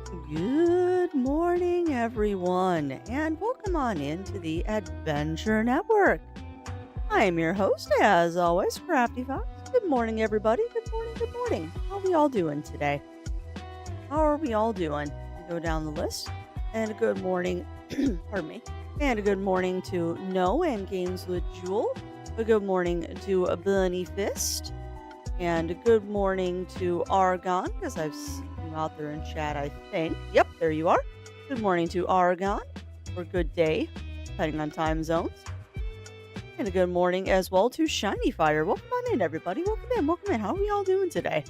Good morning, everyone, and welcome on into the Adventure Network. I am your host, as always, Crafty Fox. Good morning, everybody. Good morning, good morning. How are we all doing today? How are we all doing? We go down the list. And a good morning, pardon me, and a good morning to No and Games with Jewel. A good morning to Bunny Fist. And a good morning to Argon, because I've seen you out there in chat, I think. Yep, there you are. Good morning to Argon, or good day, depending on time zones. And a good morning as well to Shiny Fire. Welcome on in, everybody. Welcome in, welcome in. How are we all doing today?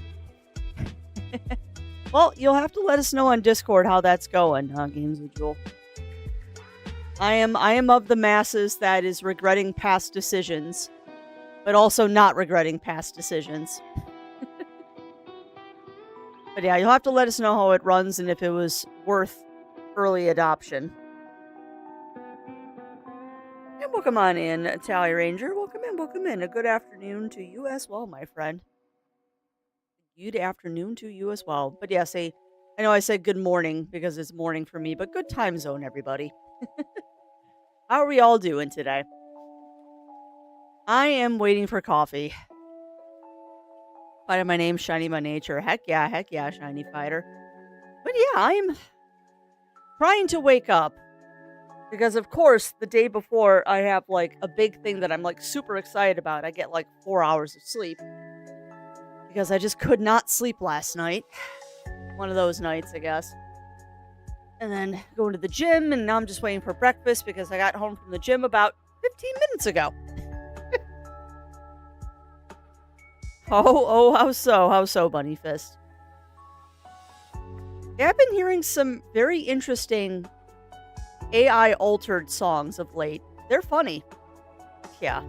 Well, you'll have to let us know on Discord how that's going, Games with Jewel. I am of the masses that is regretting past decisions, but also not regretting past decisions. But yeah, you'll have to let us know how it runs and if it was worth early adoption. And welcome on in, Tally Ranger. Welcome in, welcome in. A good afternoon to you as well, my friend. Good afternoon to you as well. But yes, I know I said good morning because it's morning for me, but good time zone, everybody. How are we all doing today? I am waiting for coffee. Fighter, my name, Shiny by nature. Heck yeah, Shiny Fighter. But yeah, I'm trying to wake up. Because, of course, the day before, I have, like, a big thing that I'm, like, super excited about. I get, like, 4 hours of sleep. Because I just could not sleep last night. One of those nights, I guess. And then going to the gym, and now I'm just waiting for breakfast because I got home from the gym about 15 minutes ago. How so, Bunny Fist? Yeah, I've been hearing some very interesting AI-altered songs of late. They're funny. Yeah,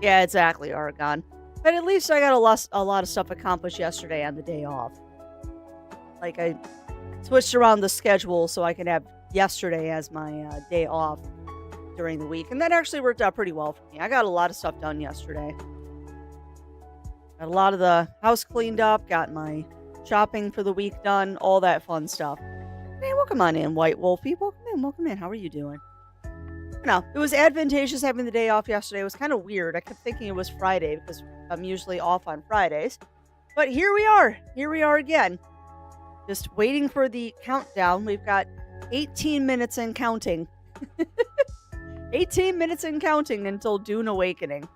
exactly, Aragon. But at least I got a lot of stuff accomplished yesterday on the day off. Like, I switched around the schedule so I can have yesterday as my day off during the week. And that actually worked out pretty well for me. I got a lot of stuff done yesterday. Got a lot of the house cleaned up, got my shopping for the week done, all that fun stuff. Hey, welcome on in, White Wolfie. Welcome in. How are you doing? No, it was advantageous having the day off yesterday. It was kind of weird. I kept thinking it was Friday because I'm usually off on Fridays. But here we are. Here we are again. Just waiting for the countdown. We've got 18 minutes and counting. 18 minutes and counting until Dune Awakening.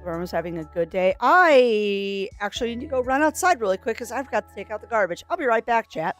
Everyone's having a good day. I actually need to go run outside really quick because I've got to take out the garbage. I'll be right back, chat.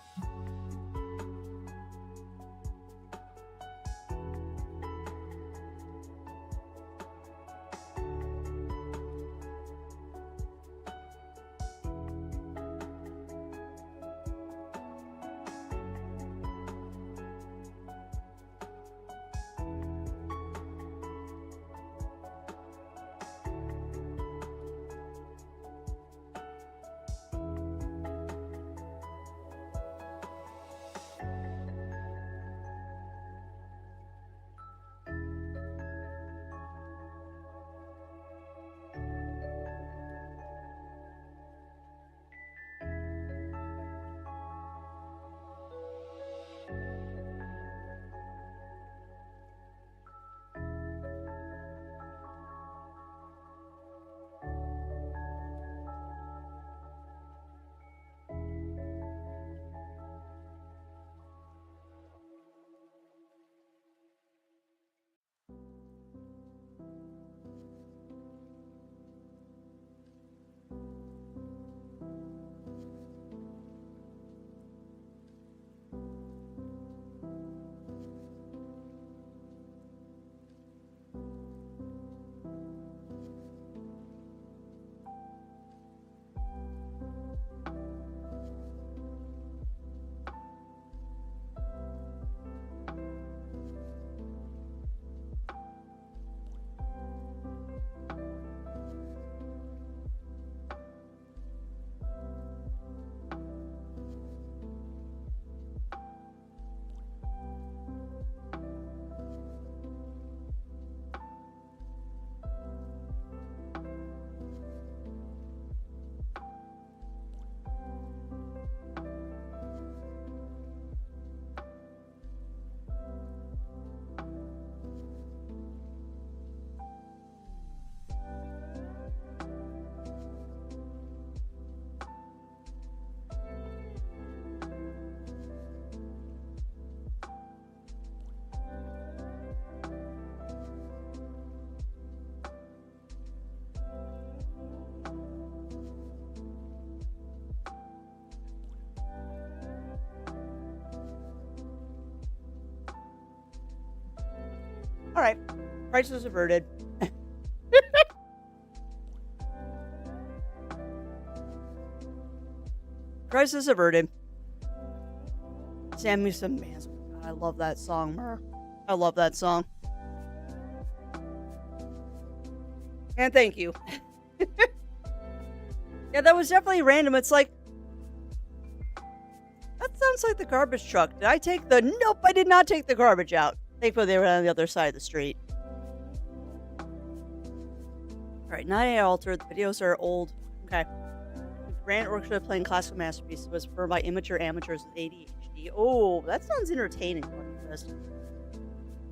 All right. Crisis averted. Crisis averted. Sam me some man. I love that song, Mer. I love that song. And thank you. Yeah, that was definitely random. It's like, that sounds like the garbage truck. Did I take the... Nope, I did not take the garbage out. Thankfully, they were on the other side of the street. Alright, not altered. The videos are old. Okay. Grand Orchestra playing classical masterpieces was for by immature amateurs with ADHD. Oh, that sounds entertaining.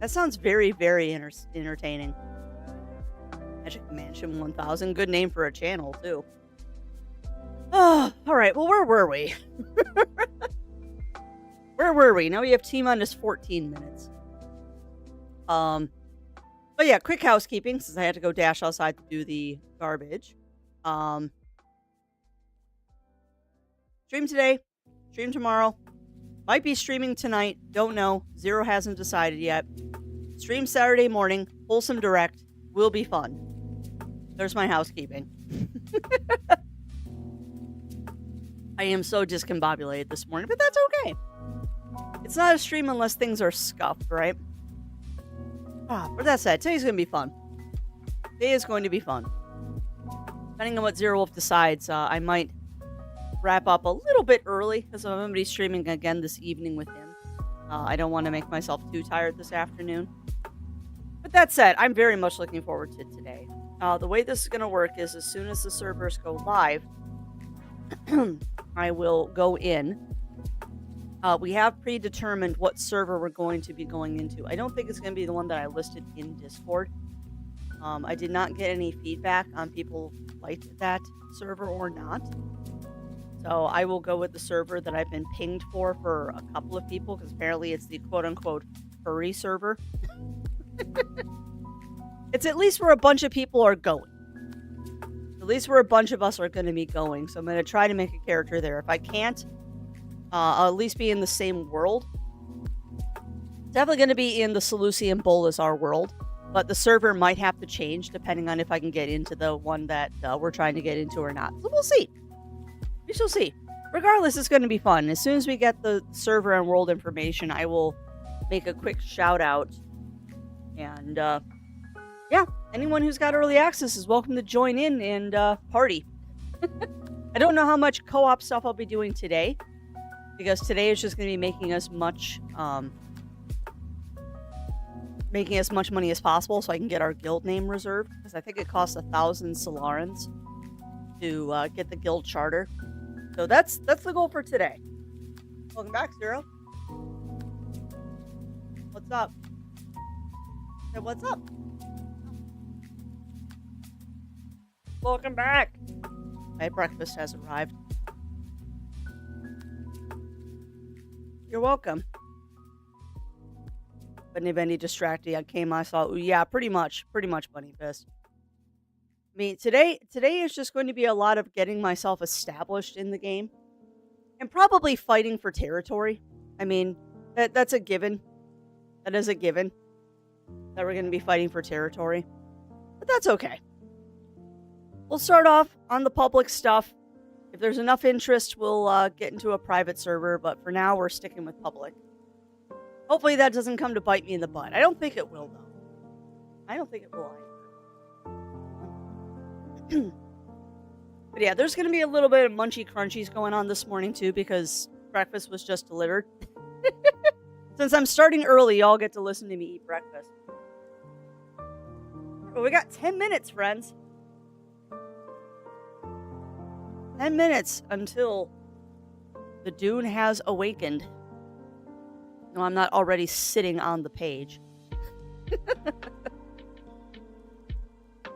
That sounds very, very entertaining. Magic Mansion 1000. Good name for a channel, too. Oh, alright. Well, where were we? Where were we? Now we have T-minus 14 minutes. But yeah, quick housekeeping, since I had to go dash outside to do the garbage. Stream today. Stream tomorrow. Might be streaming tonight. Don't know. Zero hasn't decided yet. Stream Saturday morning. Wholesome Direct. Will be fun. There's my housekeeping. I am so discombobulated this morning, but that's okay. It's not a stream unless things are scuffed, right? But that said, today's going to be fun. Today is going to be fun. Depending on what Zero Wolf decides, I might wrap up a little bit early, because I'm going to be streaming again this evening with him. I don't want to make myself too tired this afternoon. But that said, I'm very much looking forward to today. The way this is going to work is as soon as the servers go live, I will go in. We have predetermined what server we're going to be going into. I don't think it's going to be the one that I listed in Discord. I did not get any feedback on people liked that server or not. So I will go with the server that I've been pinged for a couple of people, because apparently it's the quote-unquote furry server. It's at least where a bunch of people are going. At least where a bunch of us are going to be going. So I'm going to try to make a character there. If I can't, I'll at least be in the same world. Definitely going to be in the Seleucian Bolazar world. But the server might have to change depending on if I can get into the one that we're trying to get into or not. So we'll see. We shall see. Regardless, it's going to be fun. As soon as we get the server and world information, I will make a quick shout out. And, yeah, anyone who's got early access is welcome to join in and party. I don't know how much co-op stuff I'll be doing today, because today is just going to be making as much money as possible so I can get our guild name reserved, because I think it costs 1,000 Solarans to get the guild charter. So that's the goal for today. Welcome back, Zero. What's up? Hey, what's up? Welcome back. My breakfast has arrived. You're welcome. Benny distracted. I came, I saw. Yeah, pretty much Bunny Fist. I mean, today is just going to be a lot of getting myself established in the game, and probably fighting for territory. I mean, that's a given. That is a given. That we're going to be fighting for territory, but that's okay. We'll start off on the public stuff. If there's enough interest, we'll get into a private server, but for now, we're sticking with public. Hopefully that doesn't come to bite me in the butt. I don't think it will, though. I don't think it will either. But yeah, there's going to be a little bit of munchy crunchies going on this morning, too, because breakfast was just delivered. Since I'm starting early, y'all get to listen to me eat breakfast. Well, we got 10 minutes, friends. 10 minutes until the Dune has awakened. No, I'm not already sitting on the page.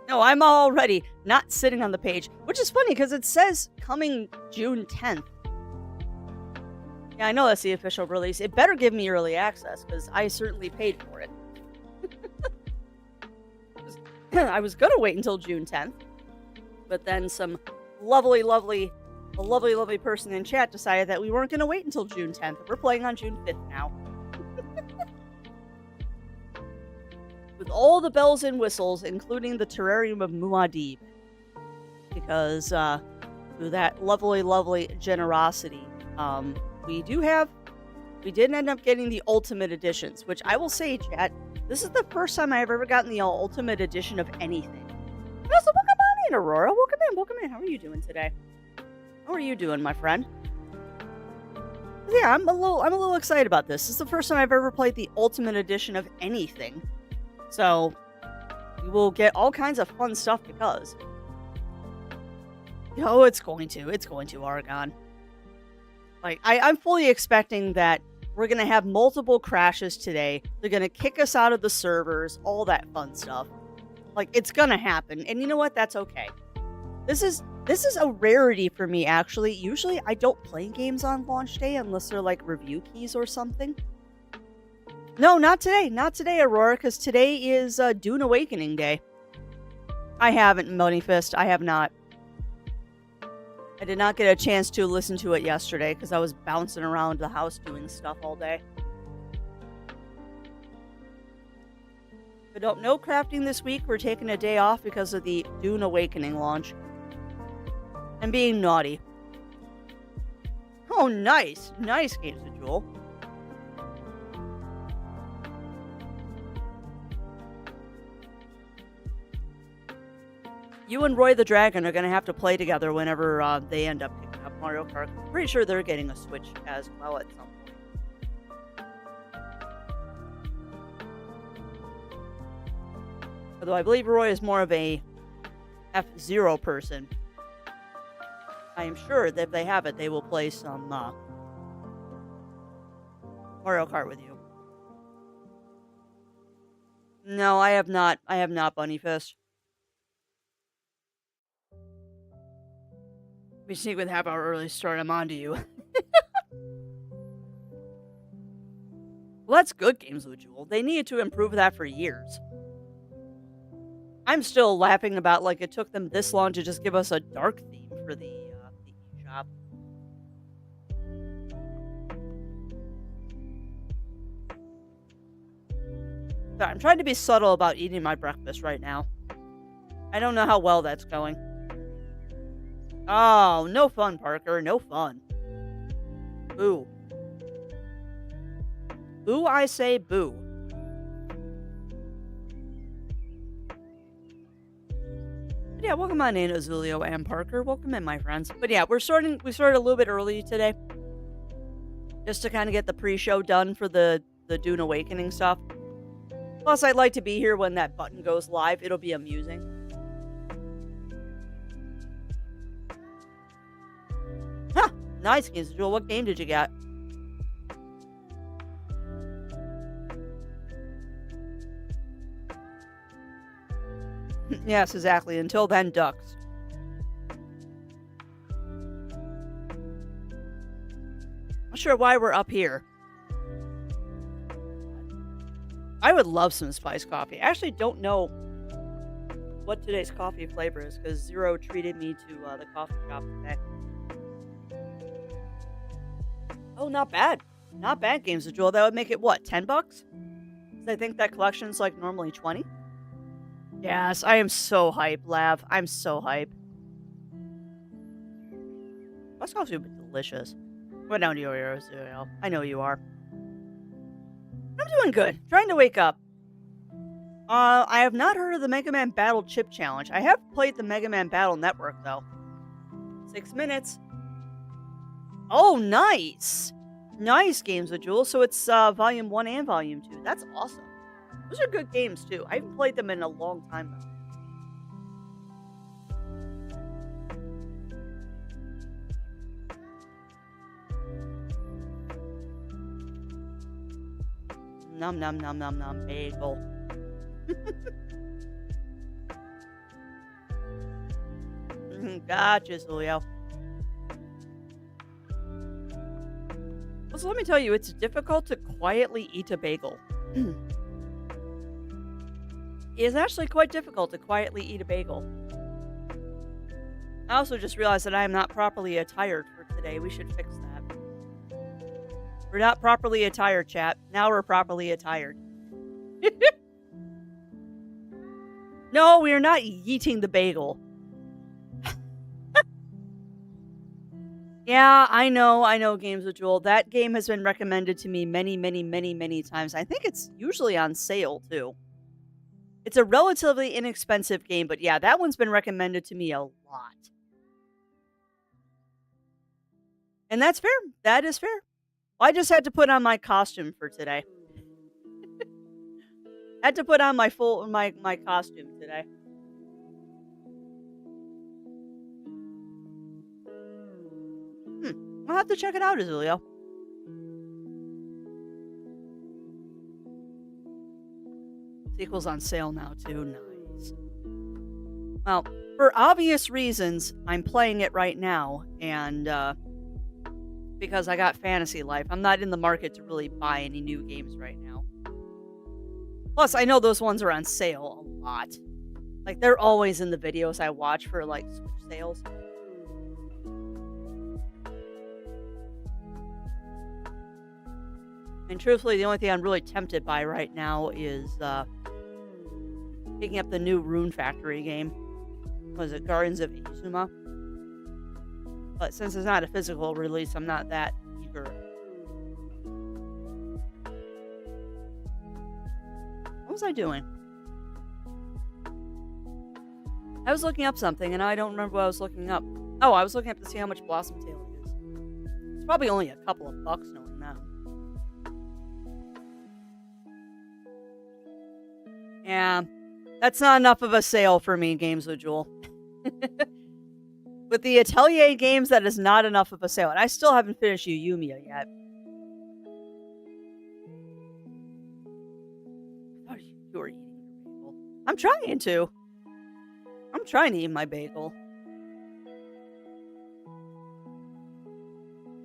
No, I'm already not sitting on the page, which is funny because it says coming June 10th. Yeah, I know that's the official release. It better give me early access because I certainly paid for it. I was going to wait until June 10th, but then some lovely person in chat decided that we weren't going to wait until June 10th. We're playing on June 5th now. all the bells and whistles, including the terrarium of Muad'Dib, because through that lovely, lovely generosity, we did end up getting the Ultimate Editions, which I will say, chat, this is the first time I've ever gotten the Ultimate Edition of anything. So welcome on in, Aurora. Welcome in. How are you doing today? How are you doing, my friend? Yeah, I'm a little excited about this. This is the first time I've ever played the Ultimate Edition of anything. So, you will get all kinds of fun stuff because... it's going to, Oregon. Like, I'm fully expecting that we're going to have multiple crashes today. They're going to kick us out of the servers, all that fun stuff. Like, it's going to happen. And you know what? That's okay. This is a rarity for me, actually. Usually, I don't play games on launch day unless they're, like, review keys or something. No, not today. Not today, Aurora, because today is Dune Awakening Day. I haven't, Money Fist. I have not. I did not get a chance to listen to it yesterday because I was bouncing around the house doing stuff all day. But no crafting this week. We're taking a day off because of the Dune Awakening launch. And being naughty. Oh, nice. Nice, Games with Jewel. You and Roy the Dragon are going to have to play together whenever they end up picking up Mario Kart. I'm pretty sure they're getting a Switch as well at some point. Although I believe Roy is more of a F-Zero person. I am sure that if they have it, they will play some Mario Kart with you. No, I have not. I have not, Bunny Fist. We sneak with half hour early start. I'm on to you. Well, that's good, Games with Jewel. They needed to improve that for years. I'm still laughing about, like, it took them this long to just give us a dark theme for the eShop. Sorry, I'm trying to be subtle about eating my breakfast right now. I don't know how well that's going. Oh, no fun, Parker. No fun. Boo. Boo, I say boo. But yeah, welcome on in, Azulio and Parker. Welcome in, my friends. But yeah, we started a little bit early today. Just to kind of get the pre-show done for the Dune Awakening stuff. Plus, I'd like to be here when that button goes live. It'll be amusing. Huh! Nice, Games Jewel. What game did you get? Yes, exactly. Until then, ducks. Not sure why we're up here. I would love some spiced coffee. I actually don't know what today's coffee flavor is because Zero treated me to the coffee shop today. Oh, not bad. Not bad, Games of Jewel. That would make it, what, $10? I think that collection's like normally 20. Yes, I am so hype, Lav. I'm so hype. Spiced coffee would be delicious. What down to your Zero? I know you are. I'm doing good. Trying to wake up. I have not heard of the Mega Man Battle Chip Challenge. I have played the Mega Man Battle Network, though. 6 minutes. Oh, nice. Nice, Games with Jewel. So it's Volume 1 and Volume 2. That's awesome. Those are good games, too. I haven't played them in a long time, though. Nom nom nom nom nom bagel. Gotcha, Julio. So let me tell you, it's difficult to quietly eat a bagel. It's actually quite difficult to quietly eat a bagel. I also just realized that I am not properly attired for today. We should fix that. We're not properly attired, chat. Now we're properly attired. No, we are not yeeting the bagel. Yeah, I know, Games with Jewel. That game has been recommended to me many, many, many, many times. I think it's usually on sale too. It's a relatively inexpensive game, but yeah, that one's been recommended to me a lot. And that's fair. That is fair. I just had to put on my costume for today. Had to put on my costume today. I'll have to check it out, Azulio. Sequel's on sale now too. Nice. Well, for obvious reasons, I'm playing it right now, and because I got Fantasy Life, I'm not in the market to really buy any new games right now. Plus, I know those ones are on sale a lot. Like, they're always in the videos I watch for, like, Switch sales. And truthfully, the only thing I'm really tempted by right now is picking up the new Rune Factory game. Was it Guardians of Izuma? But since it's not a physical release, I'm not that eager. What was I doing? I was looking up something, and I don't remember what I was looking up. Oh, I was looking up to see how much Blossom Tail is. It's probably only a couple of bucks knowing that. Yeah, that's not enough of a sale for me, Games with Jewel. With the Atelier games, that is not enough of a sale. And I still haven't finished Yumiya yet. Oh, you were eating your bagel. I'm trying to. I'm trying to eat my bagel.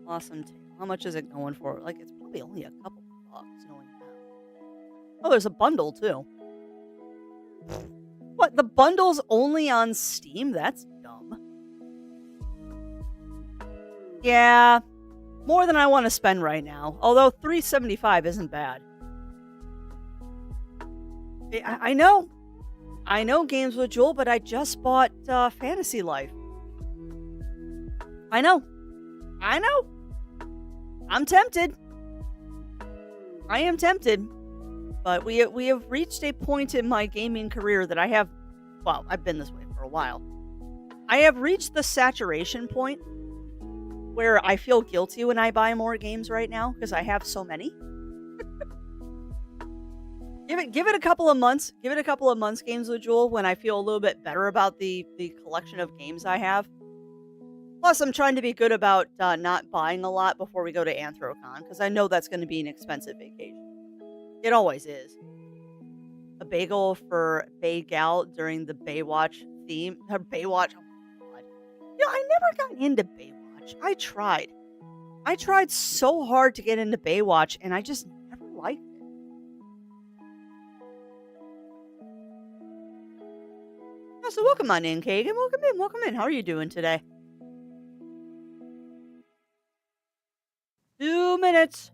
Awesome. How much is it going for? Like, it's probably only a couple bucks, knowing that. Oh, there's a bundle, too. What? The bundle's only on Steam? That's dumb. Yeah, more than I want to spend right now. Although $3.75 isn't bad. I know Games with Jewel, but I just bought Fantasy Life. I know. I'm tempted. I am tempted. But we have reached a point in my gaming career that I have. Well, I've been this way for a while. I have reached the saturation point where I feel guilty when I buy more games right now because I have so many. Give it a couple of months. Give it a couple of months, Games with Jewel, when I feel a little bit better about the collection of games I have. Plus, I'm trying to be good about not buying a lot before we go to Anthrocon because I know that's going to be an expensive vacation. It always is. A bagel for Bay-Gal during the Baywatch theme. Baywatch. Oh my god. You know, I never got into Baywatch. I tried. I tried so hard to get into Baywatch, and I just never liked it. Oh, so welcome on in, Kagan. Welcome in. How are you doing today? 2 minutes.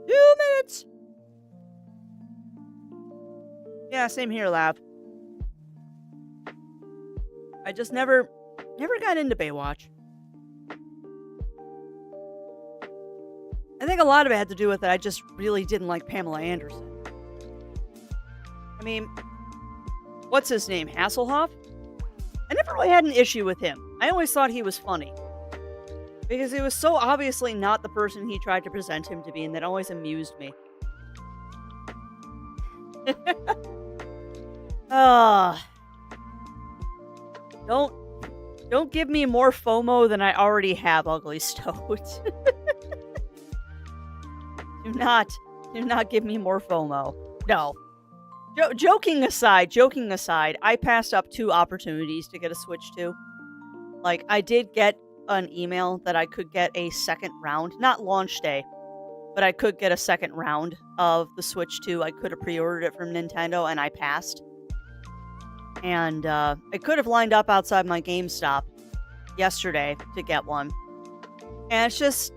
2 minutes. Yeah, same here, Lav. I just never got into Baywatch. I think a lot of it had to do with that I just really didn't like Pamela Anderson. I mean, what's his name? Hasselhoff? I never really had an issue with him. I always thought he was funny. Because he was so obviously not the person he tried to present him to be, and that always amused me. Don't give me more FOMO than I already have, Ugly Stoat. Do not give me more FOMO. No. Joking aside, I passed up 2 opportunities to get a Switch 2. Like, I did get an email that I could get a second round, not launch day, but I could get a second round of the Switch 2. I could have pre-ordered it from Nintendo, and I passed. And I could have lined up outside my GameStop yesterday to get one. And it's just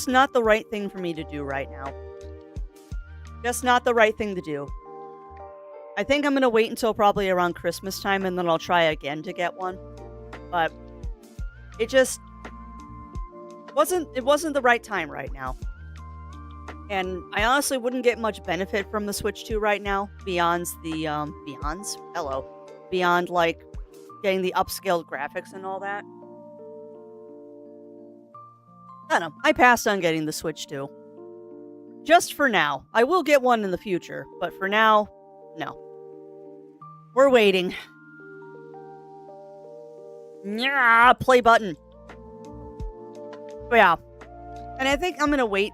not the right thing for me to do right now. Just not the right thing to do. I think I'm going to wait until probably around Christmas time and then I'll try again to get one. But it just wasn't the right time right now. And I honestly wouldn't get much benefit from the Switch 2 right now beyond like getting the upscaled graphics and all that. I don't know. I passed on getting the Switch 2. Just for now. I will get one in the future, but for now, no. We're waiting. Yeah, play button. But yeah. And I think I'm going to wait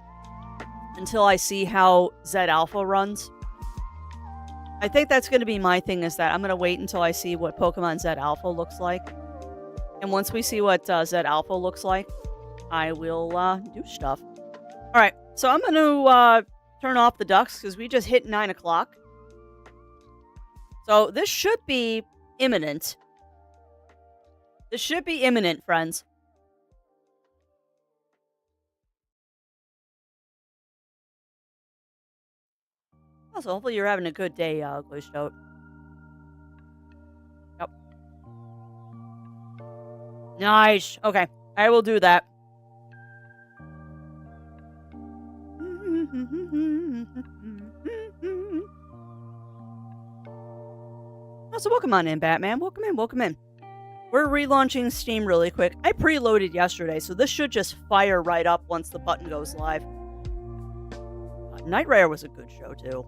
until I see how Z Alpha runs. I think that's going to be my thing, is that I'm going to wait until I see what Pokemon Z Alpha looks like. And once we see what Z Alpha looks like, I will do stuff. Alright, so I'm going to turn off the ducks because we just hit 9 o'clock. So this should be imminent. This should be imminent, friends. Also, hopefully you're having a good day, Glishtote. Yep. Nice. Okay, I will do that. So welcome on in, Batman. Welcome in, welcome in. We're relaunching Steam really quick. I preloaded yesterday, so this should just fire right up once the button goes live. Knight Rider was a good show, too.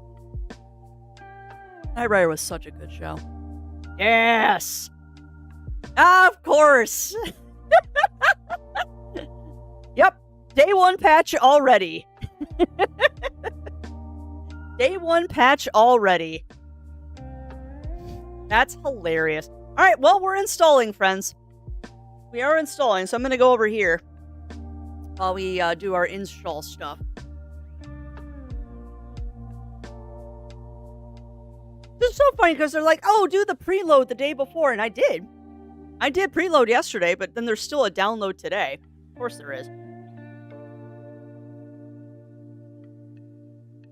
Knight Rider was such a good show. Yes! Of course! Yep. Day 1 patch already. Day 1 patch already. That's hilarious. Alright, well, we're installing, friends. We are installing, so I'm going to go over here while we do our install stuff. It's so funny because they're like, oh, do the preload the day before, and I did. I did preload yesterday, but then there's still a download today. Of course there is.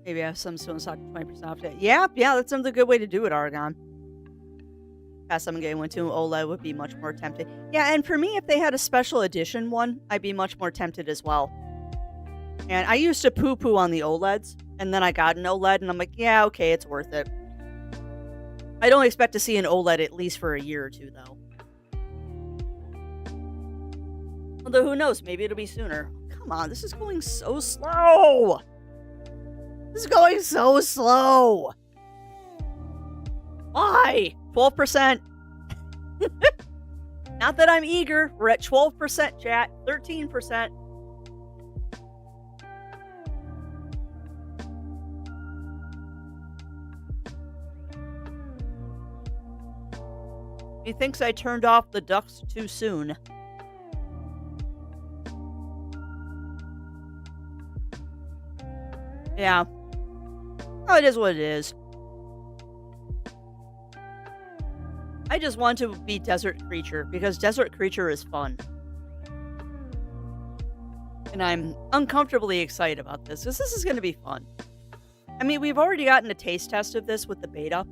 Maybe I have some students talk 20% off today. Yeah, that's another good way to do it, Argon. Past some game 1 to OLED would be much more tempting. Yeah, and for me, if they had a special edition one, I'd be much more tempted as well. And I used to poo-poo on the OLEDs, and then I got an OLED, and I'm like, yeah, okay, it's worth it. I don't expect to see an OLED at least for a year or two, though. Although, who knows? Maybe it'll be sooner. Come on, this is going so slow! This is going so slow! Why? 12%. Not that I'm eager. We're at 12%, chat. 13%. He thinks I turned off the ducks too soon. Yeah. Oh, it is what it is. I just want to be Desert Creature, because Desert Creature is fun. And I'm uncomfortably excited about this, because this is going to be fun. I mean, we've already gotten a taste test of this with the beta,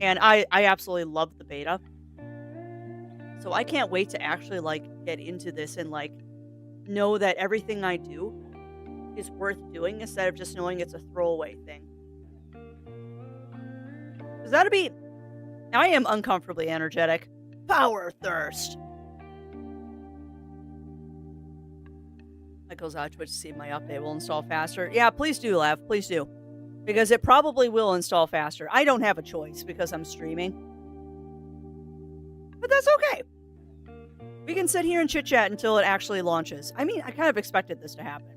and I absolutely love the beta. So I can't wait to actually, like, get into this and, like, know that everything I do is worth doing instead of just knowing it's a throwaway thing. Because that'll be... I am uncomfortably energetic. Power thirst. That goes out Twitch to see if my update will install faster. Yeah, please do, Lav. Please do. Because it probably will install faster. I don't have a choice because I'm streaming. But that's okay. We can sit here and chit-chat until it actually launches. I mean, I kind of expected this to happen.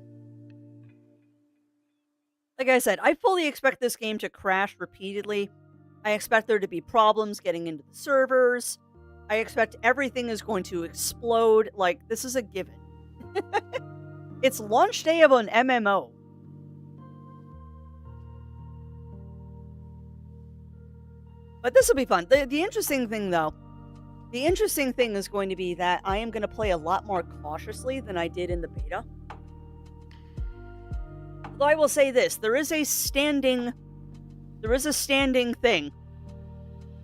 Like I said, I fully expect this game to crash repeatedly. I expect there to be problems getting into the servers. I expect everything is going to explode. Like, this is a given. It's launch day of an MMO. But this will be fun. The interesting thing, though, the interesting thing is going to be that I am going to play a lot more cautiously than I did in the beta. Though I will say this, there is a standing There is a standing thing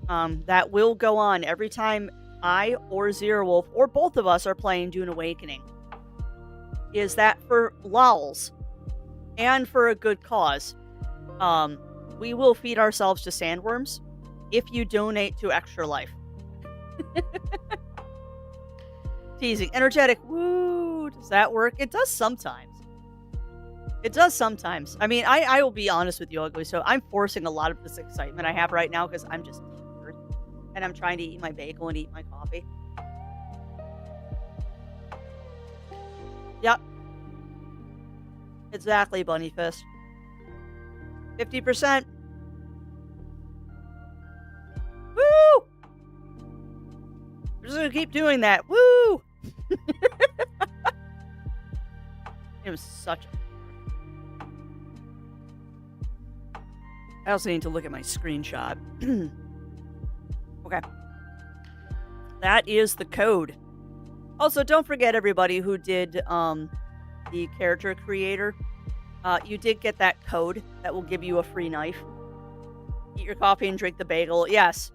that will go on every time I or Zero Wolf or both of us are playing Dune Awakening. Is that for lols and for a good cause? Um, we will feed ourselves to sandworms if you donate to Extra Life. Teasing. Energetic. Woo! Does that work? It does sometimes. It does sometimes. I mean, I will be honest with you, Ugly. So I'm forcing a lot of this excitement I have right now because I'm just tired. And I'm trying to eat my bagel and eat my coffee. Yep. Exactly, Bunny Fist. 50%. Woo! We're just gonna keep doing that. Woo! It was such a... I also need to look at my screenshot. Okay. That is the code. Also, don't forget everybody who did the character creator. You did get that code that will give you a free knife. Eat your coffee and drink the bagel. Yes.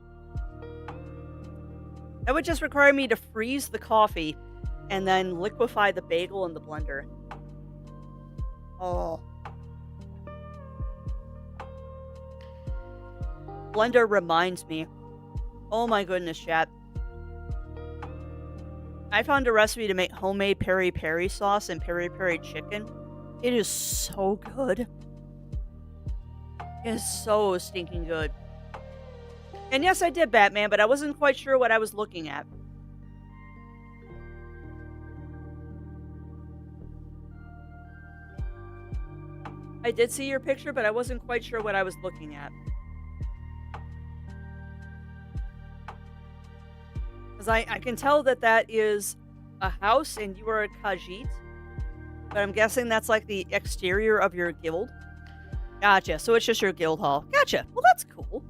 That would just require me to freeze the coffee and then liquefy the bagel in the blender. Oh. Blender reminds me. Oh my goodness, chat. I found a recipe to make homemade peri-peri sauce and peri-peri chicken. It is so good. It is so stinking good. And yes, I did Batman, but I wasn't quite sure what I was looking at. I did see your picture, but I wasn't quite sure what I was looking at. Because I can tell that that is a house and you are a Khajiit. But I'm guessing that's like the exterior of your guild. Gotcha. So it's just your guild hall. Gotcha. Well, that's cool.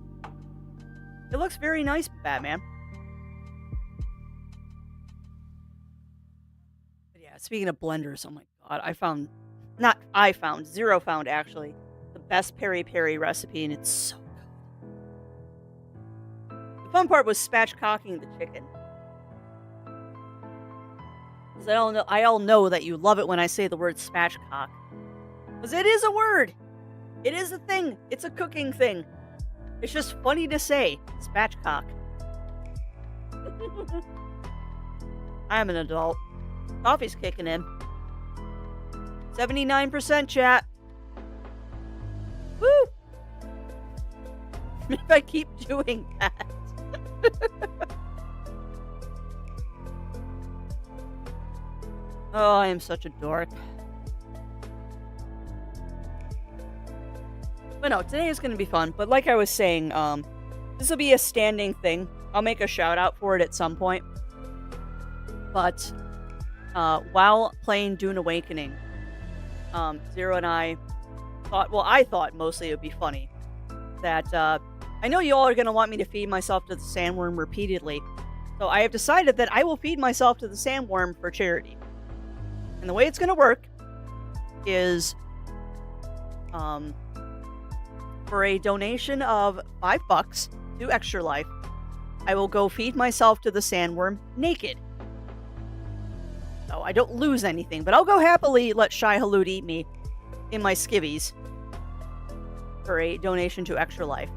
It looks very nice, Batman. But yeah, speaking of blenders, oh my god, Zero found actually the best peri-peri recipe, and it's so good. The fun part was spatchcocking the chicken. Because I all know that you love it when I say the word spatchcock. Because it is a word. It is a thing. It's a cooking thing. It's just funny to say. Spatchcock. I'm an adult. Coffee's kicking in. 79% chat. Woo! If I keep doing that. Oh, I am such a dork. But no, today is going to be fun. But like I was saying, this will be a standing thing. I'll make a shout out for it at some point. But while playing Dune Awakening, Zero and I thought, well, I thought mostly it would be funny that I know you all are going to want me to feed myself to the sandworm repeatedly. So I have decided that I will feed myself to the sandworm for charity. And the way it's going to work is for a donation of $5 to Extra Life, I will go feed myself to the sandworm naked. So I don't lose anything, but I'll go happily let Shai Hulud eat me in my skivvies for a donation to Extra Life.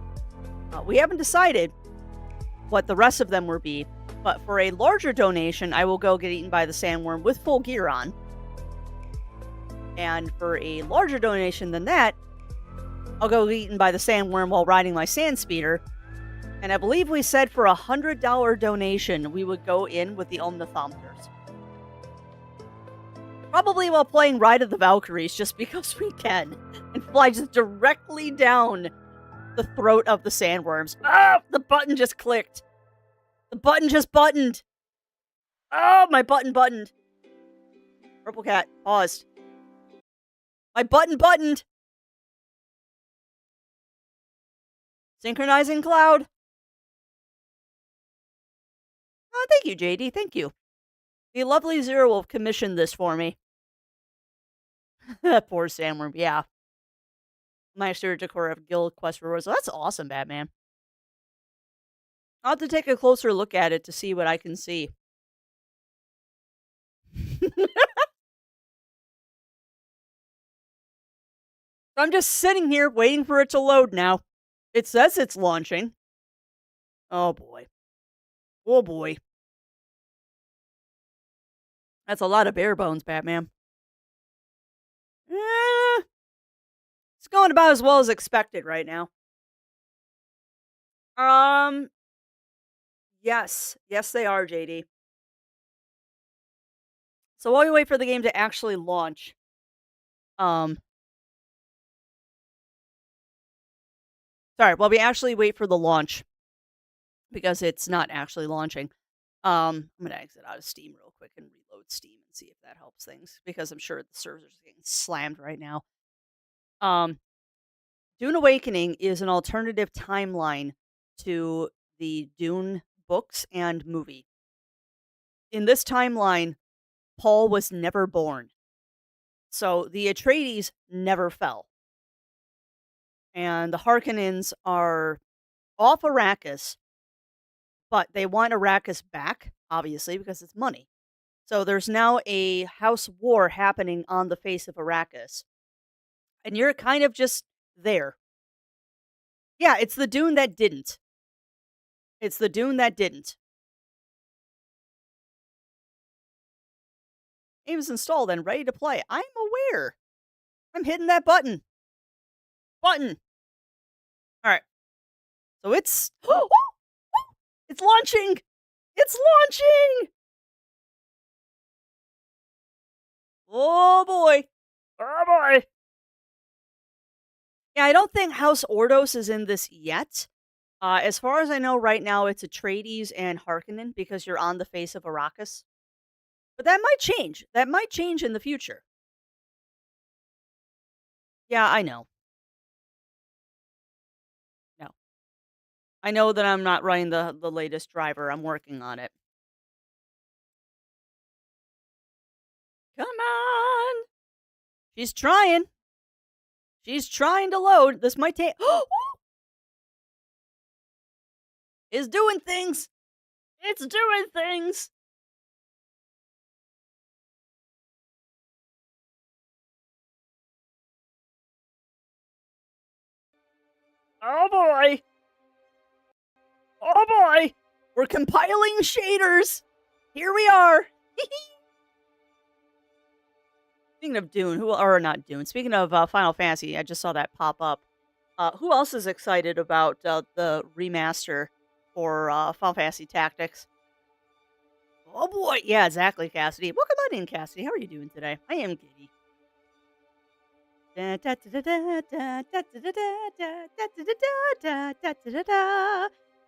We haven't decided what the rest of them will be, but for a larger donation, I will go get eaten by the sandworm with full gear on. And for a larger donation than that, I'll go get eaten by the sandworm while riding my sand speeder. And I believe we said for a $100 donation, we would go in with the Omnithopters. Probably while playing Ride of the Valkyries, just because we can. And fly just directly down the throat of the sandworms. Ah! The button just clicked. The button just buttoned. Oh, my button buttoned. Purple cat, paused. My button buttoned. Synchronizing cloud. Oh, thank you, JD. Thank you. The lovely Zero Wolf commissioned this for me. Poor sandworm. Yeah. Maester Decor of Guild Quest Rewards. That's awesome, Batman. I'll have to take a closer look at it to see what I can see. I'm just sitting here waiting for it to load now. It says it's launching. Oh boy. Oh boy. That's a lot of bare bones, Batman. Eh, it's going about as well as expected right now. Um, yes. Yes, they are, JD. So while we wait for the game to actually launch, um, while we actually wait for the launch, because it's not actually launching, I'm gonna exit out of Steam real quick and reload Steam and see if that helps things, because I'm sure the servers are getting slammed right now. Um, Dune Awakening is an alternative timeline to the Dune books and movie. In this timeline, Paul was never born. So the Atreides never fell. And the Harkonnens are off Arrakis, but they want Arrakis back, obviously, because it's money. So there's now a house war happening on the face of Arrakis. And you're kind of just there. Yeah, it's the Dune that didn't. It's the Dune that didn't. It was installed and ready to play. I'm aware. I'm hitting that button. Button. All right. So it's it's launching. It's launching. Oh boy. Oh boy. Yeah, I don't think House Ordos is in this yet. As far as I know right now, it's Atreides and Harkonnen because you're on the face of Arrakis. But that might change. That might change in the future. Yeah, I know. No. I know that I'm not running the latest driver. I'm working on it. Come on. She's trying. She's trying to load. This might take It's doing things. It's doing things. Oh boy. Oh boy. We're compiling shaders. Here we are. Speaking of Dune, not Dune. Speaking of Final Fantasy, I just saw that pop up. Who else is excited about the remaster for Final Fantasy Tactics? Oh boy, yeah, exactly, Cassidy. Welcome on in, Cassidy. How are you doing today? I am giddy.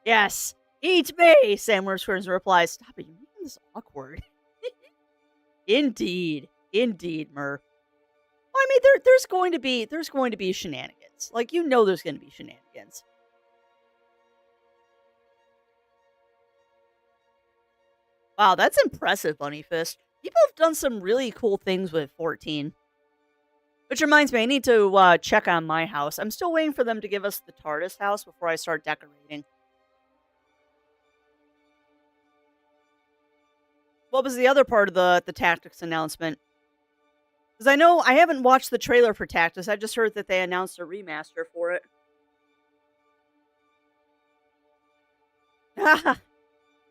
Yes, eat me. Sam Wordsworth replies, "Stop it! You're making this awkward." Indeed, indeed, Mur. Well, I mean, there's going to be shenanigans. Like there's going to be shenanigans. Wow, that's impressive, Bunny Fist. People have done some really cool things with 14. Which reminds me, I need to check on my house. I'm still waiting for them to give us the TARDIS house before I start decorating. What was the other part of the Tactics announcement? Because I know I haven't watched the trailer for Tactics. I just heard that they announced a remaster for it.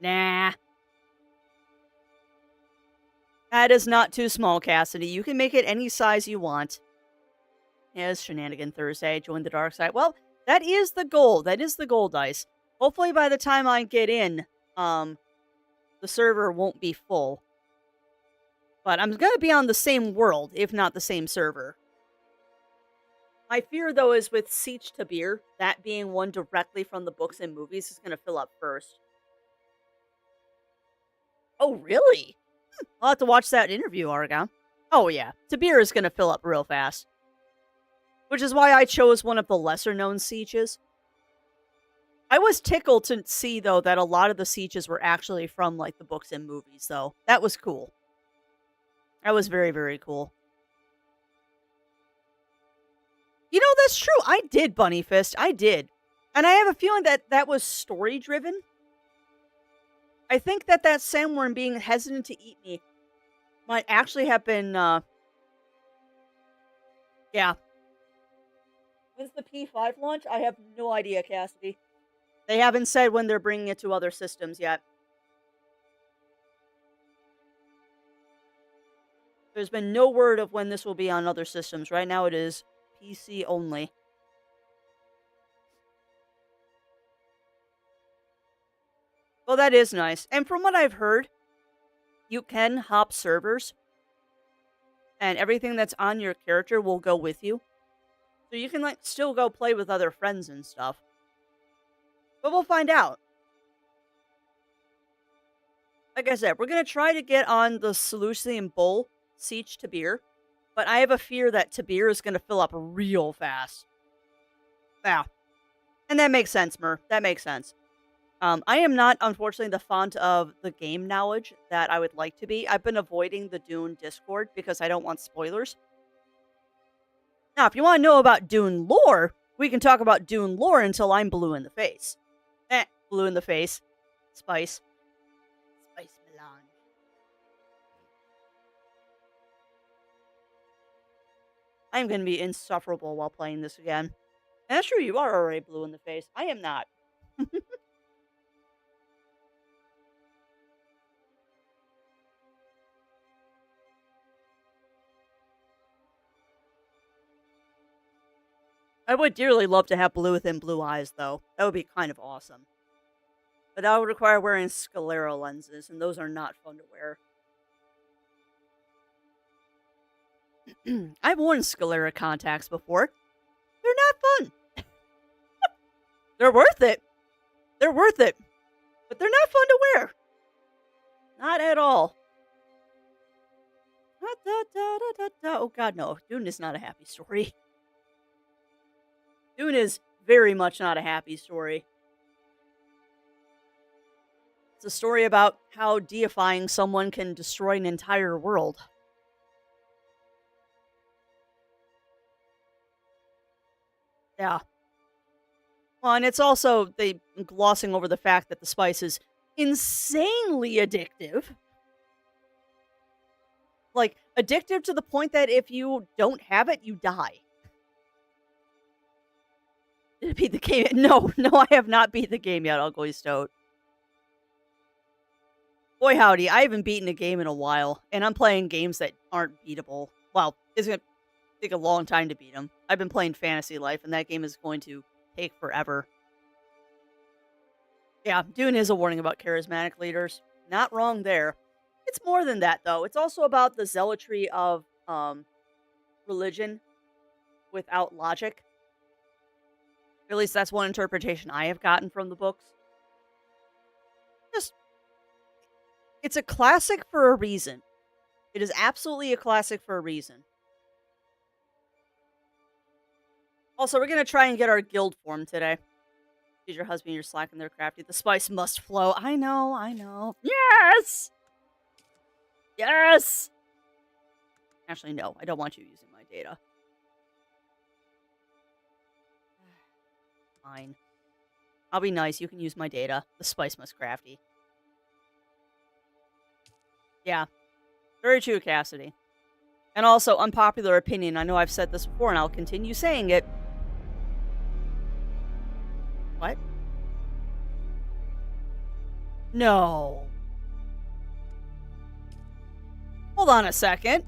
Nah. That is not too small, Cassidy. You can make it any size you want. Yes, Shenanigan Thursday. Join the dark side. Well, that is the goal. That is the goal, Dice. Hopefully by the time I get in, the server won't be full. But I'm going to be on the same world, if not the same server. My fear, though, is with Siege Tabir, that being one directly from the books and movies, is going to fill up first. Oh, really? I'll have to watch that interview, Argon. Oh, yeah. Tabir is going to fill up real fast. Which is why I chose one of the lesser-known sieges. I was tickled to see, though, that a lot of the sieges were actually from, like, the books and movies, though. That was cool. That was very, very cool. You know, that's true. I did Bunny Fist. I did. And I have a feeling that that was story driven. I think that that sandworm being hesitant to eat me might actually have been, yeah. When's the P5 launch? I have no idea, Cassidy. They haven't said when they're bringing it to other systems yet. There's been no word of when this will be on other systems. Right now it is PC only. Well, that is nice. And from what I've heard, you can hop servers and everything that's on your character will go with you. So you can like still go play with other friends and stuff. But we'll find out. Like I said, we're going to try to get on the Seleucian Bull Siege Tabir. But I have a fear that Tabir is going to fill up real fast. Yeah. And that makes sense, Mur. That makes sense. I am not, unfortunately, the font of the game knowledge that I would like to be. I've been avoiding the Dune Discord because I don't want spoilers. Now, if you want to know about Dune lore, we can talk about Dune lore until I'm blue in the face. Blue in the face. Spice. Spice melange. I'm going to be insufferable while playing this again. And that's true, you are already blue in the face. I am not. I would dearly love to have blue within blue eyes, though. That would be kind of awesome. But that would require wearing sclera lenses, and those are not fun to wear. I've worn sclera contacts before. They're not fun. They're worth it. They're worth it. But they're not fun to wear. Not at all. Oh god, no. Dune is not a happy story. Dune is very much not a happy story. It's a story about how deifying someone can destroy an entire world. Yeah. Well, and it's also they glossing over the fact that the spice is insanely addictive. Like, addictive to the point that if you don't have it, you die. Did it beat the game? No, I have not beat the game yet, Ugly Stoat. Boy howdy, I haven't beaten a game in a while, and I'm playing games that aren't beatable. Well, it's going to take a long time to beat them. I've been playing Fantasy Life, and that game is going to take forever. Yeah, Dune is a warning about charismatic leaders. Not wrong there. It's more than that, though. It's also about the zealotry of religion without logic. At least that's one interpretation I have gotten from the books. It's a classic for a reason. It is absolutely a classic for a reason. Also, we're going to try and get our guild form today. Did your husband, you're slacking there, crafty. The spice must flow. I know. Yes! Yes! Actually, no. I don't want you using my data. Fine. I'll be nice. You can use my data. The spice must crafty. Yeah. Very true, Cassidy. And also, unpopular opinion. I know I've said this before, and I'll continue saying it. What? No. Hold on a second.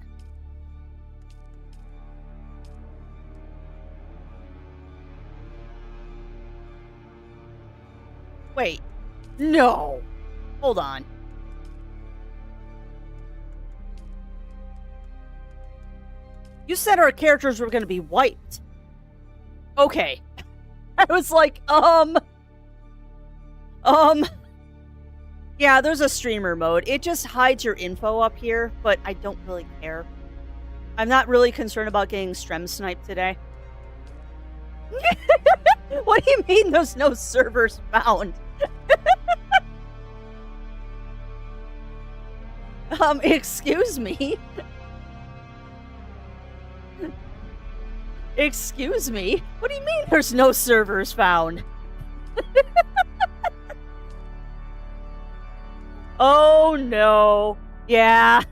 Wait. No. Hold on. You said our characters were going to be wiped. Okay. I was like, yeah, there's a streamer mode. It just hides your info up here, but I don't really care. I'm not really concerned about getting strem sniped today. What do you mean there's no servers found? Excuse me? Excuse me? What do you mean there's no servers found? Oh no. Yeah.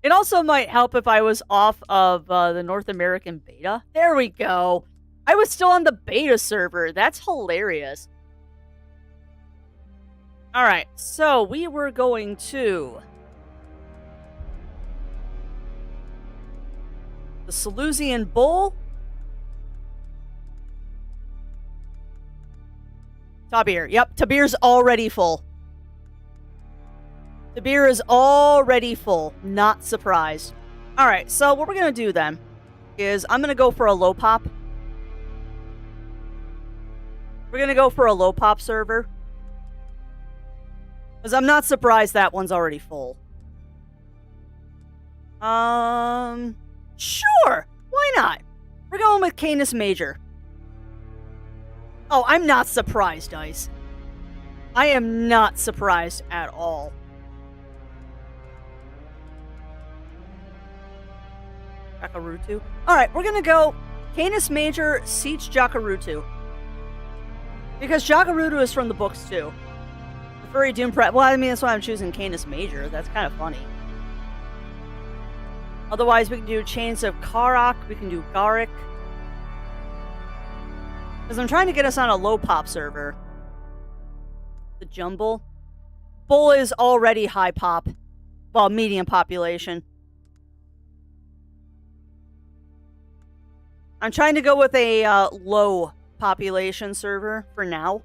It also might help if I was off of the North American beta. There we go. I was still on the beta server. That's hilarious. All right, so we were going to the Salusian Bull. Tabir. Yep, Tabir's already full. Tabir is already full. Not surprised. All right, so what we're going to do then is I'm going to go for a low pop. We're going to go for a low pop server. Because I'm not surprised that one's already full. Sure. Why not? We're going with Canis Major. Oh, I'm not surprised, Dice. I am not surprised at all. Jakarutu. Alright, we're gonna go Canis Major, Siege Jakarutu. Because Jakarutu is from the books too. The furry Dune Well, I mean, that's why I'm choosing Canis Major. That's kind of funny. Otherwise, we can do Chains of Karak. We can do Garrick. Because I'm trying to get us on a low pop server. The Jumble. Bull is already high pop. Well, medium population. I'm trying to go with a low population server for now.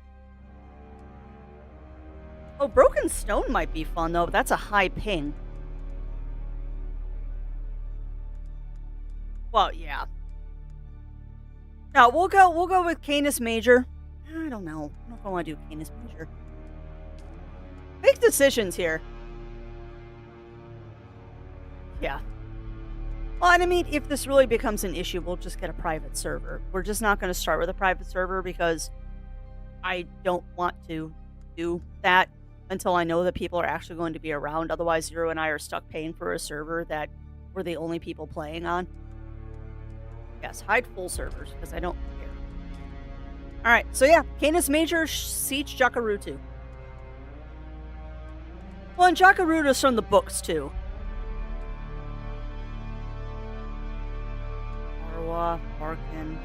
Oh, Broken Stone might be fun though, but that's a high ping. Well, yeah. No, we'll go with Canis Major. I don't know. I don't know if I want to do Canis Major. Make decisions here. Yeah. Well, and I mean, if this really becomes an issue, we'll just get a private server. We're just not going to start with a private server because I don't want to do that until I know that people are actually going to be around. Otherwise, Zero and I are stuck paying for a server that we're the only people playing on. Yes, hide full servers because I don't care. All right, so yeah, Canis Major, Siege Jakarutu. Well, and Jakarutu's from the books too. Arwa, Arkin,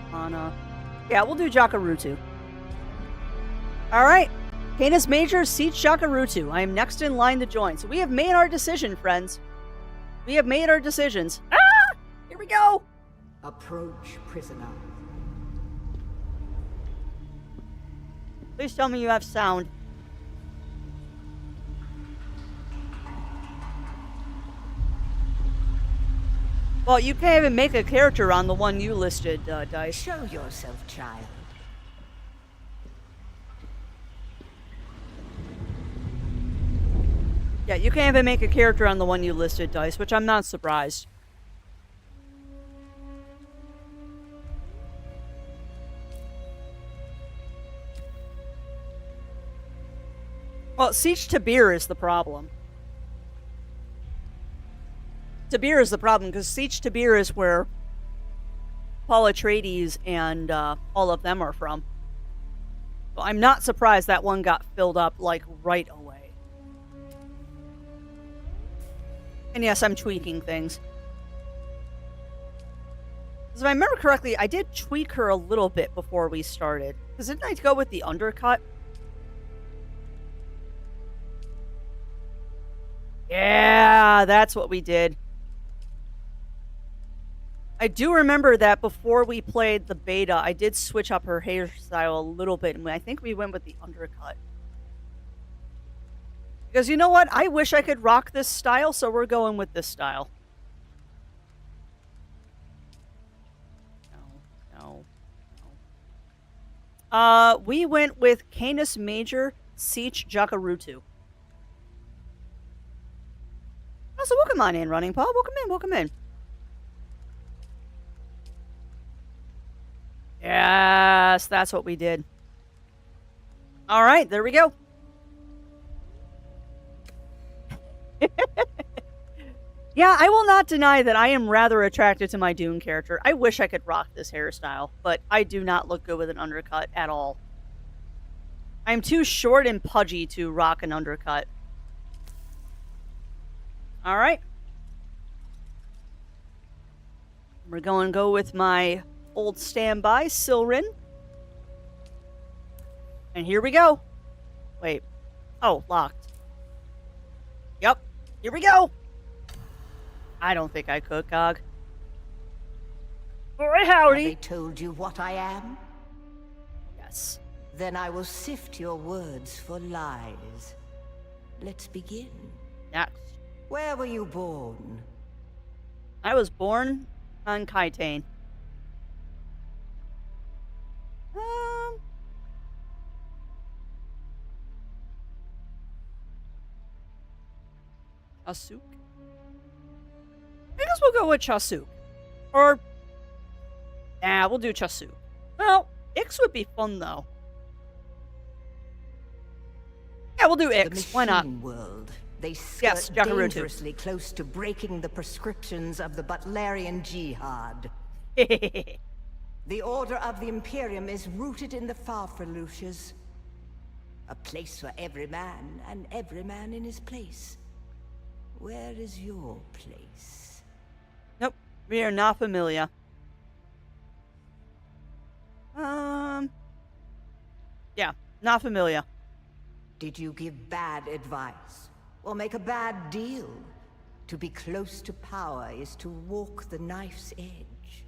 Hana. Yeah, we'll do Jakarutu. All right, Canis Major, Siege Jakarutu. I am next in line to join. So we have made our decision, friends. We have made our decisions. Ah! Here we go. Approach, prisoner. Please tell me you have sound. Well, you can't even make a character on the one you listed, Dice. Show yourself, child. Yeah, you can't even make a character on the one you listed, Dice, which I'm not surprised. Well, Siege Tabir is the problem. Tabir is the problem, because Siege Tabir is where Paul Atreides and all of them are from. So I'm not surprised that one got filled up, like, right away. And yes, I'm tweaking things. Because if I remember correctly, I did tweak her a little bit before we started. Because didn't I go with the undercut? Yeah, that's what we did. I do remember that before we played the beta, I did switch up her hairstyle a little bit, and I think we went with the undercut. Because you know what? I wish I could rock this style, so we're going with this style. No. We went with Canis Major, Siege Jakarutu. Oh, so welcome on in, Running Paul. Welcome in, welcome in. Yes, that's what we did. All right, there we go. Yeah, I will not deny that I am rather attracted to my Dune character. I wish I could rock this hairstyle, but I do not look good with an undercut at all. I'm too short and pudgy to rock an undercut. All right. We're going to go with my old standby, Silrin. And here we go. Wait. Oh, locked. Yep. Here we go. I don't think I could, Cog. All right, Have howdy. they told you what I am? Yes. Then I will sift your words for lies. Let's begin. Next. Where were you born? I was born on Kaitane. Chasuk? I guess we'll go with Chasuk. Or, we'll do Chasuk. Well, Ix would be fun, though. Yeah, we'll do Ix. Why not? World. They skirt Yes, Jakarutu. dangerously close to breaking the prescriptions of the Butlerian Jihad. The Order of the Imperium is rooted in the Farfaluches. A place for every man, and every man in his place. Where is your place? Nope, we are not familiar. Yeah, not familiar. Did you give bad advice? Or make a bad deal? To be close to power is to walk the knife's edge.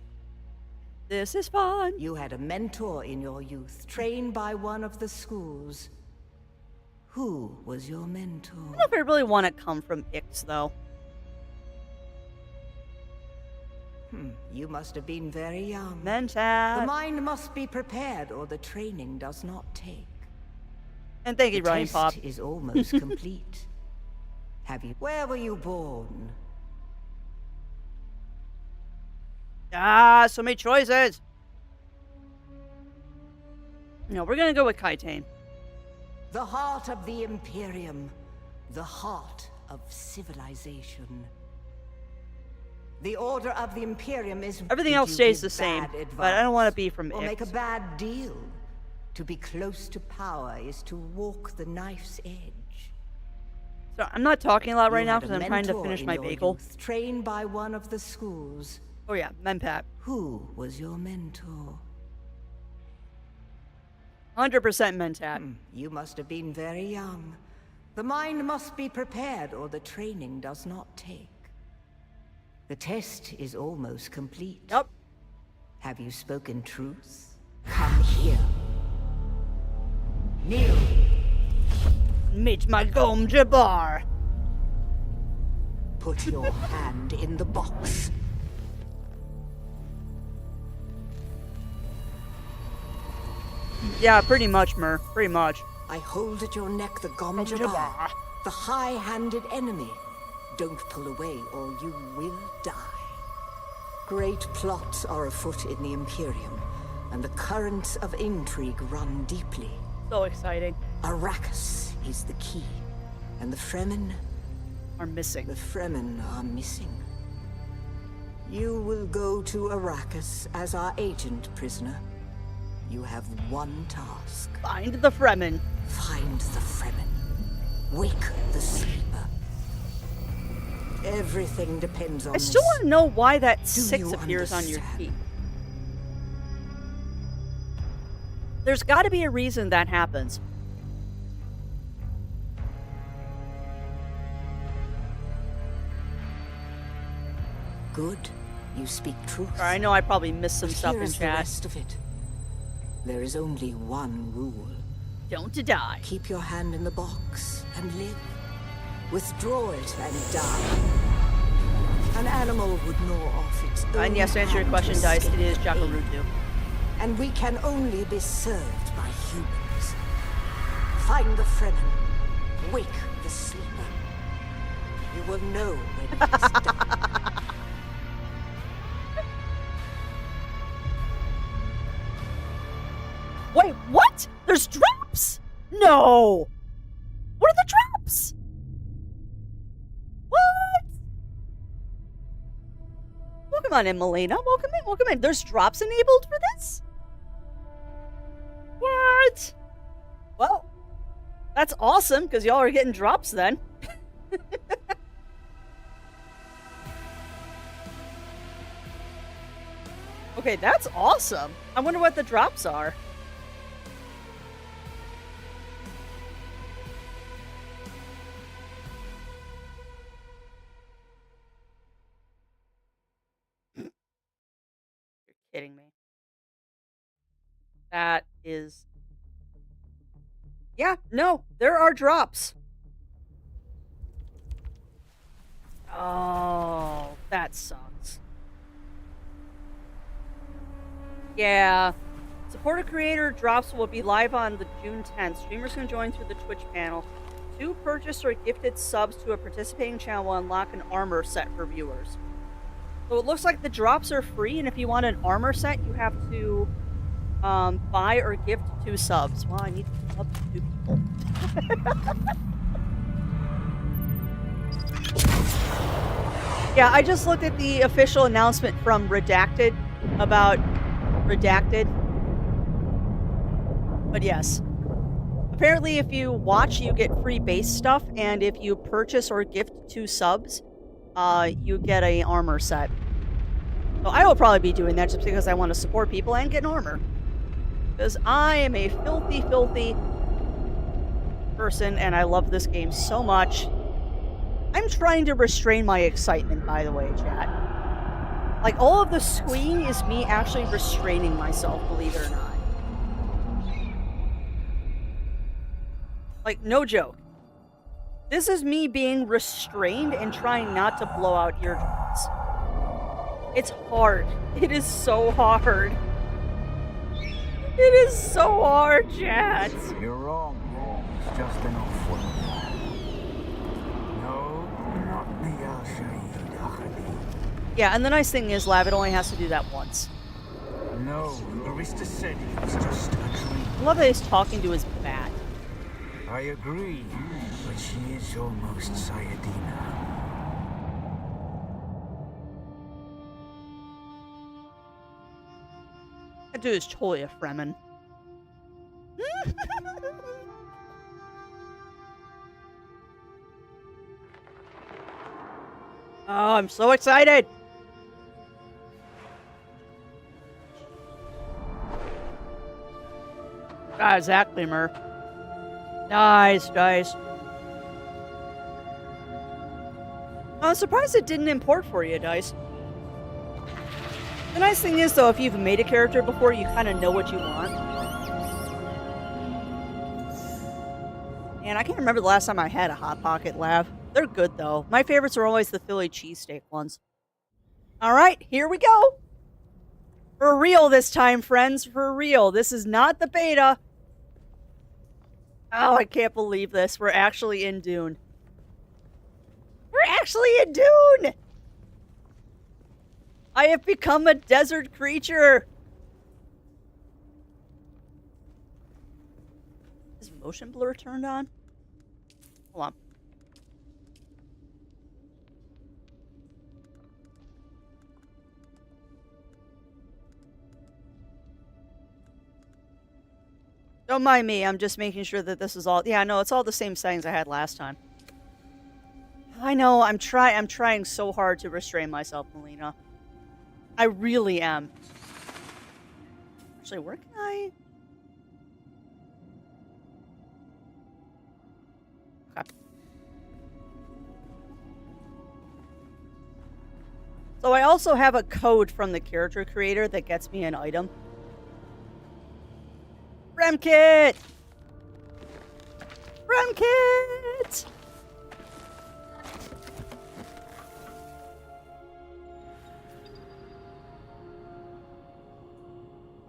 This is fun. You had a mentor in your youth, trained by one of the schools. Who was your mentor? I don't know if I really want to come from Ix, though. You must have been very young. The Mentat. mind must be prepared, or the training does not take. And thank you, The Running Pop. test is almost complete. Have you? Where were you born? Ah, so many choices. No, we're gonna go with Kaitane. The heart of the Imperium. The heart of civilization. The Order of the Imperium is... Everything Did else you stays give the same, bad but I don't want to advice? be from Or make a Ix. bad deal. To be close to power is to walk the knife's edge. So I'm not talking a lot right You now had a because I'm trying to mentor finish in my your bagel. youth, trained by one of the schools. Oh yeah, Menpat. Who was your mentor? 100% Mentat. You must have been very young. The mind must be prepared, or the training does not take. The test is almost complete. Yep. Have you spoken truth? Come here. Kneel. Meet my Gom Jabbar. Put your hand in the box. Yeah, pretty much, Mer. Pretty much. I hold at your neck the Gom Jabbar, the high-handed enemy. Don't pull away or you will die. Great plots are afoot in the Imperium, and the currents of intrigue run deeply. So exciting. Arrakis is the key, and the Fremen, Are missing. are missing. You will go to Arrakis as our agent, prisoner. You have one task. Find the Fremen. Find the Fremen. Wake the sleeper. Everything depends on I still this. want to know why that Do 6 you appears on your understand? feet. There's got to be a reason that happens. Good. You speak truth. Or I know I probably missed some But stuff here in is the chat. rest of it. There is only one rule. Don't die. Keep your hand in the box and live. Withdraw it and die. An animal would gnaw off its own And yes, to answer your hand question, to Dice, it escape is pain. Jakarutu. And we can only be served by humans. Find the Fremen. Wake the sleeper. You will know when it is done. Wait, what? There's drops? No! What are the drops? on in, Melina. Welcome in, welcome in. There's drops enabled for this? What? Well, that's awesome, because y'all are getting drops then. Okay, that's awesome. I wonder what the drops are. You're kidding me. That is... Yeah, no, there are drops. Oh, that sucks. Yeah. Support a creator drops will be live on the June 10th. Streamers can join through the Twitch panel. 2 purchased or gifted subs to a participating channel will unlock an armor set for viewers. So it looks like the drops are free, and if you want an armor set, you have to buy or gift 2 subs. Well, I need to sub 2 people. Yeah, I just looked at the official announcement from Redacted about Redacted. But yes. Apparently, if you watch, you get free base stuff, and if you purchase or gift 2 subs, you get a armor set. So I will probably be doing that just because I want to support people and get an armor. Because I am a filthy, filthy person, and I love this game so much. I'm trying to restrain my excitement, by the way, chat. Like, all of the squeeing is me actually restraining myself, believe it or not. Like, no joke. This is me being restrained and trying not to blow out eardrums. It's hard. It is so hard. It is so hard, chat. You're wrong. It's just an awful. No, not the Al-Shaheed Ahadi. Yeah, and the nice thing is, Lav, it only has to do that once. No, Arista said it was just a dream. I love that he's talking to his bat. I agree, but she is almost Sayadina. That dude is totally a Fremen. Oh, I'm so excited! Ah, exactly, Murph. Nice, nice. I'm surprised it didn't import for you, Dice. The nice thing is, though, if you've made a character before, you kind of know what you want. And I can't remember the last time I had a Hot Pocket, Lav. They're good, though. My favorites are always the Philly cheesesteak ones. Alright, here we go! For real this time, friends. For real. This is not the beta. Oh, I can't believe this. We're actually in Dune. We're actually in Dune! I have become a desert creature! Is motion blur turned on? Hold on. Don't mind me, I'm just making sure that this is all... Yeah, no, it's all the same settings I had last time. I know, I'm trying so hard to restrain myself, Melina. I really am. Actually, where can I... Okay. So I also have a code from the character creator that gets me an item. Remkit! Remkit!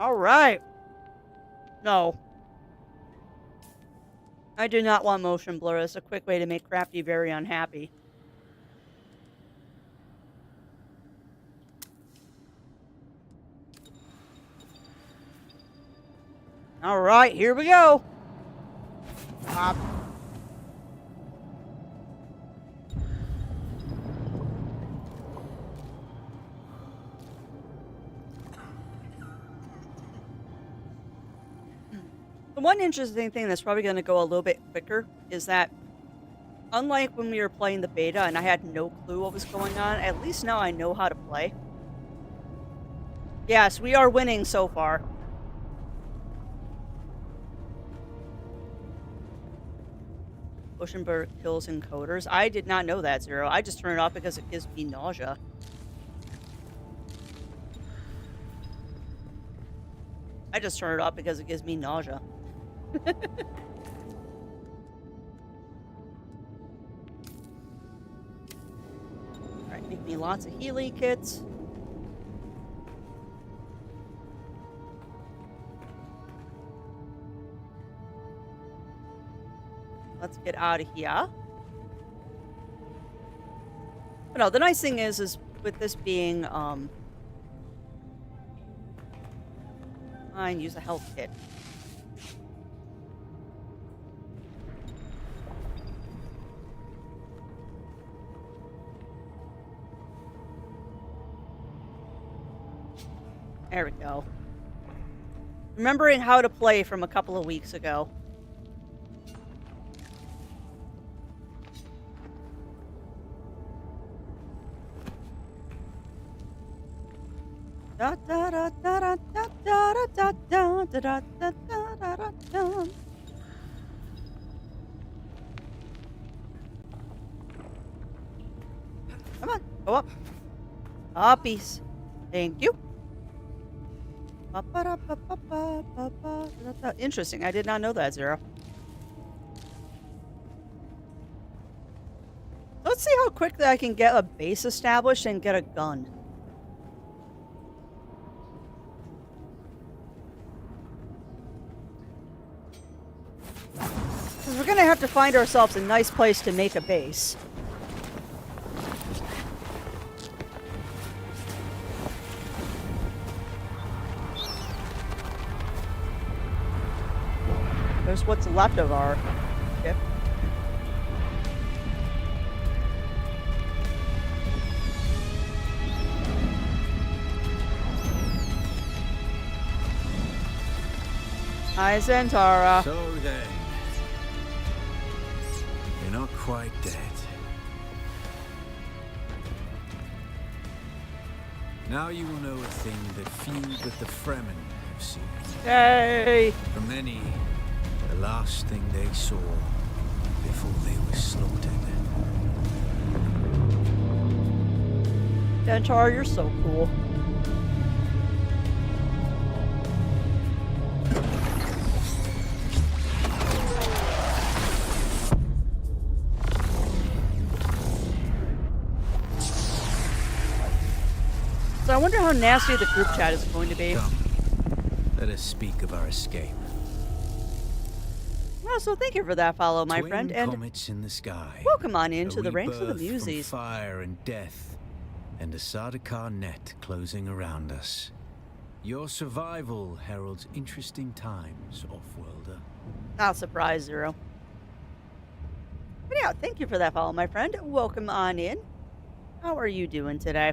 Alright. No. I do not want motion blur. It's a quick way to make Crafty very unhappy. Alright, here we go. Pop. The one interesting thing that's probably going to go a little bit quicker is that, unlike when we were playing the beta and I had no clue what was going on, at least now I know how to play. Yes, we are winning so far. Oceanberg kills encoders. I did not know that, Zero. I just turn it off because it gives me nausea. I just turn it off because it gives me nausea. Alright, make me lots of healing kits. Let's get out of here. But no, the nice thing is with this being, fine, use a health kit. There we go. Remembering how to play from a couple of weeks ago. Da da da da da da da da da da da da da da. Come on, go up. Uppies. Thank you. Interesting. I did not know that, Zero. Let's see how quickly I can get a base established and get a gun. We're gonna have to find ourselves a nice place to make a base. There's what's left of our ship. Hi, Zentara. So then, you're not quite dead. Now you will know a thing that few but the Fremen have seen. Yay! For many, the last thing they saw before they were slaughtered. Zentara, you're so cool. So I wonder how nasty the group chat is going to be. Come, let us speak of our escape. Well, so thank you for that follow, my Twin friend, and comets in the sky. welcome on into A the ranks of the rebirth from Muses. fire and death, and a Sardaukar net closing around us. Your survival heralds interesting times, Offworlder. Not surprised, Zero. But yeah, thank you for that follow, my friend. Welcome on in. How are you doing today?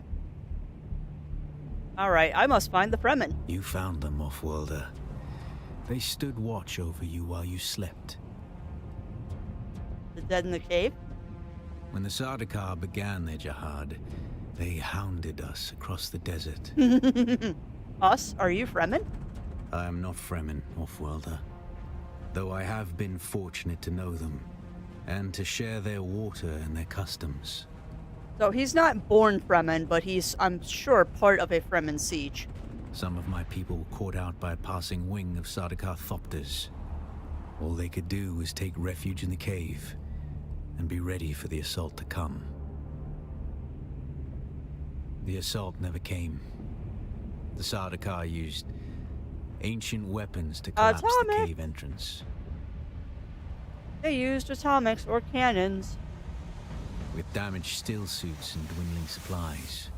Alright, I must find the Fremen. You found them, Offworlder. They stood watch over you while you slept. The dead in the cave? When the Sardaukar began their jihad, they hounded us across the desert. Us? Are you Fremen? I am not Fremen, Offworlder, though I have been fortunate to know them, and to share their water and their customs. So he's not born Fremen, but he's, I'm sure, part of a Fremen siege. Some of my people were caught out by a passing wing of Sardaukar thopters. All they could do was take refuge in the cave, and be ready for the assault to come. The assault never came. The Sardaukar used ancient weapons to collapse the Atomic. cave entrance. They used atomics or cannons. With damaged still suits and dwindling supplies.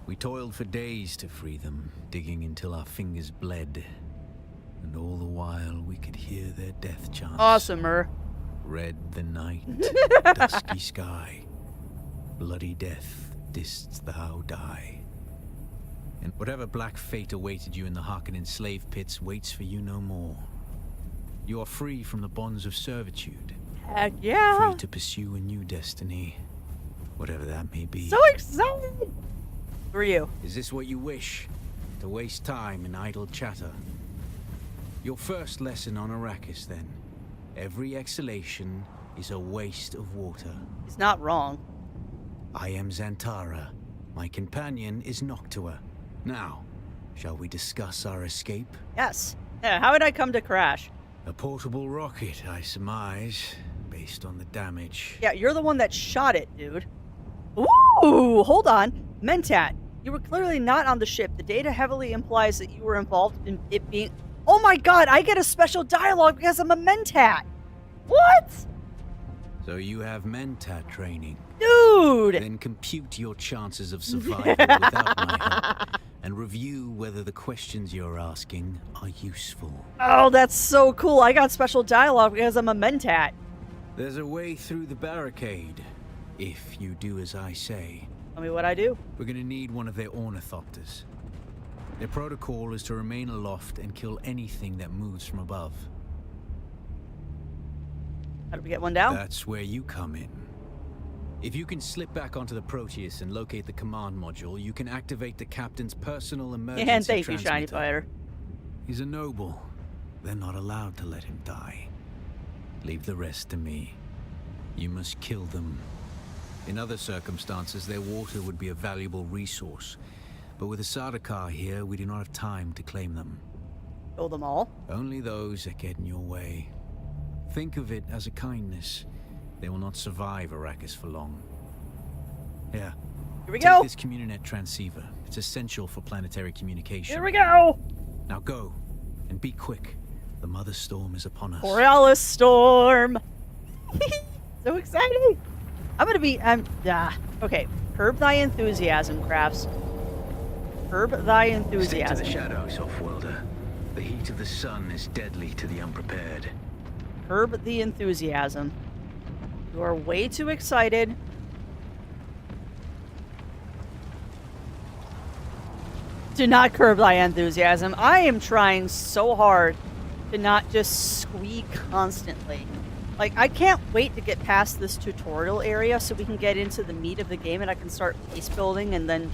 We toiled for days to free them, digging until our fingers bled. And all the while we could hear their death chants. Awesomer. Red the night, dusky sky. Bloody death, didst thou die. And whatever black fate awaited you in the Harkonnen slave pits waits for you no more. You are free from the bonds of servitude. Heck yeah. Free to pursue a new destiny. Whatever that may be. So excited. Who are you? Is this what you wish? To waste time in idle chatter? Your first lesson on Arrakis, then. Every exhalation is a waste of water. He's not wrong. I am Xantara. My companion is Noctua. Now, shall we discuss our escape? Yes. Yeah, how did I come to crash? A portable rocket, I surmise, based on the damage. Yeah, you're the one that shot it, dude. Ooh, hold on. Mentat, you were clearly not on the ship. The data heavily implies that you were involved in it being... Oh my god, I get a special dialogue because I'm a Mentat. What? So you have Mentat training. Dude! Then compute your chances of survival without my help, and review whether the questions you're asking are useful. Oh, that's so cool. I got special dialogue because I'm a Mentat. There's a way through the barricade, if you do as I say. Tell me what I do. We're gonna need one of their ornithopters. Their protocol is to remain aloft and kill anything that moves from above. How do we get one down? That's where you come in. If you can slip back onto the Proteus and locate the command module, you can activate the captain's personal emergency And thank you, Shiny transmitter. Fighter. He's a noble. They're not allowed to let him die. Leave the rest to me. You must kill them. In other circumstances, their water would be a valuable resource. But with a Sardaukar here, we do not have time to claim them. Kill them all. Only those that get in your way. Think of it as a kindness. They will not survive Arrakis for long. Here. Here we Take go. this Communinet transceiver. It's essential for planetary communication. Here we go. Now go, and be quick. The Mother Storm is upon us. Borealis Storm. So exciting. I'm gonna be, okay. Curb thy enthusiasm, Crafts. Curb thy Stick to enthusiasm. the shadows, Offworlder. The heat of the sun is deadly to the unprepared. Curb the enthusiasm. You are way too excited. Do not curb thy enthusiasm. I am trying so hard to not just squeak constantly. Like, I can't wait to get past this tutorial area so we can get into the meat of the game and I can start base building and then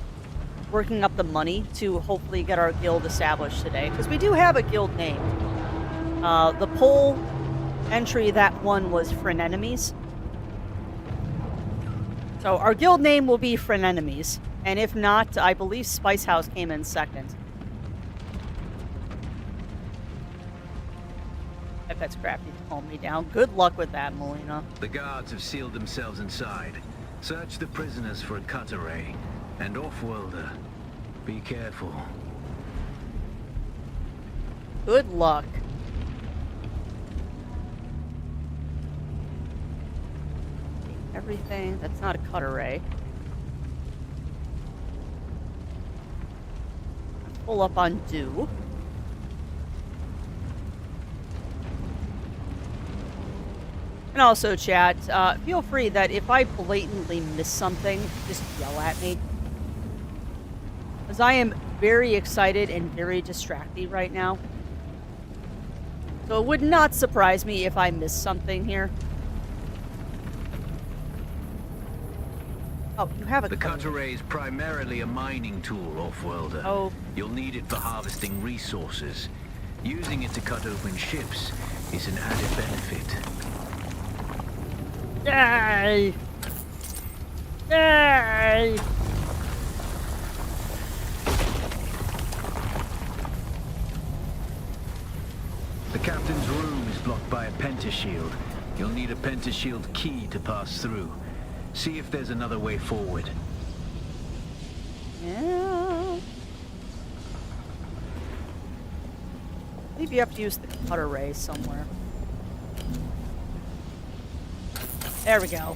working up the money to hopefully get our guild established today. Because we do have a guild name. The poll entry that won was Frenemies. So our guild name will be Frenemies. And if not, I believe Spice House came in second. If that's crafty to calm me down. Good luck with that, Melina. The guards have sealed themselves inside. Search the prisoners for a cut array. And Offworlder, be careful. Good luck. Everything. That's not a cut array. Pull up on Dew. And also, chat, feel free that if I blatantly miss something, just yell at me. Because I am very excited and very distracted right now. So it would not surprise me if I miss something here. Oh, you have a The cut array is primarily a mining tool, Offworlder. Oh. You'll need it for harvesting resources. Using it to cut open ships is an added benefit. Yay! Yay! The captain's room is blocked by a pentashield. You'll need a pentashield key to pass through. See if there's another way forward. Yeah. Maybe you have to use the cut array somewhere. There we go.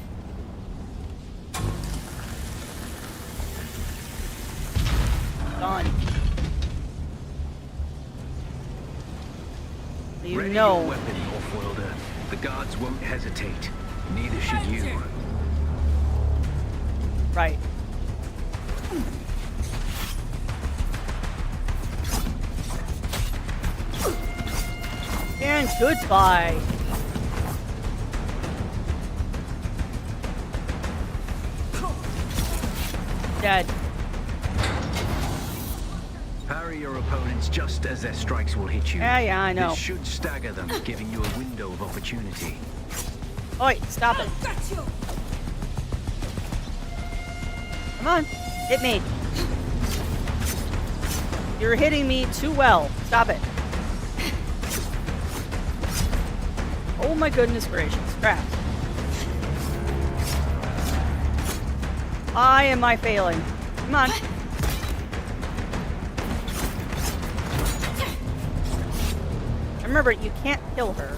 Done. You Ready know. your weapon, Offworlder. The guards won't hesitate. Neither should you. Right. And goodbye. Dead. Parry your opponents just as their strikes will hit you. Yeah, I know. This should stagger them, giving you a window of opportunity. Oi, stop it. Come on, hit me. You're hitting me too well. Stop it. Oh my goodness gracious. Crap. Why am I failing? Come on. Remember, you can't kill her.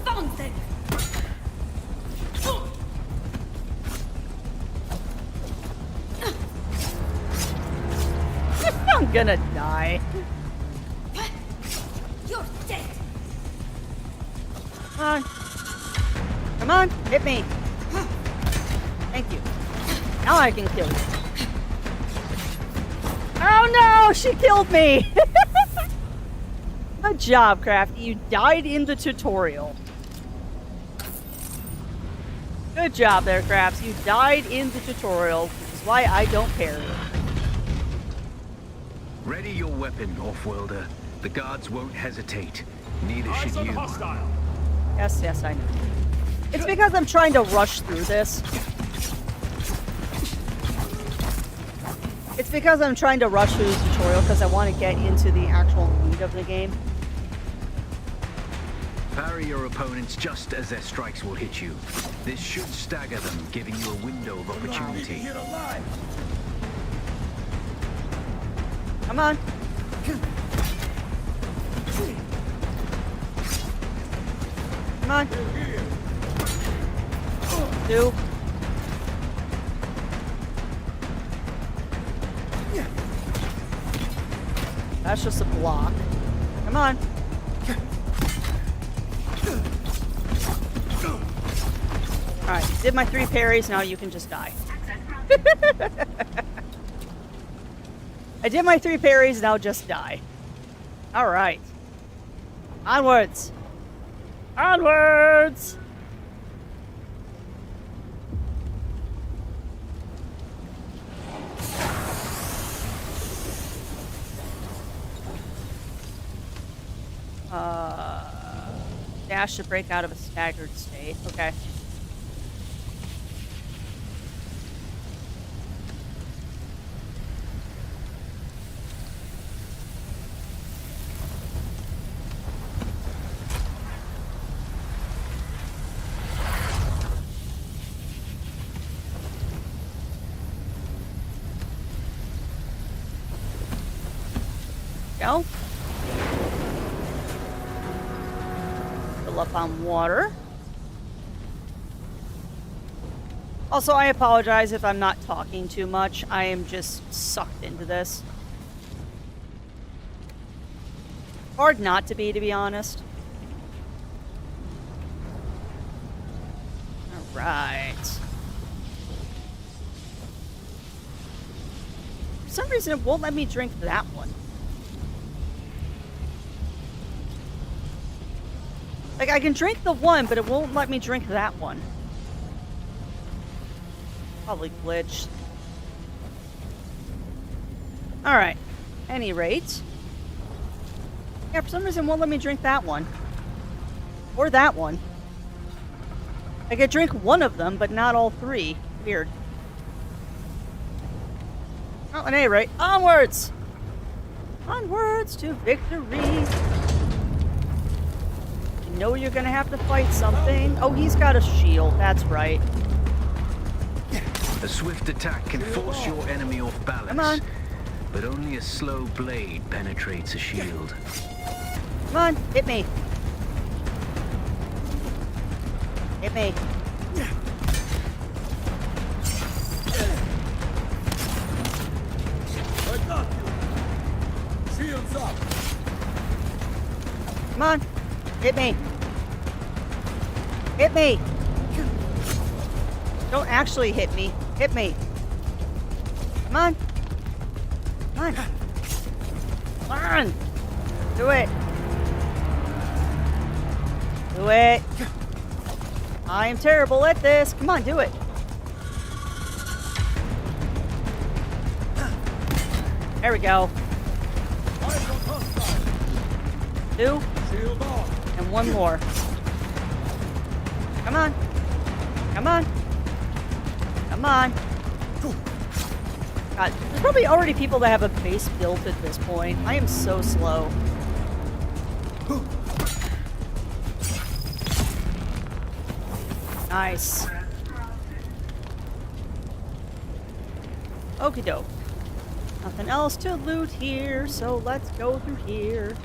I'm gonna die. You're dead. Come on. Come on, hit me. Thank you. Now I can kill you. Oh no, she killed me. Good job, Crafty. You died in the tutorial. Good job there, Crafts. You died in the tutorial, which is why I don't parry. Ready your weapon, Offworlder. The guards won't hesitate. Neither should you. Yes, I know. It's because I'm trying to rush through this. It's because I'm trying to rush through the tutorial because I want to get into the actual meat of the game. Parry your opponents just as their strikes will hit you. This should stagger them, giving you a window of opportunity. Come on. Come on. 2. That's just a block. Come on. Alright, did my 3 parries, now you can just die. I did my 3 parries, now just die. Alright. Onwards. Onwards! Dash to break out of a staggered state. Okay. Go. Fill up on water. Also, I apologize if I'm not talking too much. I am just sucked into this. Hard not to be honest. All right. For some reason, it won't let me drink that one. Like, I can drink the one, but it won't let me drink that one. Probably glitched. Alright. Any rate. Yeah, for some reason it won't let me drink that one. Or that one. I could drink one of them, but not all 3. Weird. Well, at any rate, onwards! Onwards to victory! You know you're gonna have to fight something. Oh, he's got a shield, that's right. A swift attack can force your enemy off balance. Come on. But only a slow blade penetrates a shield. Come on, hit me. Hit me. Shields up. Come on, hit me. Hit me. Don't actually hit me. Hit me. Come on. Come on. Come on. Do it. Do it. I am terrible at this. Come on, do it. There we go. 2. And 1 more. Come on. Come on. Come on. God, there's probably already people that have a base built at this point. I am so slow. Nice. Okie doke. Nothing else to loot here, so let's go through here.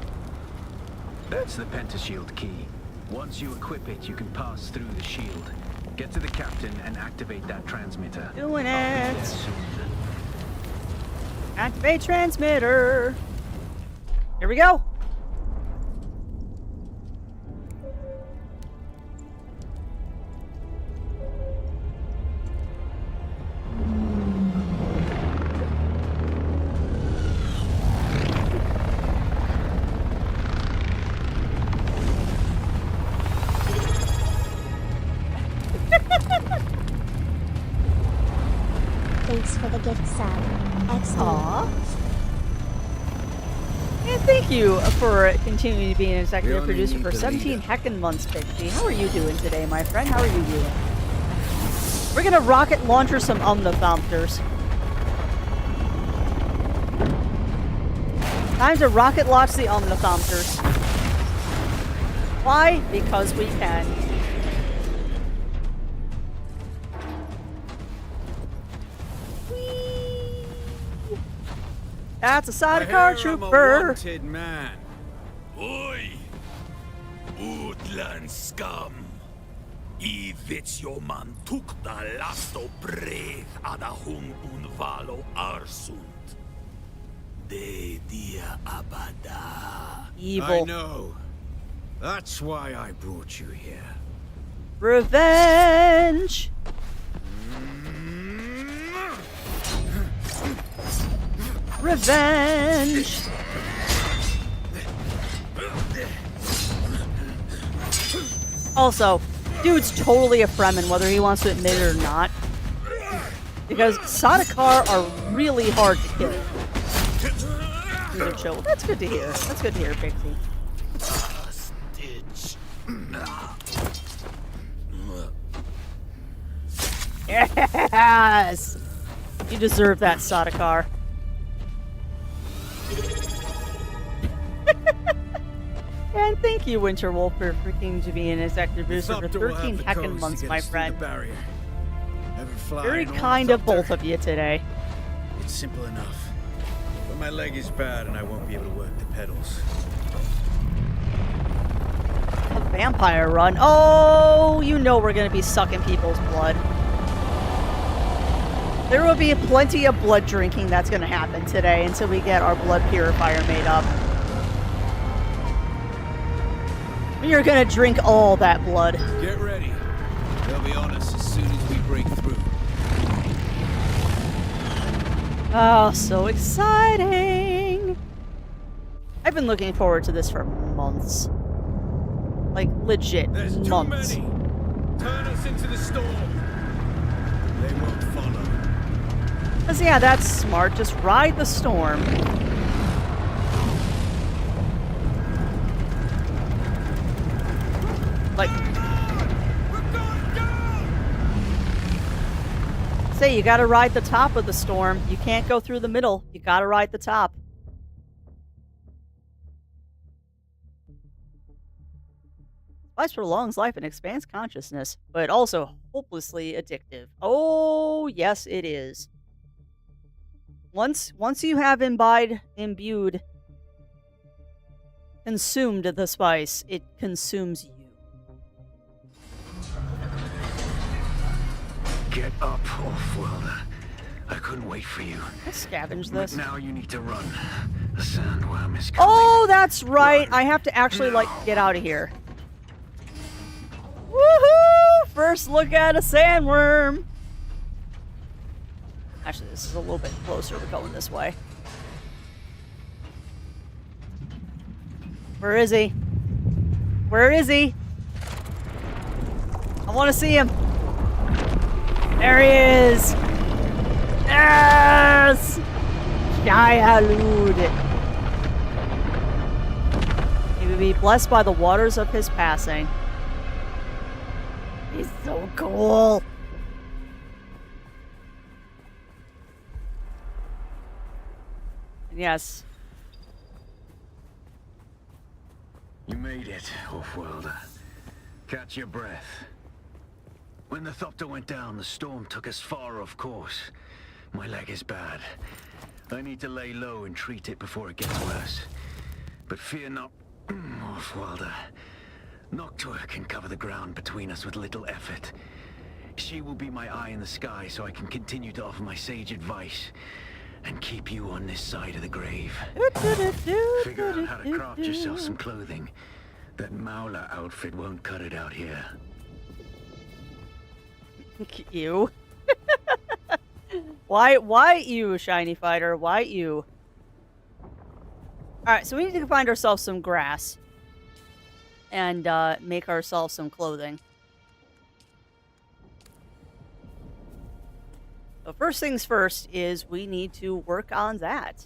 That's the pentashield key. Once you equip it, you can pass through the shield. Get to the captain and activate that transmitter. Doing I'll be it. there soon. Activate transmitter. Here we go. Thanks for the gift sub. Excellent. Aw. And thank you for continuing to be an executive only producer need for the 17 leader. heckin' months, Pixie. How are you doing today, my friend? How are you doing? We're gonna rocket launcher some omnithompters. Time to rocket launch the omnithompters. Why? Because we can. Whee! That's a sidecar trooper. Wanted man. Oi! Woodland scum! I man tuk da lasto breath ada hung unvalo arsund. De dia abada. Evil. I know. That's why I brought you here. Revenge! Revenge! Also, dude's totally a Fremen, whether he wants to admit it or not. Because Sardaukar are really hard to kill. Good show. That's good to hear. That's good to hear, Pixie. Stitch. Yes! You deserve that, Sardaukar. And thank you, Winterwolf, for freaking to be an executive producer for 13 heckin' months, my friend. Very kind of both of you today. It's simple enough. But my leg is bad and I won't be able to work the pedals. A vampire run. Oh, you know we're gonna be sucking people's blood. There will be plenty of blood drinking that's gonna happen today until we get our blood purifier made up. We are gonna drink all that blood. Get ready. They'll be on us as soon as we break through. Oh, so exciting! I've been looking forward to this for months. Like, legit, There's months. too many. Turn us into the storm. They won't follow. 'Cause yeah, that's smart. Just ride the storm. Like, say you gotta ride the top of the storm. You can't go through the middle. You gotta ride the top. Spice prolongs life and expands consciousness, but also hopelessly addictive. Oh, yes, it is. Once you have imbued, consumed the spice, it consumes you. Get up, Offworlder. I couldn't wait for you. Let's scavenge But this. now you need to run. The sandworm is coming. Oh, that's right. I have to actually, like, get out of here. Woohoo! First look at a sandworm. Actually, this is a little bit closer. We're going this way. Where is he? Where is he? I want to see him. There he is. Yes! Shai-Hulud. He would be blessed by the waters of his passing. He's so cool. Yes. You made it, Off-Worlder. Catch your breath. When the Thopter went down, the storm took us far off course. My leg is bad. I need to lay low and treat it before it gets worse. But fear not, Off-Worlder. Noctua can cover the ground between us with little effort. She will be my eye in the sky so I can continue to offer my sage advice and keep you on this side of the grave. Figure out how to craft yourself some clothing. That Mauler outfit won't cut it out here. You. Why you, shiny fighter? Why you? Alright, so we need to find ourselves some grass. And make ourselves some clothing. So first things first is we need to work on that.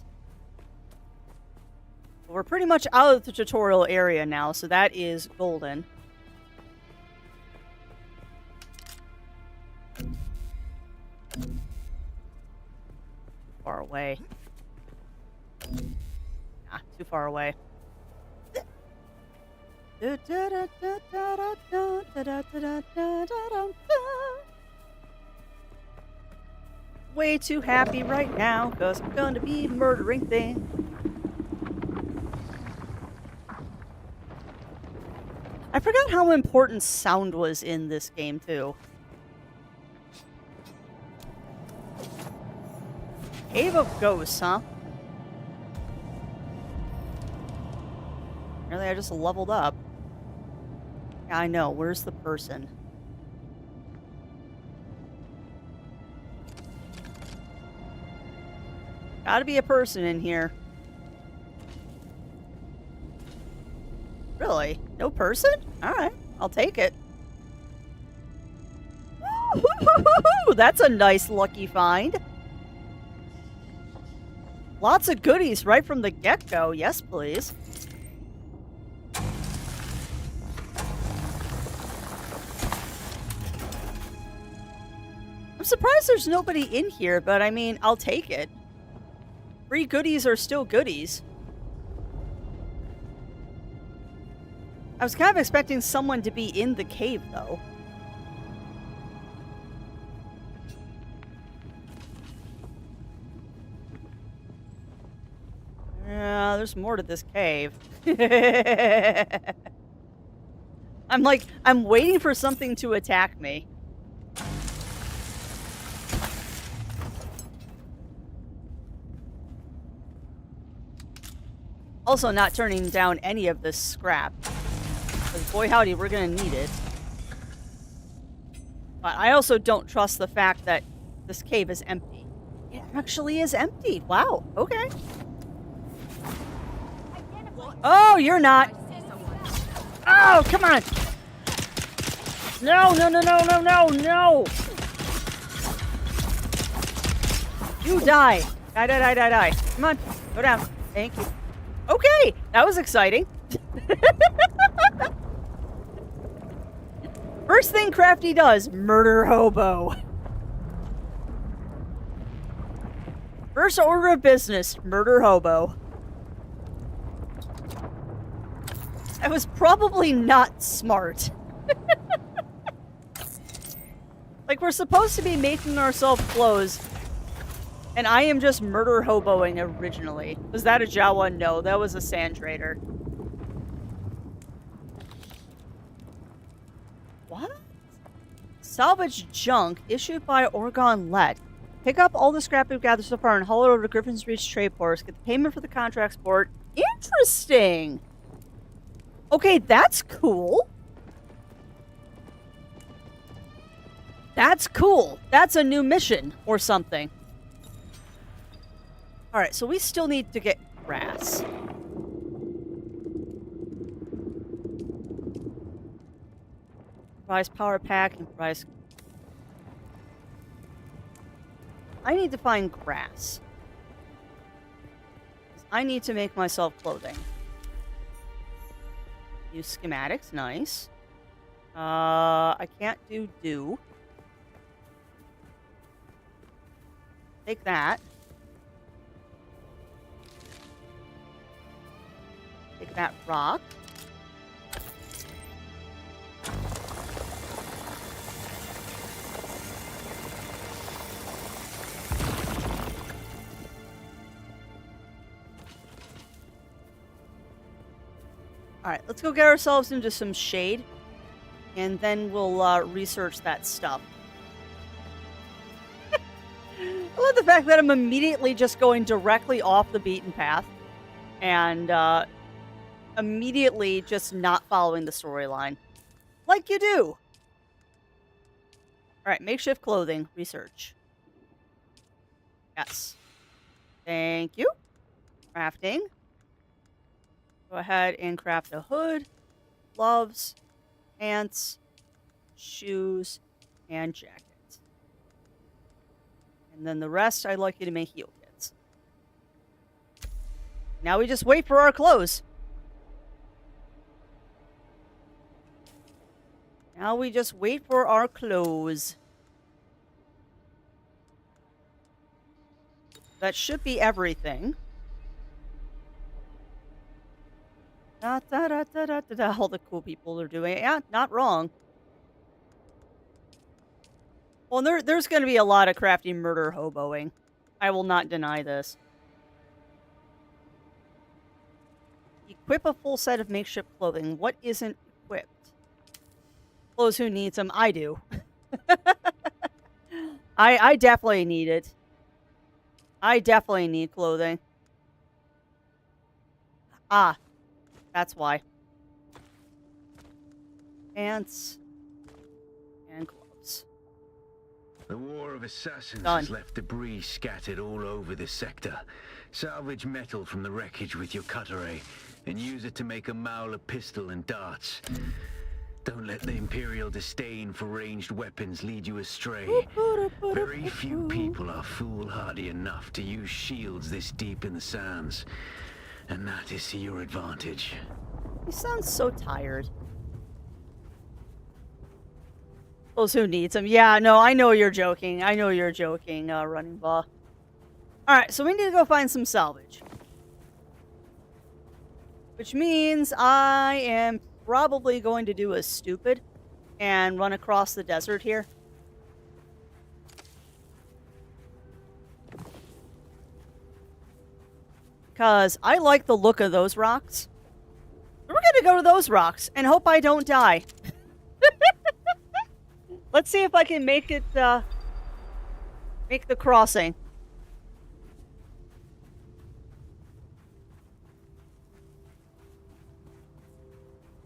We're pretty much out of the tutorial area now, so that is golden. Far away. Ah, too far away. Way too happy right now, because I'm going to be murdering things. I forgot how important sound was in this game, too. Cave of Ghosts, huh? Really, I just leveled up. Yeah, I know. Where's the person? Gotta be a person in here. Really? No person? Alright, I'll take it. That's a nice lucky find. Lots of goodies right from the get-go. Yes, please. I'm surprised there's nobody in here, but I mean, I'll take it. Free goodies are still goodies. I was kind of expecting someone to be in the cave, though. Yeah, there's more to this cave. I'm waiting for something to attack me. Also not turning down any of this scrap. Because boy howdy, we're gonna need it. But I also don't trust the fact that this cave is empty. It actually is empty. Wow, okay. Oh, you're not. Oh, come on. No, no, no, no, no, no, no. You die. Die, die, die, die, die. Come on, go down. Thank you. Okay, that was exciting. First thing Crafty does, murder hobo. First order of business, murder hobo. That was probably not smart. Like, we're supposed to be making ourselves clothes, and I am just murder hoboing originally. Was that a Jawa? No, that was a sand trader. What? Salvage junk issued by Oregon Let. Pick up all the scrap we've gathered so far and haul it over to Griffin's Reach trade ports. Get the payment for the contract sport. Interesting! Okay, that's cool. That's cool. That's a new mission or something. Alright, so we still need to get grass. Improvised power pack, improvised... I need to find grass. I need to make myself clothing. Use schematics, nice. I can't do dew. Take that. Take that rock. Alright, let's go get ourselves into some shade. And then we'll research that stuff. I love the fact that I'm immediately just going directly off the beaten path. And immediately just not following the storyline. Like you do. Alright, makeshift clothing. Research. Yes. Thank you. Crafting. Go ahead and craft a hood, gloves, pants, shoes, and jacket. And then the rest, I'd like you to make heal kits. Now we just wait for our clothes. Now we just wait for our clothes. That should be everything. All the cool people are doing it. Yeah, not wrong. Well, there's going to be a lot of crafty murder hoboing. I will not deny this. Equip a full set of makeshift clothing. What isn't equipped? Clothes who needs them? I do. I definitely need it. I definitely need clothing. Ah. That's why. Pants. And gloves. The War of Assassins Done. has left debris scattered all over this sector. Salvage metal from the wreckage with your cutter-ray, and use it to make a Mauler pistol and darts. Don't let the Imperial disdain for ranged weapons lead you astray. Very few people are foolhardy enough to use shields this deep in the sands. And that is to your advantage. You sound so tired. Those who needs them. Yeah, no, I know you're joking. I know you're joking, Running Ball. Alright, so we need to go find some salvage. Which means I am probably going to do a stupid and run across the desert here. Because I like the look of those rocks. We're going to go to those rocks and hope I don't die. Let's see if I can make it, make the crossing.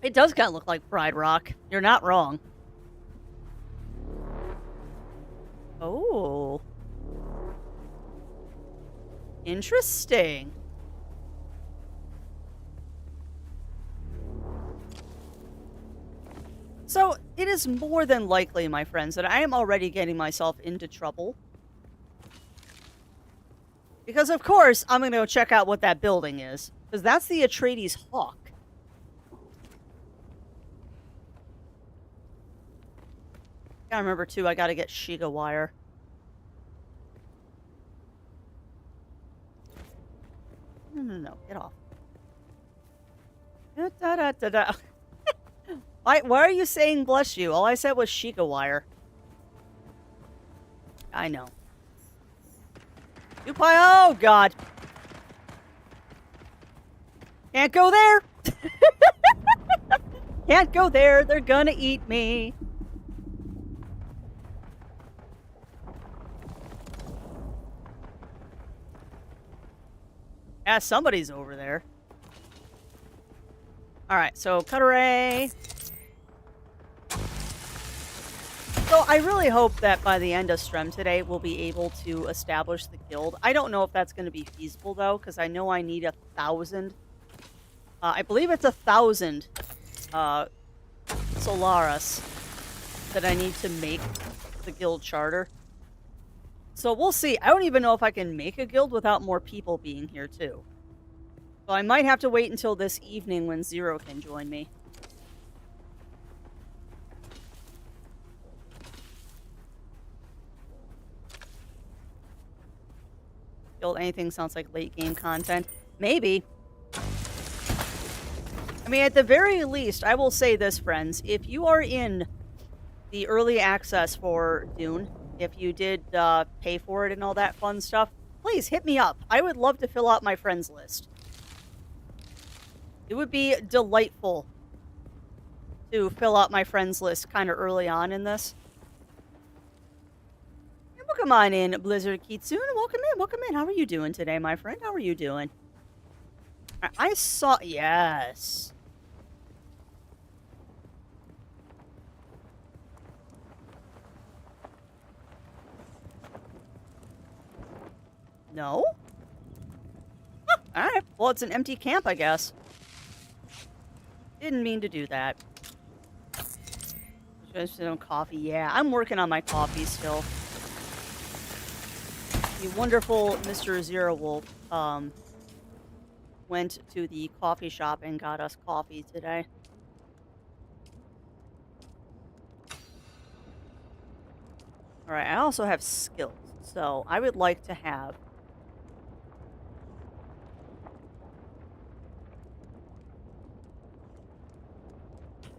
It does kind of look like Pride Rock. You're not wrong. Oh. Interesting. So, it is more than likely, my friends, that I am already getting myself into trouble. Because, of course, I'm going to go check out what that building is. Because that's the Atreides Hawk. Gotta remember, too, I gotta get Shiga wire. No, get off. Da-da-da-da-da. Why are you saying bless you? All I said was Sheikah wire. I know. Oh, God. Can't go there. Can't go there. They're gonna eat me. Yeah, somebody's over there. Alright, so Cutter-ray. So I really hope that by the end of Strem today, we'll be able to establish the guild. I don't know if that's going to be feasible, though, because I know I need 1,000. I believe it's 1,000 Solaris that I need to make the guild charter. So we'll see. I don't even know if I can make a guild without more people being here too. So I might have to wait until this evening when Zero can join me. Guild anything sounds like late game content. Maybe. I mean, at the very least, I will say this, friends. If you are in the early access for Dune, if you did pay for it and all that fun stuff, please hit me up. I would love to fill out my friends list. It would be delightful to fill out my friends list kind of early on in this. And welcome on in, Blizzard Kitsune. Welcome in, welcome in. How are you doing today, my friend? How are you doing? I saw... Yes. No? Huh, alright. Well, it's an empty camp, I guess. Didn't mean to do that. Just some coffee. Yeah, I'm working on my coffee still. The wonderful Mr. Zero Wolf went to the coffee shop and got us coffee today. Alright, I also have skills. So I would like to have...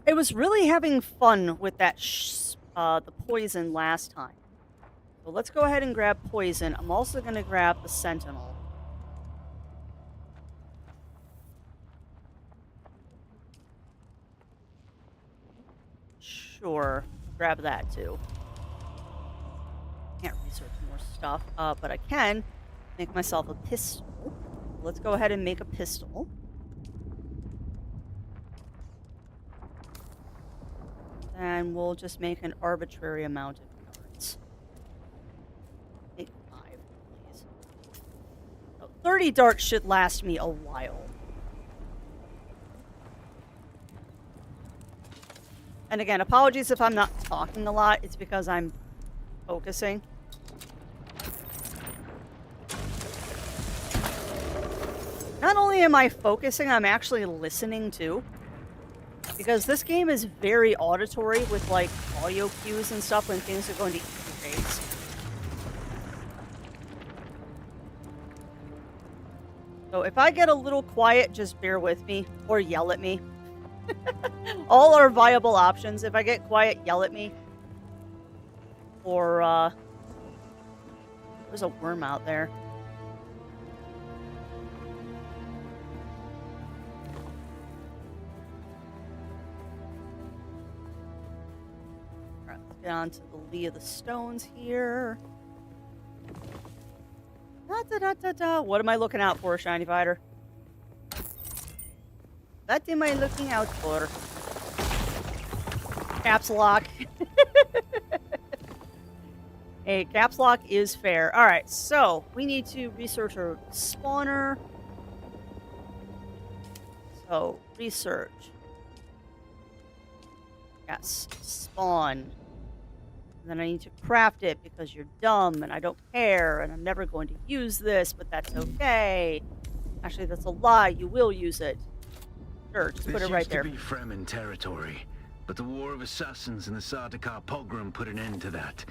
I was really having fun with that the poison last time. So let's go ahead and grab poison. I'm also going to grab the sentinel. Sure, grab that too. Can't research more stuff, but I can make myself a pistol. Let's go ahead and make a pistol. And we'll just make an arbitrary amount of darts. Make 5, please. So 30 darts should last me a while. And again, apologies if I'm not talking a lot. It's because I'm focusing. Not only am I focusing, I'm actually listening too. Because this game is very auditory with, like, audio cues and stuff when things are going to interface. So if I get a little quiet, just bear with me. Or yell at me. All are viable options. If I get quiet, yell at me. Or, there's a worm out there. Get on to the lee of the stones here. What am I looking out for, Shiny Fighter? What am I looking out for? Caps lock. Hey, caps lock is fair. Alright, so we need to research our spawner. So, research. Yes, spawn. Then I need to craft it because you're dumb and I don't care and I'm never going to use this, but that's okay. Actually, that's a lie. You will use it. Sure, just put it right there. This used to be Fremen territory, but the War of Assassins and the Sardaukar pogrom put an end to that.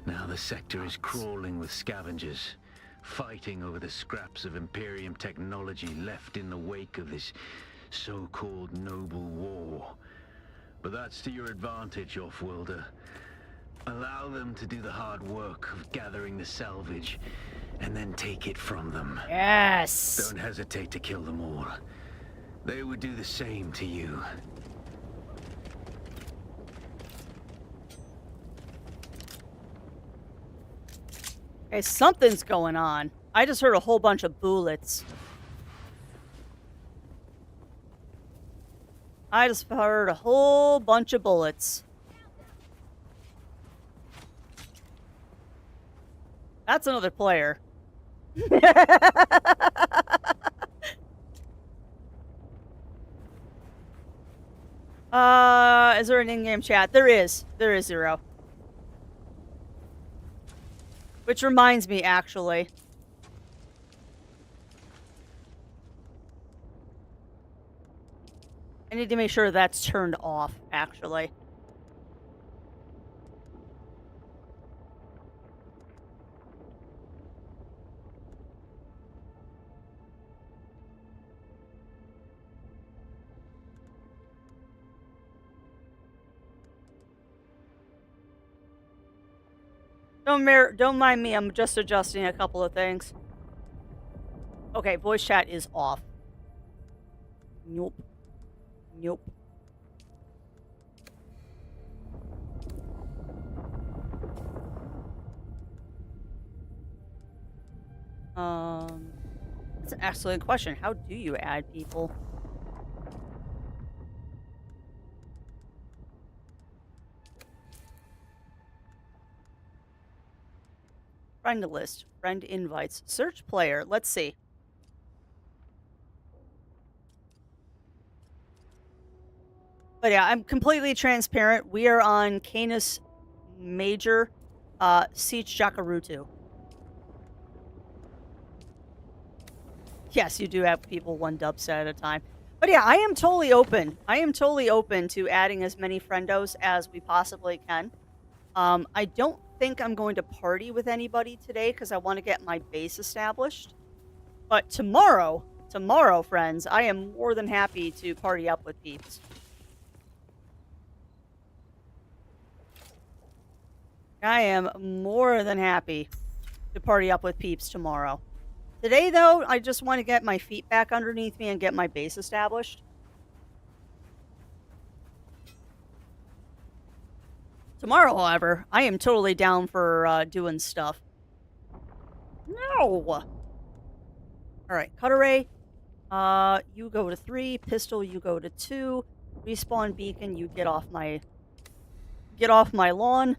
Now the sector is crawling with scavengers, fighting over the scraps of Imperium technology left in the wake of this so-called noble war. But that's to your advantage, Offworlder. Allow them to do the hard work of gathering the salvage, and then take it from them. Yes! Don't hesitate to kill them all. They would do the same to you. Okay, something's going on. I just heard a whole bunch of bullets. I just heard a whole bunch of bullets. That's another player. Is there an in-game chat? There is. There is 0. Which reminds me, actually. I need to make sure that's turned off, actually. Don't mind me, I'm just adjusting a couple of things. Okay, voice chat is off. Nope. Nope. That's an excellent question. How do you add people? Friend list. Friend invites. Search player. Let's see. But yeah, I'm completely transparent. We are on Canis Major, Siege Jakarutu. Yes, you do have people one dub set at a time. But yeah, I am totally open. I am totally open to adding as many friendos as we possibly can. I don't think I'm going to party with anybody today because I want to get my base established. But tomorrow, friends, I am more than happy to party up with peeps. I am more than happy to party up with peeps tomorrow. Today, though, I just want to get my feet back underneath me and get my base established. Tomorrow, however, I am totally down for doing stuff. No! Alright, Cutter Ray. You go to 3. Pistol, you go to 2. Respawn Beacon, you get off my lawn.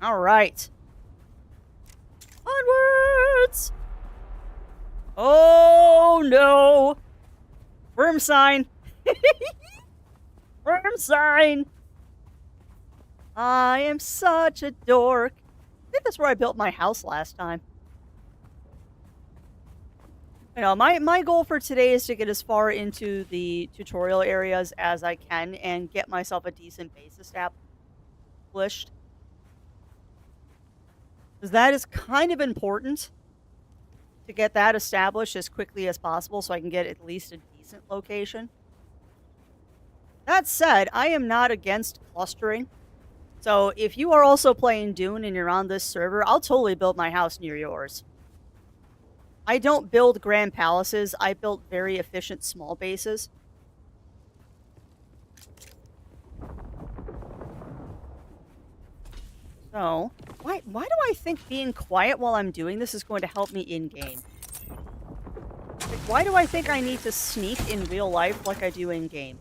Alright. Onwards! Oh no! Worm sign! Worm sign! I am such a dork. I think that's where I built my house last time. You know, my goal for today is to get as far into the tutorial areas as I can and get myself a decent base established. Because that is kind of important to get that established as quickly as possible so I can get at least a decent location. That said, I am not against clustering. So if you are also playing Dune and you're on this server, I'll totally build my house near yours. I don't build grand palaces. I build very efficient small bases. So, why do I think being quiet while I'm doing this is going to help me in-game? Like, why do I think I need to sneak in real life like I do in-game?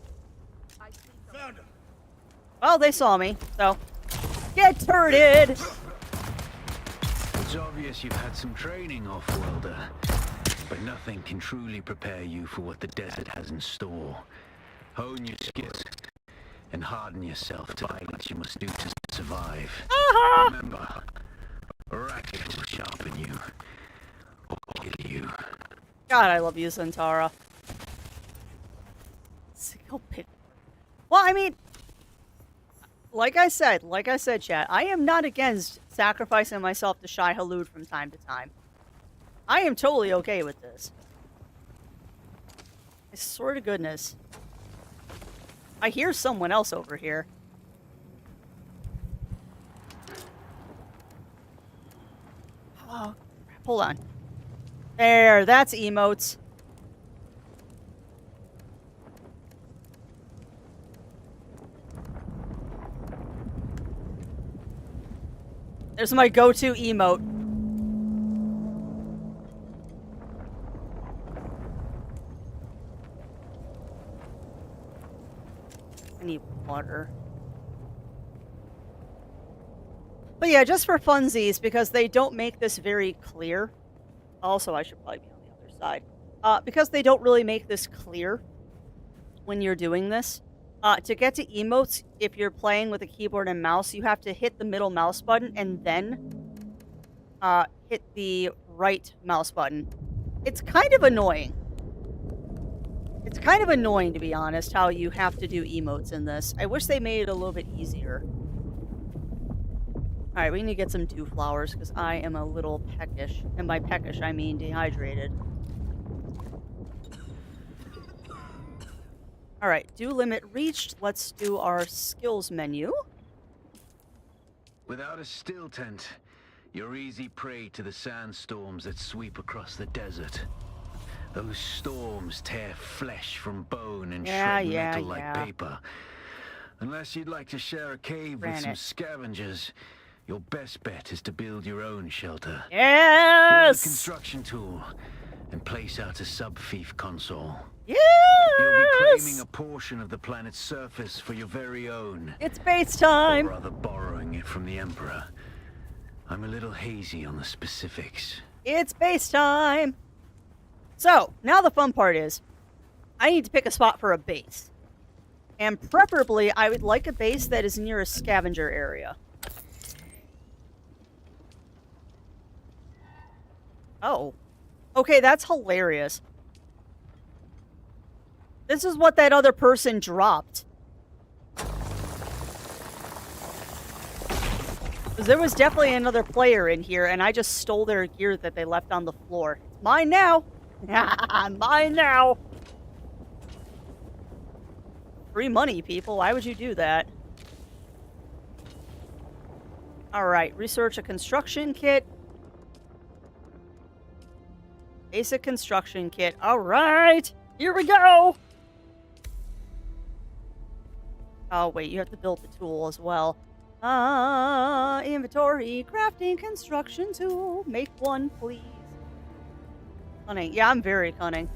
Well, they saw me, so... Get turreted! It's obvious you've had some training, off-worlder. But nothing can truly prepare you for what the desert has in store. Hone your skills and harden yourself to what you must do to survive. Remember, a racket will sharpen you or kill you. God, I love you, Zentara. Single pit. Well, I mean, like I said, chat, I am not against sacrificing myself to Shai Hulud from time to time. I am totally okay with this. I swear to goodness. I hear someone else over here. Oh, hold on. There, that's emotes. There's my go-to emote. I need water. But yeah, just for funsies, because they don't make this very clear. Also, I should probably be on the other side. Because they don't really make this clear. when you're doing this. To get to emotes, if you're playing with a keyboard and mouse, you have to hit the middle mouse button and then hit the right mouse button. It's kind of annoying. It's kind of annoying, to be honest, how you have to do emotes in this. I wish they made it a little bit easier. Alright, we need to get some dew flowers, because I am a little peckish. And by peckish, I mean dehydrated. Alright, dew limit reached. Let's do our skills menu. Without a still tent, you're easy prey to the sandstorms that sweep across the desert. Those storms tear flesh from bone and shred metal like paper. Unless you'd like to share a cave with some scavengers, your best bet is to build your own shelter. Yes! Build a construction tool and place out a sub-fief console. Yes! You'll be claiming a portion of the planet's surface for your very own. It's base time! Or rather borrowing it from the Emperor. I'm a little hazy on the specifics. It's base time! So, now the fun part is, I need to pick a spot for a base. And preferably, I would like a base that is near a scavenger area. Oh. Okay, that's hilarious. This is what that other person dropped. Because there was definitely another player in here, and I just stole their gear that they left on the floor. It's mine now! Mine now! Free money, people. Why would you do that? Alright, research a construction kit. Basic construction kit. Alright! Here we go! Oh, wait, you have to build the tool as well. Inventory, crafting, construction tool. Make one, please. Cunning. Yeah, I'm very cunning.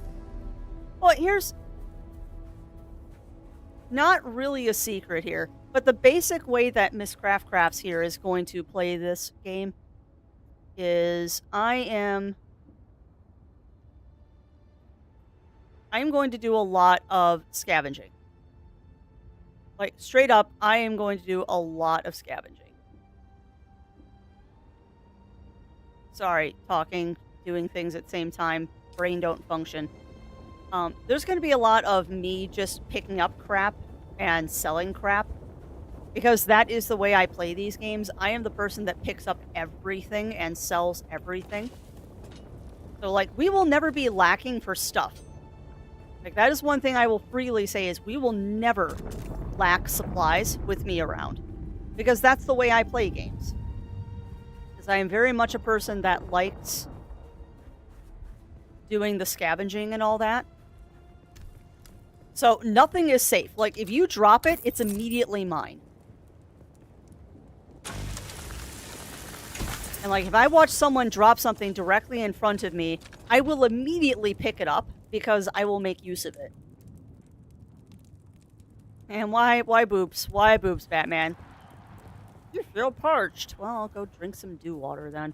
Well, here's not really a secret here, but the basic way that Miss Craft Crafts here is going to play this game is I'm going to do a lot of scavenging. Like, straight up, I am going to do a lot of scavenging. Sorry, talking, doing things at the same time. Brain don't function. There's going to be a lot of me just picking up crap and selling crap. Because that is the way I play these games. I am the person that picks up everything and sells everything. So, like, we will never be lacking for stuff. Like, that is one thing I will freely say is we will never lack supplies with me around. Because that's the way I play games. Because I am very much a person that likes doing the scavenging and all that. So, nothing is safe. Like, if you drop it, it's immediately mine. And, like, if I watch someone drop something directly in front of me, I will immediately pick it up because I will make use of it. And why boobs? Why boobs, Batman? You feel parched. Well, I'll go drink some dew water then.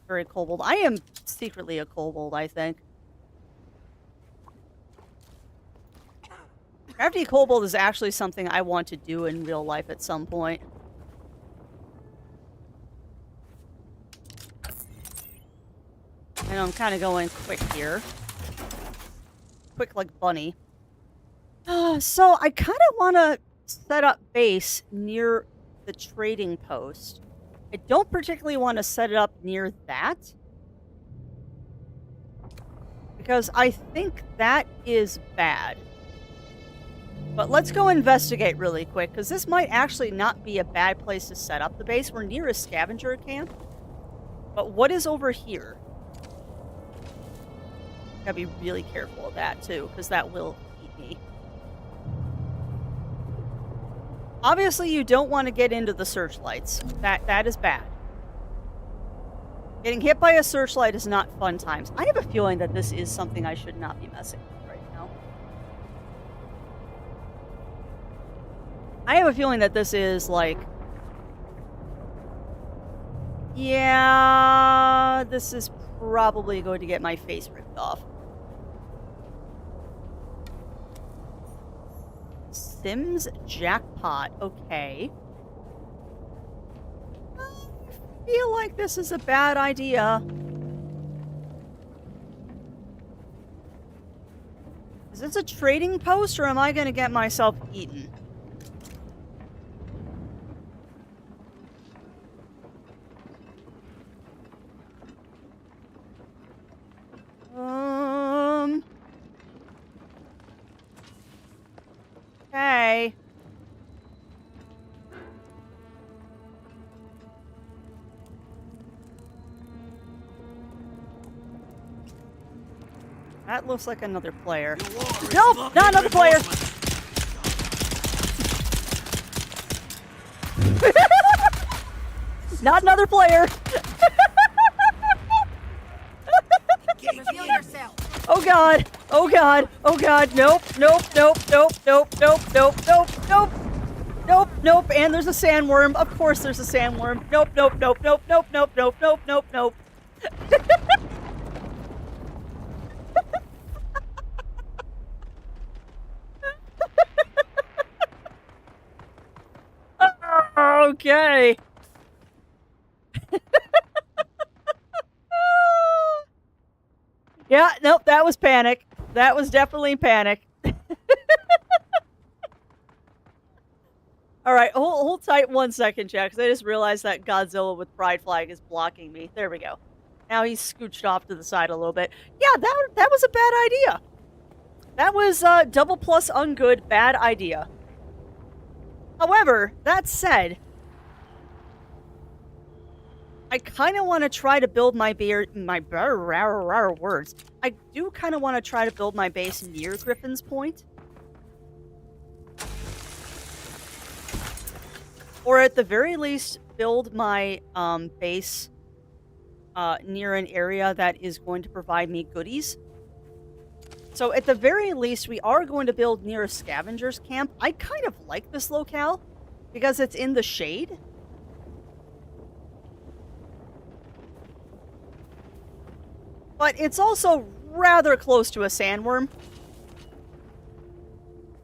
Very kobold. I am secretly a kobold, I think. Crafty kobold is actually something I want to do in real life at some point. And I'm kind of going quick here. Quick like bunny. So I kind of want to set up base near the trading post. I don't particularly want to set it up near that. Because I think that is bad. But let's go investigate really quick, because this might actually not be a bad place to set up the base. We're near a scavenger camp. But what is over here? Gotta be really careful of that, too, because that will eat me. Obviously, you don't want to get into the searchlights. That is bad. Getting hit by a searchlight is not fun times. I have a feeling that this is something I should not be messing with right now. I have a feeling that this is, like... Yeah... This is probably going to get my face ripped off. Sims jackpot. Okay. I feel like this is a bad idea. Is this a trading post, or am I going to get myself eaten? Okay. That looks like another player. Nope, not another player. Not another player. Reveal yourself. Oh god. Oh god. Oh god. Nope. Nope. Nope. Nope. Nope. Nope. Nope. Nope. Nope. Nope. Nope. And there's a sandworm. Of course there's a sandworm. Nope. Nope. Nope. Nope. Nope. Nope. Nope. Nope. Nope. Nope. Okay. Yeah, nope, that was panic. That was definitely panic. Alright, hold tight 1 second, chat, because I just realized that Godzilla with Pride Flag is blocking me. There we go. Now he's scooched off to the side a little bit. Yeah, that was a bad idea. That was double plus ungood, bad idea. However, that said, I kind of want to try to build my words. I do kind of want to try to build my base near Griffin's Point. Or at the very least, build my base near an area that is going to provide me goodies. So at the very least, we are going to build near a scavenger's camp. I kind of like this locale because it's in the shade. But it's also rather close to a sandworm.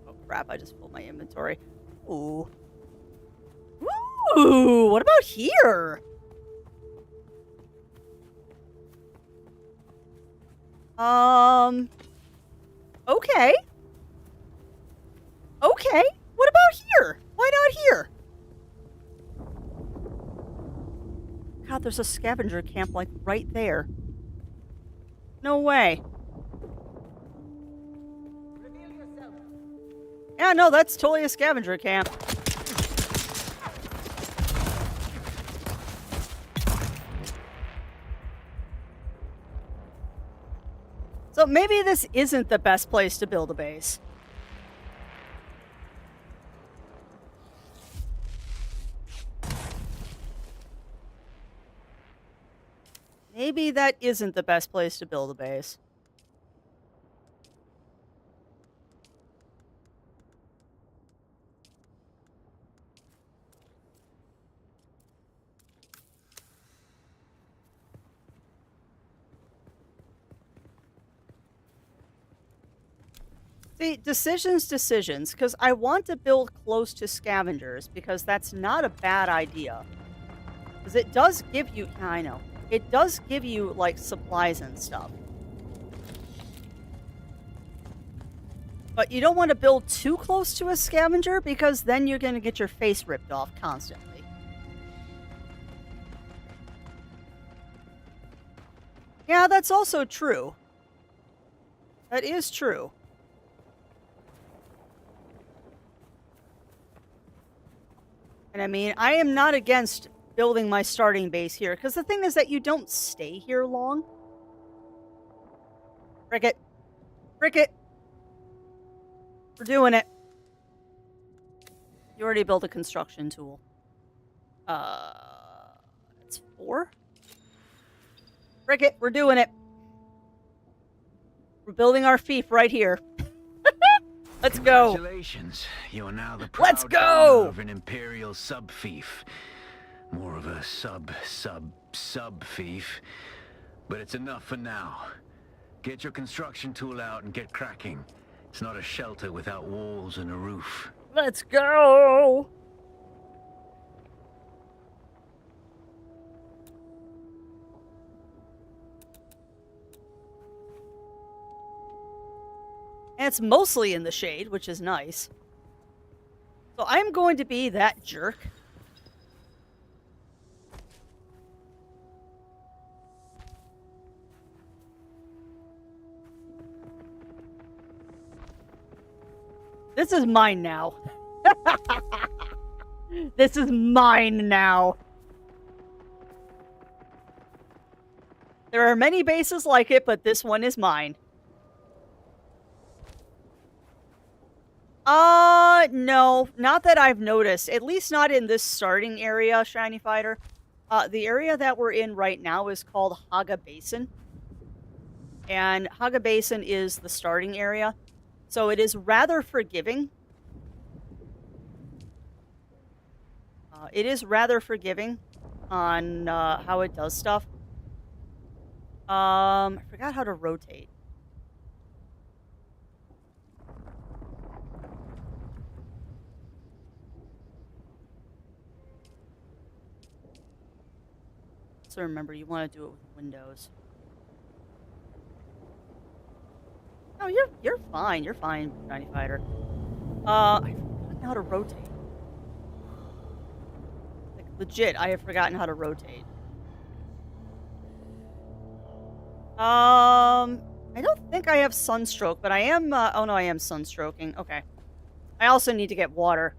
Oh crap, I just filled my inventory. Ooh. Ooh, what about here? Okay. Okay, what about here? Why not here? God, there's a scavenger camp, like, right there. No way. Yeah, no, that's totally a scavenger camp. So maybe this isn't the best place to build a base. Maybe that isn't the best place to build a base. See, decisions, because I want to build close to scavengers, because that's not a bad idea. Because it does give you, I know, it does give you, like, supplies and stuff. But you don't want to build too close to a scavenger, because then you're going to get your face ripped off constantly. Yeah, that's also true. That is true. And I mean, I am not against building my starting base here, because the thing is that you don't stay here long. Frick it. Frick it. We're doing it. You already built a construction tool. It's 4? Frick it, we're doing it. We're building our fief right here. Let's go. Congratulations. You are now the proud Let's go. owner of an imperial sub-fief. More of a sub-fief. But it's enough for now. Get your construction tool out and get cracking. It's not a shelter without walls and a roof. Let's go! And it's mostly in the shade, which is nice. So I'm going to be that jerk. This is mine now. This is mine now. There are many bases like it, but this one is mine. No, not that I've noticed. At least not in this starting area, Shiny Fighter. The area that we're in right now is called Haga Basin. And Haga Basin is the starting area. So it is rather forgiving. It is rather forgiving on how it does stuff. I forgot how to rotate. So remember, you want to do it with Windows. Oh, you're fine. You're fine, Shiny Fighter. I've forgotten how to rotate. Like, legit, I have forgotten how to rotate. I don't think I have sunstroke, but I am, oh no, I am sunstroking. Okay. I also need to get water.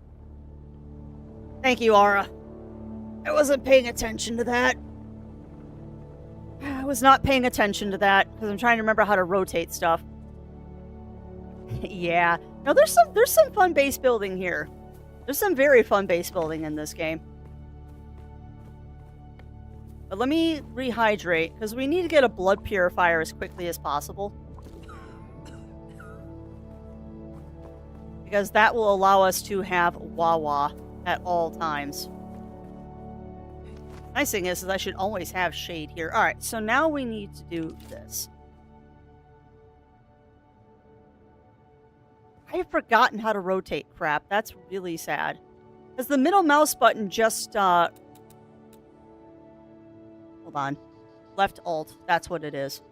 Thank you, Aura. I wasn't paying attention to that. I was not paying attention to that, because I'm trying to remember how to rotate stuff. Yeah. No, there's some fun base building here. There's some very fun base building in this game. But let me rehydrate, because we need to get a blood purifier as quickly as possible. Because that will allow us to have Wawa at all times. Nice thing is I should always have shade here. Alright, so now we need to do this. I have forgotten how to rotate crap. That's really sad. Because the middle mouse button just, hold on. Left Alt. That's what it is.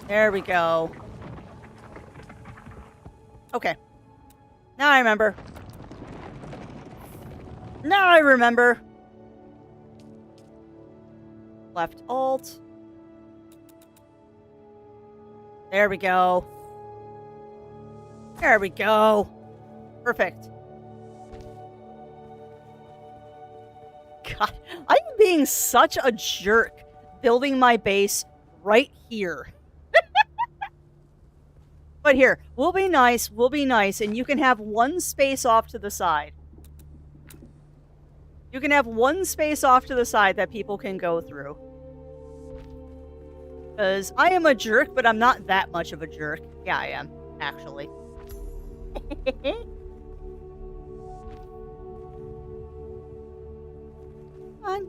There we go. Okay. Now I remember. Now I remember. Left Alt. There we go. There we go. Perfect. God, I'm being such a jerk building my base right here. But here, we'll be nice, and you can have one space off to the side. You can have one space off to the side that people can go through. Because I am a jerk, but I'm not that much of a jerk. Yeah, I am, actually. Come on.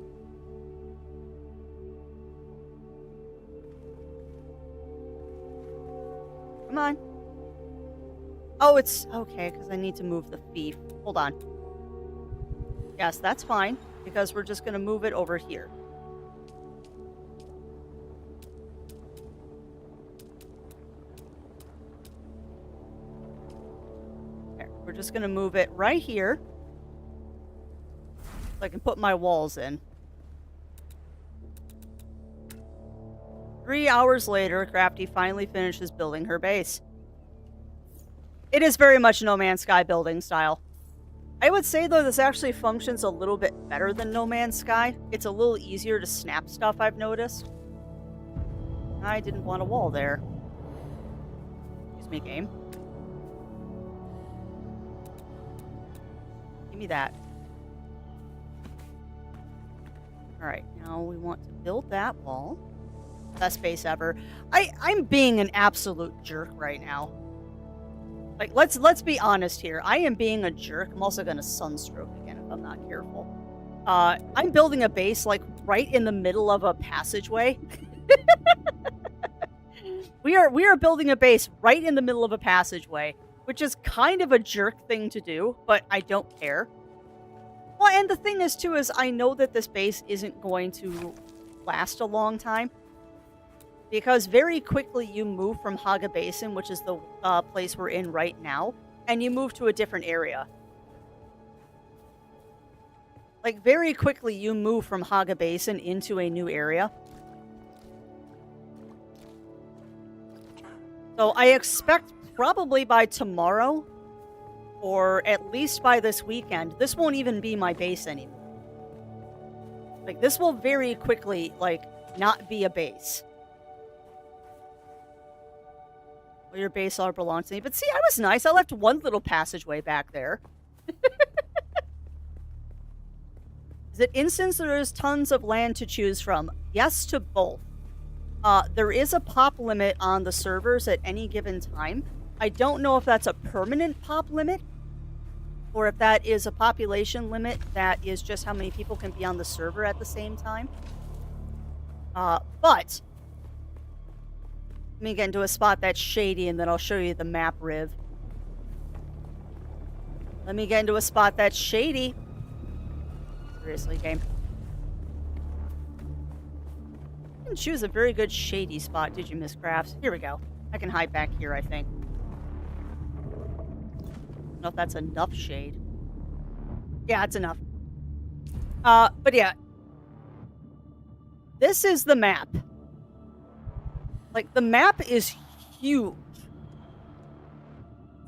Come on. Oh, it's okay, because I need to move the fief. Hold on. Yes, that's fine, because we're just going to move it over here. There, we're just going to move it right here. So I can put my walls in. 3 hours later, Crafty finally finishes building her base. It is very much No Man's Sky building style. I would say, though, this actually functions a little bit better than No Man's Sky. It's a little easier to snap stuff, I've noticed. I didn't want a wall there. Excuse me, game. Give me that. Alright, now we want to build that wall. Best base ever. I'm being an absolute jerk right now. Like, let's be honest here. I am being a jerk. I'm also gonna sunstroke again if I'm not careful. I'm building a base, like, right in the middle of a passageway. We are building a base right in the middle of a passageway, which is kind of a jerk thing to do, but I don't care. Well, and the thing is, too, is I know that this base isn't going to last a long time. Because very quickly you move from Haga Basin, which is the place we're in right now, and you move to a different area. Like, very quickly you move from Haga Basin into a new area. So I expect probably by tomorrow, or at least by this weekend, this won't even be my base anymore. Like, this will very quickly, like, not be a base. Well, your base all belongs to me. But see, I was nice. I left one little passageway back there. Is it instance there is tons of land to choose from? Yes to both. There is a pop limit on the servers at any given time. I don't know if that's a permanent pop limit, or if that is a population limit that is just how many people can be on the server at the same time. But let me get into a spot that's shady, and then I'll show you the map, Riv. Let me get into a spot that's shady. Seriously, game. You didn't choose a very good shady spot, did you, Miss Crafts? Here we go. I can hide back here, I think. I don't know if that's enough shade. Yeah, it's enough. But yeah. This is the map. Like, the map is huge.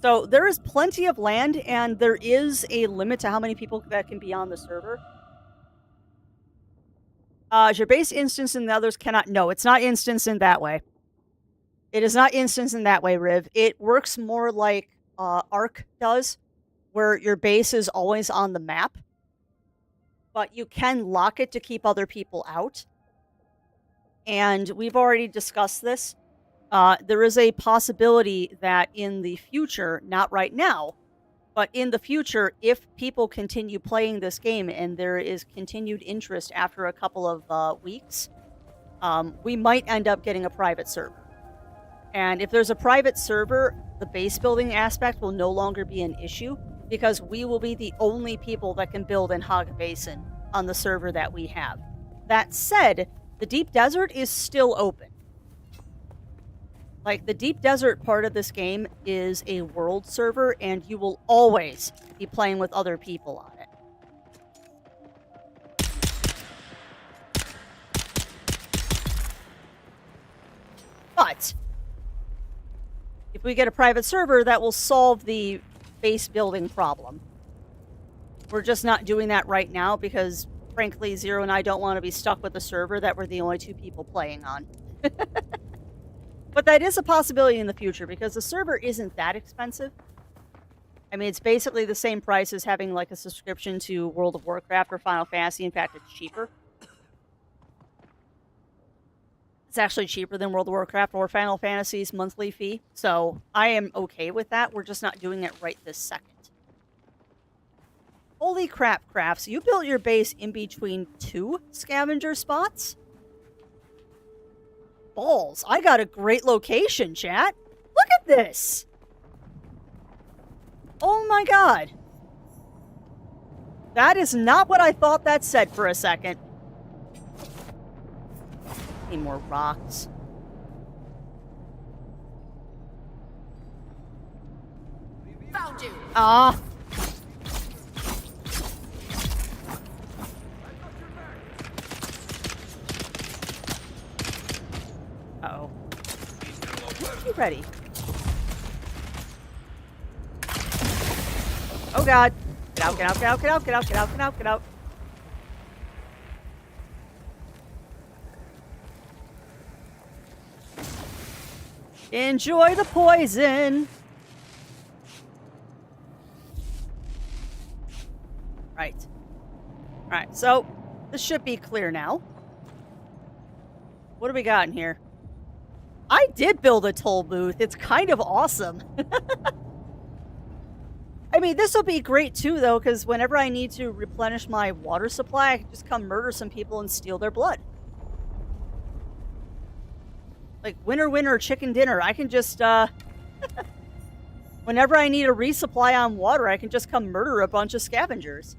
So, there is plenty of land, and there is a limit to how many people that can be on the server. Is your base instance and the others cannot? No, it's not instance in that way. It is not instance in that way, Riv. It works more like Ark does, where your base is always on the map. But you can lock it to keep other people out. And we've already discussed this. There is a possibility that in the future, not right now, but in the future, if people continue playing this game and there is continued interest after a couple of weeks, we might end up getting a private server. And if there's a private server, the base building aspect will no longer be an issue, because we will be the only people that can build in Haga Basin on the server that we have. That said, the Deep Desert is still open. Like, the Deep Desert part of this game is a world server, and you will always be playing with other people on it. But if we get a private server, that will solve the base building problem. We're just not doing that right now because, frankly, Zero and I don't want to be stuck with a server that we're the only two people playing on. But that is a possibility in the future, because the server isn't that expensive. I mean, it's basically the same price as having, like, a subscription to World of Warcraft or Final Fantasy. In fact, it's cheaper. It's actually cheaper than World of Warcraft or Final Fantasy's monthly fee. So I am okay with that. We're just not doing it right this second. Holy crap, Crafts. You built your base in between two scavenger spots? Balls. I got a great location, chat. Look at this. Oh my god. That is not what I thought that said for a second. Need more rocks. Found you. Ah. Uh-oh. You ready? Oh god. Get out, get out, get out, get out, get out, get out, get out, get out. Enjoy the poison. Right. Alright, so this should be clear now. What do we got in here? I did build a toll booth. It's kind of awesome. I mean, this will be great too, though, because whenever I need to replenish my water supply, I can just come murder some people and steal their blood. Like, winner, winner, chicken dinner. I can just, whenever I need a resupply on water, I can just come murder a bunch of scavengers.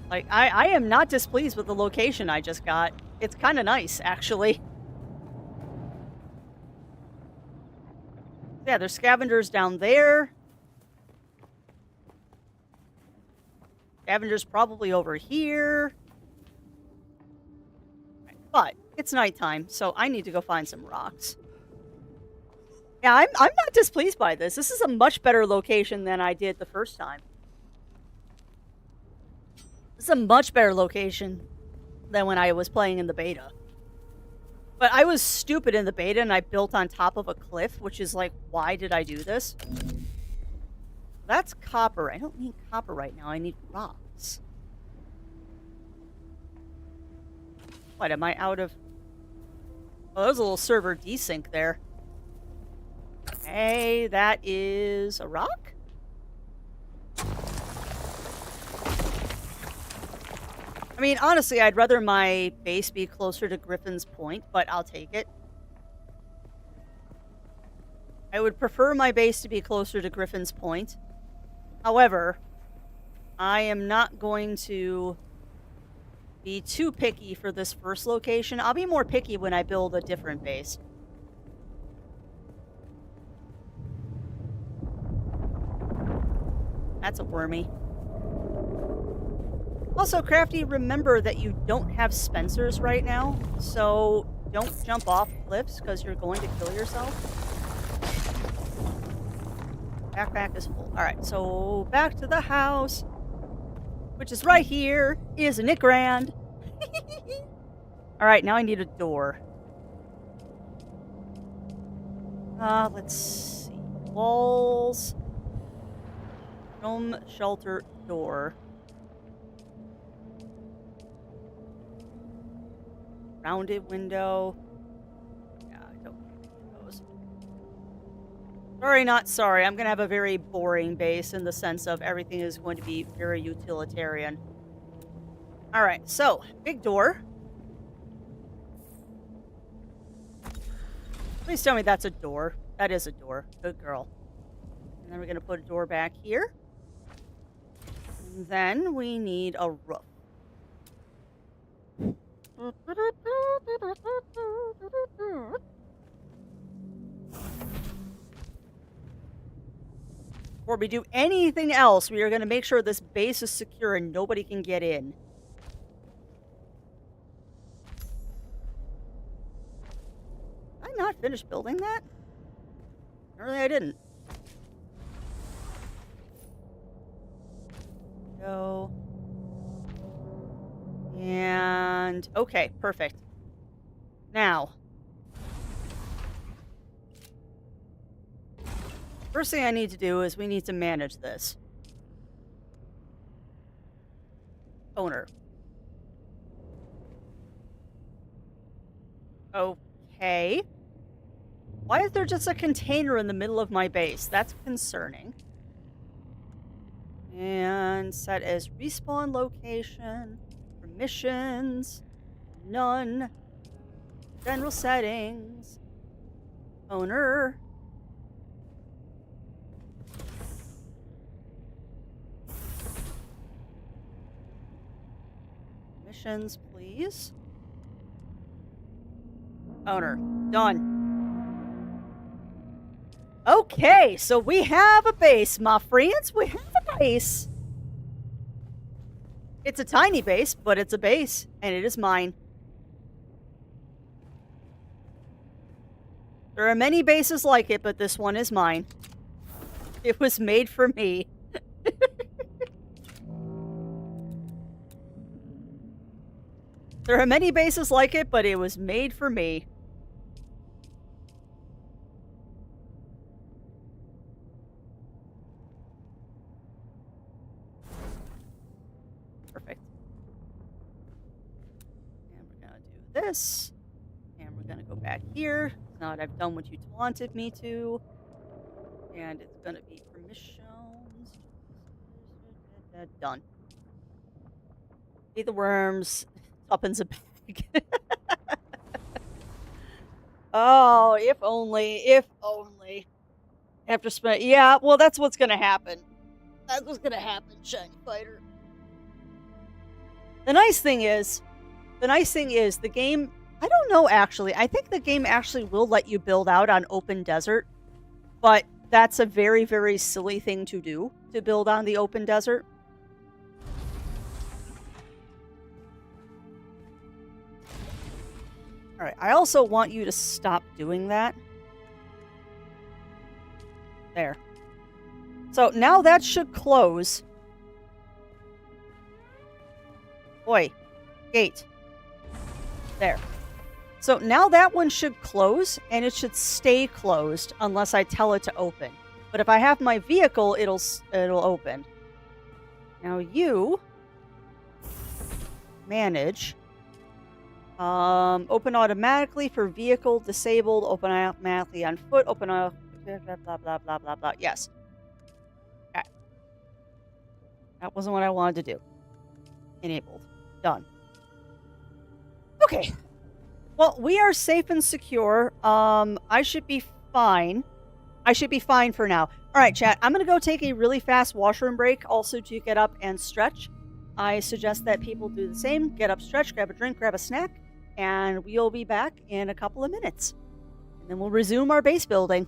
Like, I am not displeased with the location I just got. It's kind of nice, actually. Yeah, there's scavengers down there. Scavengers probably over here. But it's nighttime, so I need to go find some rocks. Yeah, I'm not displeased by this. This is a much better location than I did the first time. This is a much better location than when I was playing in the beta. But I was stupid in the beta and I built on top of a cliff, which is like, why did I do this? That's copper. I don't need copper right now. I need rocks. What, am I out of... Oh, there's a little server desync there. Hey, that is a rock? I mean, honestly, I'd rather my base be closer to Griffin's Point, but I'll take it. I would prefer my base to be closer to Griffin's Point. However, I am not going to be too picky for this first location. I'll be more picky when I build a different base. That's a wormy. Also, Crafty, remember that you don't have Spencers right now, so don't jump off cliffs because you're going to kill yourself. Backpack is full. Alright, so back to the house, which is right here. Isn't it grand? Alright, now I need a door. Let's see. Walls. Dome, shelter, door. Rounded window. Yeah, I don't need those. Sorry, not sorry. I'm going to have a very boring base in the sense of everything is going to be very utilitarian. Alright, so, big door. Please tell me that's a door. That is a door. Good girl. And then we're going to put a door back here. And then we need a roof. Before we do anything else, we are going to make sure this base is secure and nobody can get in. Did I not finish building that? Apparently I didn't. Go. And, okay, perfect. Now, first thing I need to do is we need to manage this. Owner. Okay. Why is there just a container in the middle of my base? That's concerning. And set as respawn location. Permissions. None. General settings. Owner. Permissions, please. Owner. Done. Okay, so we have a base, my friends. We have a base. It's a tiny base, but it's a base, and it is mine. There are many bases like it, but this one is mine. It was made for me. There are many bases like it, but it was made for me. Perfect. And we're gonna do this. And we're gonna go back here. Now that I've done what you wanted me to. And it's gonna be permissions. Done. Eat the worms. Tuppence a bag. Oh, if only. If only. After spend. Yeah, well, that's what's gonna happen. That's what's gonna happen, Shiny Fighter. The nice thing is the game. I don't know actually. I think the game actually will let you build out on open desert, but that's a very, very silly thing to do, to build on the open desert. Alright, I also want you to stop doing that. There. So now that should close. Oi. Gate. There. So now that one should close, and it should stay closed unless I tell it to open. But if I have my vehicle, it'll open. Now you manage. Open automatically for vehicle disabled. Open automatically on foot. Open blah blah blah blah blah blah. Yes. Okay. That wasn't what I wanted to do. Enabled. Done. Okay. Well, we are safe and secure. I should be fine. I should be fine for now. All right, chat. I'm going to go take a really fast washroom break also to get up and stretch. I suggest that people do the same. Get up, stretch, grab a drink, grab a snack, and we'll be back in a couple of minutes. And then we'll resume our base building.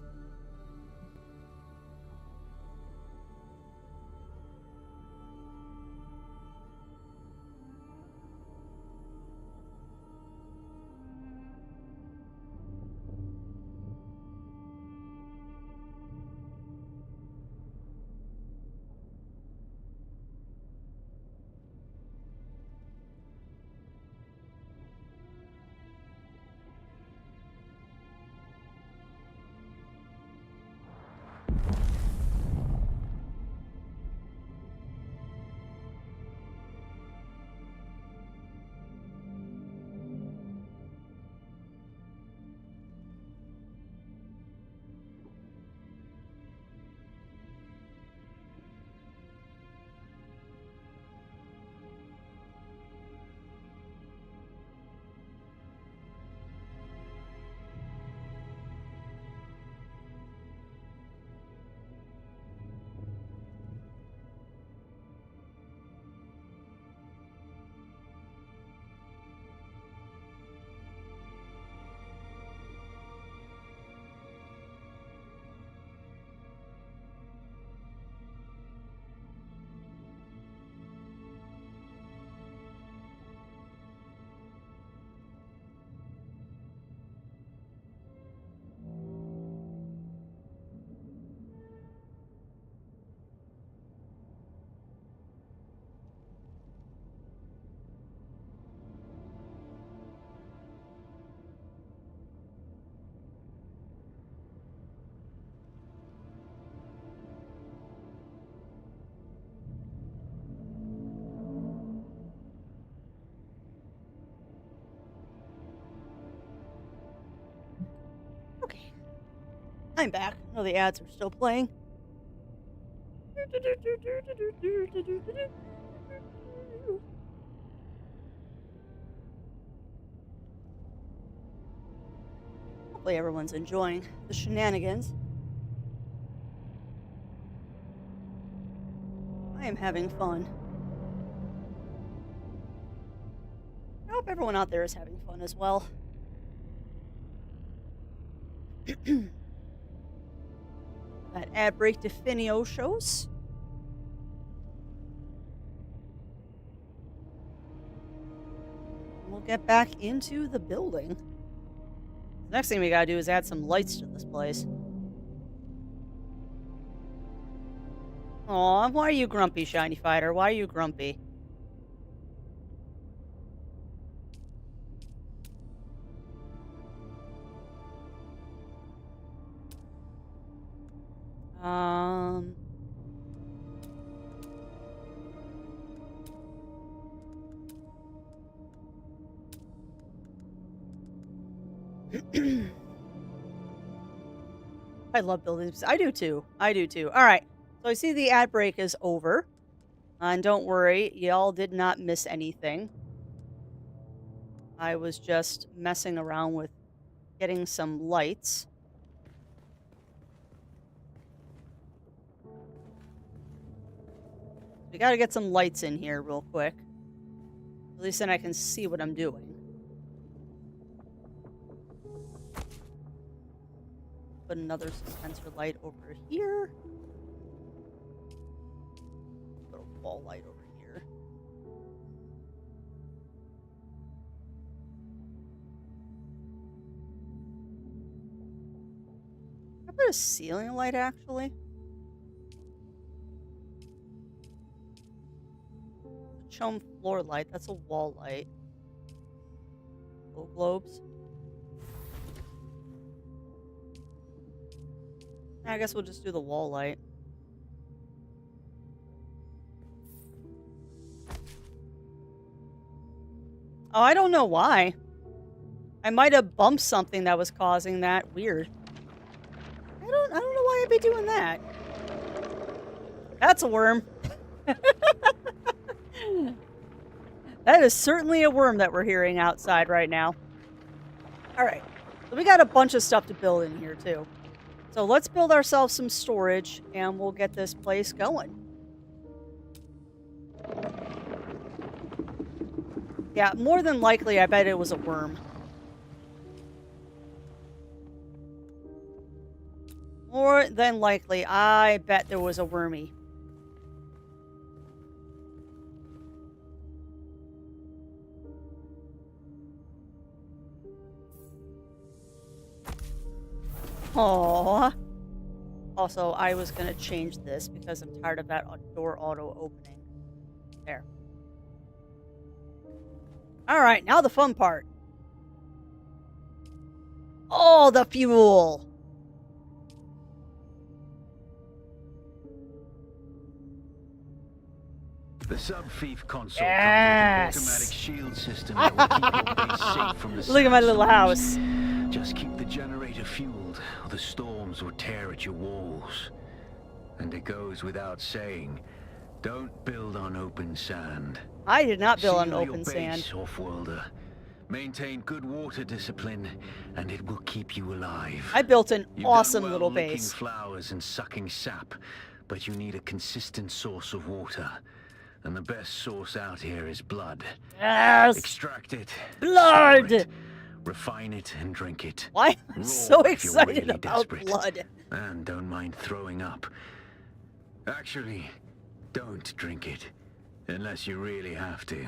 Okay. I'm back. No, the ads are still playing. Hopefully everyone's enjoying the shenanigans. I am having fun. I hope everyone out there is having fun as well. That ad break Definio shows. We'll get back into the building. The next thing we gotta do is add some lights to this place. Aw, why are you grumpy, Shiny Fighter? Why are you grumpy? I love buildings. I do too. I do too. All right. So I see the ad break is over. And don't worry, y'all did not miss anything. I was just messing around with getting some lights. We gotta get some lights in here real quick. At least then I can see what I'm doing. Put another sensor light over here. Put a wall light over here. I put a ceiling light actually. Chome floor light, that's a wall light. Glow globes. I guess we'll just do the wall light. Oh, I don't know why. I might have bumped something that was causing that. Weird. I don't know why I'd be doing that. That's a worm. That is certainly a worm that we're hearing outside right now. Alright. So we got a bunch of stuff to build in here, too. So let's build ourselves some storage, and we'll get this place going. Yeah, more than likely, I bet it was a worm. More than likely, I bet there was a wormy. Aww. Also, I was gonna change this because I'm tired of that door auto opening. There. Alright, now the fun part. Oh, the fuel! The sub-thief console Yes! comes with an automatic shield system that will keep your base safe from the Look at my sounds little of house. Just keep the generator fueled, or the storms will tear at your walls. And it goes without saying, don't build on open sand. I did not build on Seal open your sand. base, off-worlder. Maintain good water discipline, and it will keep you alive. I built an You've awesome done well little licking base. flowers and sucking sap, but you need a consistent source of water. And the best source out here is blood. Yes! Extract it. Blood! Store it, refine it and drink it. Why am I Raw so if you're excited really about desperate. blood? And don't mind throwing up. Actually, don't drink it. Unless you really have to.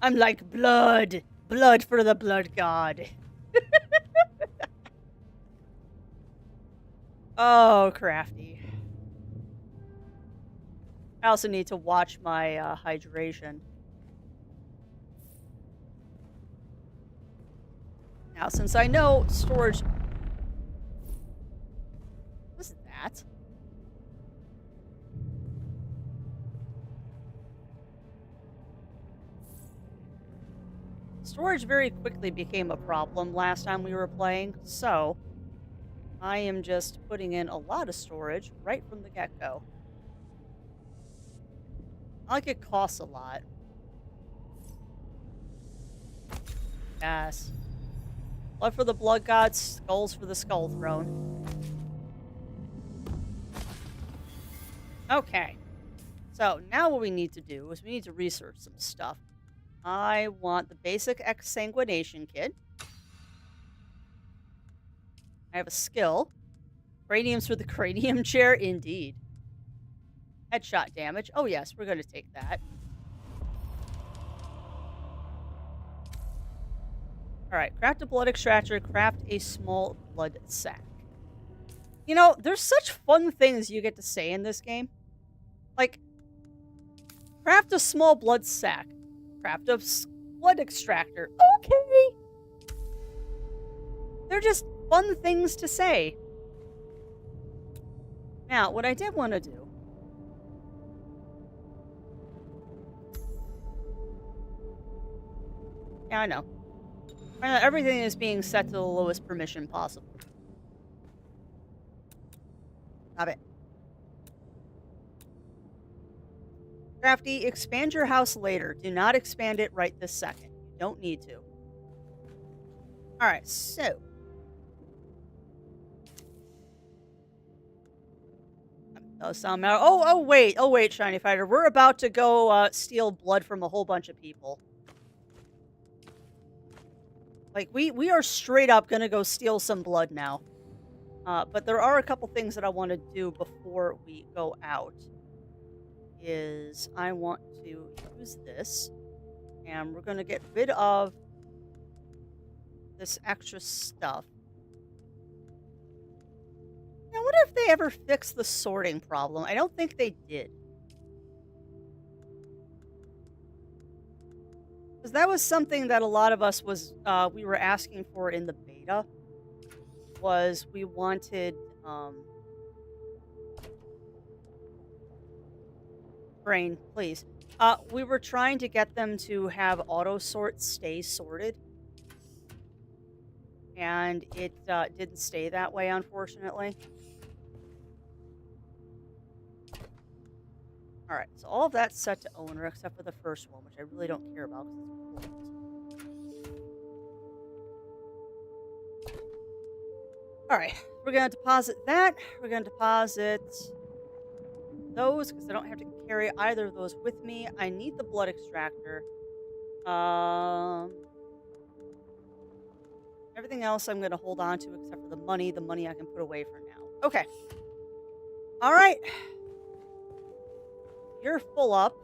I'm like blood. Blood for the blood god. Oh, crafty. I also need to watch my hydration. Now, since I know storage... What's that? Storage very quickly became a problem last time we were playing, so I am just putting in a lot of storage right from the get-go. Like it costs a lot. Yes. Blood for the blood gods, skulls for the skull throne. Okay. So now what we need to do is we need to research some stuff. I want the basic exsanguination kit. I have a skill. Craniums for the cranium chair, indeed. Headshot damage. Oh yes, we're going to take that. Alright, craft a blood extractor, craft a small blood sac. You know, there's such fun things you get to say in this game. Like, craft a small blood sac. Craft a blood extractor. Okay! They're just fun things to say. Now, what I did want to do... Yeah, I know. Everything is being set to the lowest permission possible. Stop it. Crafty, expand your house later. Do not expand it right this second. You don't need to. Alright, so. Does sound matter. Oh, wait, Shiny Fighter. We're about to go steal blood from a whole bunch of people. Like, we are straight up gonna go steal some blood now. But there are a couple things that I want to do before we go out. I want to use this. And we're gonna get rid of this extra stuff. I wonder if they ever fixed the sorting problem. I don't think they did. Because that was something that a lot of us we were asking for in the beta. Was we wanted, Brain, please. We were trying to get them to have auto sort stay sorted. And it didn't stay that way, unfortunately. Alright, so all of that's set to owner except for the first one, which I really don't care about because it's important. Alright, we're going to deposit that. We're going to deposit those because I don't have to carry either of those with me. I need the blood extractor. Everything else I'm going to hold on to except for the money. The money I can put away for now. Okay. Alright. You're full up.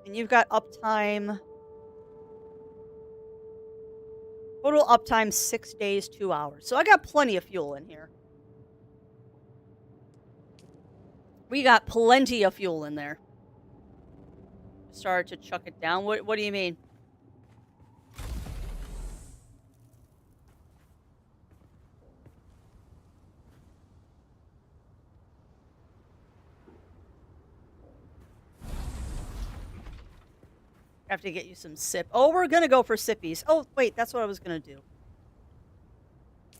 And you've got uptime. Total uptime 6 days, 2 hours. So I got plenty of fuel in here. We got plenty of fuel in there. Started to chuck it down. What do you mean? Have to get you some sip. Oh, we're gonna go for sippies. Oh, wait, that's what I was gonna do.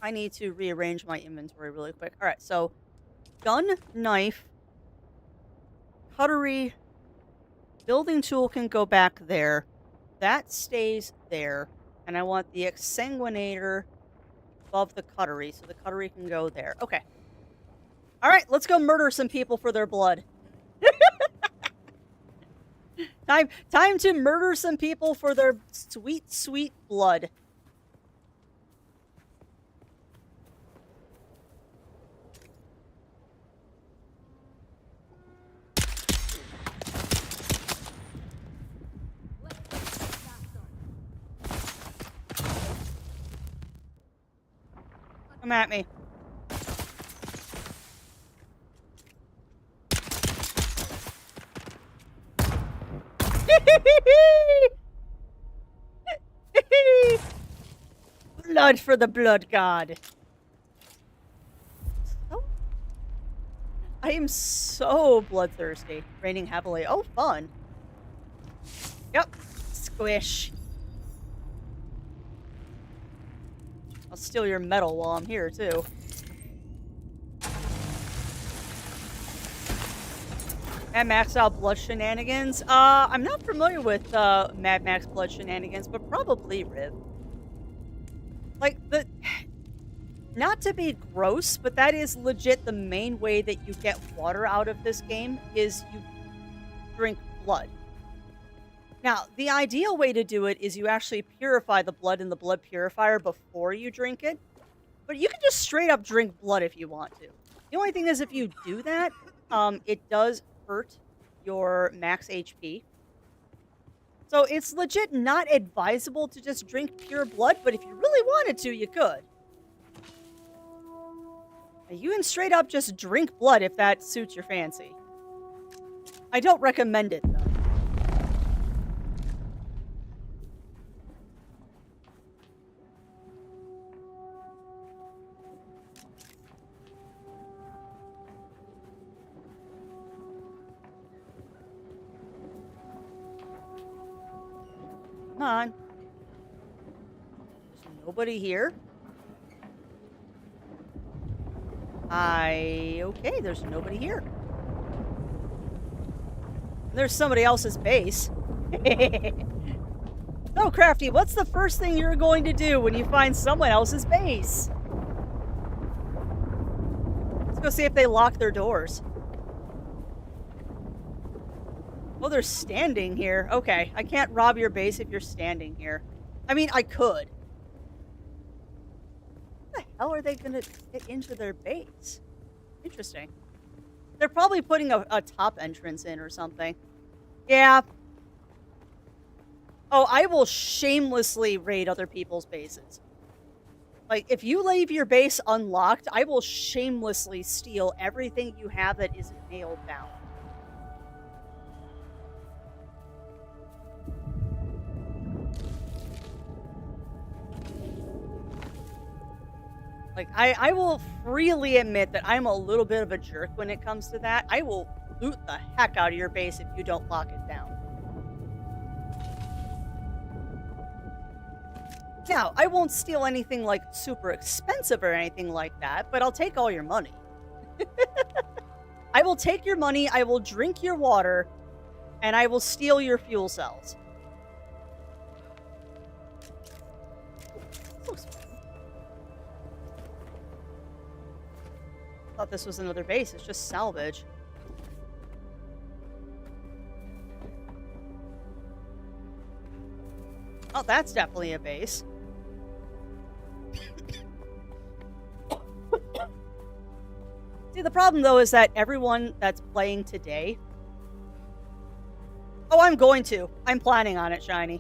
I need to rearrange my inventory really quick. All right, so gun, knife, cutlery, building tool can go back there. That stays there, and I want the exsanguinator above the cutlery, so the cutlery can go there. Okay. All right, let's go murder some people for their blood. Time to murder some people for their sweet, sweet blood. Come at me. Blood for the blood god. Oh. I am so bloodthirsty. Raining heavily. Oh, fun. Yep. Squish. I'll steal your metal while I'm here, too. Mad Max out blood shenanigans. I'm not familiar with Mad Max blood shenanigans, but probably Riv. Like, not to be gross, but that is legit the main way that you get water out of this game, is you drink blood. Now, the ideal way to do it is you actually purify the blood in the blood purifier before you drink it. But you can just straight up drink blood if you want to. The only thing is if you do that, it does hurt your max HP. So it's legit not advisable to just drink pure blood, but if you really wanted to, you could. You can straight up just drink blood if that suits your fancy. I don't recommend it, though. Come on. There's nobody here. Okay, there's nobody here. There's somebody else's base. So, Crafty, what's the first thing you're going to do when you find someone else's base? Let's go see if they lock their doors. Oh, they're standing here. Okay, I can't rob your base if you're standing here. I mean, I could. How the hell are they going to get into their base? Interesting. They're probably putting a top entrance in or something. Yeah. Oh, I will shamelessly raid other people's bases. Like, if you leave your base unlocked, I will shamelessly steal everything you have that isn't nailed down. Like, I will freely admit that I'm a little bit of a jerk when it comes to that. I will loot the heck out of your base if you don't lock it down. Now, I won't steal anything like super expensive or anything like that, but I'll take all your money. I will take your money, I will drink your water, and I will steal your fuel cells. Thought this was another base. It's just salvage. Oh, that's definitely a base. See, the problem, though, is that everyone that's playing today... Oh, I'm planning on it, Shiny.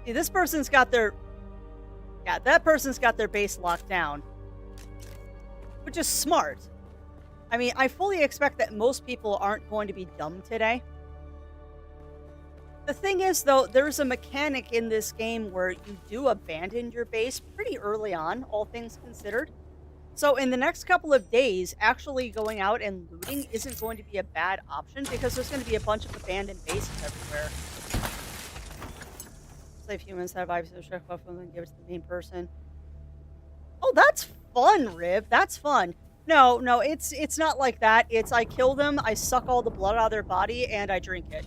See, this person's got their... Yeah, that person's got their base locked down. Which is smart. I mean, I fully expect that most people aren't going to be dumb today. The thing is, though, there's a mechanic in this game where you do abandon your base pretty early on, all things considered. So in the next couple of days, actually going out and looting isn't going to be a bad option because there's going to be a bunch of abandoned bases everywhere. Save humans that have IVs check buff and then give it to the main person. Oh, that's fun, Riv. That's fun. No, it's not like that. It's I kill them, I suck all the blood out of their body, and I drink it.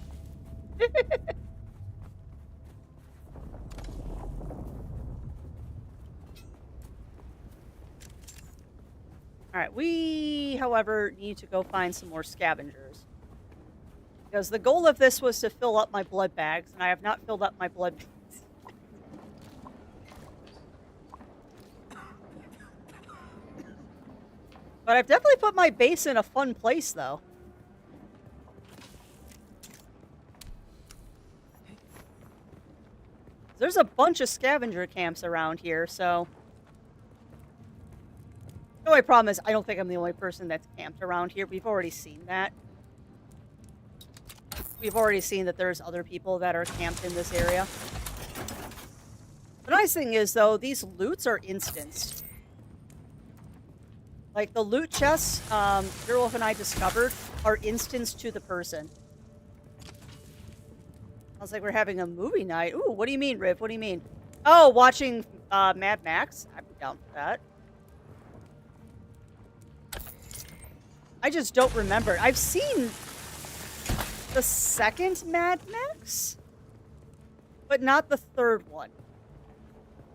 Alright, we, however, need to go find some more scavengers. Because the goal of this was to fill up my blood bags, and I have not filled up my blood bags. But I've definitely put my base in a fun place, though. There's a bunch of scavenger camps around here, so... The only problem is I don't think I'm the only person that's camped around here. We've already seen that. We've already seen that there's other people that are camped in this area. The nice thing is, though, these loots are instanced. Like, the loot chests Girlwolf and I discovered are instanced to the person. I was like, we're having a movie night. Ooh, what do you mean, Riv? What do you mean? Oh, watching Mad Max? I'd be down for that. I just don't remember. I've seen the second Mad Max, but not the third one.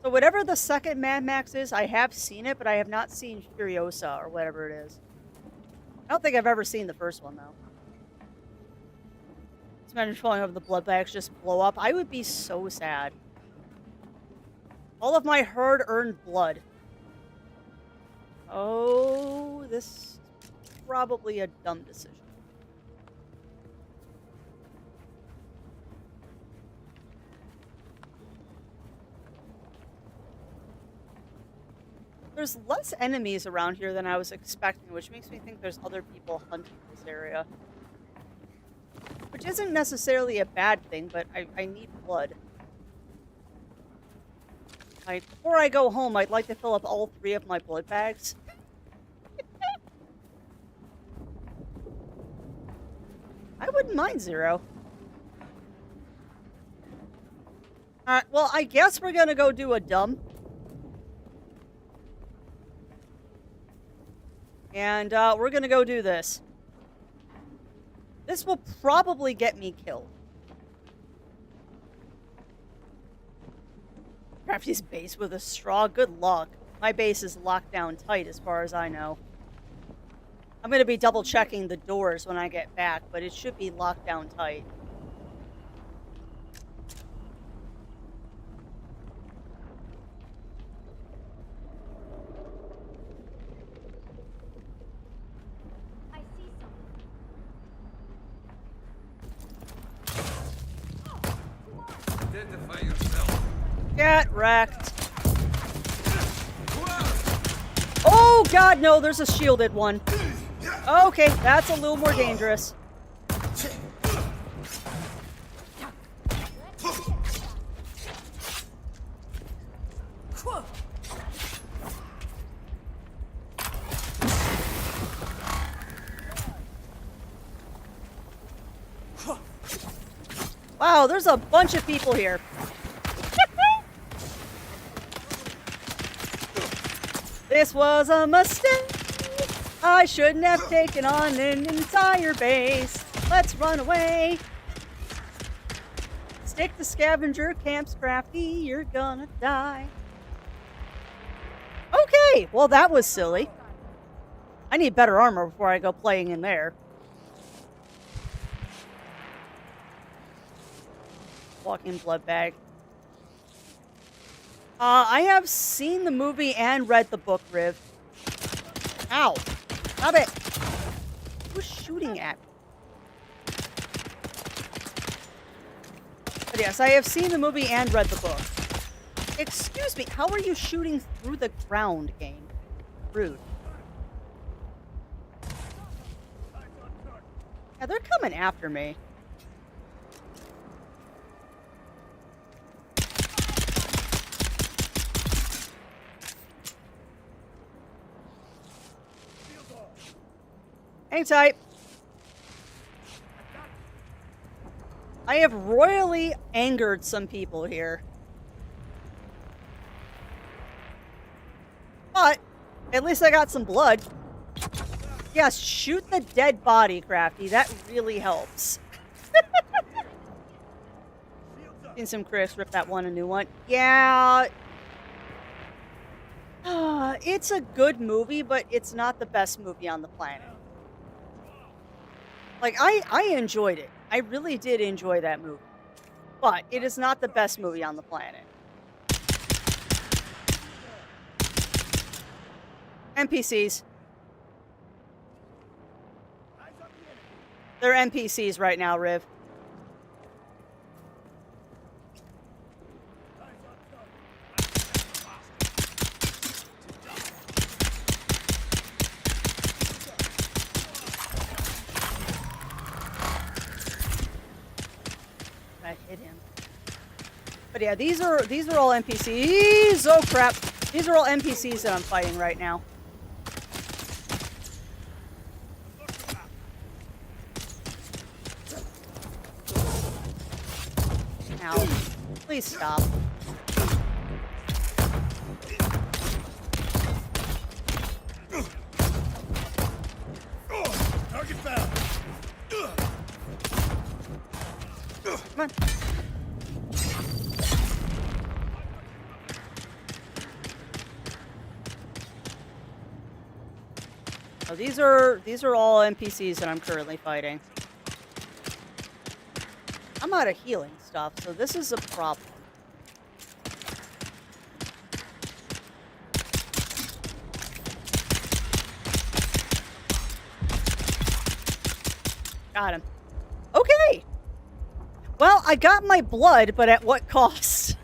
So whatever the second Mad Max is, I have seen it, but I have not seen Furiosa or whatever it is. I don't think I've ever seen the first one, though. Just imagine falling over the blood bags just blow up. I would be so sad. All of my hard-earned blood. Oh, this... probably a dumb decision. There's less enemies around here than I was expecting, which makes me think there's other people hunting this area. Which isn't necessarily a bad thing, but I need blood. Before I go home, I'd like to fill up all 3 of my blood bags. I wouldn't mind 0. Alright, well, I guess we're gonna go do a dump. And, we're gonna go do this. This will probably get me killed. Crafty's base with a straw. Good luck. My base is locked down tight as far as I know. I'm going to be double checking the doors when I get back, but it should be locked down tight. I see something. Identify yourself. Get wrecked. Oh god, no, there's a shielded one. Okay, that's a little more dangerous. Wow, there's a bunch of people here. This was a mistake. I shouldn't have taken on an entire base. Let's run away. Stick to scavenger camps, Crafty. You're gonna die. Okay, well that was silly. I need better armor before I go playing in there. Walking blood bag. I have seen the movie and read the book, Riv. Ow. Stop it. Who's shooting at me? But yes, I have seen the movie and read the book. Excuse me, how are you shooting through the ground, game? Rude. Yeah, they're coming after me. Hang tight. I have royally angered some people here. But at least I got some blood. Yes, shoot the dead body, Crafty. That really helps. Seen some critics rip that one a new one. Yeah. It's a good movie, but it's not the best movie on the planet. Like, I enjoyed it. I really did enjoy that movie. But it is not the best movie on the planet. NPCs. They're NPCs right now, Riv. I hit him. But yeah, these are all NPCs. Oh crap. These are all NPCs that I'm fighting right now. Ow. Please stop. Target found. Come on. Oh, these are all NPCs that I'm currently fighting. I'm out of healing stuff, so this is a problem. Got him. Okay. Well, I got my blood, but at what cost?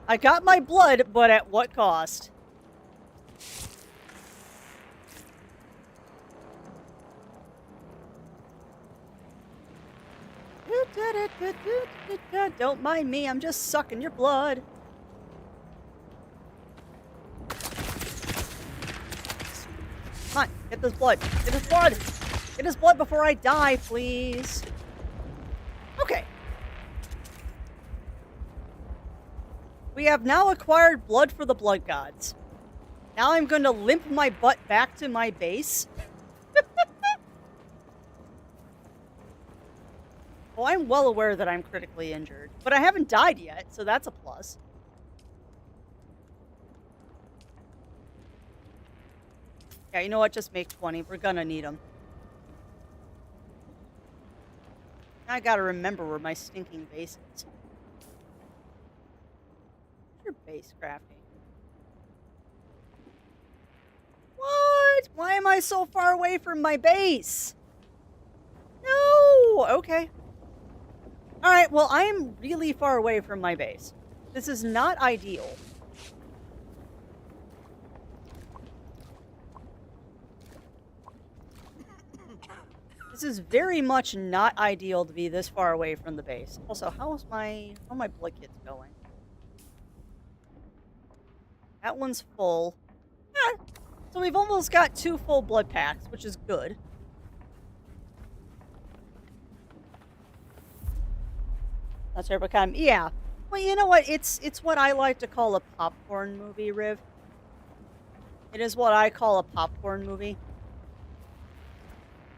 I got my blood, but at what cost? Don't mind me, I'm just sucking your blood. Come on, get this blood. Get his blood. Get his blood before I die, please. Okay. We have now acquired blood for the blood gods. Now I'm going to limp my butt back to my base Oh, I'm well aware that I'm critically injured, but I haven't died yet, so that's a plus. Yeah, you know what? Just make 20. We're gonna need them. I gotta remember where my stinking base is. Where's your base crafting? What? Why am I so far away from my base? No! Okay. Alright, well, I am really far away from my base. This is not ideal. This is very much not ideal to be this far away from the base. Also, how are my blood kits going? That one's full. Eh, so we've almost got 2 full blood packs, which is good. That's her become. Yeah. Well, you know what? It's what I like to call a popcorn movie, Riv. It is what I call a popcorn movie.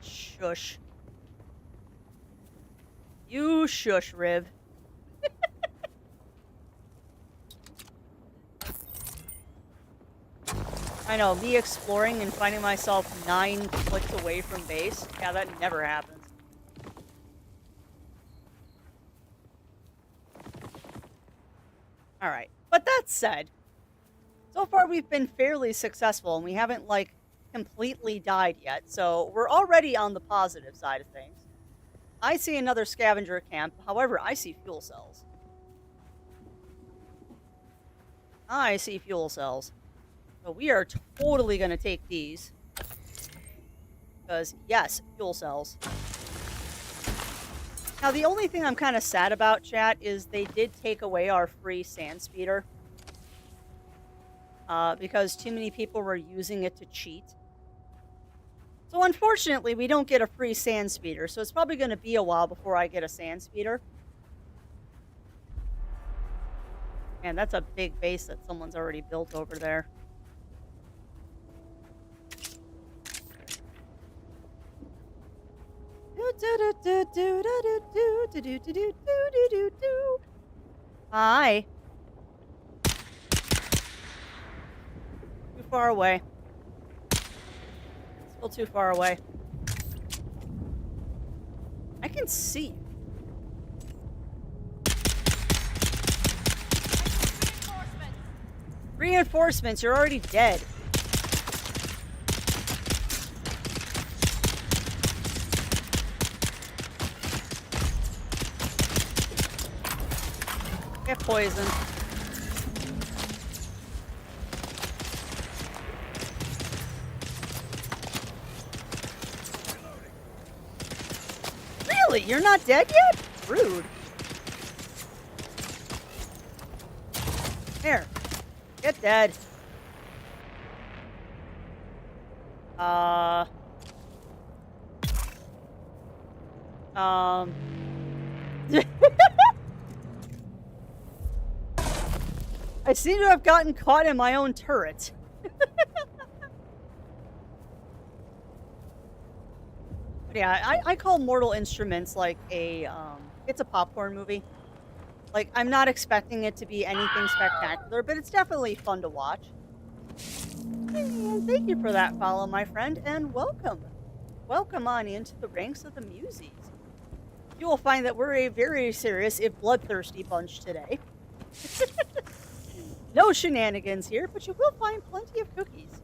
Shush. You shush, Riv. I know, me exploring and finding myself 9 clicks away from base. Yeah, that never happens. Alright, but that said, so far we've been fairly successful and we haven't, like, completely died yet, so we're already on the positive side of things. I see another scavenger camp, however, I see fuel cells. I see fuel cells. So we are totally going to take these. Because, yes, fuel cells. Now, the only thing I'm kind of sad about, chat, is they did take away our free sand speeder. Because too many people were using it to cheat. So, unfortunately, we don't get a free sand speeder. So, it's probably going to be a while before I get a sand speeder. Man, that's a big base that someone's already built over there. Hi. Too far away. Still too far away. I can see you. Reinforcements, you're already dead. Get poisoned. Really? You're not dead yet? Rude. Here. Get dead. I seem to have gotten caught in my own turret. But yeah, I call Mortal Instruments like a, it's a popcorn movie. Like, I'm not expecting it to be anything spectacular, but it's definitely fun to watch. And thank you for that follow, my friend, and welcome. Welcome on into the ranks of the Muses. You will find that we're a very serious, if bloodthirsty bunch today. No shenanigans here, but you will find plenty of cookies.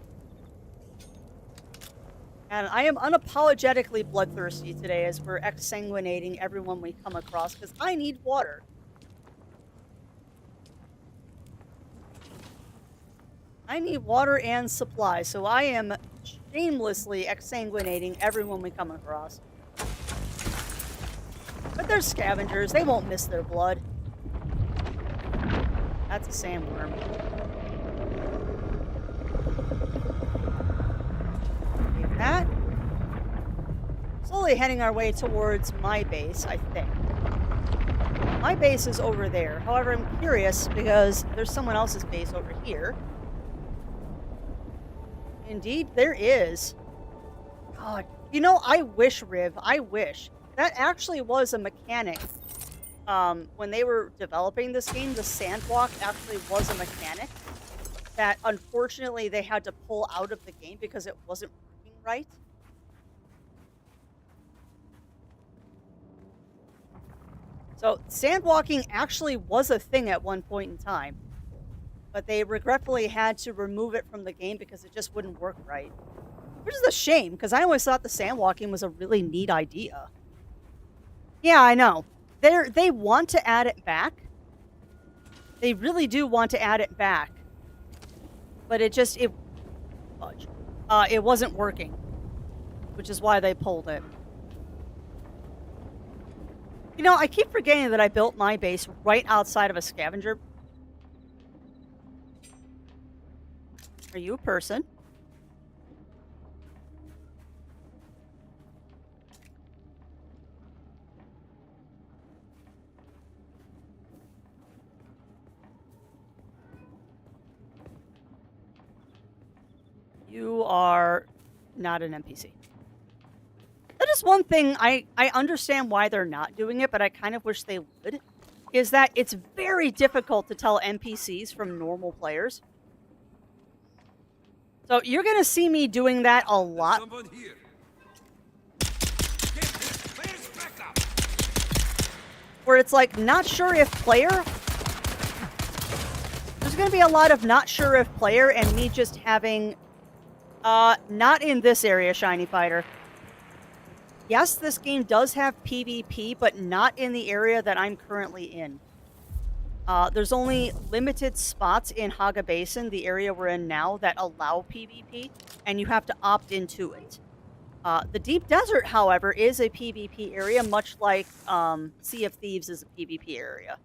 And I am unapologetically bloodthirsty today as we're exsanguinating everyone we come across, because I need water. I need water and supplies, so I am shamelessly exsanguinating everyone we come across. But they're scavengers, they won't miss their blood. That's a sandworm. Take that. Slowly heading our way towards my base, I think. My base is over there. However, I'm curious because there's someone else's base over here. Indeed, there is. God, you know, I wish, Riv, I wish that actually was a mechanic. When they were developing this game, the sandwalk actually was a mechanic that unfortunately they had to pull out of the game because it wasn't working right. So sandwalking actually was a thing at one point in time, but they regretfully had to remove it from the game because it just wouldn't work right. Which is a shame, because I always thought the sandwalking was a really neat idea. Yeah, I know. They want to add it back. They really do want to add it back. But it wasn't working. Which is why they pulled it. You know, I keep forgetting that I built my base right outside of a scavenger. Are you a person? You are not an NPC. That is one thing I understand why they're not doing it, but I kind of wish they would. Is that it's very difficult to tell NPCs from normal players. So you're going to see me doing that a lot. Where it's like, not sure if player. There's going to be a lot of not sure if player and me just having... not in this area, Shiny Fighter. Yes, this game does have PvP, but not in the area that I'm currently in. There's only limited spots in Haga Basin, the area we're in now, that allow PvP, and you have to opt into it. The Deep Desert, however, is a PvP area, much like Sea of Thieves is a PvP area.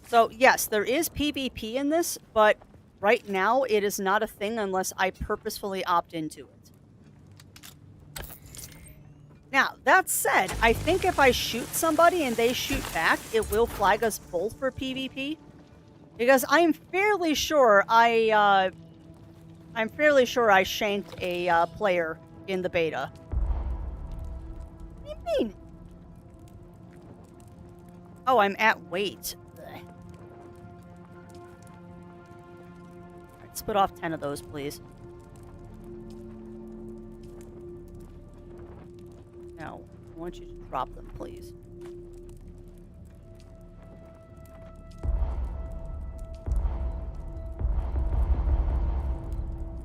So, yes, there is PvP in this, but right now it is not a thing unless I purposefully opt into it. Now, that said, I think if I shoot somebody and they shoot back, it will flag us both for PvP. Because I'm fairly sure I shanked a player in the beta. What do you mean? Oh, I'm at weight. Split off 10 of those, please. Now, I want you to drop them, please.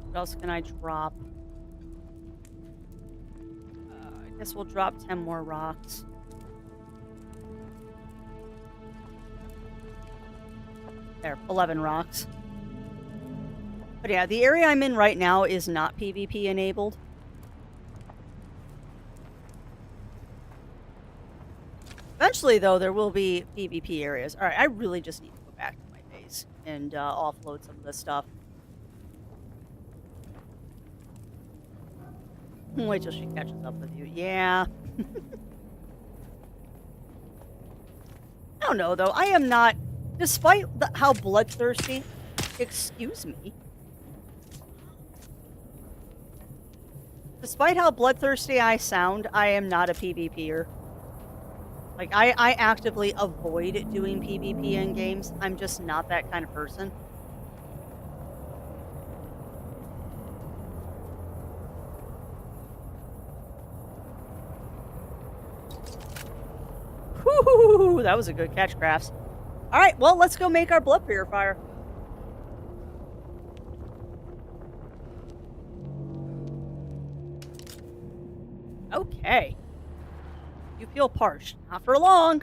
What else can I drop? I guess we'll drop 10 more rocks. There, 11 rocks. But yeah, the area I'm in right now is not PvP enabled. Eventually, though, there will be PvP areas. Alright, I really just need to go back to my base and offload some of this stuff. Wait till she catches up with you. Yeah. I don't know, though. I am not... Despite how bloodthirsty... Excuse me. Despite how bloodthirsty I sound, I am not a PvPer. Like, I actively avoid doing PvP in games. I'm just not that kind of person. Whoo! That was a good catch, Crafts. Alright, well, let's go make our blood purifier. Okay. You feel parched. Not for long.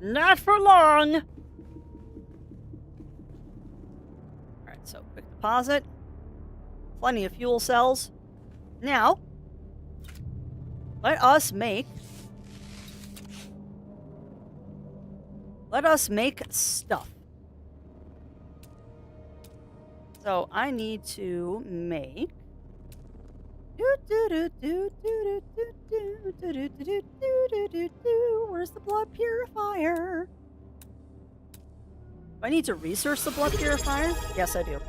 Not for long. Alright, so quick deposit. Plenty of fuel cells. Now, let us make stuff. So I need to make where's the blood purifier? I need to research the blood purifier? Yes, I do.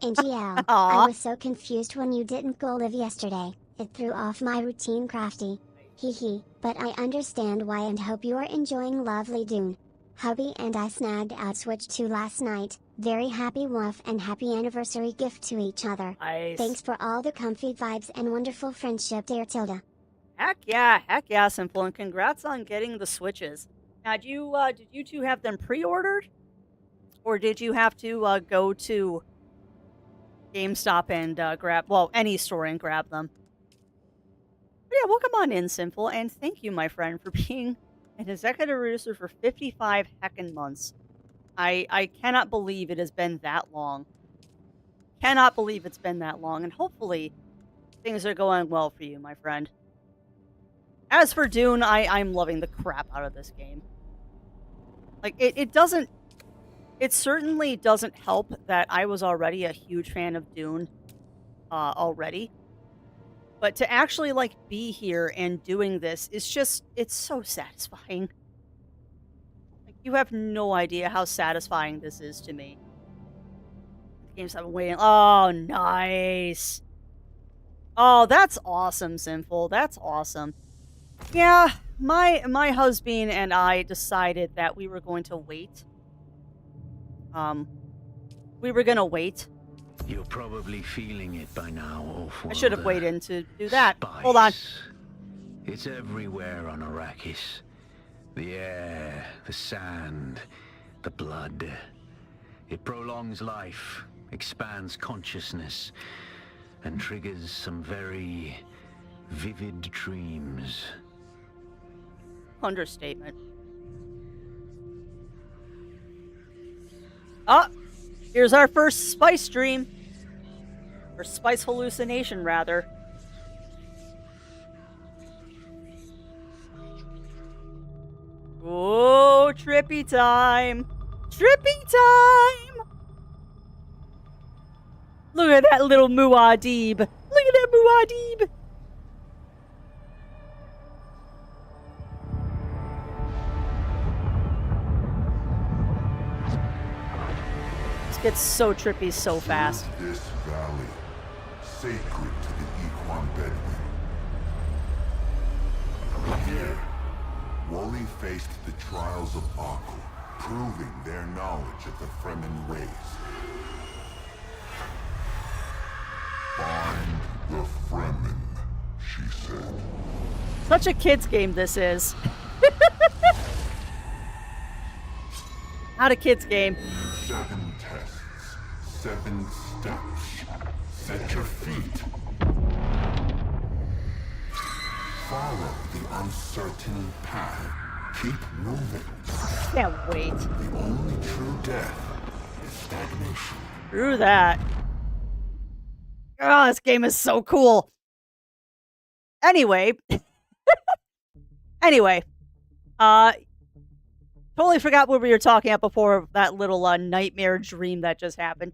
AGL, Aw. I was so confused when you didn't go live yesterday. It threw off my routine crafty. Hee hee, but I understand why and hope you are enjoying lovely Dune. Hubby and I snagged out Switch 2 last night. Very happy woof and happy anniversary gift to each other. Nice. Thanks for all the comfy vibes and wonderful friendship, dear Tilda. Heck yeah, Simple, and congrats on getting the Switches. Now, did you two have them pre-ordered? Or did you have to go to GameStop and grab, well, any store and grab them? But yeah, welcome on in, Simple, and thank you, my friend, for being an executive producer for 55 heckin' months. I cannot believe it has been that long. Cannot believe it's been that long, and hopefully things are going well for you, my friend. As for Dune, I'm loving the crap out of this game. Like, it certainly doesn't help that I was already a huge fan of Dune already. But to actually, like, be here and doing this is just, it's so satisfying. Like, you have no idea how satisfying this is to me. The games I've been waiting. Oh, nice. Oh, that's awesome, Sinful. That's awesome. Yeah, my husband and I decided that we were going to wait. We were gonna wait. You're probably feeling it by now, I should have waited to do that. Hold on. It's everywhere on Arrakis. The air, the sand, the blood. It prolongs life, expands consciousness, and triggers some very vivid dreams. Understatement. Oh, here's our first spice dream. Or spice hallucination, rather. Oh, trippy time. Trippy time! Look at that little Muad'Dib. Look at that Muad'Dib. Gets so trippy so fast. This valley, sacred to the Equan Bedouin. Here, Wally faced the trials of Akko, proving their knowledge of the Fremen race. Find the Fremen, she said. Such a kid's game this is. Not a kid's game. 7 tests, 7 steps. Set your feet. Follow the uncertain path. Keep moving. Can't wait. The only true death is stagnation. Through that. Oh, this game is so cool. Anyway. Totally forgot what we were talking about before that little nightmare dream that just happened.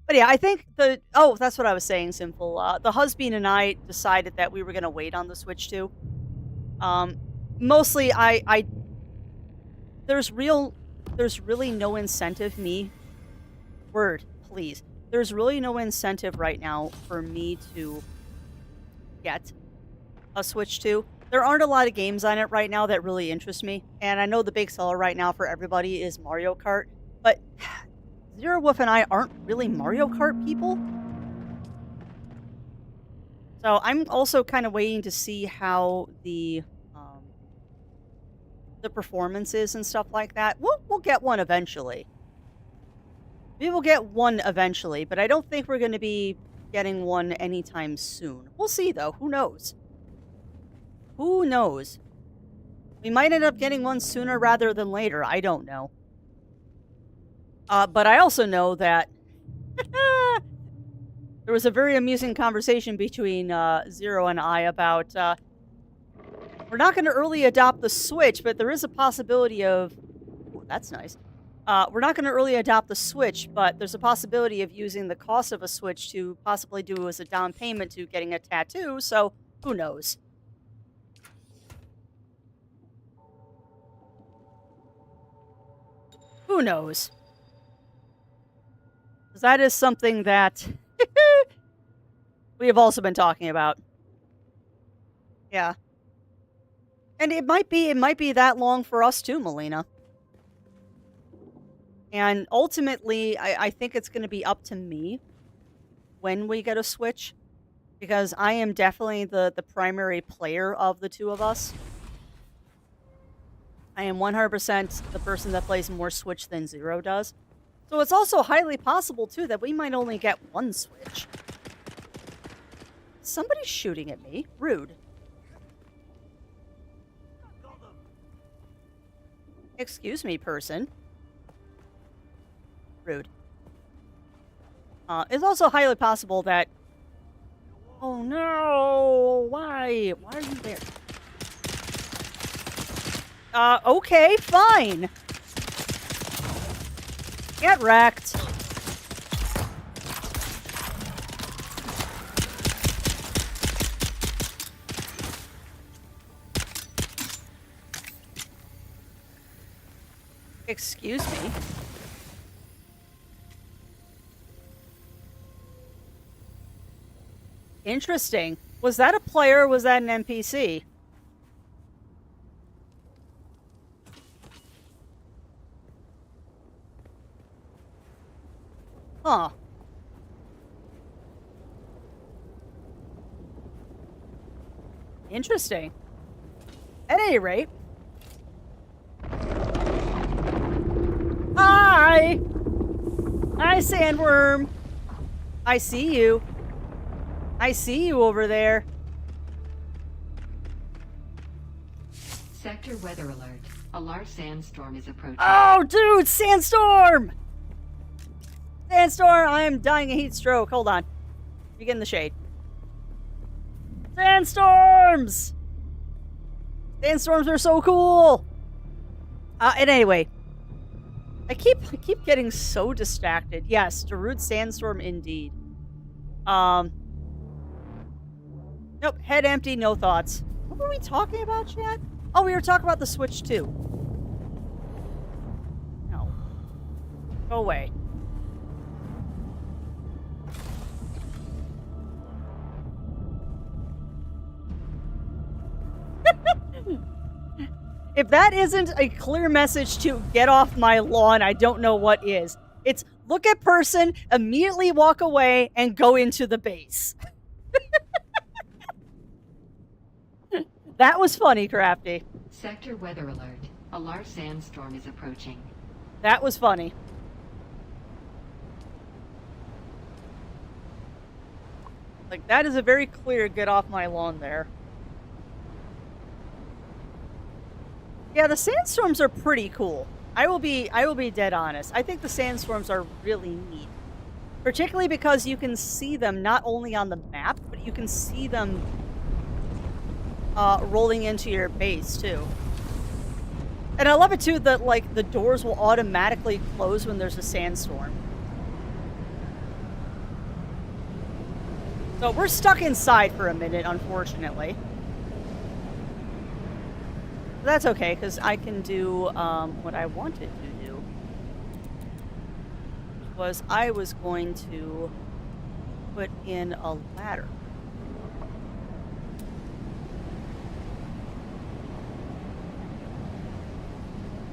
But yeah, I think that's what I was saying, Simple. The husband and I decided that we were going to wait on the Switch 2. Mostly, there's really no incentive There's really no incentive right now for me to get a Switch 2. There aren't a lot of games on it right now that really interest me. And I know the big seller right now for everybody is Mario Kart. But Zero Wolf and I aren't really Mario Kart people. So I'm also kind of waiting to see how the performances and stuff like that. We'll get one eventually. We will get one eventually, but I don't think we're going to be getting one anytime soon. We'll see, though. Who knows? Who knows? We might end up getting one sooner rather than later. I don't know. But I also know that there was a very amusing conversation between Zero and I about we're not going to early adopt the Switch, but there is a possibility of... Ooh, that's nice. We're not going to early adopt the Switch, but there's a possibility of using the cost of a Switch to possibly do as a down payment to getting a tattoo, so who knows? Who knows? 'Cause that is something that we have also been talking about. Yeah. And it might be that long for us too, Melina. And ultimately, I think it's going to be up to me when we get a Switch, because I am definitely the primary player of the two of us. I am 100% the person that plays more Switch than Zero does. So it's also highly possible, too, that we might only get one Switch. Somebody's shooting at me. Rude. Excuse me, person. Rude. It's also highly possible that... Oh, no! Why? Why are you there? Okay, fine. Get wrecked. Excuse me. Interesting. Was that a player or was that an NPC? Huh. Interesting. At any rate. Hi! Hi, Sandworm! I see you. I see you over there. Sector weather alert. A large sandstorm is approaching. Oh, dude! Sandstorm! Sandstorm! I am dying a heat stroke. Hold on. You get in the shade. Sandstorms! Sandstorms are so cool! And anyway. I keep getting so distracted. Yes, Darude Sandstorm indeed. Nope, head empty, no thoughts. What were we talking about, Chad? Oh, we were talking about the Switch 2. No. Go away. If that isn't a clear message to get off my lawn, I don't know what is. It's look at person, immediately walk away, and go into the base. That was funny, Crafty. Sector weather alert. A large sandstorm is approaching. That was funny. Like, that is a very clear get off my lawn there. Yeah, the sandstorms are pretty cool. I will be dead honest. I think the sandstorms are really neat. Particularly because you can see them not only on the map, but you can see them rolling into your base too. And I love it too that like the doors will automatically close when there's a sandstorm. So we're stuck inside for a minute, unfortunately. That's okay, because I can do what I wanted to do. Was I was going to put in a ladder.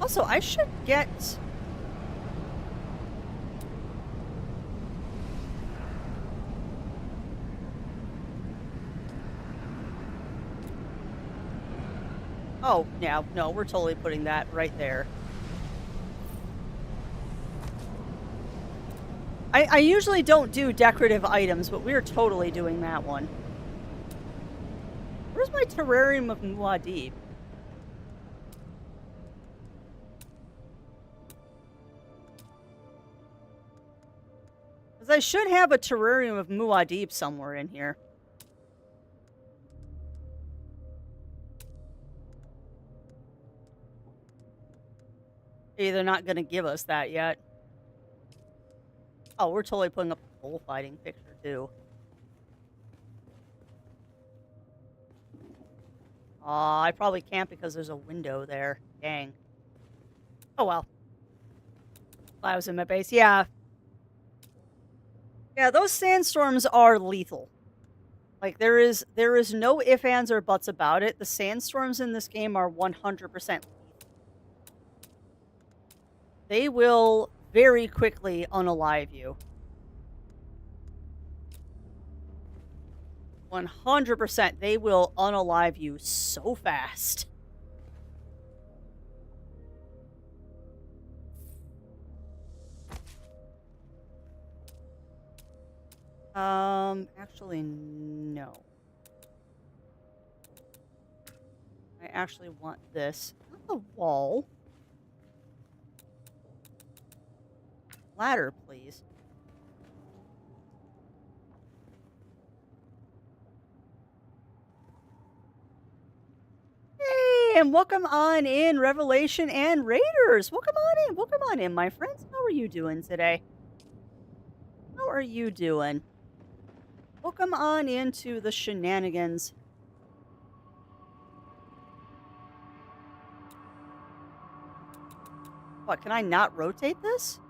Also, I should get... Oh, yeah, no, we're totally putting that right there. I usually don't do decorative items, but we're totally doing that one. Where's my terrarium of Muad'Dib? Because I should have a terrarium of Muad'Dib somewhere in here. They're not going to give us that yet. Oh, we're totally putting up a bullfighting picture, too. I probably can't because there's a window there. Dang. Oh, well. I was in my base. Yeah. Yeah, those sandstorms are lethal. Like, there is no ifs, ands, or buts about it. The sandstorms in this game are 100% lethal. They will very quickly unalive you. 100%. They will unalive you so fast. Actually, no. I actually want this. Not the wall. Ladder, please. Hey, and welcome on in, Revelation and Raiders. Welcome on in, my friends. How are you doing today? How are you doing? Welcome on into the shenanigans. What, can I not rotate this?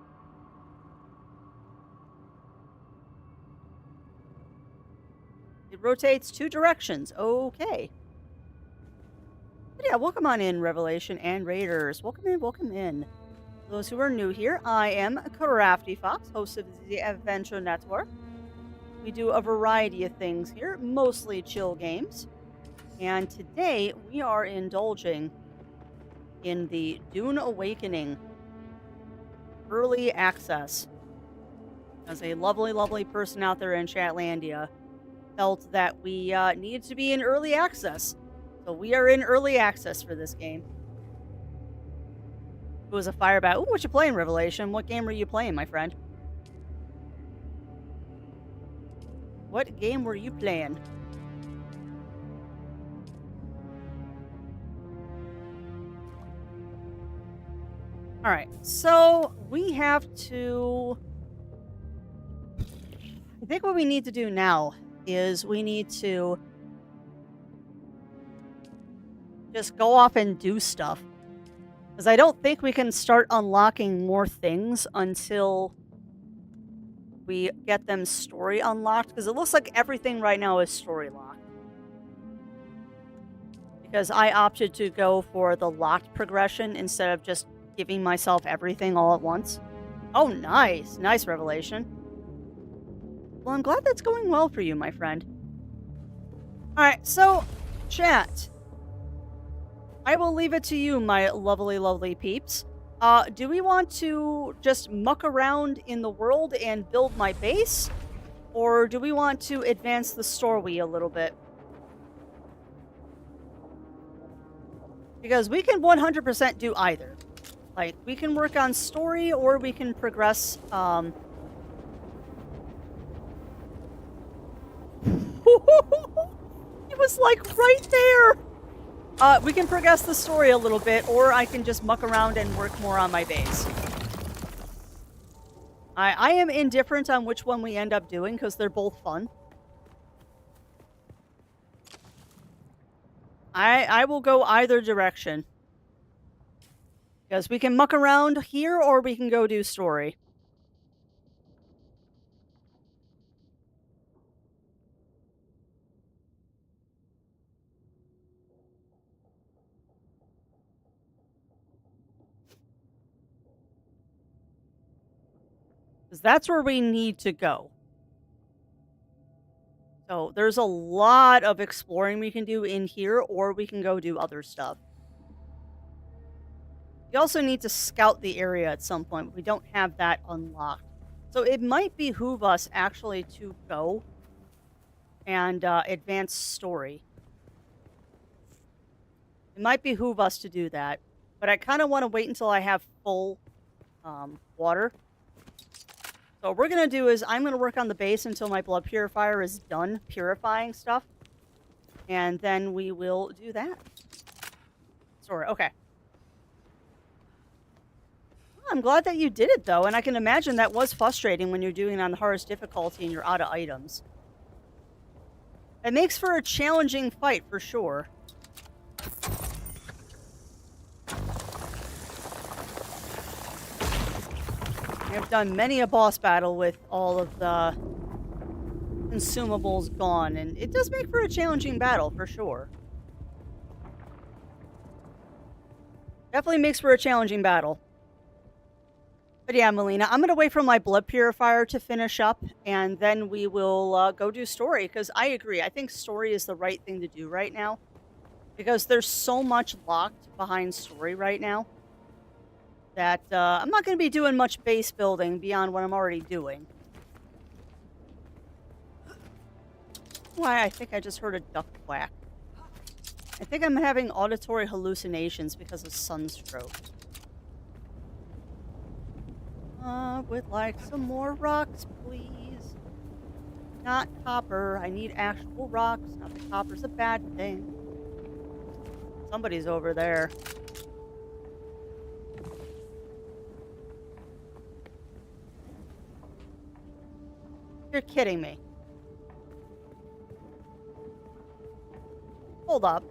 It rotates 2 directions. Okay. But yeah, welcome on in, Revelation and Raiders. Welcome in, welcome in. For those who are new here, I am Crafty Fox, host of the Adventure Network. We do a variety of things here, mostly chill games. And today, we are indulging in the Dune Awakening early access. As a lovely, lovely person out there in Chatlandia felt that we needed to be in early access. So we are in early access for this game. It was a fire bat. Ooh, what you playing, Revelation? What game were you playing, my friend? What game were you playing? Alright, so we have to... I think what we need to do now is we need to just go off and do stuff. Because I don't think we can start unlocking more things until we get them story unlocked. Because it looks like everything right now is story locked. Because I opted to go for the locked progression instead of just giving myself everything all at once. Oh, nice. Nice, Revelation. Well, I'm glad that's going well for you, my friend. Alright, so, chat. I will leave it to you, my lovely, lovely peeps. Do we want to just muck around in the world and build my base? Or do we want to advance the story a little bit? Because we can 100% do either. Like, we can work on story, or we can progress, It was, like, right there! We can progress the story a little bit, or I can just muck around and work more on my base. I am indifferent on which one we end up doing, because they're both fun. I will go either direction. Because we can muck around here, or we can go do story. Because that's where we need to go. So there's a lot of exploring we can do in here, or we can go do other stuff. We also need to scout the area at some point. We don't have that unlocked. So it might behoove us actually to go and advance story. It might behoove us to do that. But I kind of want to wait until I have full water. So what we're going to do is I'm going to work on the base until my blood purifier is done purifying stuff. And then we will do that. Sorry, okay. I'm glad that you did it, though, and I can imagine that was frustrating when you're doing it on the hardest difficulty and you're out of items. It makes for a challenging fight, for sure. I've done many a boss battle with all of the consumables gone, and it does make for a challenging battle, for sure. Definitely makes for a challenging battle. But yeah, Melina, I'm going to wait for my blood purifier to finish up, and then we will go do story, because I agree. I think story is the right thing to do right now, because there's so much locked behind story right now that I'm not going to be doing much base building beyond what I'm already doing. Why, I think I just heard a duck quack. I think I'm having auditory hallucinations because of sunstroke. Would like some more rocks, please. Not copper. I need actual rocks. Not that copper's a bad thing. Somebody's over there. You're kidding me. Hold up.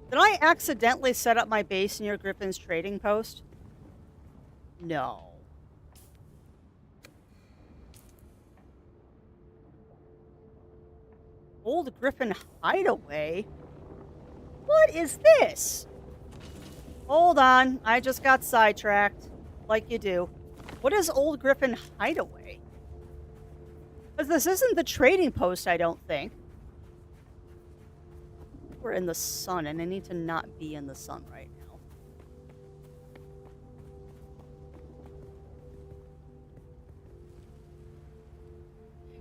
Did I accidentally set up my base near Griffin's trading post? No. Old Griffin hideaway? What is this? Hold on. I just got sidetracked. Like you do. What is Old Griffin hideaway? Because this isn't the trading post, I don't think. We're in the sun, and I need to not be in the sun right now.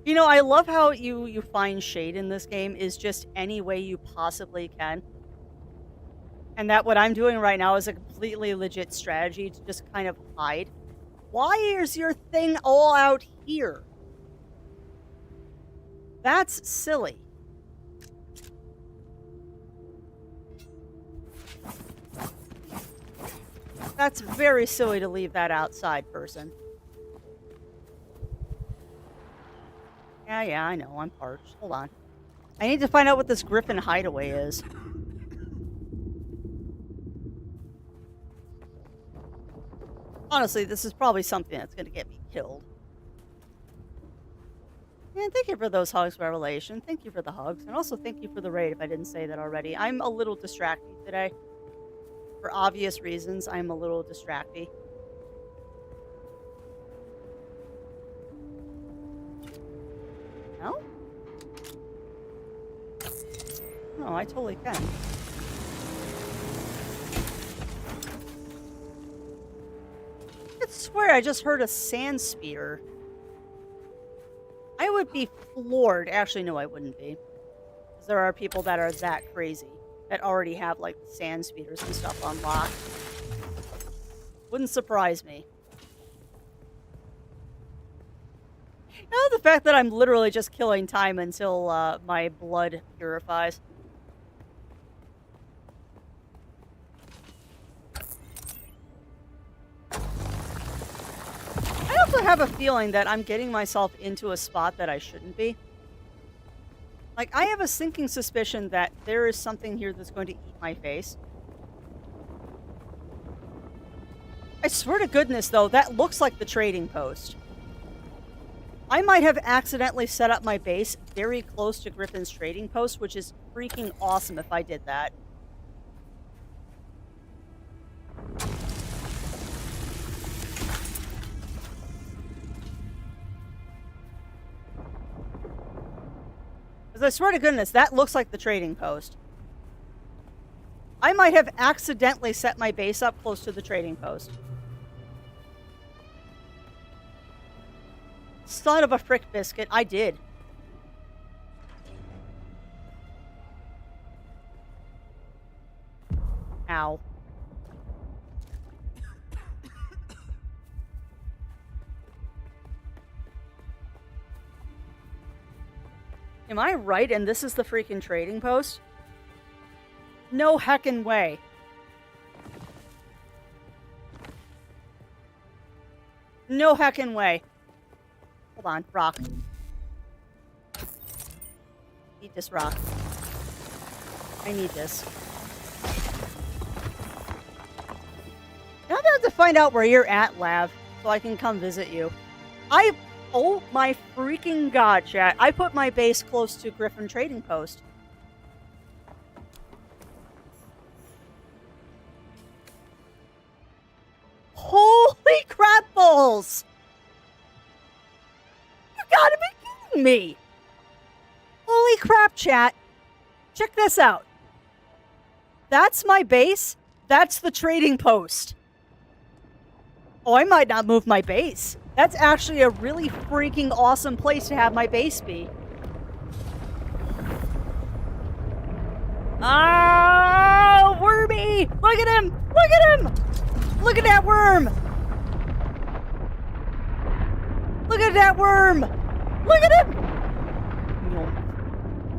You know, I love how you find shade in this game is just any way you possibly can. And that what I'm doing right now is a completely legit strategy to just kind of hide. Why is your thing all out here? That's silly. That's very silly to leave that outside, person. Yeah, I know. I'm parched. Hold on. I need to find out what this Griffin hideaway is. Honestly, this is probably something that's going to get me killed. And thank you for those hugs, Revelation. Thank you for the hugs. And also thank you for the raid, if I didn't say that already. I'm a little distracted today. For obvious reasons, I'm a little distracted. No? No, I totally can. I swear I just heard a sand speeder. I would be floored. Actually, no, I wouldn't be. Because there are people that are that crazy. That already have, like, sand speeders and stuff unlocked. Wouldn't surprise me. Now, the fact that I'm literally just killing time until my blood purifies. I also have a feeling that I'm getting myself into a spot that I shouldn't be. Like, I have a sinking suspicion that there is something here that's going to eat my face. I swear to goodness, though, that looks like the trading post. I might have accidentally set up my base very close to Griffin's trading post, which is freaking awesome if I did that. Because I swear to goodness, that looks like the trading post. I might have accidentally set my base up close to the trading post. Son of a frick biscuit, I did. Ow. Am I right and this is the freaking trading post? No heckin' way. No heckin' way. Hold on, rock. Eat this rock. I need this. Now I have to find out where you're at, Lav, so I can come visit you. Oh my freaking god, chat. I put my base close to Griffin Trading Post. Holy crap balls! You gotta be kidding me! Holy crap, chat. Check this out. That's my base. That's the trading post. Oh, I might not move my base. That's actually a really freaking awesome place to have my base be. Oh, wormy! Look at him! Look at him! Look at that worm! Look at that worm! Look at him!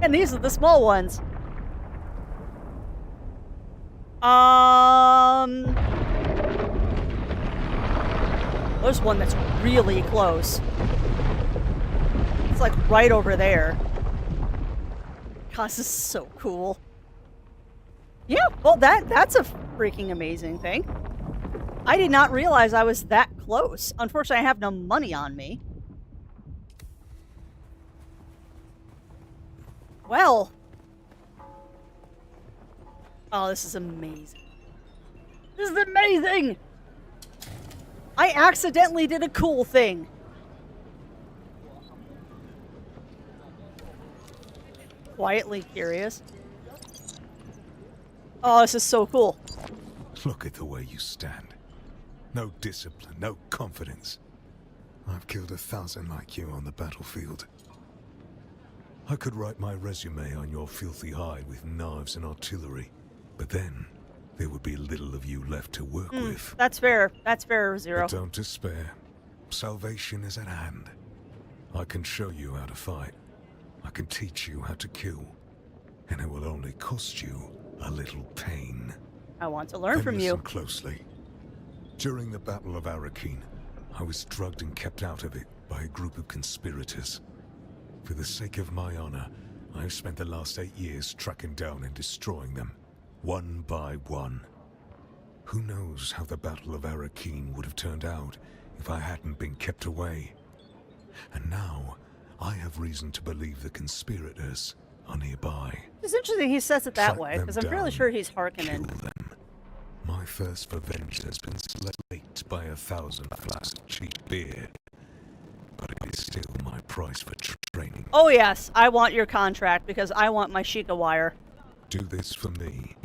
And these are the small ones. There's one that's really close. It's like right over there. God, this is so cool. Yeah, well that's a freaking amazing thing. I did not realize I was that close. Unfortunately, I have no money on me. Well. Oh, this is amazing. This is amazing! I accidentally did a cool thing. Quietly curious. Oh, this is so cool. Look at the way you stand. No discipline, no confidence. I've killed 1,000 like you on the battlefield. I could write my resume on your filthy hide with knives and artillery, but then there would be little of you left to work with. That's fair. That's fair, Zero. But don't despair. Salvation is at hand. I can show you how to fight. I can teach you how to kill. And it will only cost you a little pain. I want to learn from you. Listen closely. During the Battle of Awakens, I was drugged and kept out of it by a group of conspirators. For the sake of my honor, I have spent the last 8 years tracking down and destroying them, one by one. Who knows how the Battle of Awakens would have turned out if I hadn't been kept away. And now, I have reason to believe the conspirators are nearby. It's interesting he says it that Track way, them because I'm fairly down, sure he's hearkening. kill them. My thirst for vengeance has been slaked by 1,000 flasks of cheap beer. But it is still my price for training. Oh yes, I want your contract because I want my Sheikah wire. Do this for me,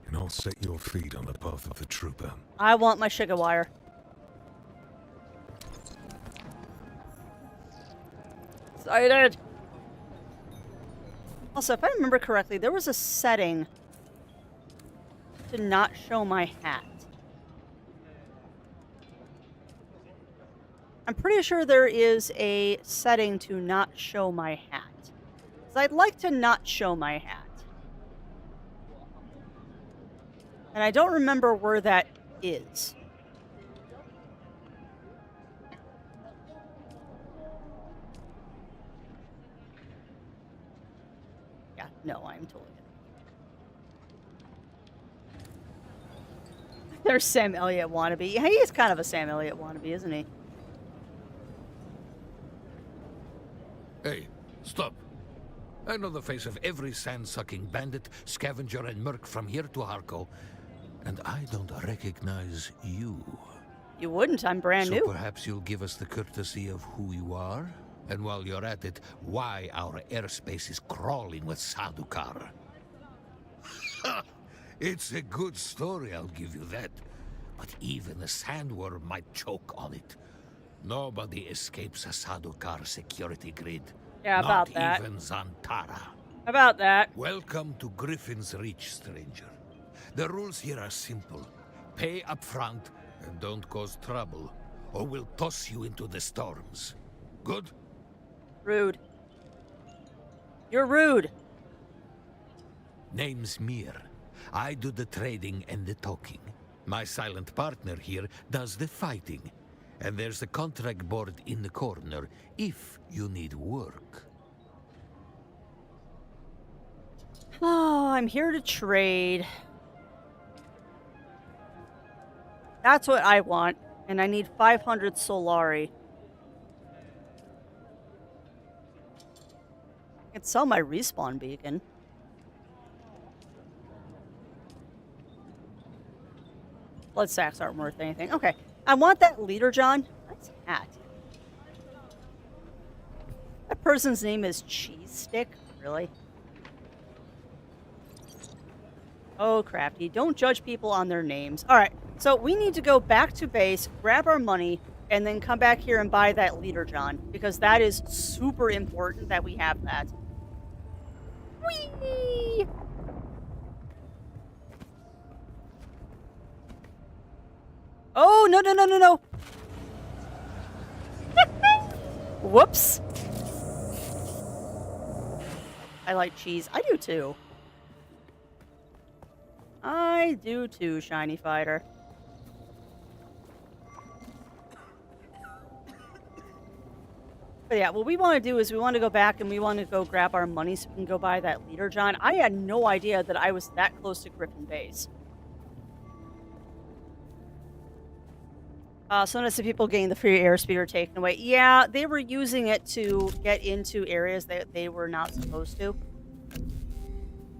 and I'll set your feet on the path of the trooper. I want my Sheikah wire. Excited! Also, if I remember correctly, there was a setting to not show my hat. I'm pretty sure there is a setting to not show my hat. So I'd like to not show my hat. And I don't remember where that is. Yeah, no, I'm totally good. There's Sam Elliott wannabe. He is kind of a Sam Elliott wannabe, isn't he? Hey, stop. I know the face of every sand-sucking bandit, scavenger, and merc from here to Harko, and I don't recognize you. You wouldn't, I'm brand new. So perhaps you'll give us the courtesy of who you are? And while you're at it, why our airspace is crawling with Sadukar. It's a good story, I'll give you that. But even a sandworm might choke on it. Nobody escapes a Sadukar security grid. Yeah, about that. Not even Zantara. About that. Welcome to Griffin's Reach, stranger. The rules here are simple. Pay up front and don't cause trouble, or we'll toss you into the storms. Good? Rude. You're rude. Name's Mir. I do the trading and the talking. My silent partner here does the fighting. And there's the contract board in the corner, if you need work. Oh, I'm here to trade. That's what I want. And I need 500 Solari. I can sell my respawn beacon. Blood sacks aren't worth anything. Okay. I want that leader, John. Nice hat. That person's name is Cheese Stick? Really? Oh, crafty. Don't judge people on their names. Alright, so we need to go back to base, grab our money, and then come back here and buy that leader, John. Because that is super important that we have that. Whee! Oh, no, no, no, no, no! Whoops. I like cheese. I do too. I do too, Shiny Fighter. But yeah, what we want to do is we want to go back and we want to go grab our money so we can go buy that leader, John. I had no idea that I was that close to Griffin Base. So notice the people getting the free airspeeder taken away. Yeah, they were using it to get into areas that they were not supposed to.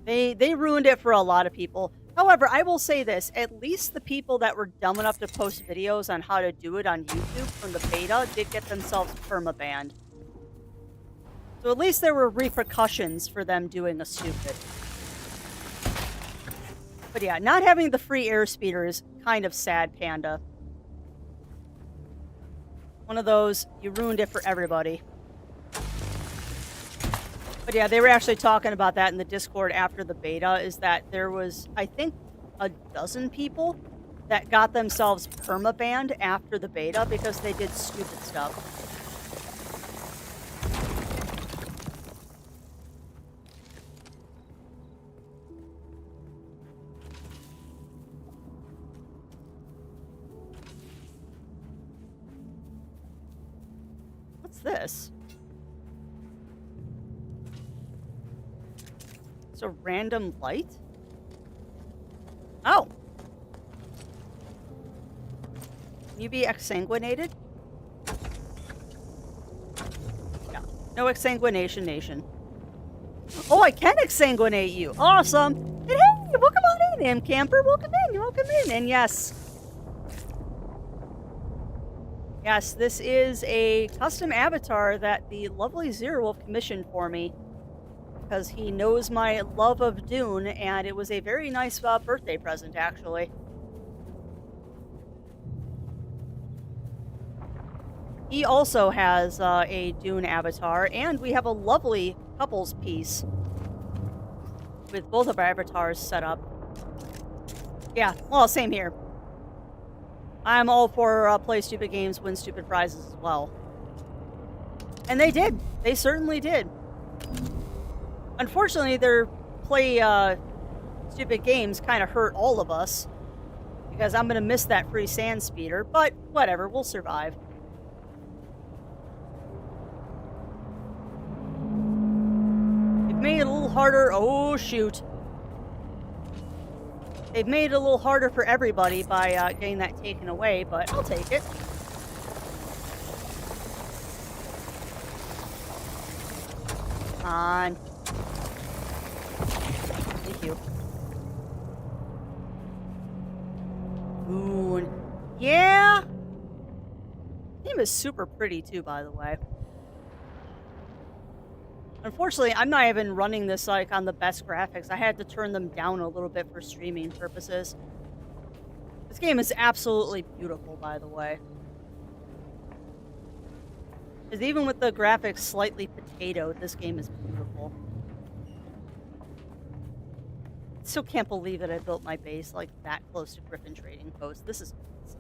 They ruined it for a lot of people. However, I will say this. At least the people that were dumb enough to post videos on how to do it on YouTube from the beta did get themselves permabanned. So at least there were repercussions for them doing a stupid. But yeah, not having the free airspeeder is kind of sad, Panda. One of those, you ruined it for everybody. But yeah, they were actually talking about that in the Discord after the beta, is that there was, I think, a dozen people that got themselves permabanned after the beta because they did stupid stuff. What's this? It's a random light? Oh. Can you be exsanguinated? Yeah. No exsanguination nation. Oh, I can exsanguinate you. Awesome. And hey, welcome on in, M Camper. Welcome in. Welcome in. And yes. Yes, this is a custom avatar that the lovely Zero Wolf commissioned for me. Because he knows my love of Dune, and it was a very nice birthday present, actually. He also has a Dune avatar, and we have a lovely couples piece with both of our avatars set up. Yeah, well, same here. I'm all for play stupid games, win stupid prizes as well. And they did. They certainly did. Unfortunately, their play stupid games kind of hurt all of us. Because I'm going to miss that free sand speeder. But whatever, we'll survive. They've made it a little harder. Oh, shoot. They've made it a little harder for everybody by getting that taken away. But I'll take it. Come on. Thank you. Dune. Yeah! The name is super pretty too, by the way. Unfortunately, I'm not even running this like on the best graphics. I had to turn them down a little bit for streaming purposes. This game is absolutely beautiful, by the way. Because even with the graphics slightly potatoed, this game is beautiful. Still can't believe that I built my base like that close to Griffin Trading Post. This is awesome.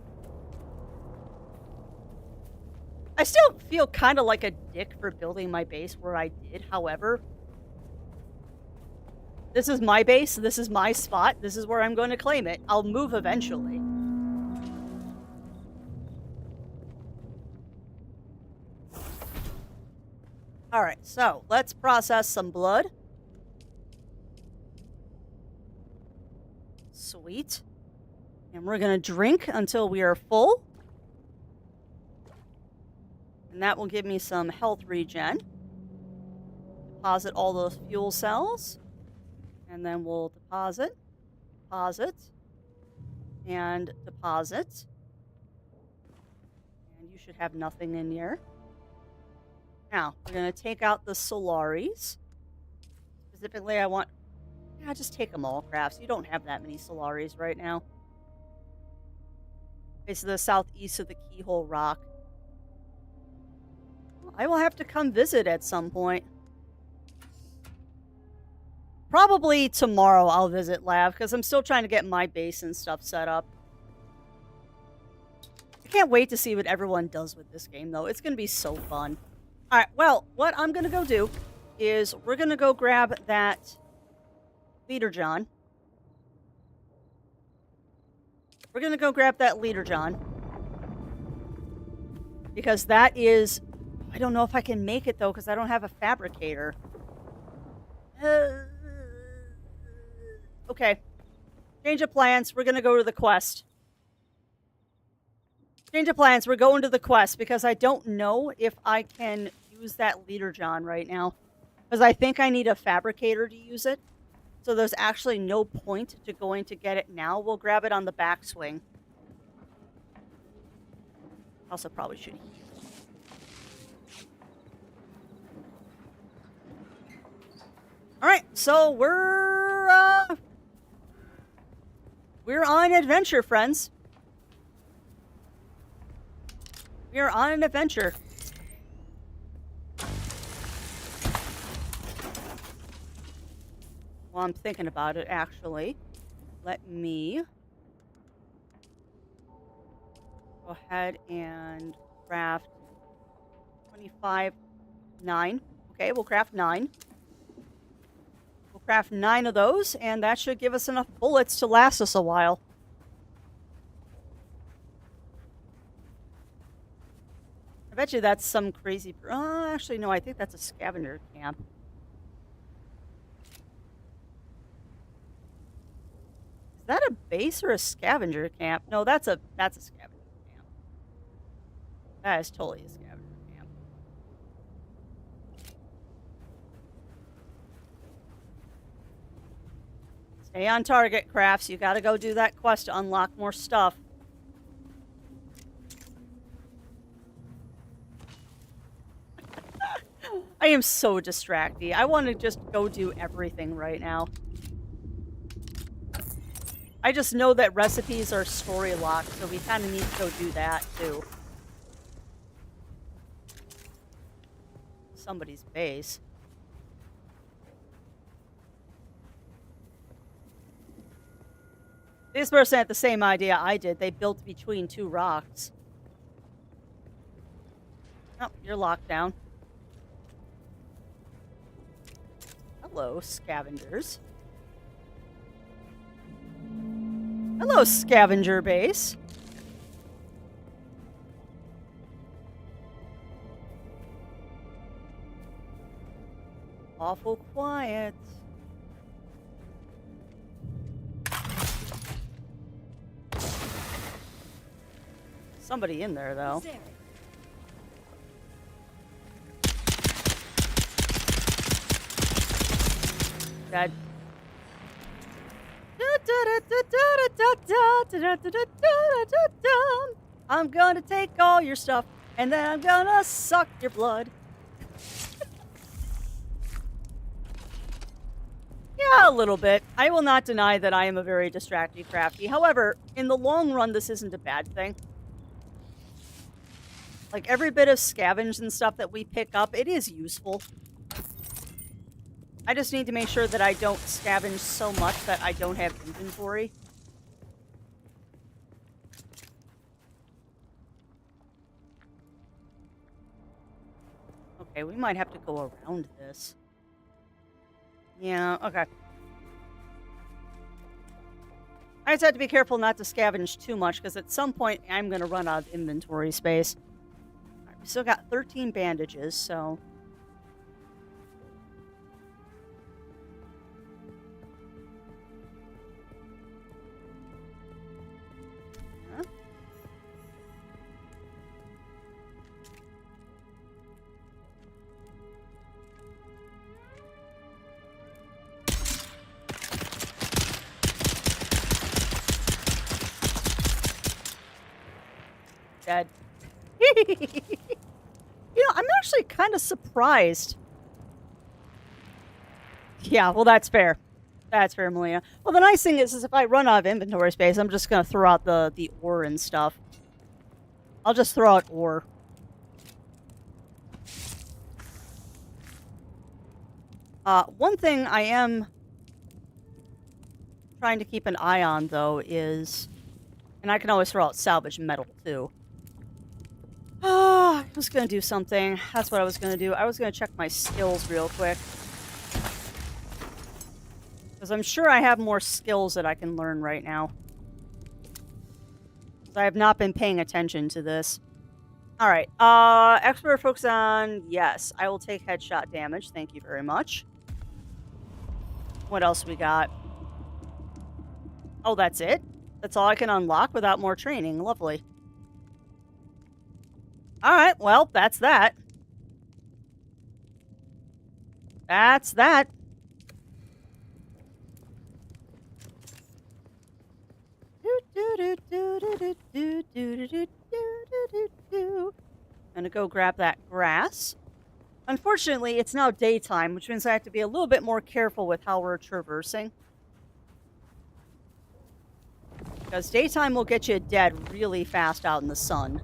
I still feel kind of like a dick for building my base where I did. However, this is my base. This is my spot. This is where I'm going to claim it. I'll move eventually. All right, so let's process some blood. Sweet. And we're going to drink until we are full. And that will give me some health regen. Deposit all those fuel cells. And then we'll deposit, and deposit. And you should have nothing in here. Now, we're going to take out the Solaris. Specifically, I want... Yeah, just take them all, Crafts. You don't have that many Solaris right now. It's the southeast of the Keyhole Rock. I will have to come visit at some point. Probably tomorrow I'll visit Lav, because I'm still trying to get my base and stuff set up. I can't wait to see what everyone does with this game, though. It's going to be so fun. Alright, well, what I'm going to go do is we're going to go grab that Leader John. We're going to go grab that Leader John. Because that is... I don't know if I can make it, though, because I don't have a fabricator. Okay. Change of plans. We're going to go to the quest. Change of plans. We're going to the quest because I don't know if I can use that Leader John right now. Because I think I need a fabricator to use it. So there's actually no point to going to get it now. We'll grab it on the backswing. Also probably should heal. Alright, so we're on an adventure, friends. We are on an adventure. Well, I'm thinking about it, actually. Let me go ahead and craft 9. Okay, we'll craft 9. We'll craft 9 of those, and that should give us enough bullets to last us a while. I bet you that's some crazy... actually, no, I think that's a scavenger camp. Is that a base or a scavenger camp? No, that's a scavenger camp. That is totally a scavenger camp. Stay on target, Crafts. You gotta go do that quest to unlock more stuff. I am so distracted. I want to just go do everything right now. I just know that recipes are story locked, so we kind of need to go do that, too. Somebody's base. This person had the same idea I did. They built between 2 rocks. Oh, you're locked down. Hello, scavengers. Hello, scavenger base. Awful quiet. Somebody in there, though. Dead. I'm gonna take all your stuff, and then I'm gonna suck your blood. Yeah, a little bit. I will not deny that I am a very distracted crafty. However, in the long run, this isn't a bad thing. Like, every bit of scavenge and stuff that we pick up, it is useful. I just need to make sure that I don't scavenge so much that I don't have inventory. Okay, we might have to go around this. Yeah, okay. I just have to be careful not to scavenge too much, because at some point I'm going to run out of inventory space. All right, we still got 13 bandages, so... dead. You know, I'm actually kind of surprised. Yeah, well, that's fair. That's fair, Melina. Well, the nice thing is if I run out of inventory space, I'm just going to throw out the ore and stuff. I'll just throw out ore. One thing I am trying to keep an eye on, though, is... And I can always throw out salvage metal, too. I was going to do something. That's what I was going to do. I was going to check my skills real quick. Because I'm sure I have more skills that I can learn right now. I have not been paying attention to this. Alright, expert focus on... Yes, I will take headshot damage. Thank you very much. What else we got? Oh, that's it? That's all I can unlock without more training. Lovely. Alright, well, that's that. That's that. Gonna go grab that grass. Unfortunately, it's now daytime, which means I have to be a little bit more careful with how we're traversing. Because daytime will get you dead really fast out in the sun.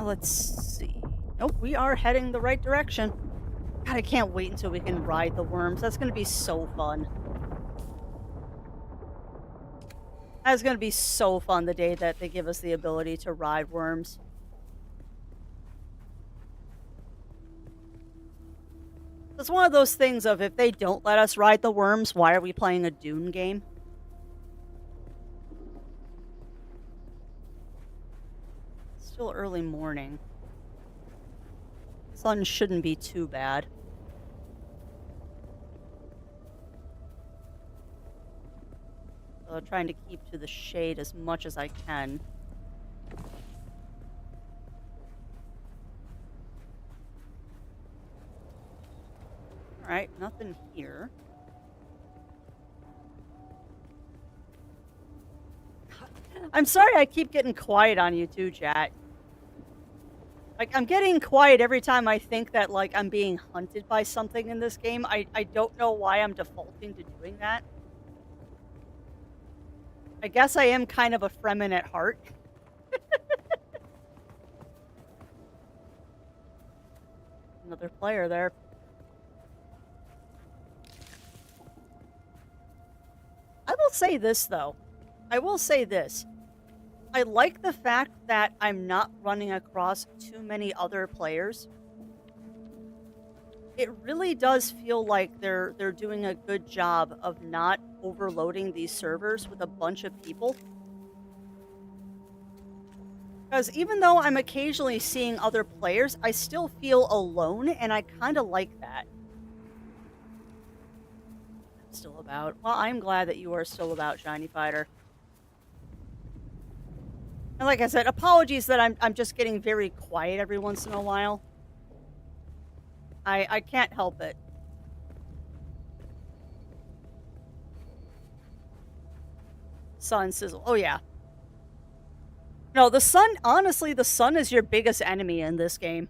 Let's see. Nope, we are heading the right direction. God, I can't wait until we can ride the worms. That's going to be so fun. That's going to be so fun the day that they give us the ability to ride worms. It's one of those things of if they don't let us ride the worms, why are we playing a Dune game? It's still early morning. Sun shouldn't be too bad. So I'm trying to keep to the shade as much as I can. Alright, nothing here. I'm sorry I keep getting quiet on you too, chat. Like, I'm getting quiet every time I think that, like, I'm being hunted by something in this game. I don't know why I'm defaulting to doing that. I guess I am kind of a Fremen at heart. Another player there. I will say this, though. I will say this. I like the fact that I'm not running across too many other players. It really does feel like they're doing a good job of not overloading these servers with a bunch of people. Because even though I'm occasionally seeing other players, I still feel alone, and I kind of like that. I'm still about. Well, I'm glad that you are still about, Shiny Fighter. And like I said, apologies that I'm just getting very quiet every once in a while. I can't help it. Sun sizzle. Oh, yeah. No, the sun, honestly, the sun is your biggest enemy in this game.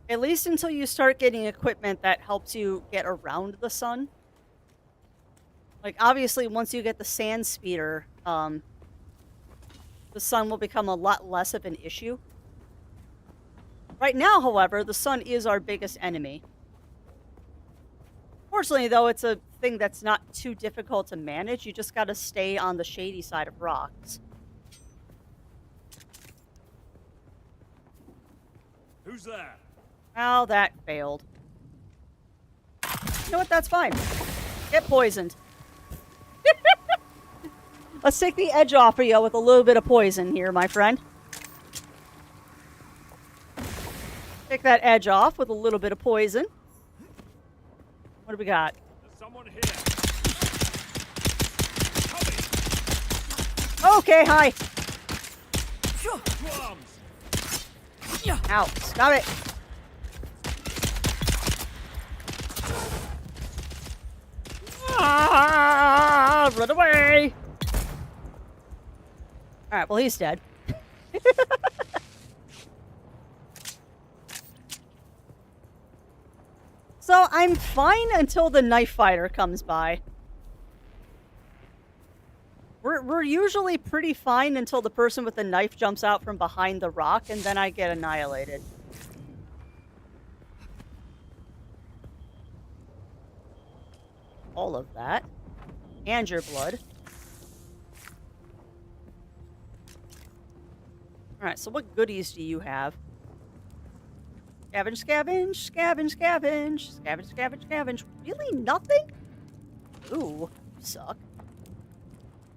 At least until you start getting equipment that helps you get around the sun. Like, obviously, once you get the sand speeder, the sun will become a lot less of an issue. Right now, however, the sun is our biggest enemy. Fortunately, though, it's a thing that's not too difficult to manage. You just gotta stay on the shady side of rocks. Who's there? Well, that failed. You know what? That's fine. Get poisoned. Let's take the edge off of you with a little bit of poison here, my friend. Take that edge off with a little bit of poison. What do we got? There's someone here. Okay, hi. Ow, stop it. Run away! Alright, well, he's dead. So, I'm fine until the knife fighter comes by. We're usually pretty fine until the person with the knife jumps out from behind the rock, and then I get annihilated. All of that. And your blood. Alright, so what goodies do you have? Scavenge, scavenge, scavenge, scavenge, scavenge, scavenge, scavenge. Really nothing? Ooh, you suck.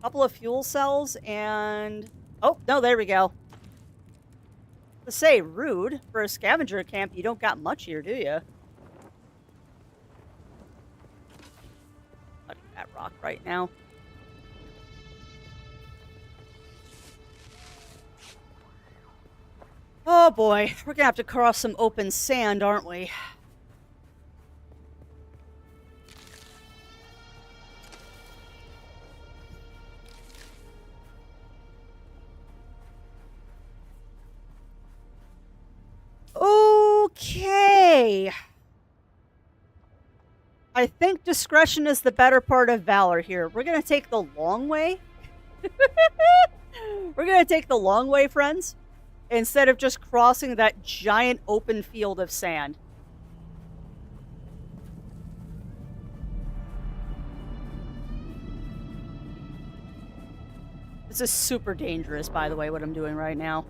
Couple of fuel cells and... Oh, no, there we go. To say, rude. For a scavenger camp, you don't got much here, do you? Look at that rock right now. Oh boy, we're gonna have to cross some open sand, aren't we? Okay. I think discretion is the better part of valor here. We're gonna take the long way. We're gonna take the long way, friends. Instead of just crossing that giant open field of sand. This is super dangerous, by the way, what I'm doing right now.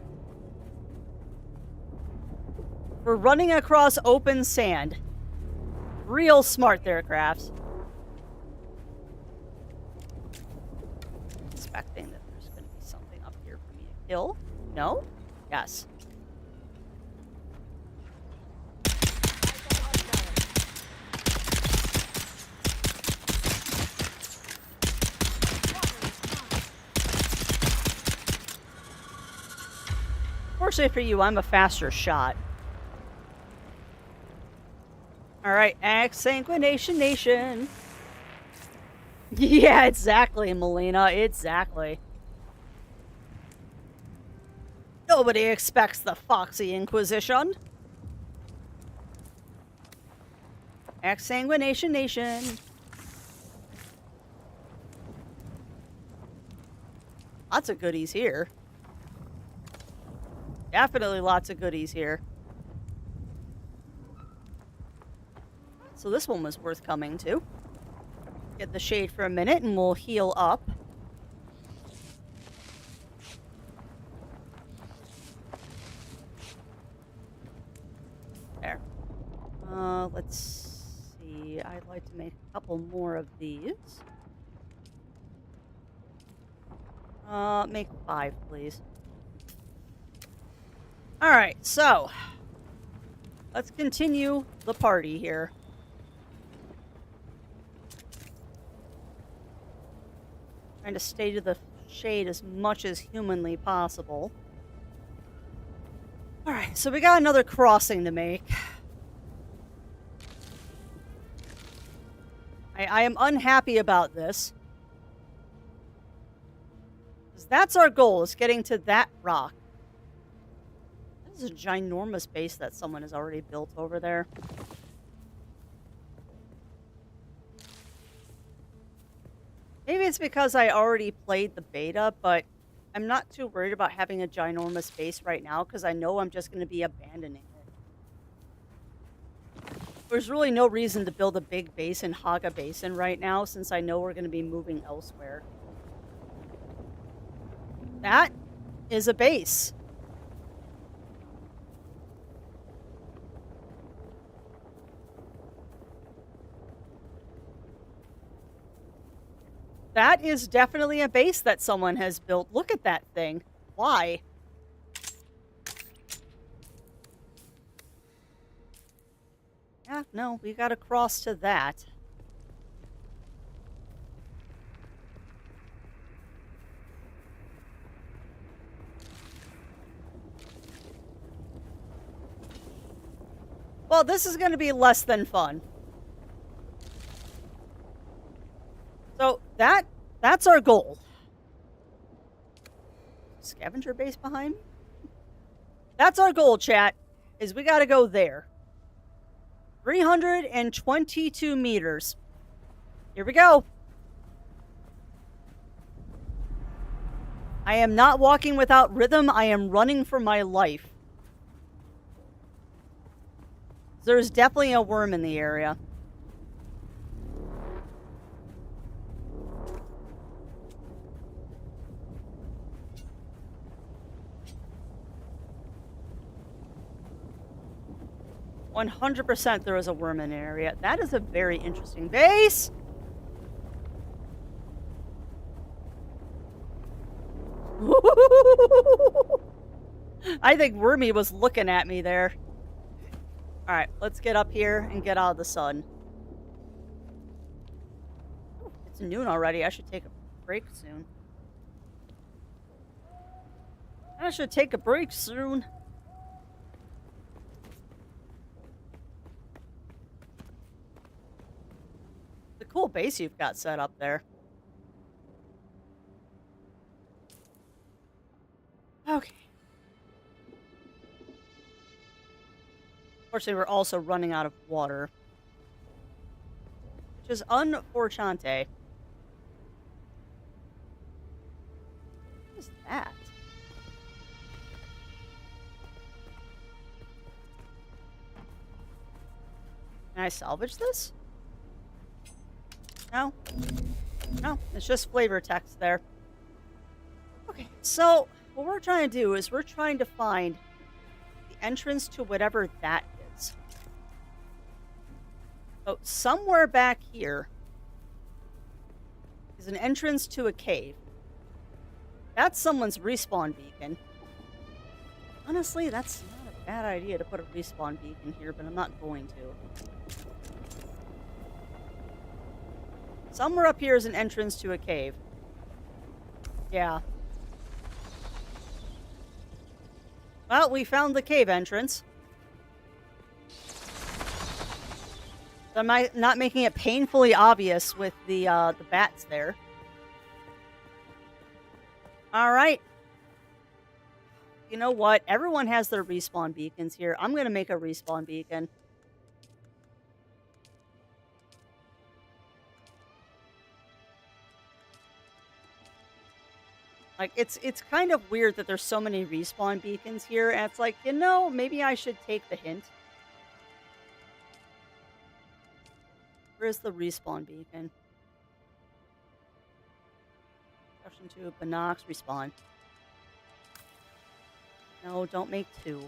We're running across open sand. Real smart there, Crafts. Expecting that there's going to be something up here for me to kill. No? Yes. Fortunately for you, I'm a faster shot. Alright, Exsanguination Nation. Yeah, exactly, Melina. Exactly. Nobody expects the Foxy Inquisition. Exsanguination Nation. Lots of goodies here. Definitely lots of goodies here. So this one was worth coming to. Get the shade for a minute and we'll heal up. There. Let's see. I'd like to make a couple more of these. Make 5, please. Alright, so. Let's continue the party here. Trying to stay to the shade as much as humanly possible. Alright, so we got another crossing to make. I am unhappy about this. Because that's our goal, is getting to that rock. This is a ginormous base that someone has already built over there. Maybe it's because I already played the beta, but I'm not too worried about having a ginormous base right now because I know I'm just going to be abandoning it. There's really no reason to build a big base in Haga Basin right now since I know we're going to be moving elsewhere. That is a base. That is definitely a base that someone has built. Look at that thing. Why? Yeah, no, we gotta cross to that. Well, this is gonna be less than fun. So, that That's our goal. Scavenger base behind me? That's our goal, chat. Is we gotta go there. 322 meters. Here we go. I am not walking without rhythm. I am running for my life. There's definitely a worm in the area. "100% there is a worm in the area." That is a very interesting base. I think Wormy was looking at me there. Alright, let's get up here and get out of the sun. Ooh, it's noon already. I should take a break soon. The cool base you've got set up there. Okay. Unfortunately, we're also running out of water. Which is unfortunate. What is that? Can I salvage this? No? No, it's just flavor text there. Okay, so what we're trying to do is we're trying to find the entrance to whatever that is. So somewhere back here is an entrance to a cave. That's someone's respawn beacon. Honestly, that's not a bad idea to put a respawn beacon here, but I'm not going to. Somewhere up here is an entrance to a cave. Yeah. Well, we found the cave entrance. Am I not making it painfully obvious with the bats there? Alright. You know what? Everyone has their respawn beacons here. I'm gonna make a respawn beacon. Like, it's kind of weird that there's so many respawn beacons here, and it's like, you know, maybe I should take the hint. Where's the respawn beacon? Question 2, Binox, respawn. No, don't make 2.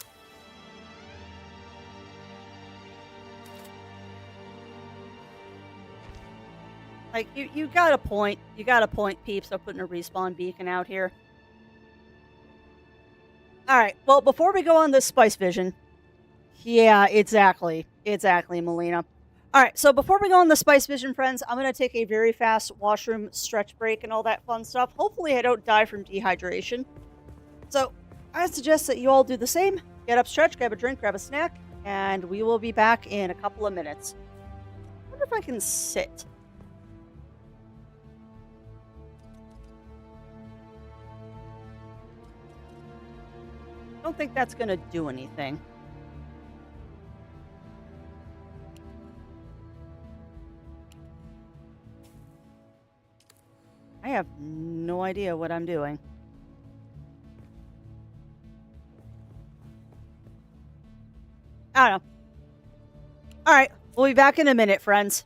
Like, you got a point. You got a point, peeps, of putting a respawn beacon out here. Alright, well, before we go on this Spice Vision... Yeah, exactly. Exactly, Melina. Alright, so before we go on the Spice Vision, friends, I'm going to take a very fast washroom stretch break and all that fun stuff. Hopefully I don't die from dehydration. So, I suggest that you all do the same. Get up, stretch, grab a drink, grab a snack, and we will be back in a couple of minutes. I wonder if I can sit. I don't think that's going to do anything. I have no idea what I'm doing. I don't know. Alright, we'll be back in a minute, friends.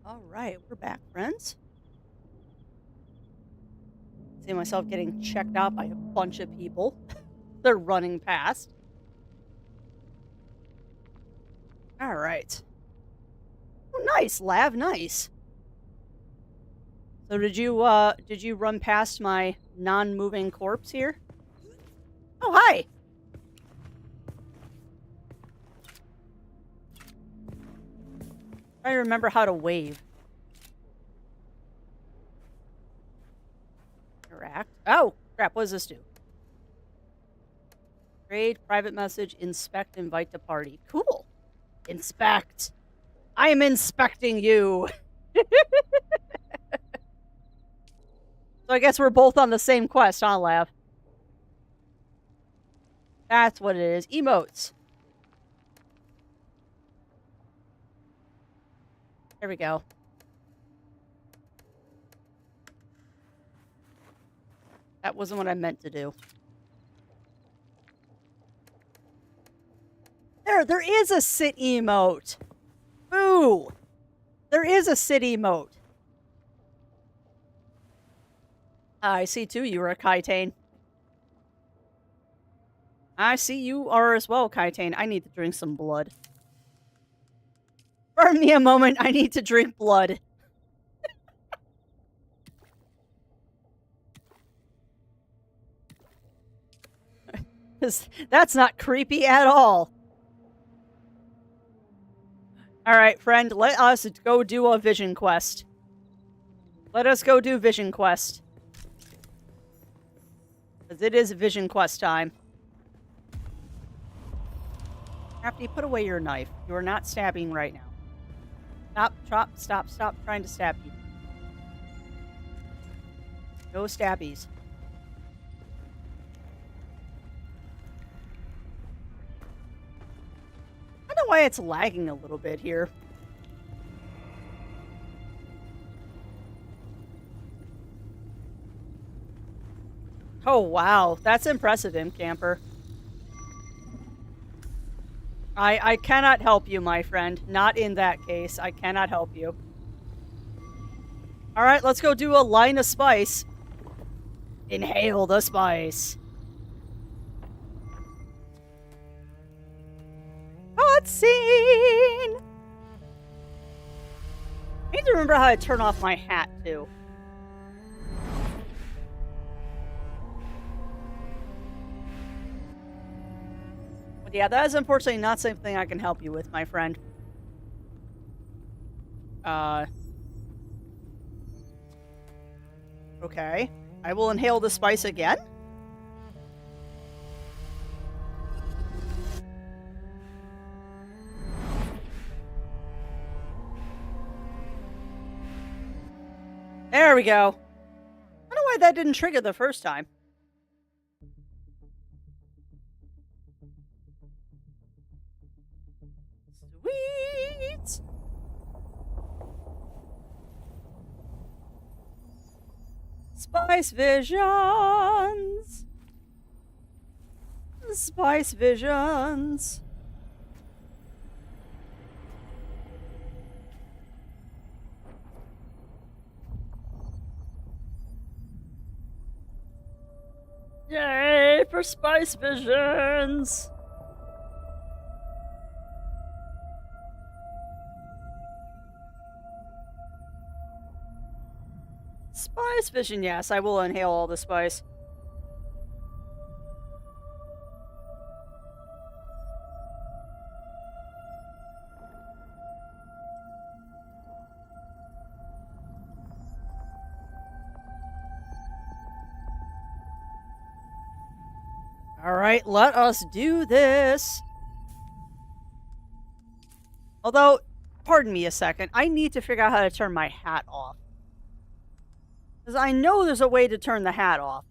All right, we're back, friends. See myself getting checked out by a bunch of people. They're running past. All right. Oh, nice, Lav, nice. So did you run past my non-moving corpse here? Oh, hi. I remember how to wave. Interact. Oh, crap, what does this do? Trade, private message, inspect, invite to party. Cool. Inspect. I am inspecting you. So I guess we're both on the same quest, huh, Lav? That's what it is. Emotes. There we go. That wasn't what I meant to do. There is a sit emote. Boo! There is a sit emote. I see too, you are a Kaitane. I see you are as well, Kaitane. I need to drink some blood. Burn me a moment, I need to drink blood. Because that's not creepy at all. Alright, friend, let us go do a vision quest. Let us go do vision quest. Because it is vision quest time. Crafty, put away your knife. You are not stabbing right now. Stop trying to stab me. No stabbies. I don't know why it's lagging a little bit here. Oh, wow. That's impressive, Imp Camper. I cannot help you, my friend. Not in that case. I cannot help you. Alright, let's go do a line of spice. Inhale the spice. Cutscene! I need to remember how to turn off my hat, too. But yeah, that is unfortunately not something I can help you with, my friend. Okay. I will inhale the spice again. There we go. I don't know why that didn't trigger the first time. Sweet! Spice visions! Spice visions! Yay for spice visions! Spice vision, yes, I will inhale all the spice. Alright, let us do this. Although, pardon me a second, I need to figure out how to turn my hat off. Because I know there's a way to turn the hat off.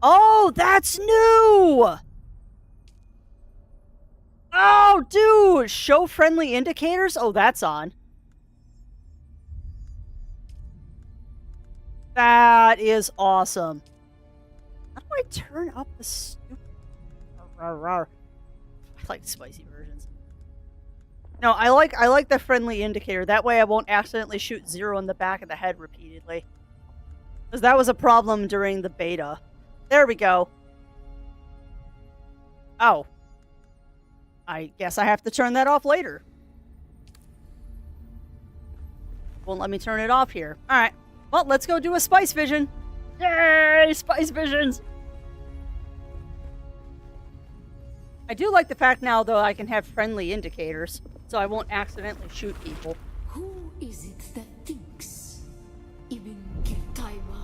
Oh, that's new! Oh, dude! Show friendly indicators? Oh, that's on. That is awesome. How do I turn up the stupid... I like spicy versions. No, I like the friendly indicator. That way I won't accidentally shoot Zero in the back of the head repeatedly. Because that was a problem during the beta. There we go. Oh. I guess I have to turn that off later. Won't let me turn it off here. Alright. Well, let's go do a spice vision. Yay! Spice visions! I do like the fact now, though, I can have friendly indicators, so I won't accidentally shoot people. Who is it that thinks? Ibn Kirtaiba.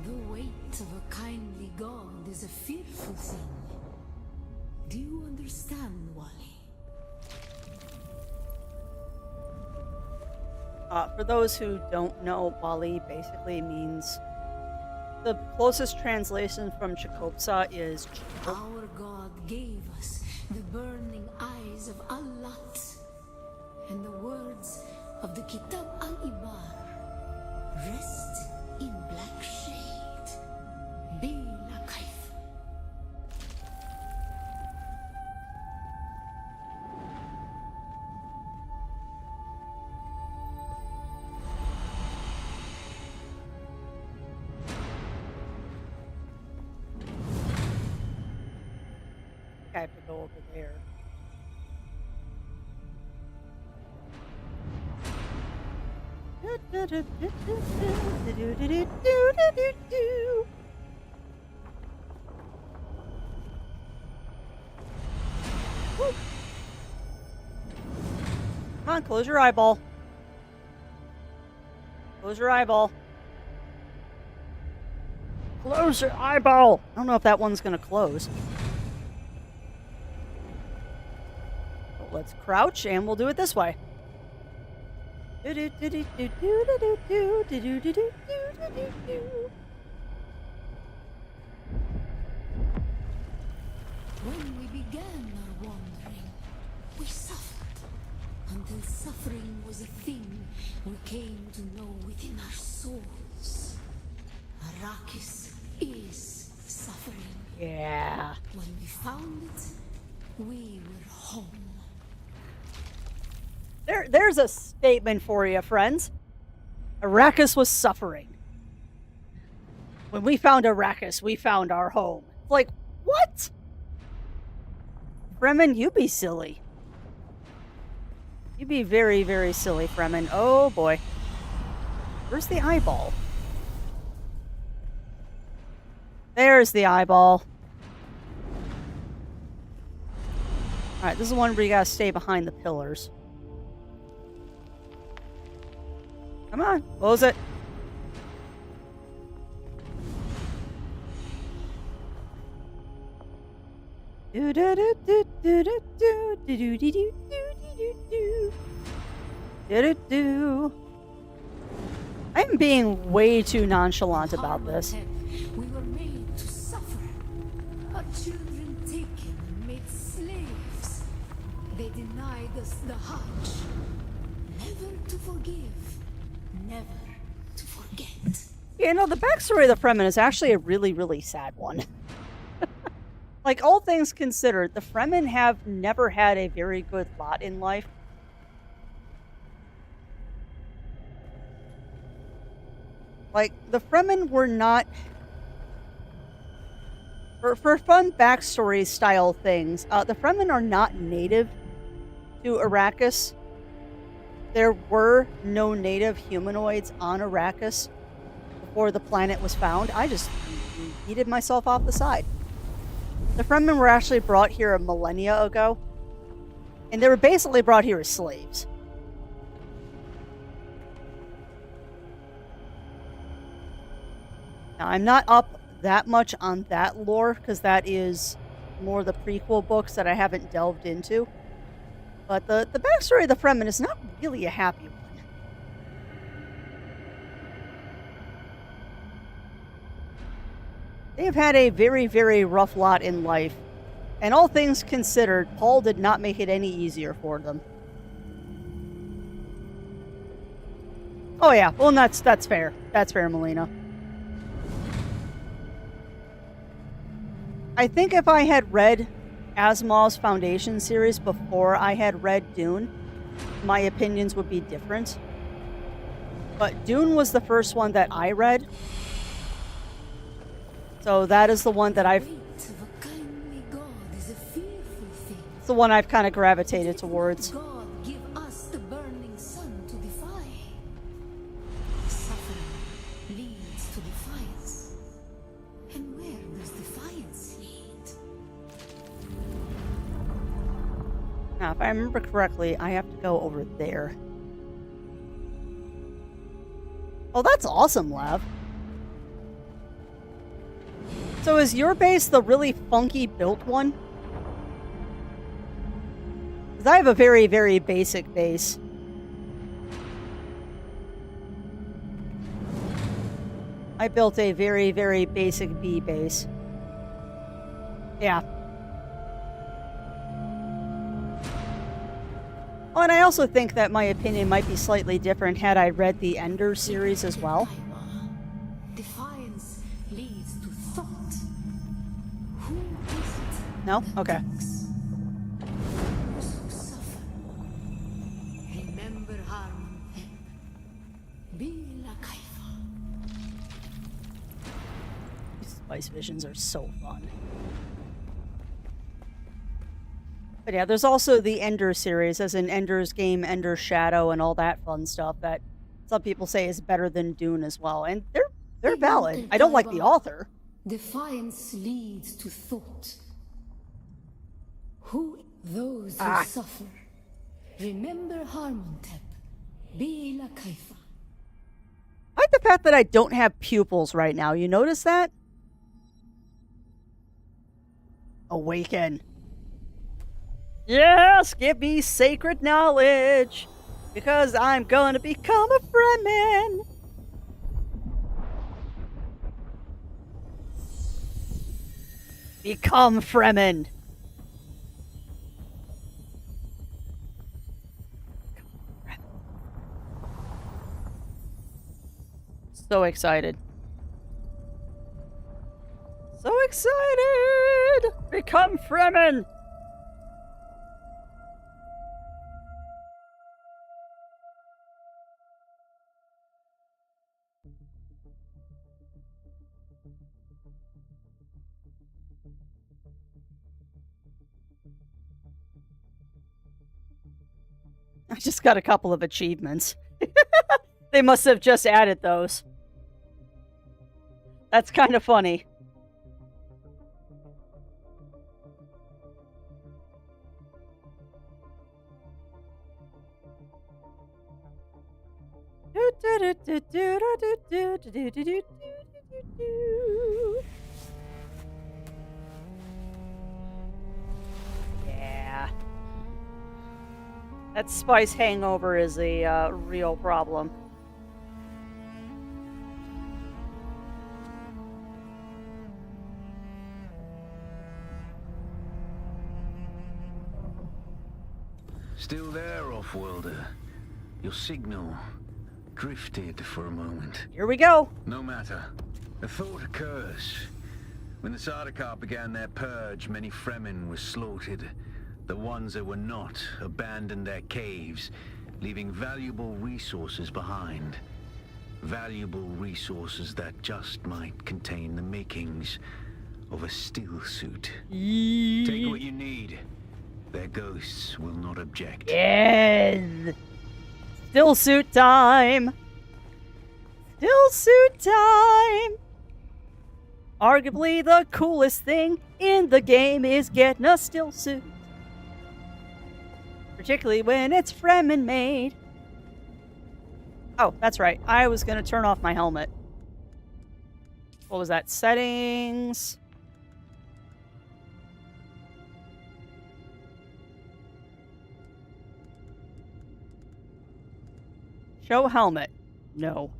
The weight of a kindly god is a fearful thing. Do you understand, Wally? For those who don't know, Wali basically means... The closest translation from Chakopsa is... Our god gave us the burning eyes of Allat and the words of the Kitab al-Ibar. Rest in black shade. Bila kaif. I have to go over there. on, close your eyeball. Close your eyeball. Close your eyeball! I don't know if that one's gonna close. Well, let's crouch and we'll do it this way. When we began our wandering, we suffered. Until suffering was a thing we came to know within our souls. Arrakis is suffering. Yeah. When we found it, we were home. There's a statement for you, friends. Arrakis was suffering. When we found Arrakis, we found our home. It's like, what? Fremen, you be silly. You be very, very silly, Fremen. Oh, boy. Where's the eyeball? There's the eyeball. Alright, this is one where you gotta stay behind the pillars. Come on, close it. Do do do do do do do do do do do do do do do. I'm being way too nonchalant about this. We were made to suffer. Our children taken and made slaves. They denied us the Hajj. Never to forgive. Never to forget. You know, the backstory of the Fremen is actually a really, really sad one. Like, all things considered, the Fremen have never had a very good lot in life. Like, the Fremen were not... For fun backstory style things, the Fremen are not native to Arrakis. There were no native humanoids on Arrakis before the planet was found. I just yeeted myself off the side. The Fremen were actually brought here a millennia ago, and they were basically brought here as slaves. Now, I'm not up that much on that lore, because that is more the prequel books that I haven't delved into. But the backstory of the Fremen is not really a happy one. They've had a very, very rough lot in life. And all things considered, Paul did not make it any easier for them. Oh yeah, well that's fair. That's fair, Melina. I think if I had read Asimov's Foundation series before I had read Dune, my opinions would be different. But Dune was the first one that I read. So that is the one that I've... It's the one I've kind of gravitated towards. God give us the burning sun to defy. Suffering leads to defiance. And where does defiance lead? Now, if I remember correctly, I have to go over there. Oh, that's awesome, Lav. So is your base the really funky built one? Because I have a very, very basic base. I built a very, very basic B base. Yeah. Oh, and I also think that my opinion might be slightly different had I read the Ender series as well. Defiance leads to thought. Who is it? No? Okay. Those who suffer. Remember harm them. Be la kaifa. These spice visions are so fun. But yeah, there's also the Ender series, as in Ender's Game, Ender's Shadow, and all that fun stuff that some people say is better than Dune as well. And they're valid. I don't like the author. Defiance leads to thought. Who those who suffer Remember Harmontep. Bila Kaifa. I like the fact that I don't have pupils right now. You notice that? Awaken. Yes, give me sacred knowledge. Because I'm gonna become a Fremen. Become Fremen. So excited. So excited! Become Fremen! I just got a couple of achievements. They must have just added those. That's kind of funny. Yeah. That spice hangover is a real problem. Still there, Offworlder. Your signal drifted for a moment. Here we go. No matter. A thought occurs. When the Sardaukar began their purge, many Fremen were slaughtered. The ones that were not abandoned their caves, leaving valuable resources behind. Valuable resources that just might contain the makings of a still suit. Take what you need. Their ghosts will not object. Yes! Still suit time! Still suit time! Arguably the coolest thing in the game is getting a still suit. Particularly when it's Fremen made. Oh, that's right. I was going to turn off my helmet. What was that? Settings. Show helmet. No.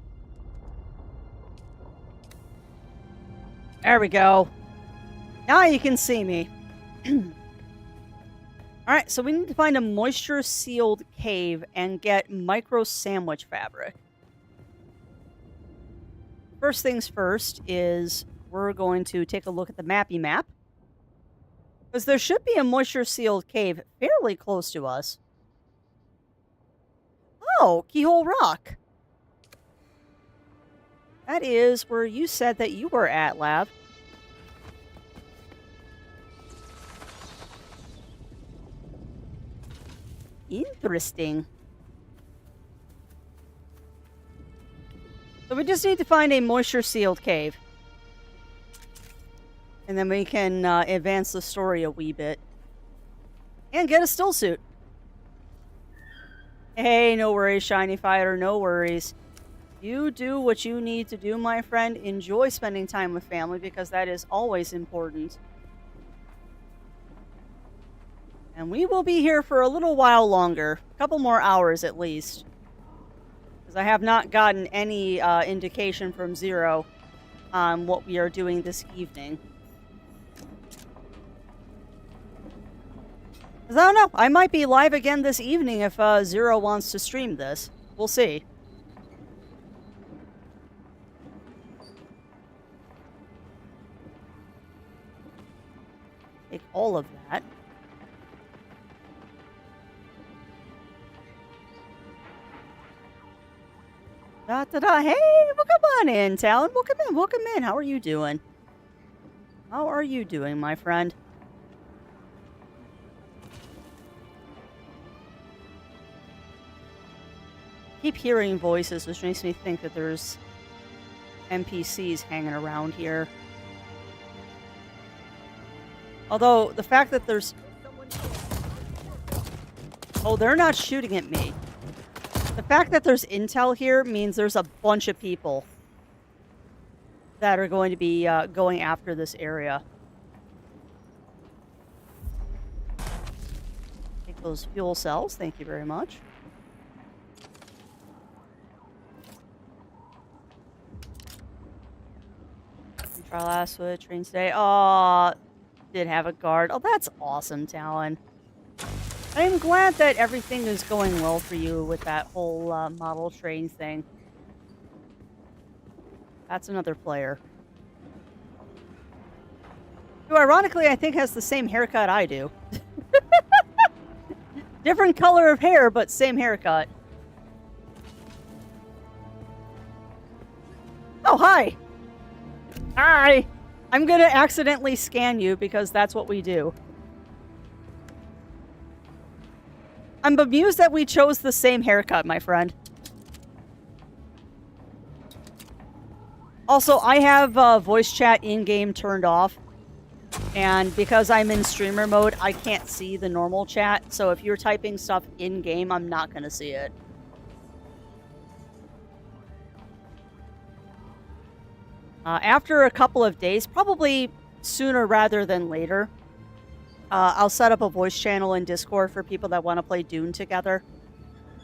There we go. Now you can see me. Alright, so we need to find a moisture-sealed cave and get micro sandwich fabric. First things first is we're going to take a look at the mappy map. Because there should be a moisture-sealed cave fairly close to us. Oh, Keyhole Rock. That is where you said that you were at, Lav. Interesting. So we just need to find a moisture-sealed cave. And then we can advance the story a wee bit. And get a still suit. Hey, no worries, Shiny Fighter, no worries. You do what you need to do, my friend. Enjoy spending time with family, because that is always important. And we will be here for a little while longer. A couple more hours at least. Because I have not gotten any indication from Zero on what we are doing this evening. Because I don't know. I might be live again this evening if Zero wants to stream this. We'll see. Take all of that. Da-da-da. Hey, well, come on in, Talon. Welcome in, welcome in. How are you doing? How are you doing, my friend? Keep hearing voices, which makes me think that there's NPCs hanging around here. Although, the fact that there's... Oh, they're not shooting at me. The fact that there's intel here means there's a bunch of people that are going to be going after this area. Take those fuel cells. Thank you very much. Try last with trains today. Oh, did have a guard. Oh, that's awesome, Talon. I'm glad that everything is going well for you with that whole model train thing. That's another player. Who, ironically, I think has the same haircut I do. Different color of hair, but same haircut. Oh, hi! Hi! I'm gonna accidentally scan you because that's what we do. I'm bemused that we chose the same haircut, my friend. Also, I have voice chat in-game turned off. And because I'm in streamer mode, I can't see the normal chat. So if you're typing stuff in-game, I'm not going to see it. After a couple of days, probably sooner rather than later, I'll set up a voice channel in Discord for people that want to play Dune together.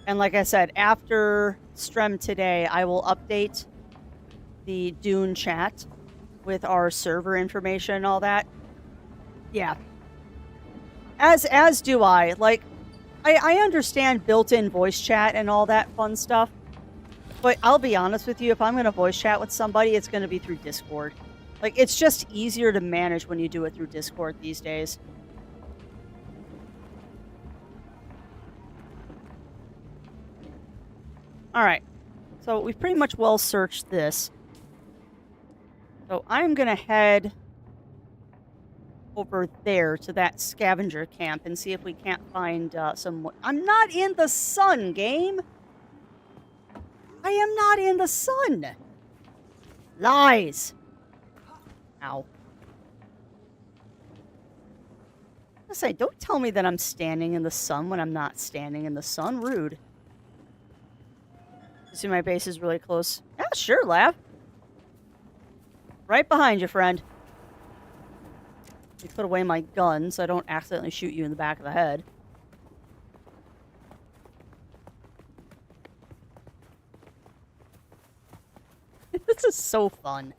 And like I said, after Strem today, I will update the Dune chat with our server information and all that. Yeah. As do I. Like, I understand built-in voice chat and all that fun stuff. But I'll be honest with you, if I'm going to voice chat with somebody, it's going to be through Discord. Like, it's just easier to manage when you do it through Discord these days. Alright. So, we've pretty much well searched this. So, I'm going to head over there to that scavenger camp and see if we can't find some... I'm not in the sun, game! I am not in the sun! Lies! Ow. I say, don't tell me that I'm standing in the sun when I'm not standing in the sun. Rude. You see my base is really close. Yeah, sure, Lav. Right behind you, friend. Let me put away my gun so I don't accidentally shoot you in the back of the head. This is so fun.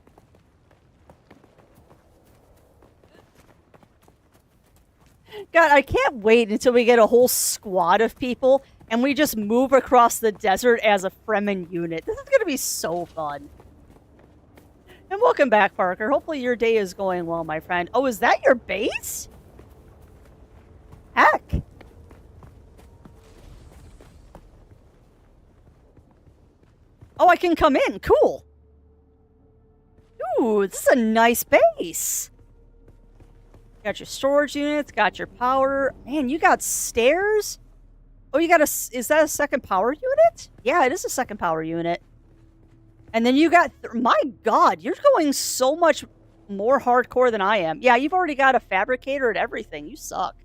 God, I can't wait until we get a whole squad of people and we just move across the desert as a Fremen unit. This is going to be so fun. And welcome back, Parker. Hopefully your day is going well, my friend. Oh, is that your base? Heck. Oh, I can come in. Cool. Ooh, this is a nice base. Got your storage units, got your power. Man, you got stairs? Oh, you got a... Is that a second power unit? Yeah, it is a second power unit. And then you got... My God, you're going so much more hardcore than I am. Yeah, you've already got a fabricator and everything. You suck.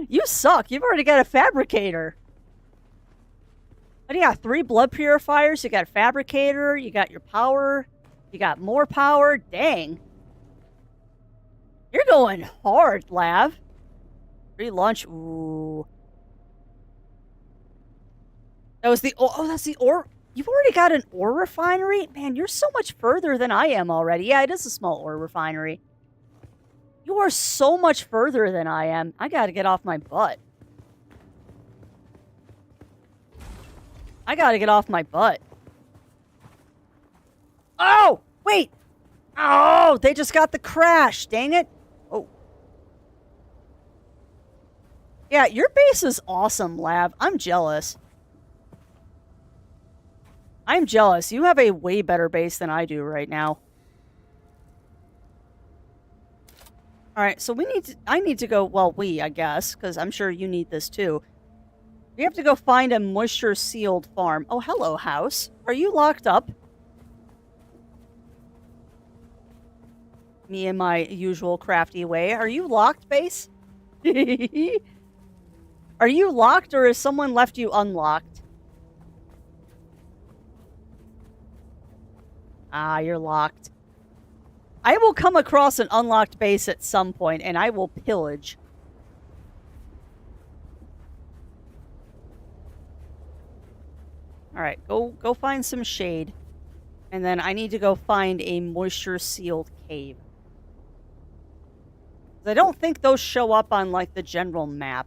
You suck. You've already got a fabricator. What do you got? 3 blood purifiers. You got a fabricator. You got your power. You got more power. Dang. You're going hard, Lav. Free lunch. Ooh. That was the... Oh, that's the ore... You've already got an ore refinery? Man, you're so much further than I am already. Yeah, it is a small ore refinery. You are so much further than I am. I gotta get off my butt. I gotta get off my butt. Oh! Wait! Oh! They just got the crash. Dang it. Oh. Yeah, your base is awesome, Lav. I'm jealous. I'm jealous. You have a way better base than I do right now. Alright, so we need to... I need to go... Well, I guess, because I'm sure you need this too. We have to go find a moisture-sealed farm. Oh, hello, house. Are you locked up? Me in my usual crafty way. Are you locked, base? Are you locked or has someone left you unlocked? Ah, you're locked. I will come across an unlocked base at some point and I will pillage. Alright, go find some shade. And then I need to go find a moisture-sealed cave. I don't think those show up on, like, the general map.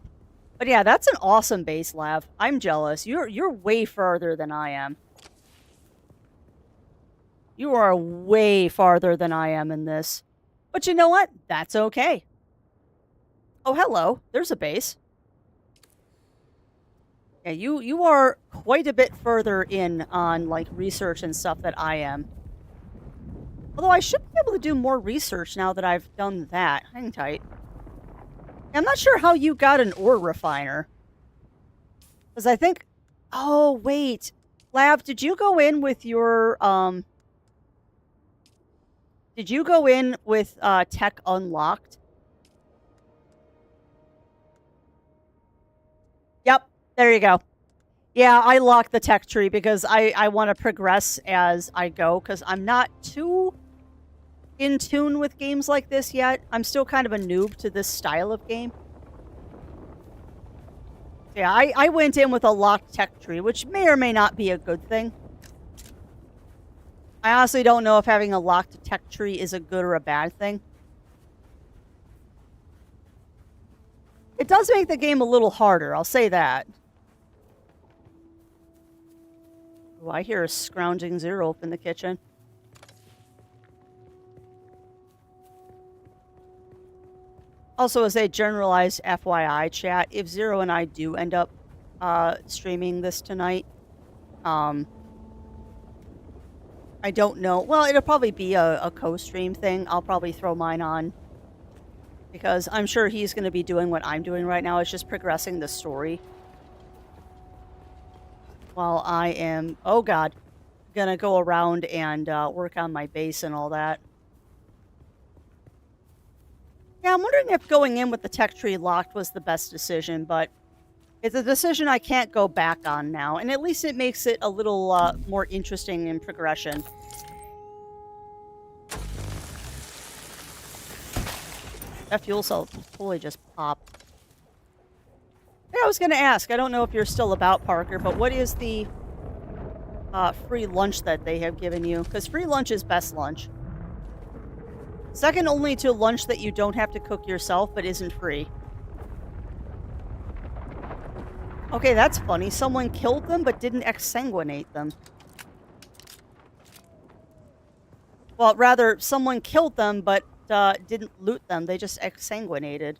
But yeah, that's an awesome base, Lav. I'm jealous. You're way farther than I am. You are way farther than I am in this. But you know what? That's okay. Oh, hello. There's a base. Yeah, you are quite a bit further in on, like, research and stuff that I am. Although I should be able to do more research now that I've done that. Hang tight. I'm not sure how you got an ore refiner. Because I think... Oh, wait. Lav, did you go in with your, Did you go in with, tech unlocked? Yep. There you go. Yeah, I locked the tech tree because I want to progress as I go, because I'm not too in tune with games like this yet. I'm still kind of a noob to this style of game. Yeah, I went in with a locked tech tree, which may or may not be a good thing. I honestly don't know if having a locked tech tree is a good or a bad thing. It does make the game a little harder, I'll say that. Oh, I hear a scrounging Zero up in the kitchen. Also, as a generalized FYI chat, if Zero and I do end up streaming this tonight, I don't know. Well, it'll probably be a co-stream thing. I'll probably throw mine on. Because I'm sure he's going to be doing what I'm doing right now. It's just progressing the story. While I am, oh god, going to go around and work on my base and all that. Yeah, I'm wondering if going in with the tech tree locked was the best decision, but it's a decision I can't go back on now, and at least it makes it a little more interesting in progression. That fuel cell totally just popped. Yeah, I was going to ask, I don't know if you're still about, Parker, but what is the free lunch that they have given you? Because free lunch is best lunch. Second only to lunch that you don't have to cook yourself, but isn't free. Okay, that's funny. Someone killed them, but didn't exsanguinate them. Well, rather, someone killed them, but didn't loot them. They just exsanguinated.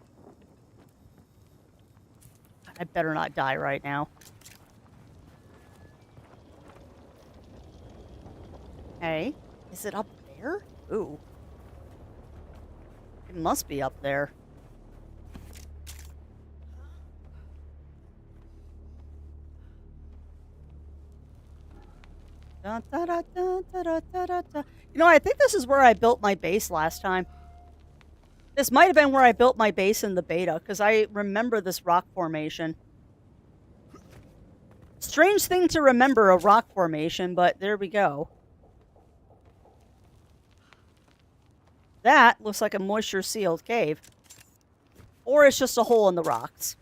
I better not die right now. Hey, is it up there? Ooh. It must be up there. Da, da, da, da, da, da, da, da. You know, I think this is where I built my base last time. This might have been where I built my base in the beta, because I remember this rock formation. Strange thing to remember, a rock formation, but there we go. That looks like a moisture-sealed cave. Or it's just a hole in the rocks.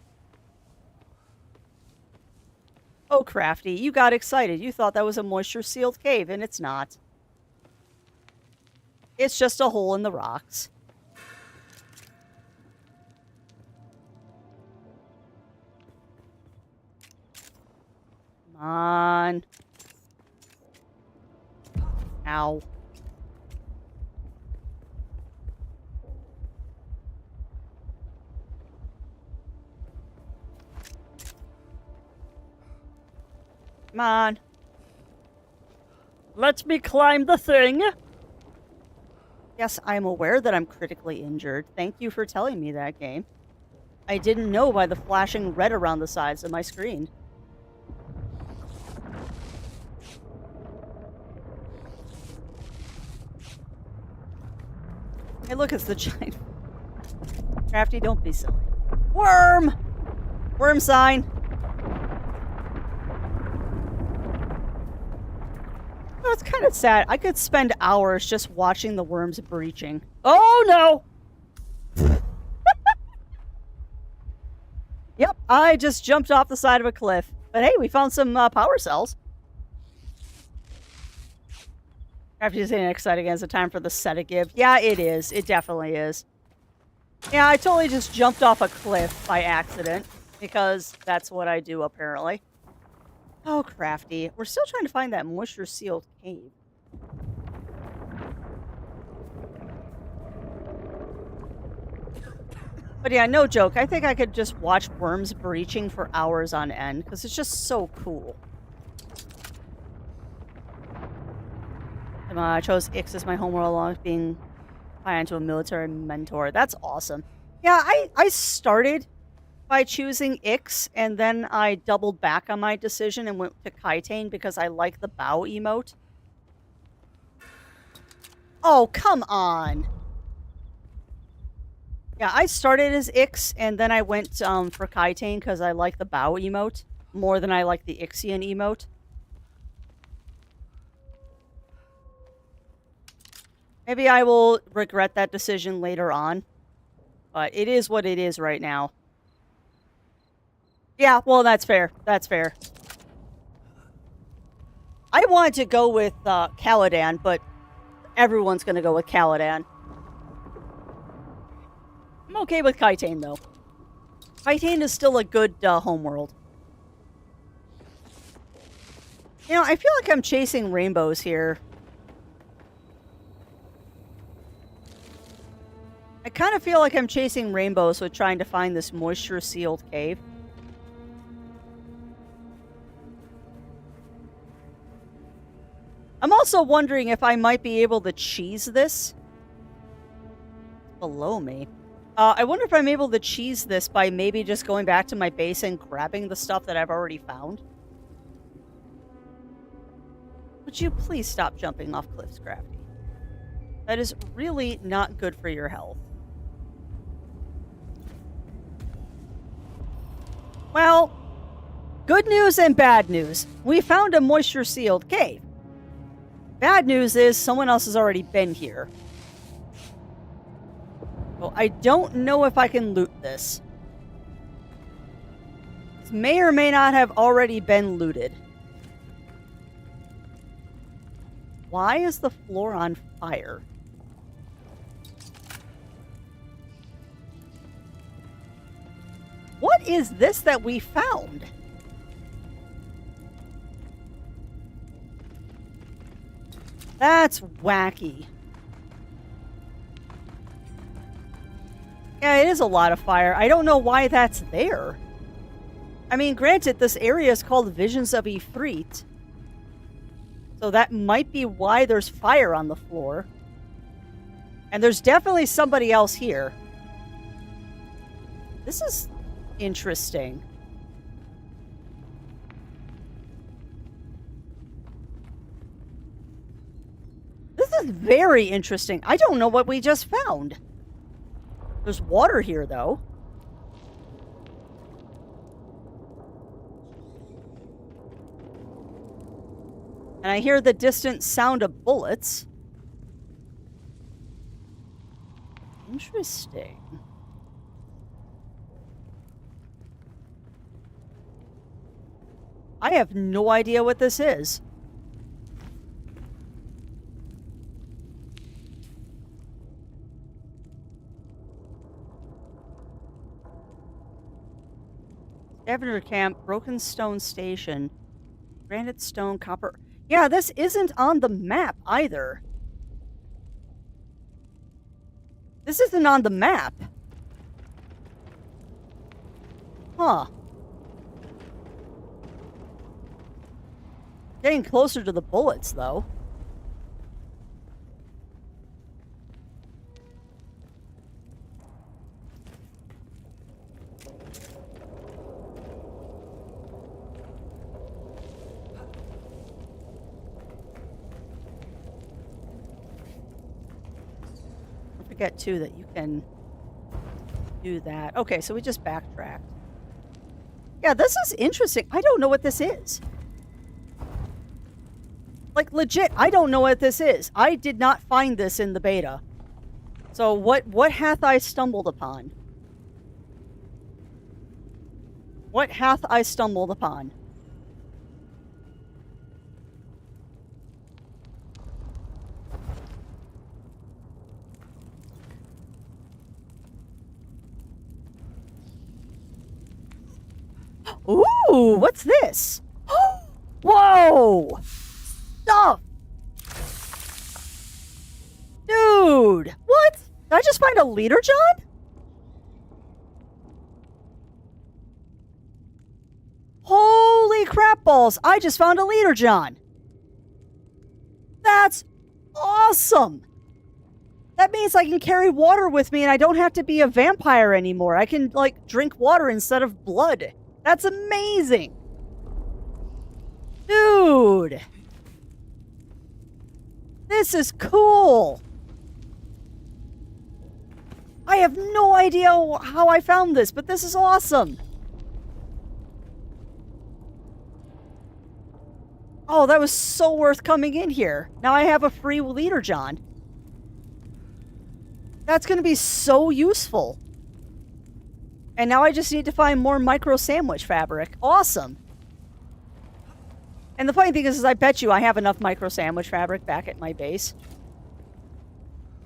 Oh, Crafty, you got excited. You thought that was a moisture-sealed cave, and it's not. It's just a hole in the rocks. Come on. Ow. Come on. Let me climb the thing. Yes, I am aware that I'm critically injured. Thank you for telling me that, game. I didn't know by the flashing red around the sides of my screen. Hey, look, it's the giant... Crafty, don't be silly. Worm! Worm sign. Oh, it's kind of sad. I could spend hours just watching the worms breaching. Oh, no! Yep, I just jumped off the side of a cliff. But hey, we found some power cells. After you say next side again, it's a time for the sedative. Yeah, it is. It definitely is. Yeah, I totally just jumped off a cliff by accident. Because that's what I do, apparently. Oh, crafty. We're still trying to find that moisture-sealed cave. But yeah, no joke. I think I could just watch worms breaching for hours on end. Because it's just so cool. I chose Ix as my homeworld along with being high onto a military mentor. That's awesome. Yeah, I started by choosing Ix, and then I doubled back on my decision and went to Kaitane because I like the bow emote. Oh, come on. Yeah, I started as Ix, and then I went for Kaitane because I like the bow emote more than I like the Ixian emote. Maybe I will regret that decision later on. But it is what it is right now. Yeah, well, that's fair. That's fair. I wanted to go with Caladan, but everyone's going to go with Caladan. I'm okay with Kaitane, though. Kaitane is still a good homeworld. You know, I feel like I'm chasing rainbows here. I kind of feel like I'm chasing rainbows with trying to find this moisture-sealed cave. I'm also wondering if I might be able to cheese this. It's below me. I wonder if I'm able to cheese this by maybe just going back to my base and grabbing the stuff that I've already found. Would you please stop jumping off cliffs, Crafty? That is really not good for your health. Well, good news and bad news. We found a moisture-sealed cave. Bad news is someone else has already been here. Well, I don't know if I can loot this. This may or may not have already been looted. Why is the floor on fire? What is this that we found? That's wacky. Yeah, it is a lot of fire. I don't know why that's there. I mean, granted, this area is called Visions of Ifrit. So that might be why there's fire on the floor. And there's definitely somebody else here. This is interesting. This is very interesting. I don't know what we just found. There's water here, though. And I hear the distant sound of bullets. Interesting. I have no idea what this is. Scavenger Camp, Broken Stone Station, Granite Stone, Copper... Yeah, this isn't on the map either. This isn't on the map. Huh. Getting closer to the bullets, though. Forget too that you can do that. Okay, so we just backtracked. Yeah, this is interesting. I don't know what this is. Like, legit, I don't know what this is. I did not find this in the beta. So what hath I stumbled upon? What hath I stumbled upon? Ooh, what's this? Whoa! Stuff! Dude! What? Did I just find a leader, John? Holy crap balls! I just found a leader, John! That's awesome! That means I can carry water with me and I don't have to be a vampire anymore. I can, like, drink water instead of blood. That's amazing! Dude! This is cool! I have no idea how I found this, but this is awesome! Oh, that was so worth coming in here. Now I have a free leader, John. That's gonna be so useful. And now I just need to find more micro sandwich fabric. Awesome! And the funny thing is I bet you I have enough micro sandwich fabric back at my base.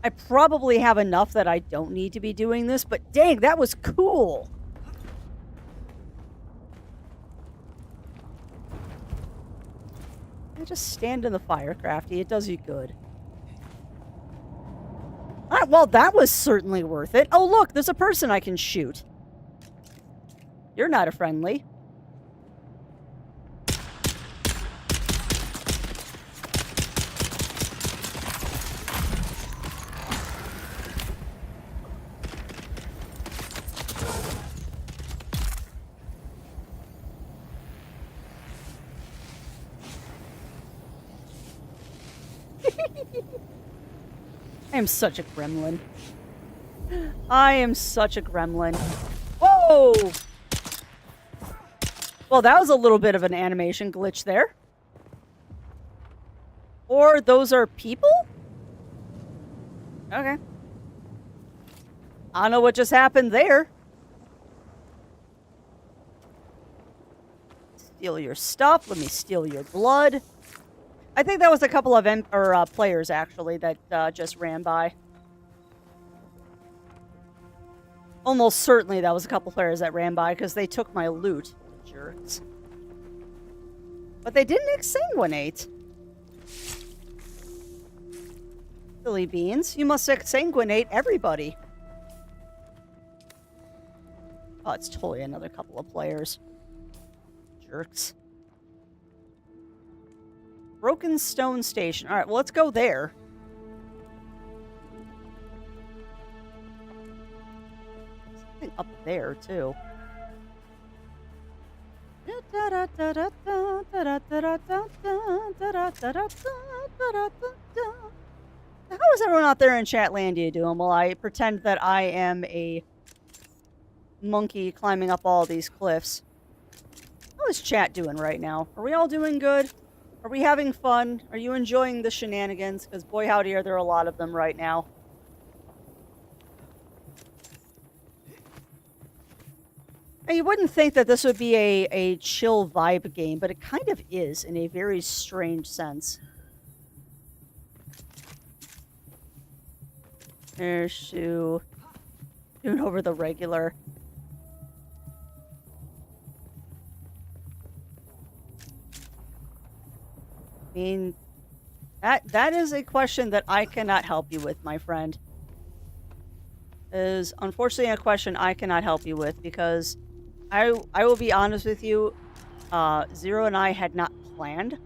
I probably have enough that I don't need to be doing this, but dang, that was cool! I just stand in the fire, Crafty. It does you good. Alright, well, that was certainly worth it. Oh, look, there's a person I can shoot. You're not a friendly. I am such a gremlin. I am such a gremlin. Whoa! Well, that was a little bit of an animation glitch there. Or those are people? Okay. I don't know what just happened there. Steal your stuff. Let me steal your blood. I think that was a couple of players, actually, that just ran by. Almost certainly that was a couple players that ran by, because they took my loot. Jerks. But they didn't exsanguinate. Silly beans. You must exsanguinate everybody. Oh, it's totally another couple of players. Jerks. Broken Stone Station. Alright, well, let's go there. Something up there, too. How is everyone out there in Chatlandia doing while I pretend that I am a monkey climbing up all these cliffs? How is chat doing right now? Are we all doing good? Are we having fun? Are you enjoying the shenanigans? Because boy howdy are there a lot of them right now. And you wouldn't think that this would be a chill vibe game, but it kind of is in a very strange sense. There's Sue. Doing over the regular. I mean, that is a question that I cannot help you with, my friend. Is unfortunately a question I cannot help you with, because I will be honest with you, Zero and I had not planned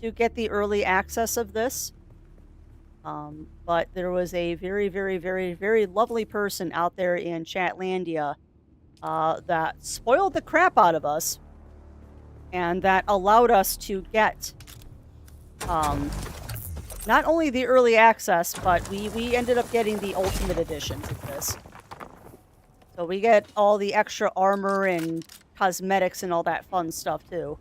to get the early access of this. But there was a very, very, very, very lovely person out there in Chatlandia that spoiled the crap out of us, and that allowed us to get not only the early access, but we ended up getting the ultimate edition of this. So we get all the extra armor and cosmetics and all that fun stuff too.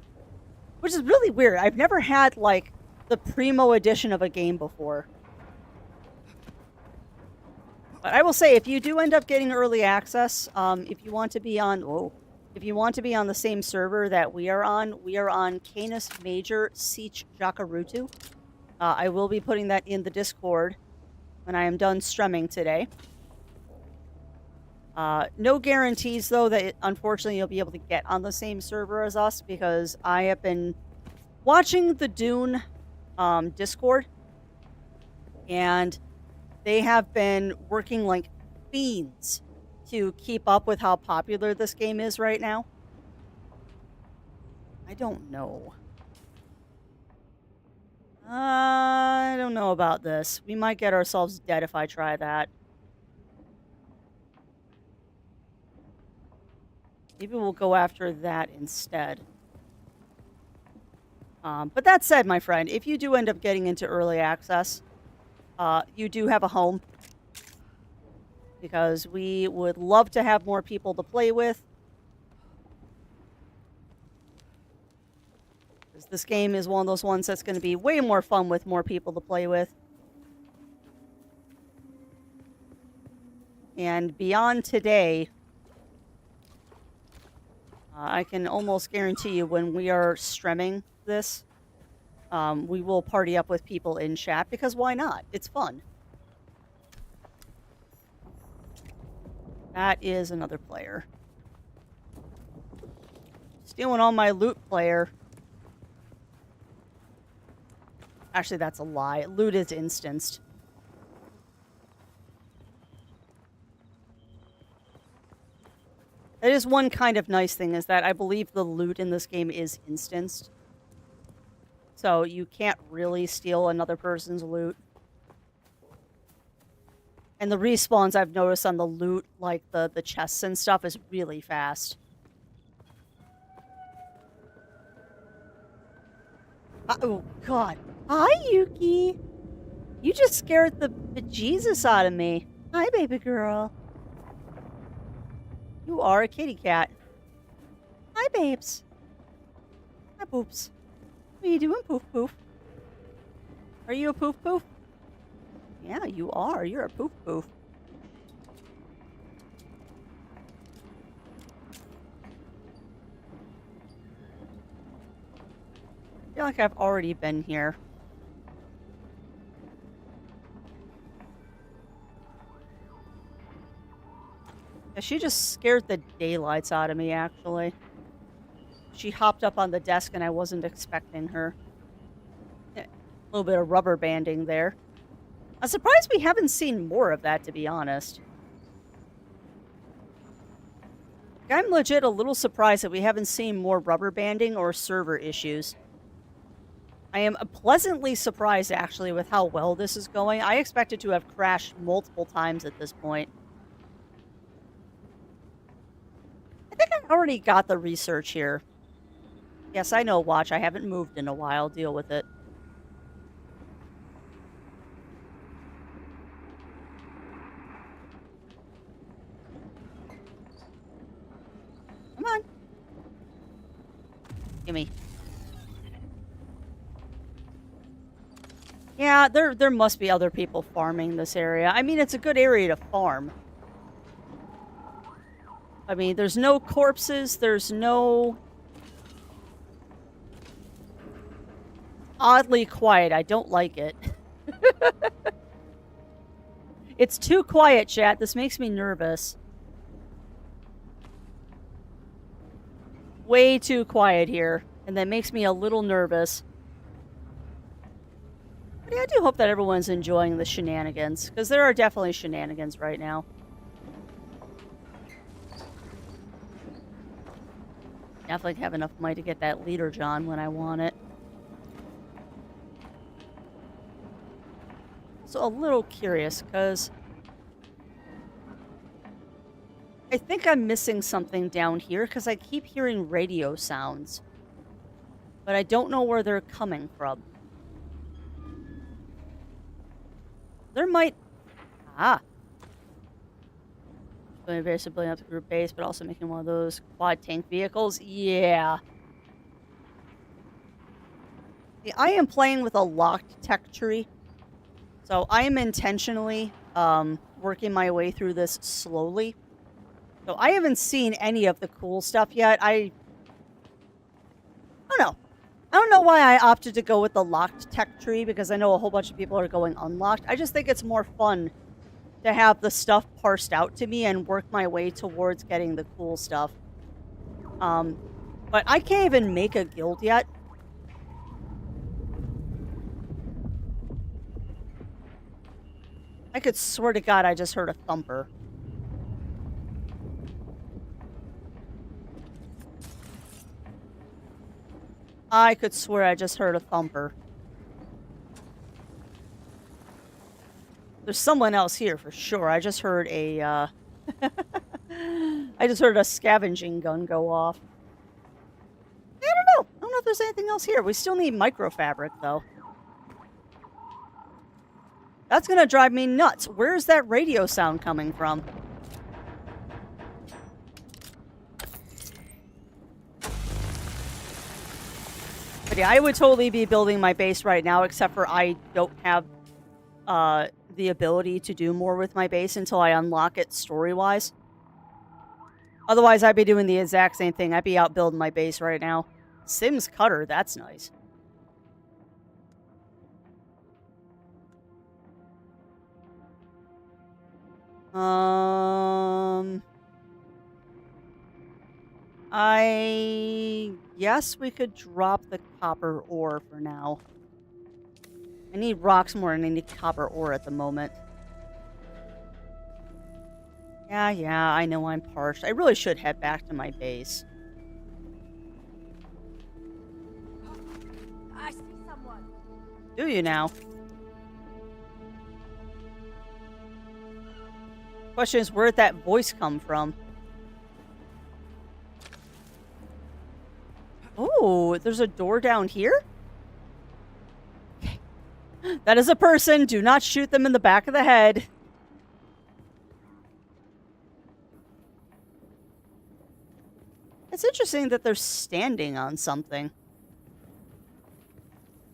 Which is really weird. I've never had, like, the primo edition of a game before. But I will say, if you do end up getting early access, if you want to be on... Whoa. If you want to be on the same server that we are on Canis Major Siege Jakarutu. I will be putting that in the Discord when I am done streaming today. No guarantees, though, that unfortunately you'll be able to get on the same server as us, because I have been watching the Dune Discord, and they have been working like fiends to keep up with how popular this game is right now. I don't know. I don't know about this. We might get ourselves dead if I try that. Maybe we'll go after that instead. But that said, my friend, if you do end up getting into early access, you do have a home. Because we would love to have more people to play with. Because this game is one of those ones that's going to be way more fun with more people to play with. And beyond today... I can almost guarantee you when we are streaming this, we will party up with people in chat, because why not? It's fun. That is another player. Stealing all my loot, player. Actually, that's a lie. Loot is instanced. That is one kind of nice thing, is that I believe the loot in this game is instanced. So you can't really steal another person's loot. And the respawns I've noticed on the loot, like the chests and stuff, is really fast. Oh, God. Hi, Yuki. You just scared the bejesus out of me. Hi, baby girl. You are a kitty cat. Hi, babes. Hi, poops. What are you doing, poof poof? Are you a poof poof? Yeah, you are. You're a poof poof. I feel like I've already been here. She just scared the daylights out of me, actually. She hopped up on the desk and I wasn't expecting her. A little bit of rubber banding there. I'm surprised we haven't seen more of that, to be honest. I'm legit a little surprised that we haven't seen more rubber banding or server issues. I am pleasantly surprised, actually, with how well this is going. I expected to have crashed multiple times at this point. I think I already got the research here. Yes, I know, watch. I haven't moved in a while. Deal with it. Come on. Gimme. Yeah, there must be other people farming this area. I mean, it's a good area to farm. I mean, there's no corpses, there's no... Oddly quiet. I don't like it. It's too quiet, chat. This makes me nervous. Way too quiet here. And that makes me a little nervous. But yeah, I do hope that everyone's enjoying the shenanigans. Because there are definitely shenanigans right now. Definitely have enough money to get that leader John when I want it. So a little curious, because I think I'm missing something down here, because I keep hearing radio sounds. But I don't know where they're coming from. There might... Ah. Basically building up the group base, but also making one of those quad tank vehicles. Yeah. See, I am playing with a locked tech tree. So I am intentionally working my way through this slowly. So I haven't seen any of the cool stuff yet. I don't know. I don't know why I opted to go with the locked tech tree, because I know a whole bunch of people are going unlocked. I just think it's more fun to have the stuff parsed out to me and work my way towards getting the cool stuff. But I can't even make a guild yet. I could swear to God I just heard a thumper. I could swear I just heard a thumper. There's someone else here for sure. I just heard a, I just heard a scavenging gun go off. I don't know. I don't know if there's anything else here. We still need microfabric, though. That's gonna drive me nuts. Where's that radio sound coming from? But yeah, I would totally be building my base right now, except for I don't have the ability to do more with my base until I unlock it story-wise. Otherwise, I'd be doing the exact same thing. I'd be out building my base right now. Sims Cutter, that's nice. I guess we could drop the copper ore for now. I need rocks more than I need copper ore at the moment. Yeah, I know I'm parched. I really should head back to my base. I see someone. Do you now? Question is, where'd that voice come from? Oh, there's a door down here? Okay. That is a person. Do not shoot them in the back of the head. It's interesting that they're standing on something.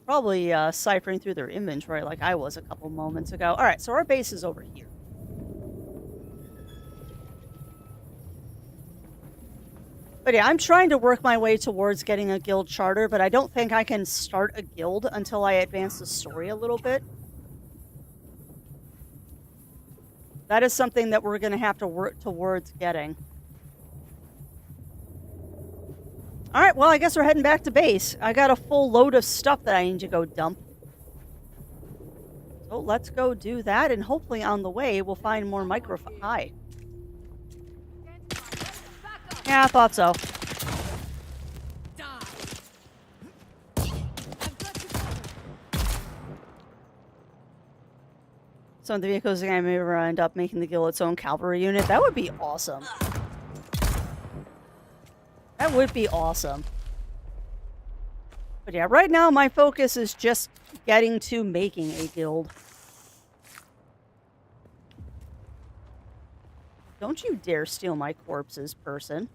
Probably ciphering through their inventory like I was a couple moments ago. Alright, so our base is over here. But yeah, I'm trying to work my way towards getting a guild charter, but I don't think I can start a guild until I advance the story a little bit. That is something that we're going to have to work towards getting. Alright, well, I guess we're heading back to base. I got a full load of stuff that I need to go dump. So let's go do that, and hopefully on the way we'll find more Hi. Yeah, I thought so. Some of the vehicles are going to end up making the guild its own cavalry unit. That would be awesome. That would be awesome. But yeah, right now my focus is just getting to making a guild. Don't you dare steal my corpses, person.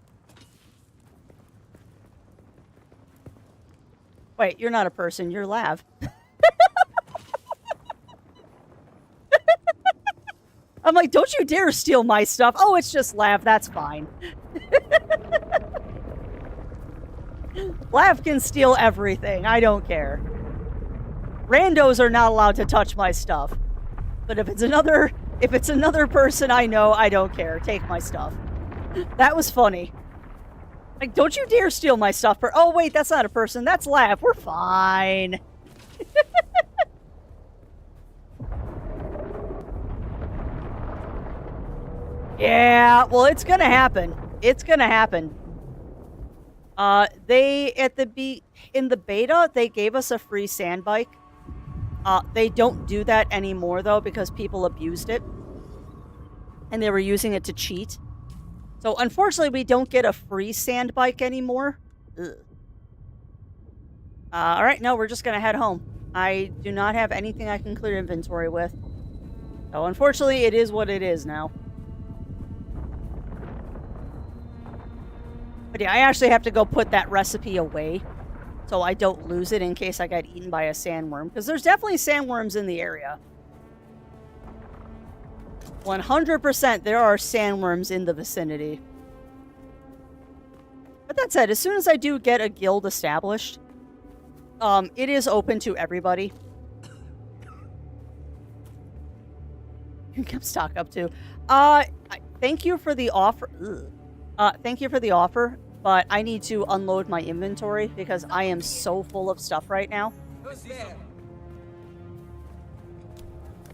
Wait, you're not a person, you're Lav. I'm like, don't you dare steal my stuff. Oh, it's just Lav, that's fine. Lav can steal everything, I don't care. Randos are not allowed to touch my stuff. But if it's another person I know, I don't care. Take my stuff. That was funny. Like, don't you dare steal my stuff. Oh, wait, that's not a person. That's Lav. We're fine. Yeah, well, it's gonna happen. It's gonna happen. In the beta, they gave us a free sand bike. They don't do that anymore, though, because people abused it. And they were using it to cheat. So, unfortunately, we don't get a free sand bike anymore. Alright, no, we're just gonna head home. I do not have anything I can clear inventory with. So, unfortunately, it is what it is now. But yeah, I actually have to go put that recipe away so I don't lose it in case I got eaten by a sandworm. Because there's definitely sandworms in the area. 100% there are sandworms in the vicinity. But that said, as soon as I do get a guild established, it is open to everybody. You can stock up too. Thank you for the offer. Thank you for the offer, but I need to unload my inventory because I am so full of stuff right now.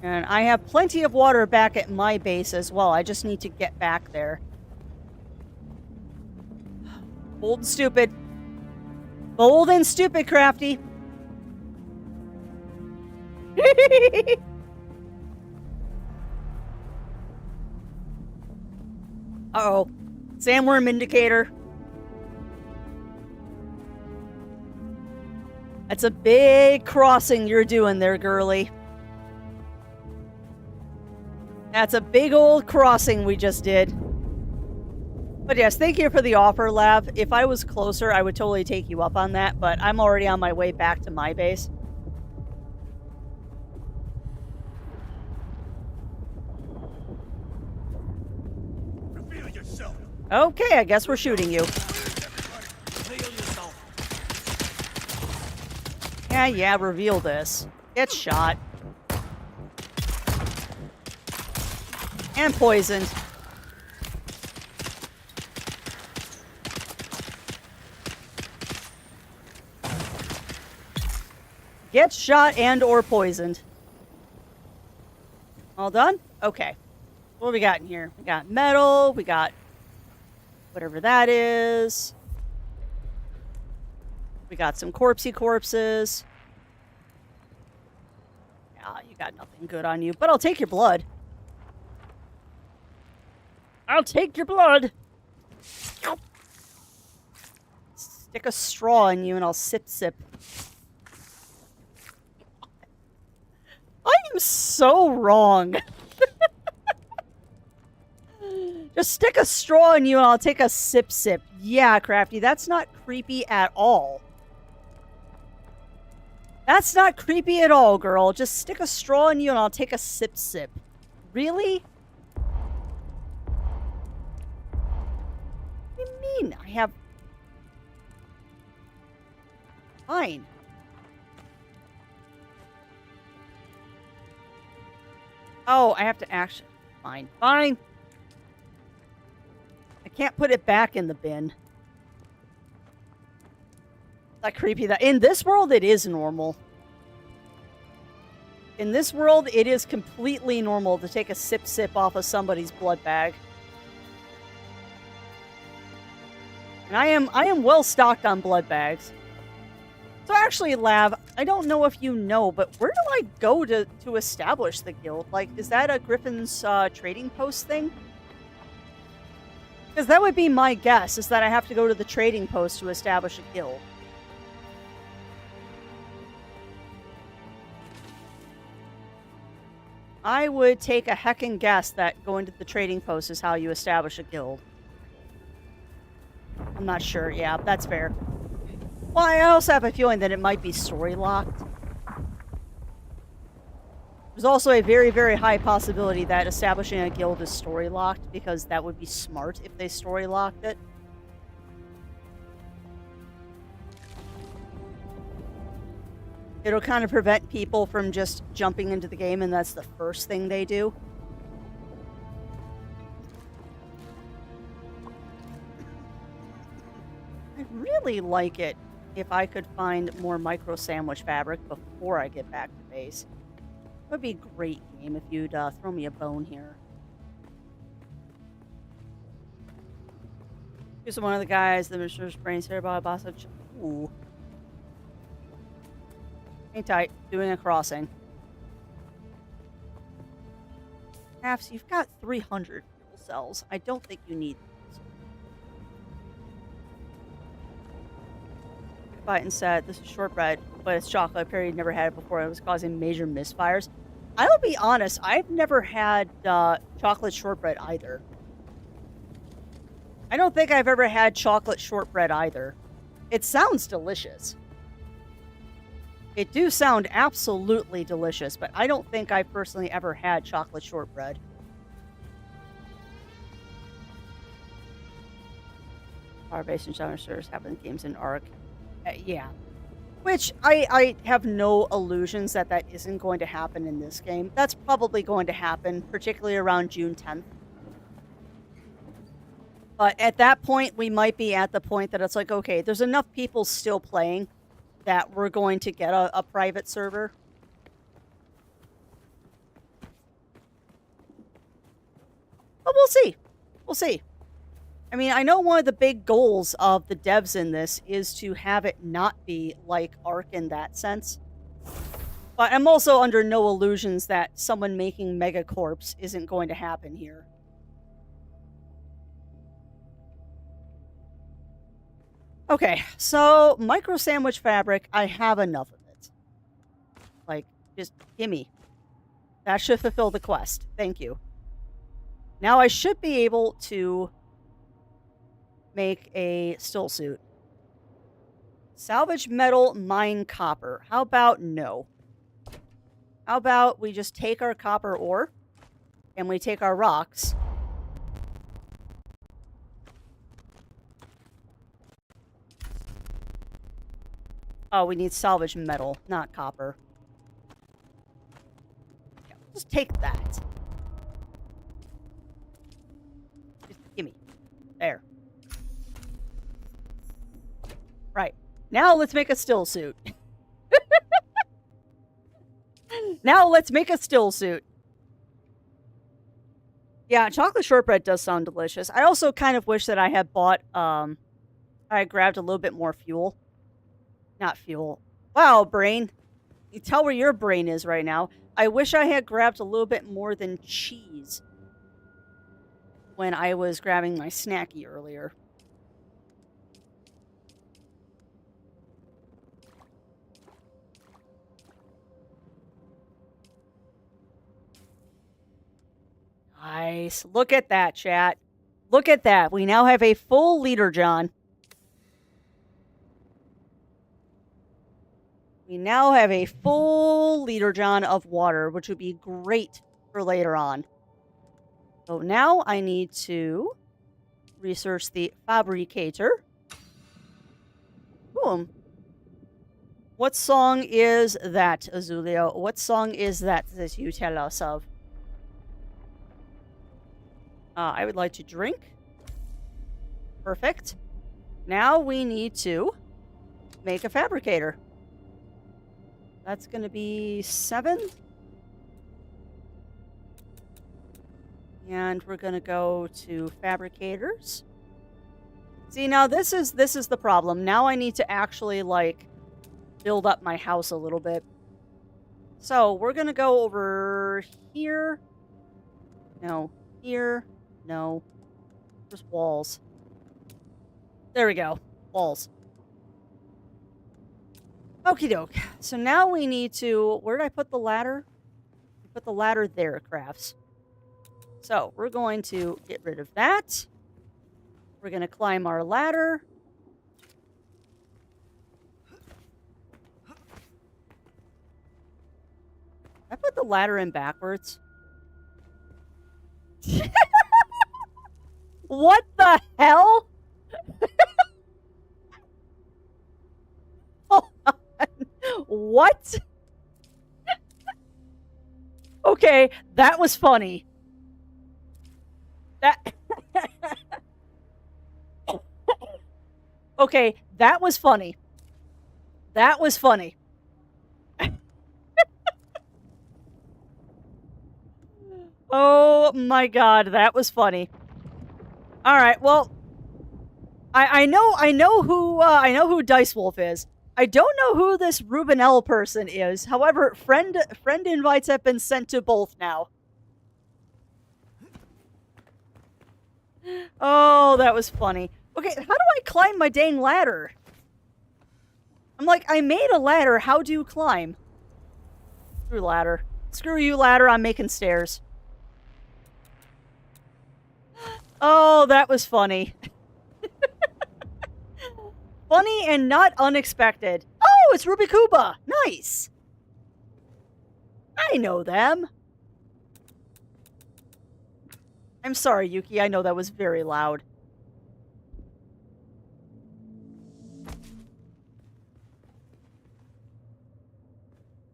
And I have plenty of water back at my base as well. I just need to get back there. Bold and stupid. Bold and stupid, Crafty. Uh-oh. Sandworm indicator. That's a big crossing you're doing there, girly. That's a big old crossing we just did. But yes, thank you for the offer, Lav. If I was closer, I would totally take you up on that, but I'm already on my way back to my base. Reveal yourself. Okay, I guess we're shooting you. Yeah, reveal this. Get shot. And poisoned. Get shot and or poisoned. All done? Okay. What do we got in here? We got metal. We got whatever that is. We got some corpsey corpses. Yeah, you got nothing good on you, but I'll take your blood. I'll take your blood. Stick a straw in you and I'll sip. I am so wrong. Just stick a straw in you and I'll take a sip. Yeah, Crafty, that's not creepy at all. That's not creepy at all, girl. Just stick a straw in you and I'll take a sip. Really? What do you mean? I have... Fine. Oh, I have to actually... Fine. Fine. I can't put it back in the bin. That creepy. That in this world, it is normal. In this world, it is completely normal to take a sip off of somebody's blood bag. And I am well stocked on blood bags. So actually, Lav, I don't know if you know, but where do I go to establish the guild? Like, is that a Griffin's trading post thing? Because that would be my guess, is that I have to go to the trading post to establish a guild. I would take a heckin' guess that going to the trading post is how you establish a guild. I'm not sure. Yeah, that's fair. Well, I also have a feeling that it might be story locked. There's also a very, very high possibility that establishing a guild is story locked, because that would be smart if they story locked it. It'll kind of prevent people from just jumping into the game and that's the first thing they do. I'd really like it if I could find more micro sandwich fabric before I get back to base. It would be a great game if you'd throw me a bone here. Here's one of the guys, the Mr. Brains here, boss. Ooh. Hang tight. Doing a crossing. Halves, you've got 300 fuel cells. I don't think you need those. Biden said, this is shortbread, but it's chocolate. Period. Never had it before. It was causing major misfires. I'll be honest. I've never had chocolate shortbread either. I don't think I've ever had chocolate shortbread either. It sounds delicious. It do sound absolutely delicious, but I don't think I've personally ever had chocolate shortbread. Power-based and genre servers having games in ARC. Yeah. Which, I have no illusions that that isn't going to happen in this game. That's probably going to happen, particularly around June 10th. But at that point, we might be at the point that it's like, okay, there's enough people still playing that we're going to get a private server. But we'll see. We'll see. I mean, I know one of the big goals of the devs in this is to have it not be like Ark in that sense. But I'm also under no illusions that someone making Megacorps isn't going to happen here. Okay, so micro sandwich fabric, I have enough of it. Like, just gimme. That should fulfill the quest. Thank you. Now I should be able to make a still suit. Salvage metal, mine copper. How about no? How about we just take our copper ore and we take our rocks. Oh, we need salvage metal, not copper. Yeah, just take that. Just gimme. There. Right. Now let's make a still suit. Now let's make a still suit. Yeah, chocolate shortbread does sound delicious. I also kind of wish that I had bought, I grabbed a little bit more fuel. Not fuel. Wow, brain. You tell where your brain is right now. I wish I had grabbed a little bit more than cheese when I was grabbing my snacky earlier. Nice. Look at that, chat. Look at that. We now have a full leader, John. We now have a full liter, John, of water, which would be great for later on. So now I need to research the fabricator. Boom. What song is that, Azulio? What song is that you tell us of? I would like to drink. Perfect. Now we need to make a fabricator. That's going to be 7. And we're going to go to fabricators. See, now this is the problem. Now I need to actually, like, build up my house a little bit. So we're going to go over here. No. Here. No. There's walls. There we go. Walls. Okie doke. So now we need to... Where did I put the ladder? I put the ladder there, crafts. So we're going to get rid of that. We're going to climb our ladder. I put the ladder in backwards. What the hell? Hold on. What? Okay, that was funny. That... Okay, that was funny. That was funny. Oh my god, that was funny. All right, well, I know who Dice Wolf is. I don't know who this Rubenel person is. However, friend invites have been sent to both now. Oh, that was funny. Okay, how do I climb my dang ladder? I'm like, I made a ladder. How do you climb? Screw ladder. Screw you, ladder. I'm making stairs. Oh, that was funny. Funny and not unexpected. Oh, it's Ruby Kuba. Nice. I know them. I'm sorry, Yuki. I know that was very loud.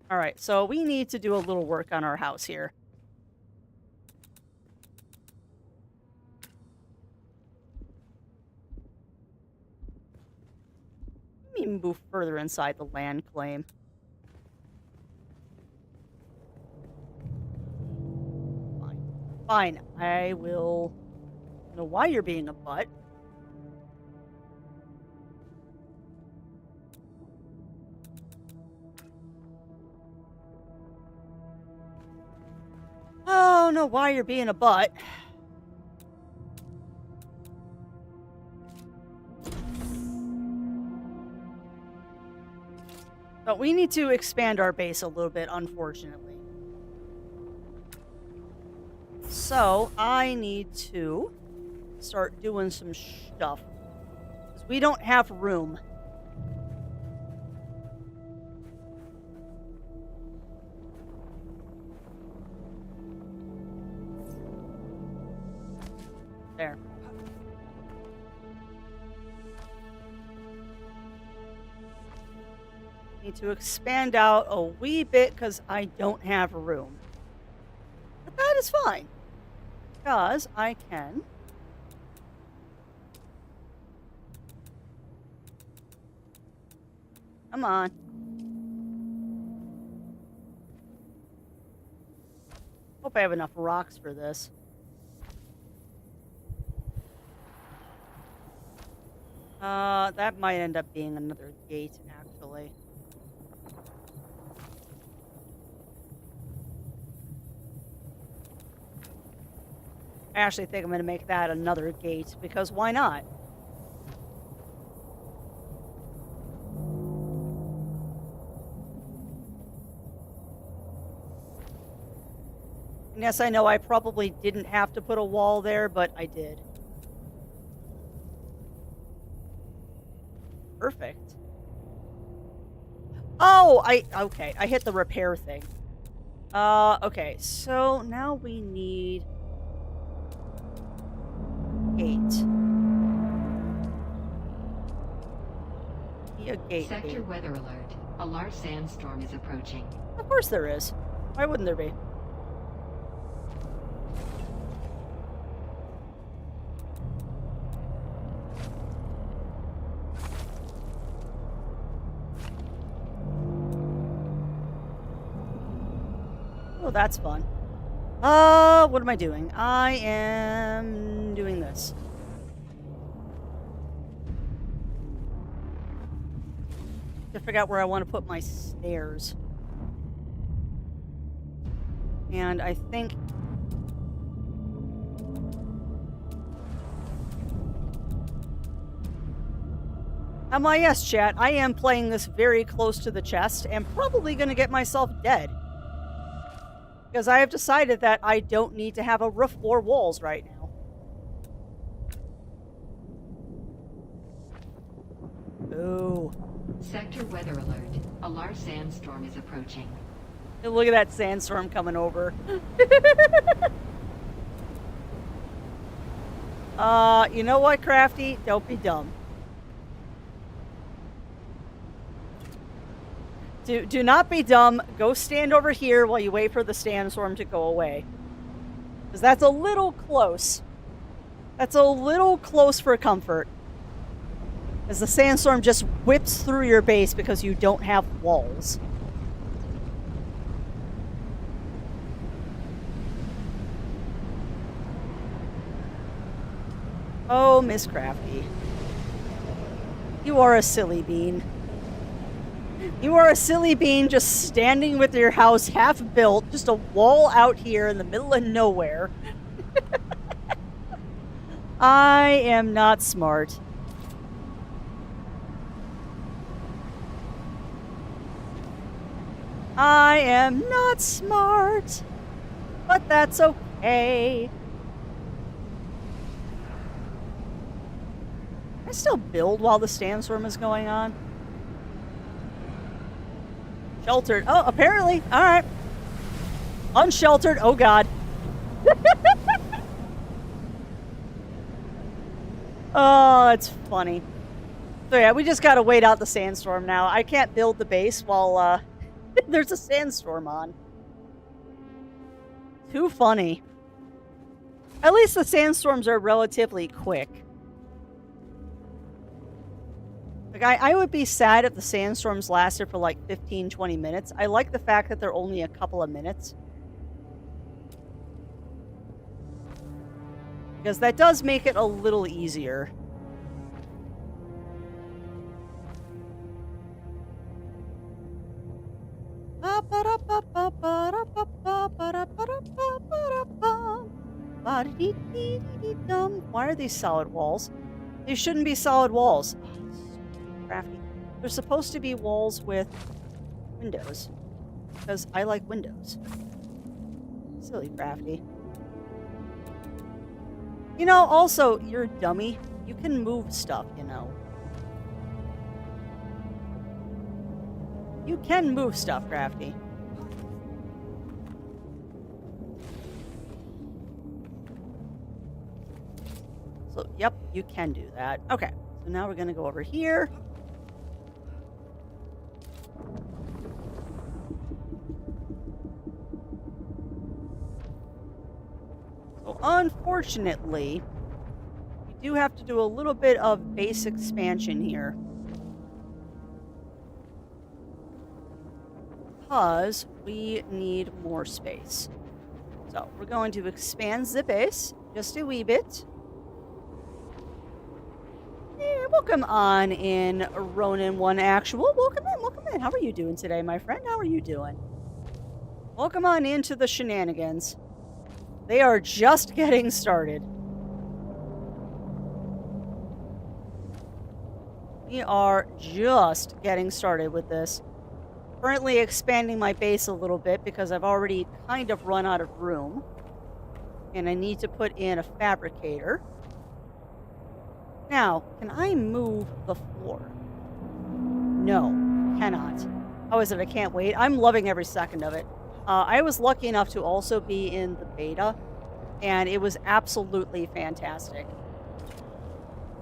Alright, so we need to do a little work on our house here. Let me move further inside the land claim. Fine. I will... I don't know why you're being a butt. I don't know why you're being a butt. But we need to expand our base a little bit, unfortunately. So, I need to start doing some stuff. Because we don't have room. There. Need to expand out a wee bit because I don't have room. But that is fine. Because I can. Come on. Hope I have enough rocks for this. That might end up being another gate, actually. I actually think I'm going to make that another gate, because why not? And yes, I know I probably didn't have to put a wall there, but I did. Perfect. Oh, okay, I hit the repair thing. Okay, so now we need... gate. Be a gate. Sector weather alert. A large sandstorm is approaching. Of course there is. Why wouldn't there be? Oh, that's fun. What am I doing? I am doing this. To figure out where I want to put my stairs. And I think... yes, chat, I am playing this very close to the chest and probably going to get myself dead. Because I have decided that I don't need to have a roof or walls right now. Ooh. Sector weather alert. A large sandstorm is approaching. And look at that sandstorm coming over. You know what, Crafty? Don't be dumb. Do not be dumb. Go stand over here while you wait for the sandstorm to go away. Because that's a little close. That's a little close for comfort. As the sandstorm just whips through your base because you don't have walls. Oh, Miss Crafty. You are a silly bean. You are a silly bean just standing with your house half built, just a wall out here in the middle of nowhere. I am not smart. I am not smart, but that's okay. I still build while the sandstorm is going on. Sheltered. Oh, apparently. All right. Unsheltered. Oh, God. Oh, that's funny. So, yeah, we just got to wait out the sandstorm now. I can't build the base while there's a sandstorm on. Too funny. At least the sandstorms are relatively quick. Like, I would be sad if the sandstorms lasted for like 15, 20 minutes. I like the fact that they're only a couple of minutes. Because that does make it a little easier. Why are these solid walls? These shouldn't be solid walls. Crafty. They're supposed to be walls with windows. Because I like windows. Silly Crafty. You know, also, you're a dummy. You can move stuff, you know. You can move stuff, Crafty. So, yep, you can do that. Okay, so now we're going to go over here. So, unfortunately, we do have to do a little bit of base expansion here. Because we need more space. So, we're going to expand the base just a wee bit. Yeah, welcome on in, Ronin 1 Actual. Welcome in, welcome in. How are you doing today, my friend? How are you doing? Welcome on into the shenanigans. They are just getting started. We are just getting started with this. Currently expanding my base a little bit because I've already kind of run out of room. And I need to put in a fabricator. Now, can I move the floor? No, cannot. How is it? I can't wait. I'm loving every second of it. I was lucky enough to also be in the beta, and it was absolutely fantastic.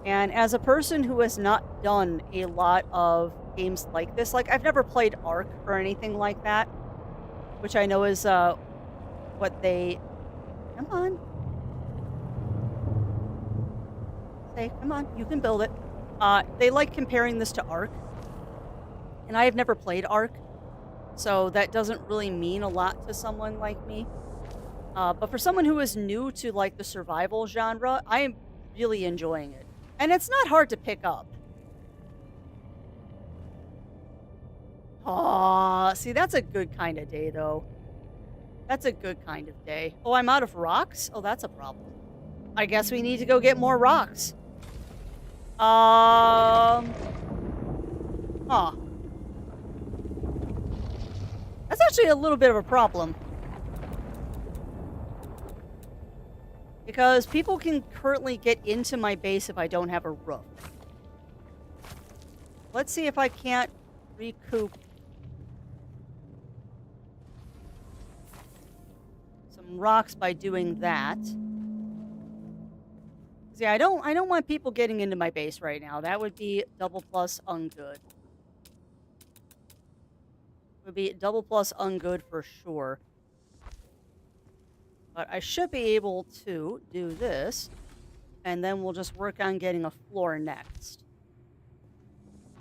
And as a person who has not done a lot of games like this, like I've never played Ark or anything like that, which I know is what they... Come on. Say, come on, you can build it. They like comparing this to Ark, and I have never played Ark, so that doesn't really mean a lot to someone like me. But for someone who is new to like the survival genre, I am really enjoying it. And it's not hard to pick up. Aw, see, that's a good kind of day, though. That's a good kind of day. Oh, I'm out of rocks? Oh, that's a problem. I guess we need to go get more rocks. Huh. That's actually a little bit of a problem. Because people can currently get into my base if I don't have a roof. Let's see if I can't recoup some rocks by doing that. Yeah, I don't want people getting into my base right now. That would be double plus ungood. Would be double plus ungood for sure. But I should be able to do this, and then we'll just work on getting a floor next.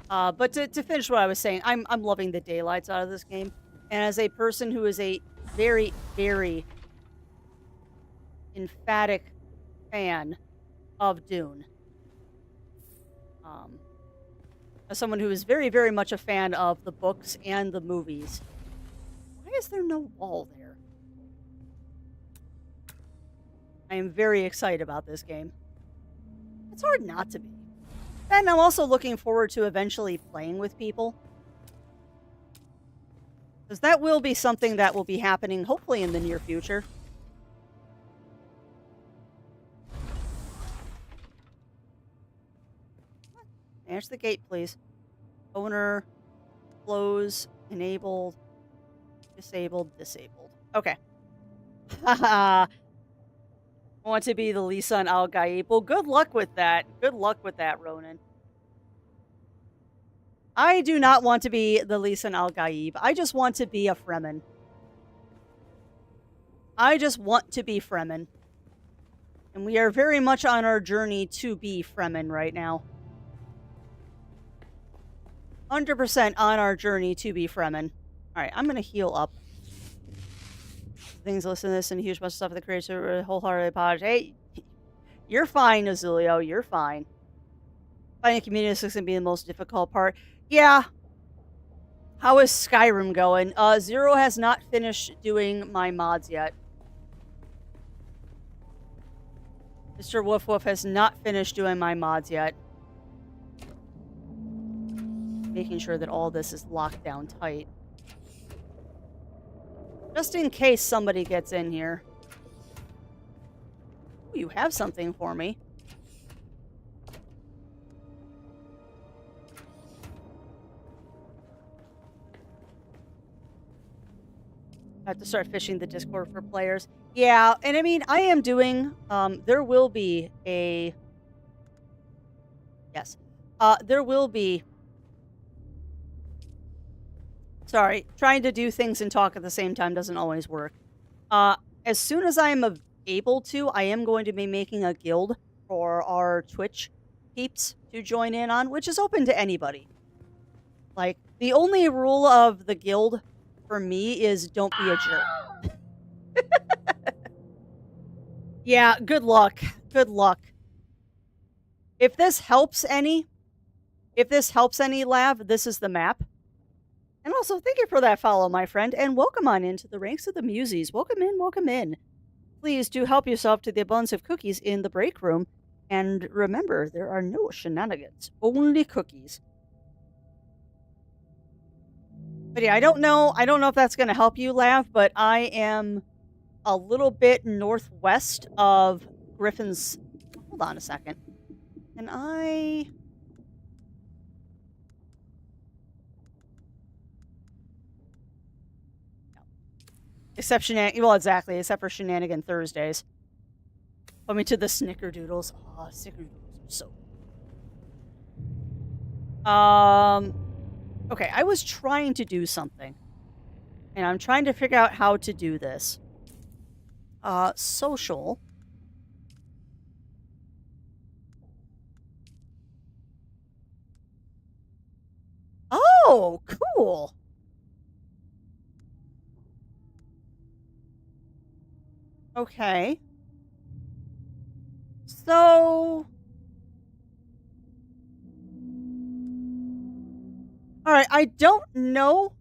But to finish what I was saying, I'm loving the daylights out of this game. And as a person who is a very, very emphatic fan of Dune, as someone who is very, very much a fan of the books and the movies, why is there no wall there? I am very excited about this game. It's hard not to be. And I'm also looking forward to eventually playing with people. Because that will be something that will be happening hopefully in the near future. Manage the gate, please. Owner, close, enabled, disabled, disabled. Okay. Haha. Want to be the Lisan Al Gaib. Well, good luck with that. Good luck with that, Ronan. I do not want to be the Lisan Al Gaib. I just want to be a Fremen. I just want to be Fremen. And we are very much on our journey to be Fremen right now. 100% on our journey to be Fremen. Alright, I'm going to heal up. Things listen to this and a huge bunch of stuff that creates a wholehearted apology. Hey, you're fine, Azulio. You're fine. Finding community is going to be the most difficult part. Yeah. How is Skyrim going? Zero has not finished doing my mods yet. Mr. Woof Woof has not finished doing my mods yet. Making sure that all this is locked down tight. Just in case somebody gets in here. Ooh, you have something for me. I have to start fishing the Discord for players. Yeah, and I mean, I am doing, there will be a... Yes. There will be... Sorry, trying to do things and talk at the same time doesn't always work. As soon as I am able to, I am going to be making a guild for our Twitch peeps to join in on, which is open to anybody. Like, the only rule of the guild for me is don't be a jerk. Yeah, good luck. Good luck. If this helps any, Lav, this is the map. And also, thank you for that follow, my friend, and welcome on into the ranks of the Muses. Welcome in, welcome in. Please do help yourself to the abundance of cookies in the break room. And remember, there are no shenanigans, only cookies. But yeah, I don't know if that's going to help you, Lav, but I am a little bit northwest of Griffin's... Hold on a second. And I... Except well, exactly, except for Shenanigan Thursdays. Put me to the Snickerdoodles. Oh, Snickerdoodles are so... Okay, I was trying to do something. And I'm trying to figure out how to do this. Social. Oh, cool. Okay. So... Alright, I don't know.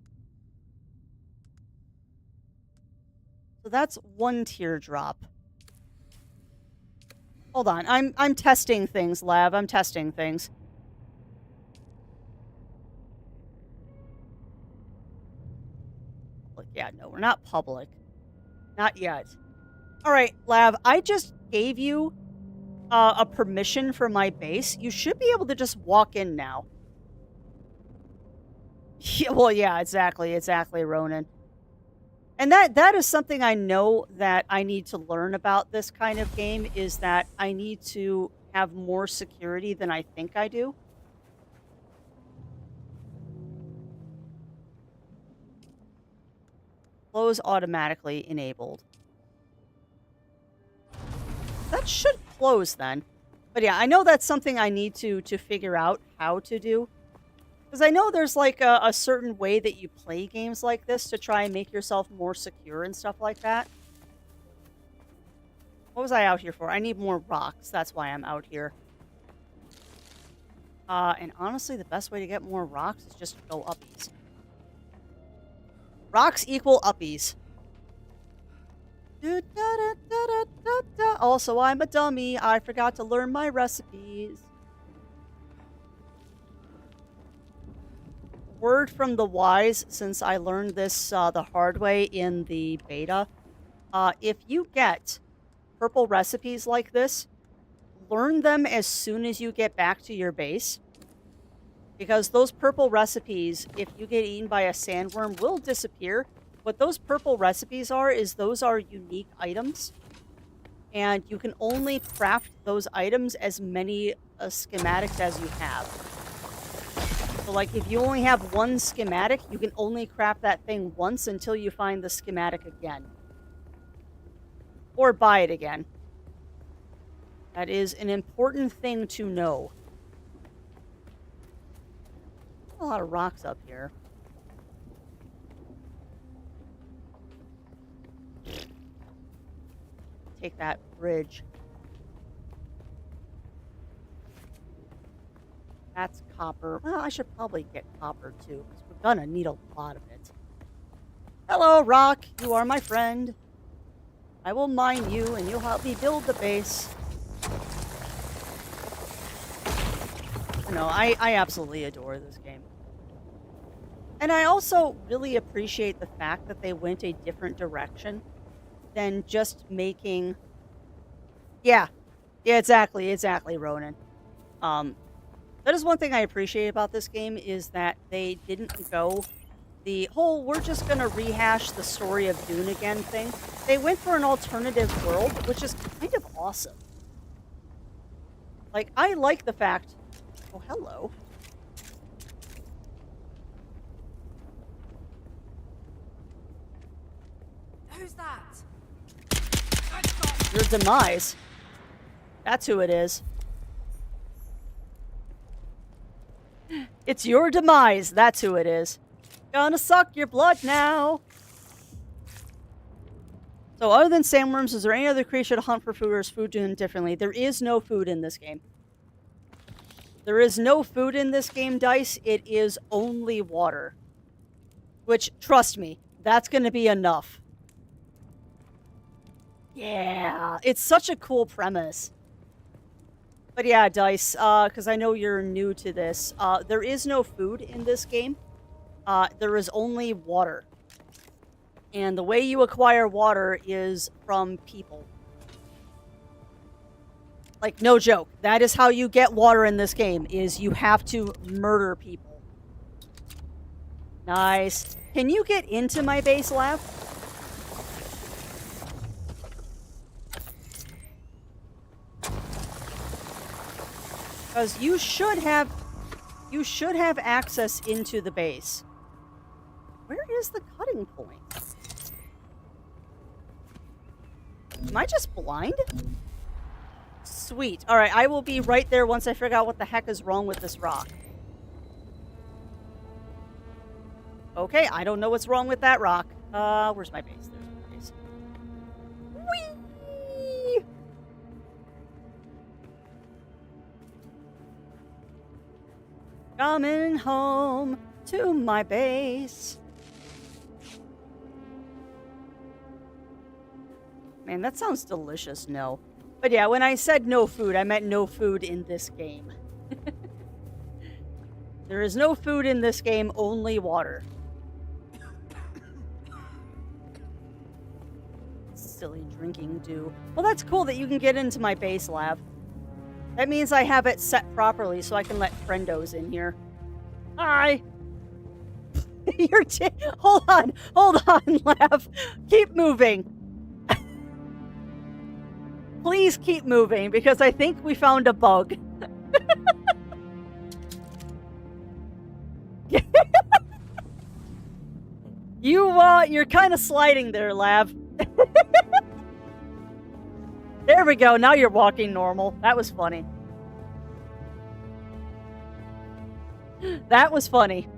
So that's one teardrop. Hold on, I'm testing things, Lav. I'm testing things. Yeah, no, we're not public. Not yet. Alright, Lav, I just gave you a permission for my base. You should be able to just walk in now. Yeah, well, yeah, exactly, Ronan. And that is something I know that I need to learn about this kind of game, is that I need to have more security than I think I do. Close automatically enabled. That should close then. But yeah, I know that's something I need to figure out how to do. Because I know there's like a certain way that you play games like this to try and make yourself more secure and stuff like that. What was I out here for? I need more rocks. That's why I'm out here. And honestly, the best way to get more rocks is just to go uppies. Rocks equal uppies. Also, I'm a dummy. I forgot to learn my recipes. Word from the wise, since I learned this the hard way in the beta. If you get purple recipes like this, learn them as soon as you get back to your base. Because those purple recipes, if you get eaten by a sandworm, will disappear. What those purple recipes are is those are unique items. And you can only craft those items as many schematics as you have. So, like, if you only have one schematic, you can only craft that thing once until you find the schematic again. Or buy it again. That is an important thing to know. A lot of rocks up here. Take that bridge. That's copper. Well, I should probably get copper too, because we're gonna need a lot of it. Hello, rock. You are my friend. I will mine you, and you'll help me build the base. No, I absolutely adore this game. And I also really appreciate the fact that they went a different direction than just making... Yeah, exactly, Ronan. That is one thing I appreciate about this game, is that they didn't go the whole, we're just gonna rehash the story of Dune again thing. They went for an alternative world, which is kind of awesome. Like, I like the fact... Oh, hello. Who's that? Your demise. That's who it is. It's your demise. That's who it is. Gonna suck your blood now. So other than sandworms, is there any other creature to hunt for food, or is food doing differently? There is no food in this game. There is no food in this game, Dice. It is only water. Which, trust me, that's going to be enough. Yeah, it's such a cool premise. But yeah, Dice, because I know you're new to this, there is no food in this game. There is only water. And the way you acquire water is from people. Like, no joke. That is how you get water in this game, is you have to murder people. Nice. Can you get into my base, Lav? Because you should have access into the base. Where is the cutting point? Am I just blind? Sweet. Alright, I will be right there once I figure out what the heck is wrong with this rock. Okay, I don't know what's wrong with that rock. Where's my base? There's my base. Whee! Coming home to my base. Man, that sounds delicious, no. But yeah, when I said no food, I meant no food in this game. There is no food in this game, only water. Silly drinking dew. Well, that's cool that you can get into my base, Lab. That means I have it set properly so I can let friendos in here. Hi! Hold on, Lab. Keep moving. Please keep moving, because I think we found a bug. You're kind of sliding there, Lav. There we go, now you're walking normal. That was funny. That was funny.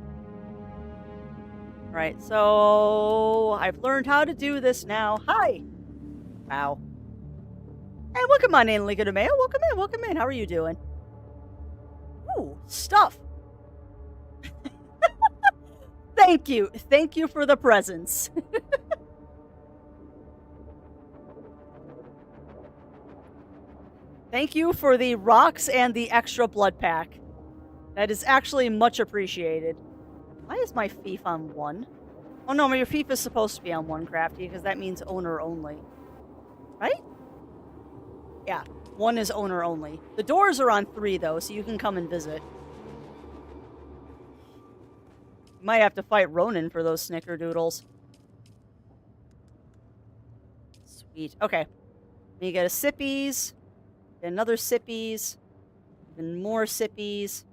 Right, so I've learned how to do this now. Hi! Wow. Hey, welcome on in, Liga de Mayo. Welcome in. How are you doing? Ooh, stuff. Thank you. Thank you for the presents. Thank you for the rocks and the extra blood pack. That is actually much appreciated. Why is my fief on 1? Oh no, your fief is supposed to be on 1, Crafty, because that means owner only. Right? Yeah, 1 is owner only. The doors are on 3, though, so you can come and visit. You might have to fight Ronan for those snickerdoodles. Sweet. Okay. You get a sippies. Get another sippies. Even more sippies.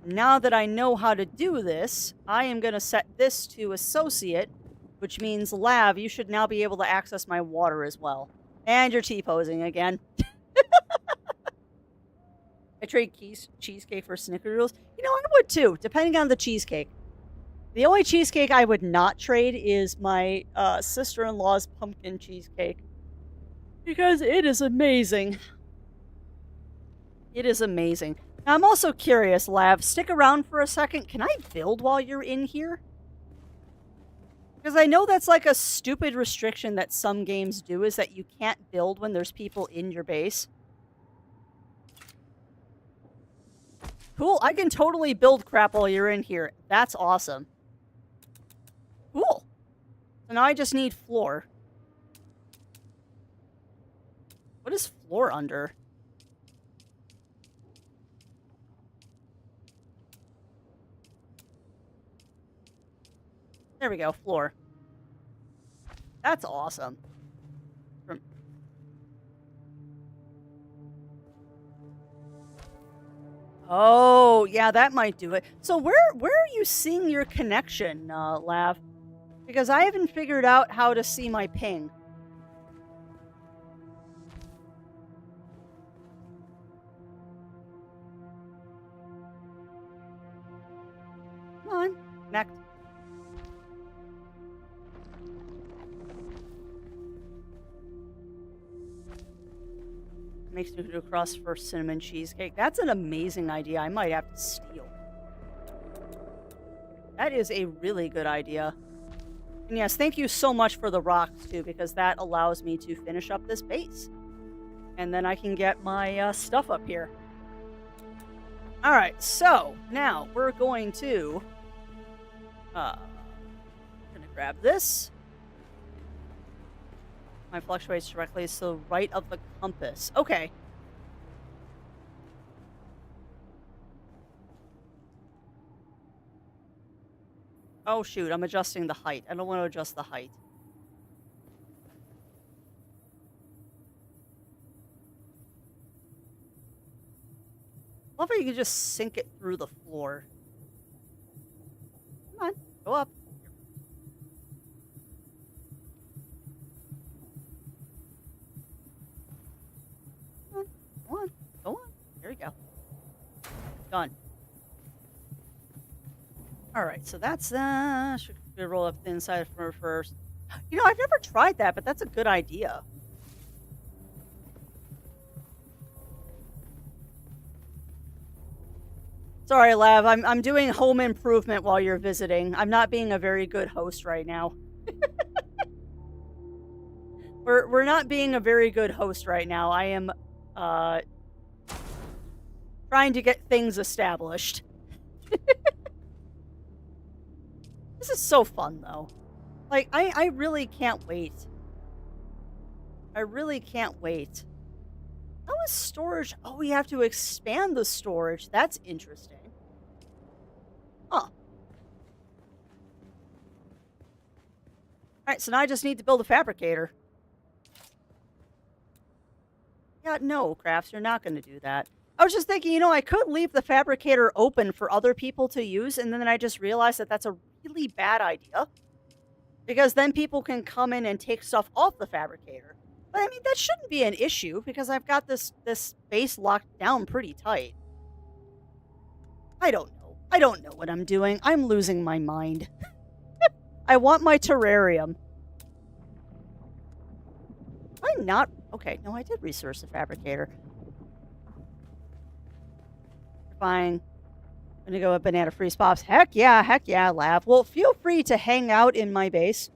Now that I know how to do this, I am going to set this to associate, which means, Lav, you should now be able to access my water as well. And you're T-posing again. I trade cheesecake for snickerdoodles. You know, I would too, depending on the cheesecake. The only cheesecake I would not trade is my sister-in-law's pumpkin cheesecake. Because it is amazing. It is amazing. Now, I'm also curious, Lav. Stick around for a second. Can I build while you're in here? Because I know that's like a stupid restriction that some games do, is that you can't build when there's people in your base. Cool, I can totally build crap while you're in here. That's awesome. Cool. So now I just need floor. What is floor under? There we go, floor. That's awesome. Oh, yeah, that might do it. So where are you seeing your connection, Lav? Because I haven't figured out how to see my ping. Come on, connect. Makes me do a crust for cinnamon cheesecake. That's an amazing idea. I might have to steal. That is a really good idea. And yes, thank you so much for the rocks, too, because that allows me to finish up this base. And then I can get my stuff up here. Alright, so now we're going to... gonna grab this. My fluctuates directly to the right of the compass. Okay. Oh, shoot. I'm adjusting the height. I don't want to adjust the height. Love how you can just sink it through the floor. Come on. Go up. Go on. Go on. There we go. Done. Alright, so that's should roll up the inside of her first. You know, I've never tried that, but that's a good idea. Sorry, Lav, I'm doing home improvement while you're visiting. I'm not being a very good host right now. We're not being a very good host right now. I am trying to get things established. This is so fun, though. Like, I really can't wait. I really can't wait. How is storage? Oh, we have to expand the storage. That's interesting. Huh. Alright, so now I just need to build a fabricator. Yeah, no, Crafts, you're not going to do that. I was just thinking, you know, I could leave the fabricator open for other people to use, and then I just realized that that's a really bad idea. Because then people can come in and take stuff off the fabricator. But, I mean, that shouldn't be an issue, because I've got this base locked down pretty tight. I don't know. I don't know what I'm doing. I'm losing my mind. I want my terrarium. I'm not... Okay, no, I did resource the fabricator. Fine. I'm gonna go with banana freeze pops. Heck yeah, Lav. Well, feel free to hang out in my base.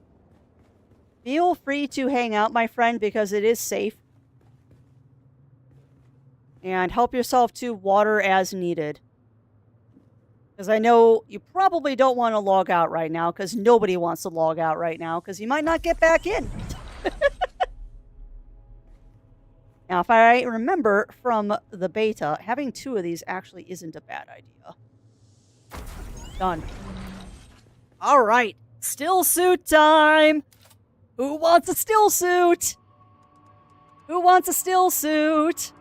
Feel free to hang out, my friend, because it is safe. And help yourself to water as needed. Because I know you probably don't want to log out right now, because nobody wants to log out right now, because you might not get back in. Now, if I remember from the beta, having 2 of these actually isn't a bad idea. Done. All right. Still suit time. Who wants a still suit? Who wants a still suit?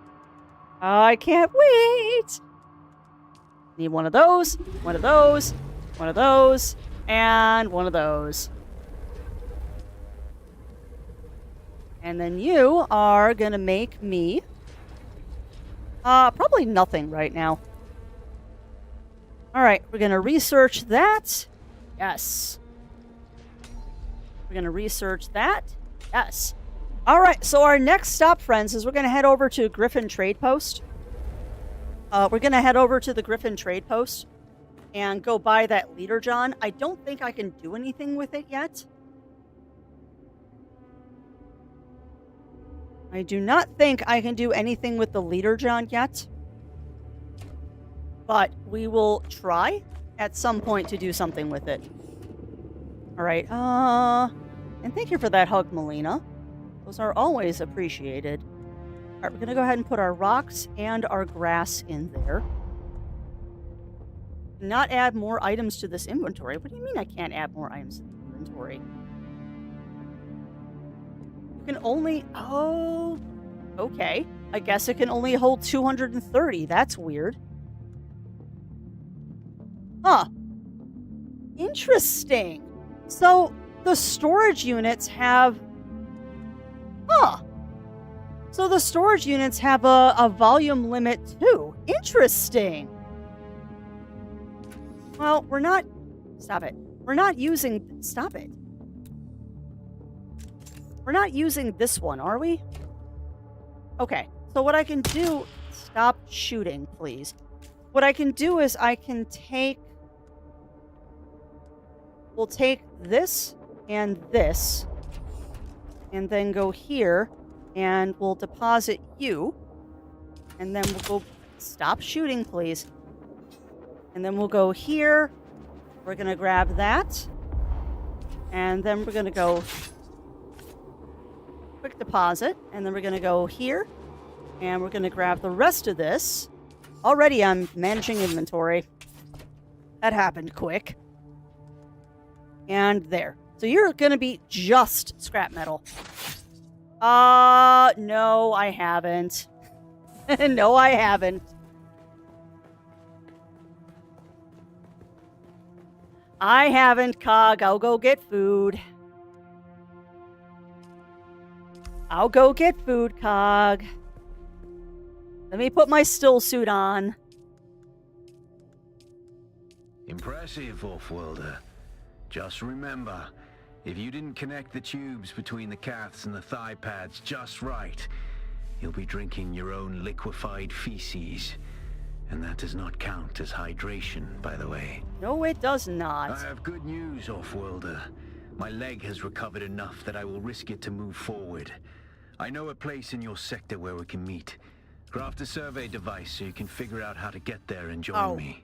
I can't wait. Need one of those, one of those, one of those, and one of those. And then you are gonna make me probably nothing right now. All right, we're gonna research that. Yes. We're gonna research that. Yes. All right, so our next stop, friends, is we're gonna head over to Griffin Trade Post. We're gonna head over to the Griffin Trade Post and go buy that leader, John. I don't think I can do anything with it yet. I do not think I can do anything with the leader, John, yet. But we will try at some point to do something with it. All right. And thank you for that hug, Melina. Those are always appreciated. All right, we're going to go ahead and put our rocks and our grass in there. Not add more items to this inventory. What do you mean I can't add more items to the inventory? You can only... Oh, okay. I guess it can only hold 230. That's weird. Huh. Interesting. So, the storage units have... Huh. So the storage units have a volume limit too. Interesting. Well, we're not... Stop it. We're not using... Stop it. We're not using this one, are we? Okay. So what I can do... Stop shooting, please. What I can do is I can take... We'll take this and this. And then go here. And we'll deposit you. And then we'll go... Stop shooting, please. And then we'll go here. We're going to grab that. And then we're going to go... Quick deposit. And then we're going to go here. And we're going to grab the rest of this. Already I'm managing inventory. That happened quick. And there. So you're going to be just scrap metal. No, I haven't. No, I haven't. I haven't, Cog. I'll go get food. I'll go get food, Cog. Let me put my still suit on. Impressive, off-worlder. Just remember, if you didn't connect the tubes between the caths and the thigh pads just right, you'll be drinking your own liquefied feces. And that does not count as hydration, by the way. No, it does not. I have good news, off-worlder. My leg has recovered enough that I will risk it to move forward. I know a place in your sector where we can meet. Craft a survey device so you can figure out how to get there and join me.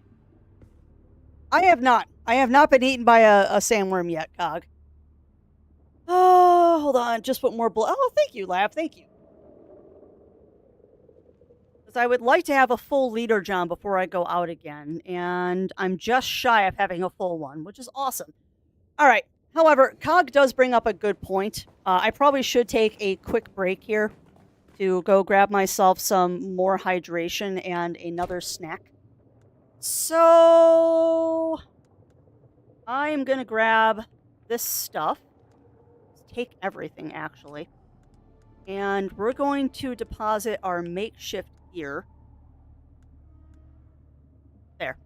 I have not. I have not been eaten by a sandworm yet, Cog. Oh, hold on. Just put more blood. Oh, thank you, Lab. Thank you. Because I would like to have a full leader, John, before I go out again. And I'm just shy of having a full one, which is awesome. All right. However, Cog does bring up a good point. I probably should take a quick break here to go grab myself some more hydration and another snack. So I am going to grab this stuff. Take everything, actually. And we're going to deposit our makeshift gear. There.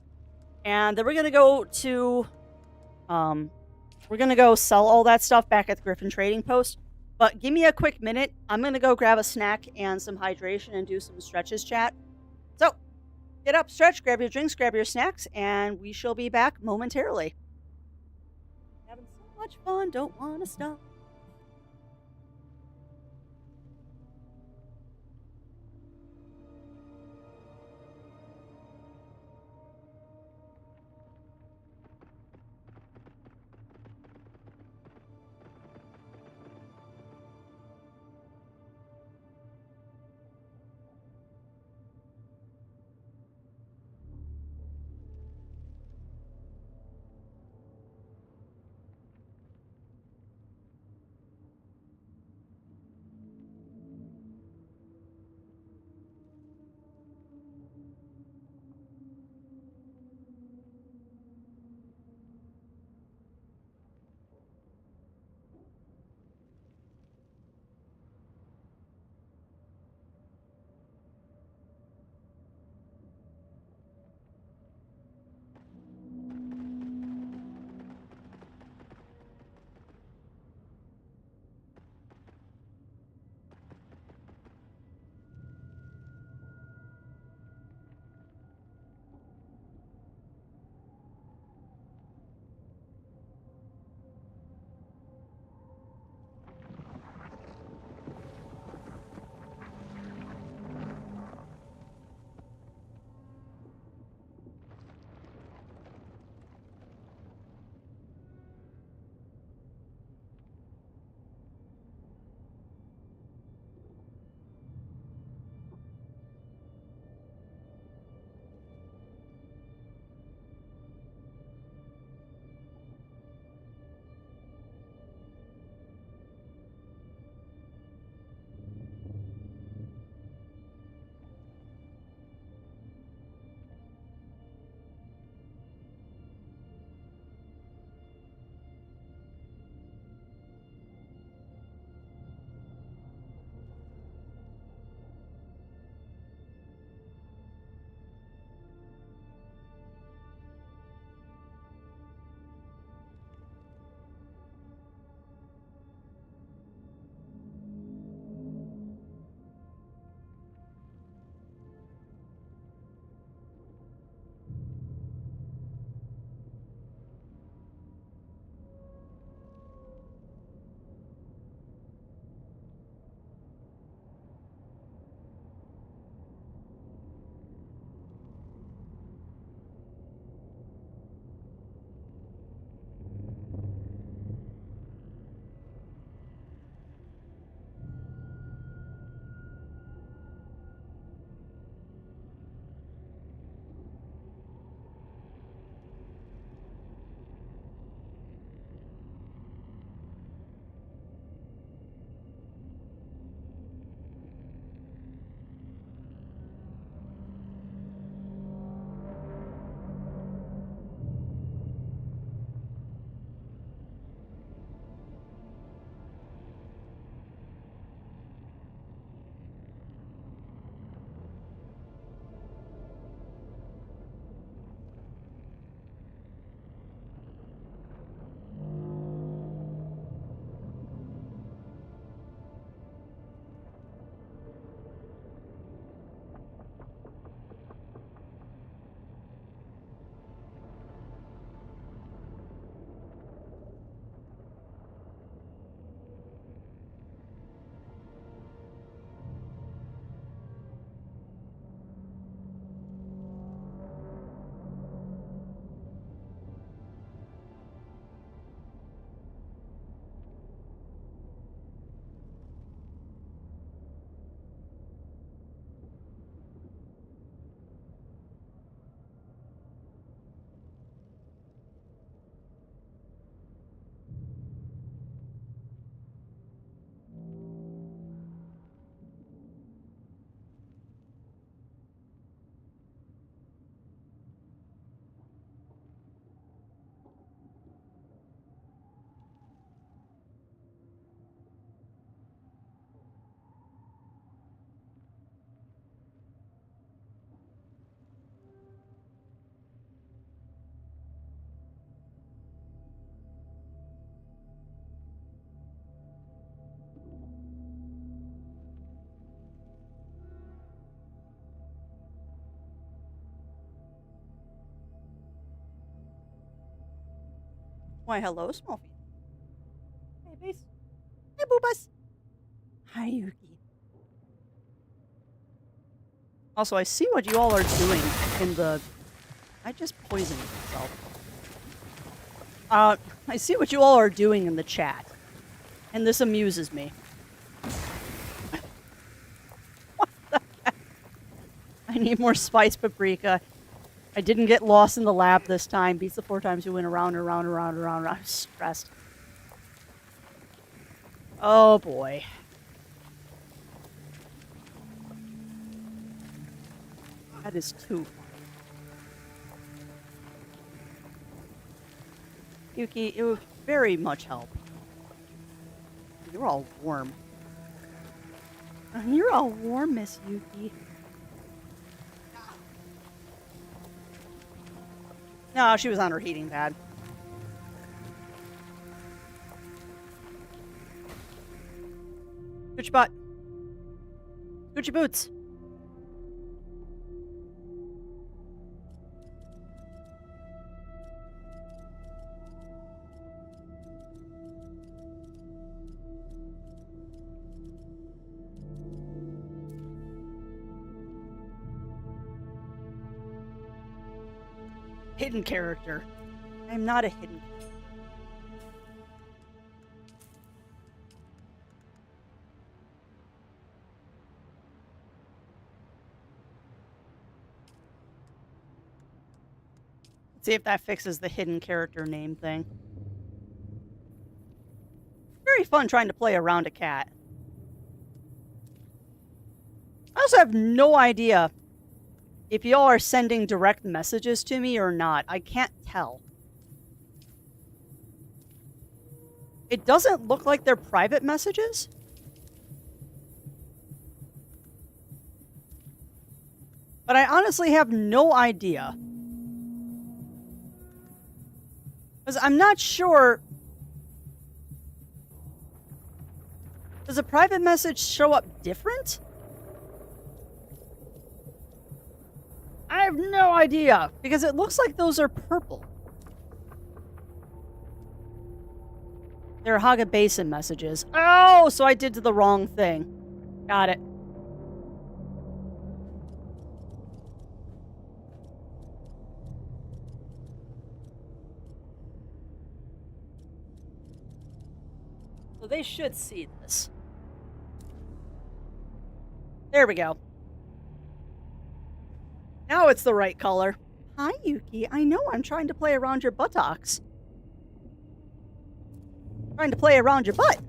And then we're going to go to... we're going to go sell all that stuff back at the Griffin Trading Post. But give me a quick minute. I'm going to go grab a snack and some hydration and do some stretches, chat. So, get up, stretch, grab your drinks, grab your snacks, and we shall be back momentarily. Having so much fun, don't want to stop. Why, hello, small feet. Hey, base. Hey, boobas. Hi, Yuki. Also, I see what you all are doing in the... I just poisoned myself. I see what you all are doing in the chat. And this amuses me. What the heck? I need more spice paprika. I didn't get lost in the lab this time. Beats the 4 times you went around and around and around and around and around. I'm stressed. Oh boy. That is too fun. Yuki, it would very much help. You're all warm. You're all warm, Miss Yuki. No, she was on her heating pad. Scoot your butt. Scoot your boots. Hidden character. I am not a hidden character. Let's see if that fixes the hidden character name thing. Very fun trying to play around a cat. I also have no idea if y'all are sending direct messages to me or not. I can't tell. It doesn't look like they're private messages. But I honestly have no idea. Because I'm not sure. Does a private message show up different? I have no idea, because it looks like those are purple. They're Haga Basin messages. Oh, so I did the wrong thing. Got it. So they should see this. There we go. Now it's the right color. Hi, Yuki. I know I'm trying to play around your buttocks. Trying to play around your butt.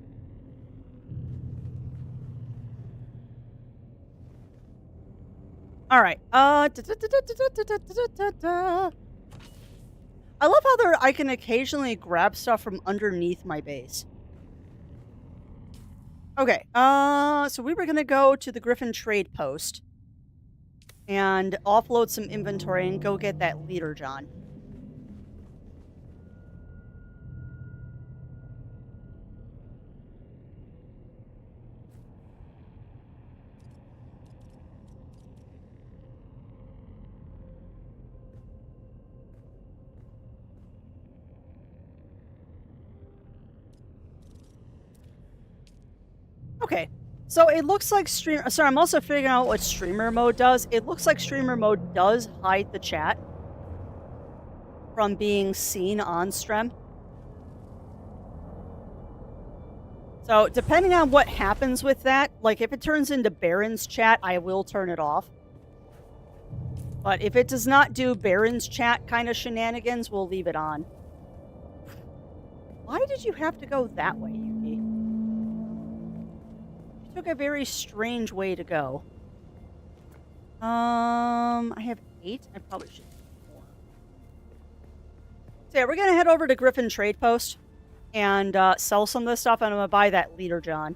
All right. I love how I can occasionally grab stuff from underneath my base. Okay. So we were gonna go to the Griffin trade post and offload some inventory and go get that leader, John. Okay. So it looks like sorry, I'm also figuring out what streamer mode does. It looks like streamer mode does hide the chat from being seen on stream. So depending on what happens with that, like if it turns into Baron's chat, I will turn it off. But if it does not do Baron's chat kind of shenanigans, we'll leave it on. Why did you have to go that way, Yuki? Took a very strange way to go. I have 8. I probably should do 4. So yeah, we're gonna head over to Griffin Trade Post and sell some of this stuff, and I'm gonna buy that leader, John.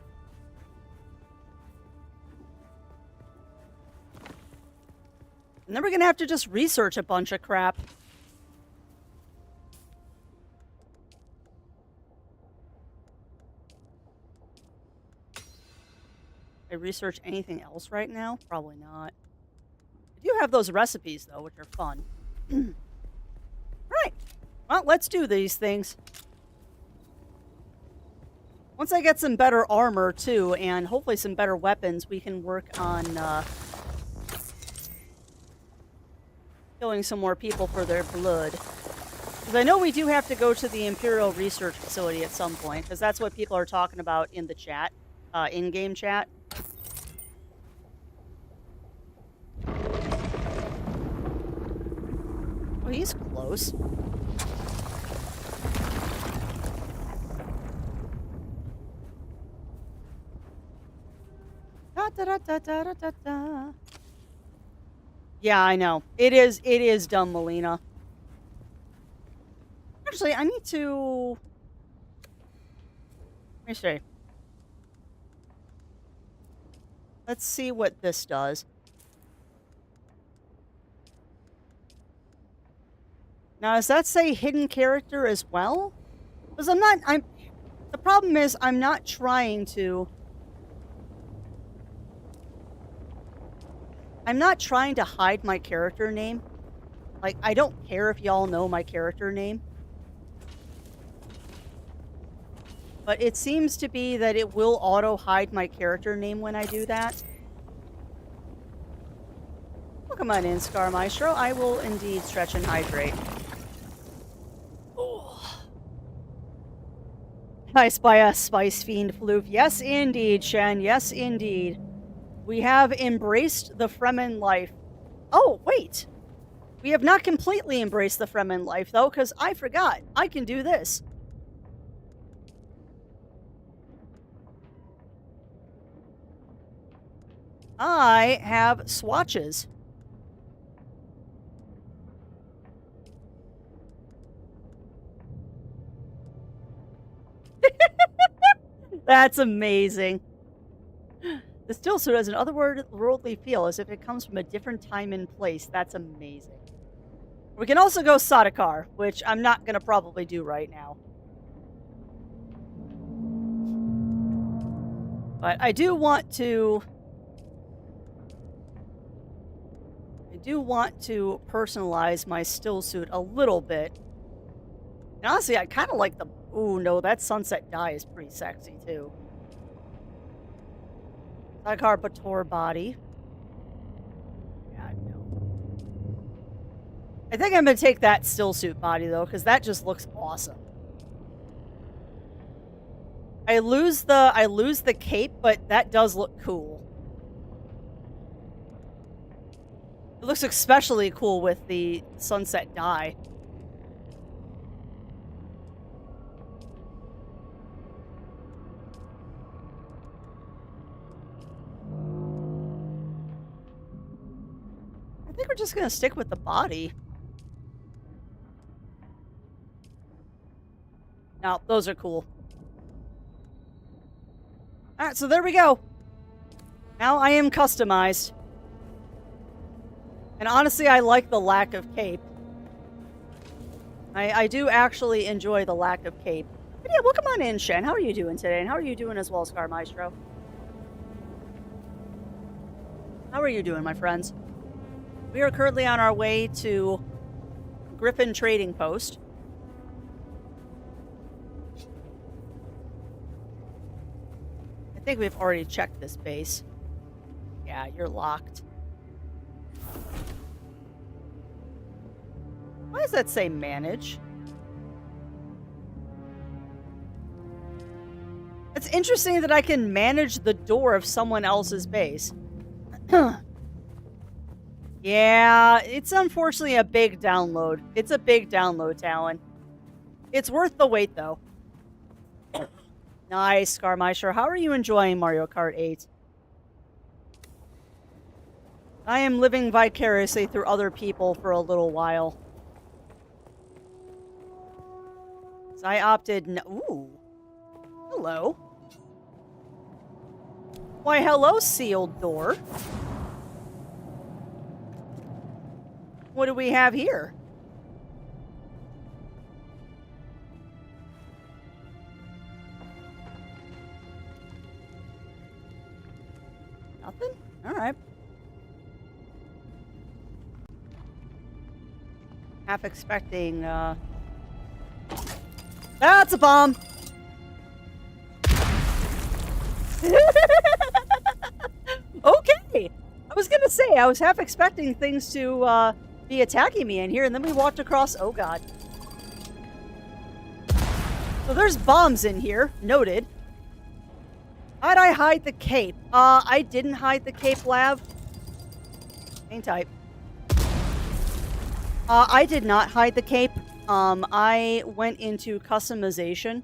And then we're gonna have to just research a bunch of crap. I research anything else right now? Probably not. I do have those recipes, though, which are fun. Alright. Well, let's do these things. Once I get some better armor, too, and hopefully some better weapons, we can work on, killing some more people for their blood. Because I know we do have to go to the Imperial Research Facility at some point, because that's what people are talking about in the chat, in-game chat. Oh, he's close. Da, da, da, da, da, da, da. Yeah, I know. It is dumb, Melina. Actually, I need to... Let me see. Let's see what this does. Now, does that say hidden character as well? Because the problem is I'm not trying to... I'm not trying to hide my character name. Like, I don't care if y'all know my character name. But it seems to be that it will auto-hide my character name when I do that. Well, come on in, Scar Maestro. I will indeed stretch and hydrate. Oh. I spy a spice fiend floof. Yes, indeed, Shen. Yes, indeed. We have embraced the Fremen life. Oh, wait. We have not completely embraced the Fremen life, though, because I forgot. I can do this. I have swatches. That's amazing. The still suit has an otherworldly feel, as if it comes from a different time and place. That's amazing. We can also go Sardaukar, which I'm not going to probably do right now. But I do want to... personalize my still suit a little bit. And honestly, I kind of like the... Ooh, no, that sunset dye is pretty sexy, too. Sardaukar Bator body. God, no. I think I'm going to take that still suit body, though, because that just looks awesome. I lose the cape, but that does look cool. It looks especially cool with the sunset dye. I think we're just going to stick with the body. No, those are cool. Alright, so there we go. Now I am customized. And honestly, I like the lack of cape. I do actually enjoy the lack of cape. But yeah, welcome on in, Shen. How are you doing today? And how are you doing as well, Scar Maestro? How are you doing, my friends? We are currently on our way to Griffin Trading Post. I think we've already checked this base. Yeah, you're locked. Why does that say manage? It's interesting that I can manage the door of someone else's base. Yeah, it's unfortunately a big download. It's a big download, Talon. It's worth the wait, though. Nice, Scarmeister. How are you enjoying Mario Kart 8? I am living vicariously through other people for a little while. So I opted no. Ooh. Hello. Why, hello, sealed door. What do we have here? Nothing? All right. Half expecting, That's a bomb! Okay. I was gonna say, I was half expecting things to be attacking me in here, and then we walked across. Oh god. So there's bombs in here. Noted. How'd I hide the cape? I didn't hide the cape, Lav. Hang tight. I did not hide the cape. I went into customization.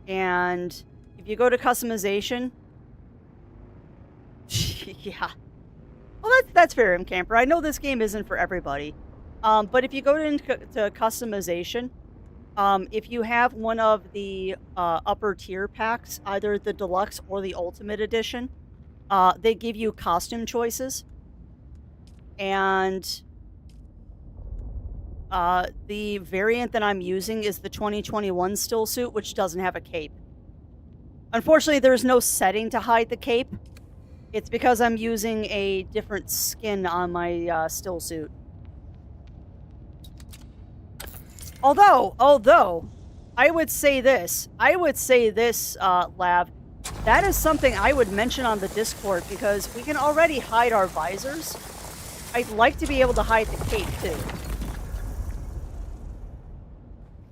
And if you go to customization... yeah. Well, that's fair, Camper. I know this game isn't for everybody. But if you go into customization, if you have one of the upper tier packs, either the deluxe or the ultimate edition, they give you costume choices. And the variant that I'm using is the 2021 still suit, which doesn't have a cape. Unfortunately, there's no setting to hide the cape. It's because I'm using a different skin on my still suit. Although, I would say this, Lav, that is something I would mention on the Discord, because we can already hide our visors. I'd like to be able to hide the cape, too.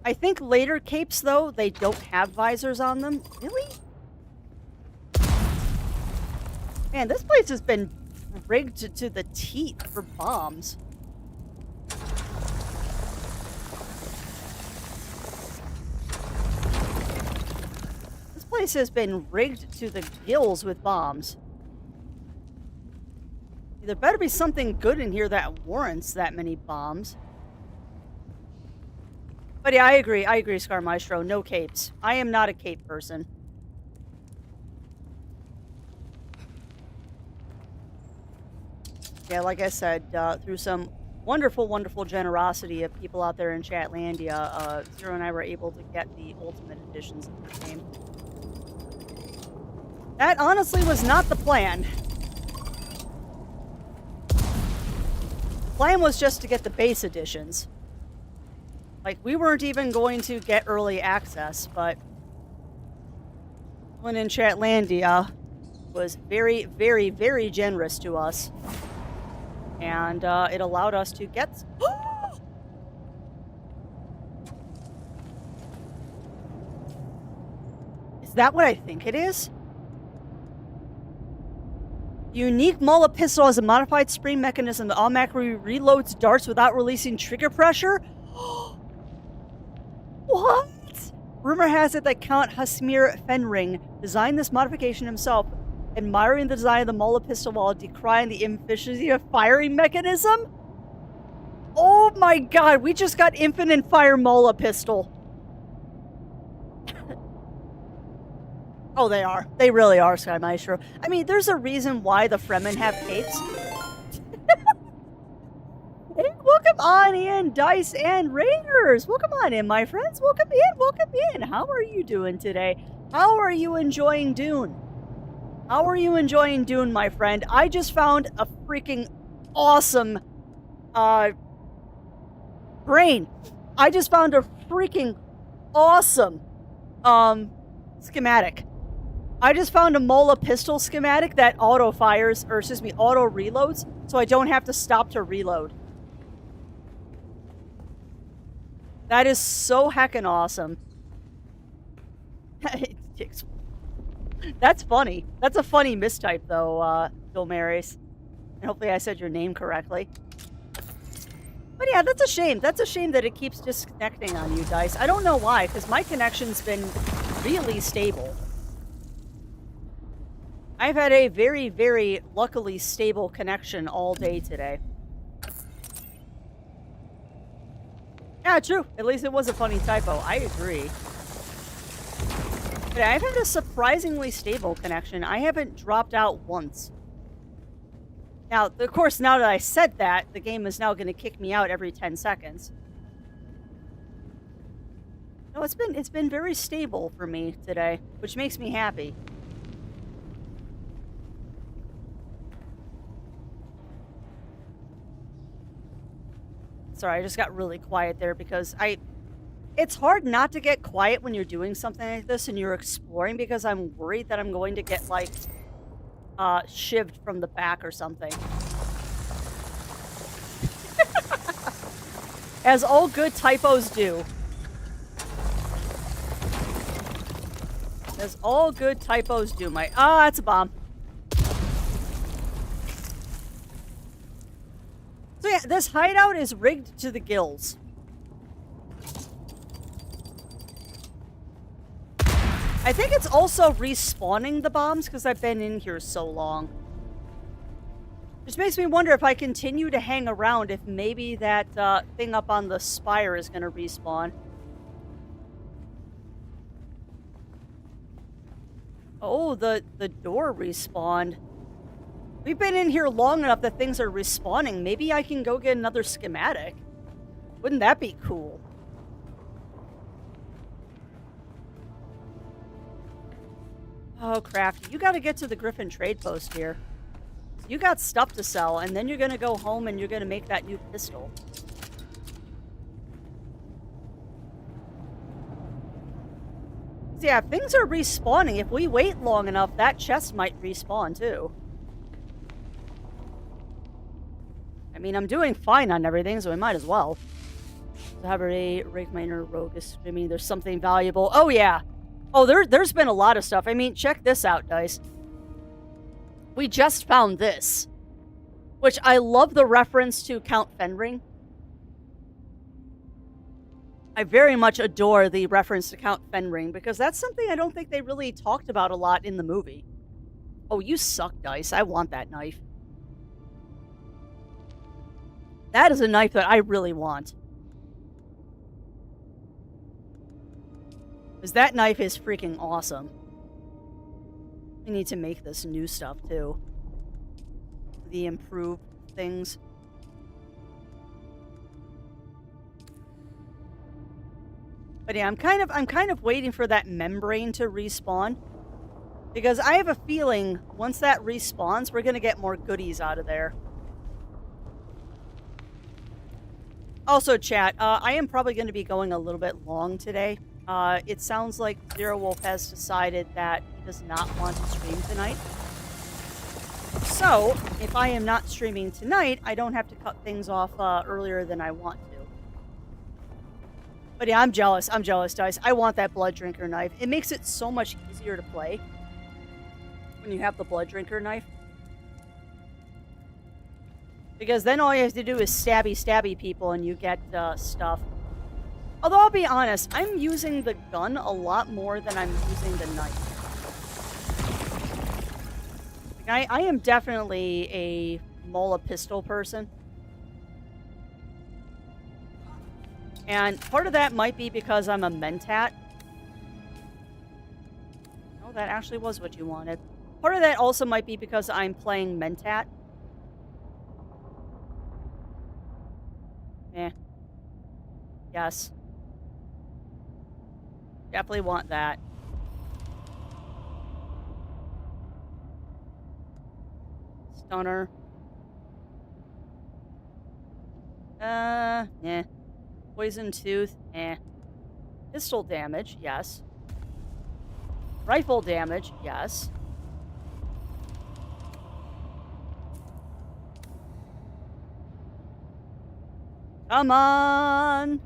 I think later capes, though, they don't have visors on them. Really? Man, this place has been rigged to the teeth for bombs. This place has been rigged to the gills with bombs. There better be something good in here that warrants that many bombs. But yeah, I agree, Scar Maestro. No capes. I am not a cape person. Yeah, like I said, through some wonderful, wonderful generosity of people out there in Chatlandia, Zero and I were able to get the Ultimate Editions of the game. That honestly was not the plan. The plan was just to get the base editions. Like, we weren't even going to get early access, but someone in Chatlandia was very, very, very generous to us. And it allowed us to get... Is that what I think it is? Unique Mola pistol has a modified spring mechanism that automatically reloads darts without releasing trigger pressure? What? Rumor has it that Count Hasmir Fenring designed this modification himself, admiring the design of the Mola pistol while decrying the inefficiency of firing mechanism? Oh my god, we just got infinite fire Mola pistol. Oh, they are. They really are, Sky Maestro. I mean, there's a reason why the Fremen have capes. Hey, welcome on in, Dice and Raiders. Welcome on in, my friends. Welcome in, welcome in. How are you doing today? How are you enjoying Dune? How are you enjoying Dune, my friend? I just found a freaking awesome, brain. I just found a freaking awesome, schematic. I just found a Mola pistol schematic that auto fires, or excuse me, auto reloads, so I don't have to stop to reload. That is so heckin' awesome. That's funny. That's a funny mistype, though, Bill Marys. And hopefully I said your name correctly. But yeah, that's a shame. That's a shame that it keeps disconnecting on you, Dice. I don't know why, because my connection's been really stable. I've had a very, very luckily stable connection all day today. Yeah, true. At least it was a funny typo. I agree. But I've had a surprisingly stable connection. I haven't dropped out once. Now, of course, now that I said that, the game is now going to kick me out every 10 seconds. No, it's been very stable for me today, which makes me happy. Sorry, I just got really quiet there because I It's hard not to get quiet when you're doing something like this and you're exploring because I'm worried that I'm going to get, like, shivved from the back or something. As all good typos do. As all good typos do, my... Ah, that's a bomb. So yeah, this hideout is rigged to the gills. I think it's also respawning the bombs because I've been in here so long. Which makes me wonder if I continue to hang around, if maybe that thing up on the spire is going to respawn. Oh, the door respawned. We've been in here long enough that things are respawning. Maybe I can go get another schematic. Wouldn't that be cool? Oh, Crafty, you gotta get to the Griffin trade post here. You got stuff to sell, and then you're gonna go home and you're gonna make that new pistol. So yeah, things are respawning. If we wait long enough, that chest might respawn too. I mean, I'm doing fine on everything, so I might as well. Sabre, Rig Miner, Rogus. I mean, there's something valuable. Oh, yeah. Oh, there's been a lot of stuff. I mean, check this out, Dice. We just found this. Which I love the reference to Count Fenring. I very much adore the reference to Count Fenring, because that's something I don't think they really talked about a lot in the movie. Oh, you suck, Dice. I want that knife. That is a knife that I really want. Because that knife is freaking awesome. We need to make this new stuff, too. The improved things. But yeah, I'm kind of waiting for that membrane to respawn. Because I have a feeling once that respawns, we're going to get more goodies out of there. Also, chat, I am probably going to be going a little bit long today. It sounds like Zero Wolf has decided that he does not want to stream tonight. So, if I am not streaming tonight, I don't have to cut things off earlier than I want to. But yeah, I'm jealous. I'm jealous, guys. I want that Blood Drinker knife. It makes it so much easier to play when you have the Blood Drinker knife. Because then all you have to do is stabby people and you get stuff. Although I'll be honest, I'm using the gun a lot more than I'm using the knife. Like, I am definitely a Mola pistol person. And part of that might be because I'm a Mentat. No, that actually was what you wanted. Part of that also might be because I'm playing Mentat. Eh. Yes. Definitely want that. Stunner. Yeah. Poison Tooth, eh. Pistol damage, yes. Rifle damage, yes. Come on!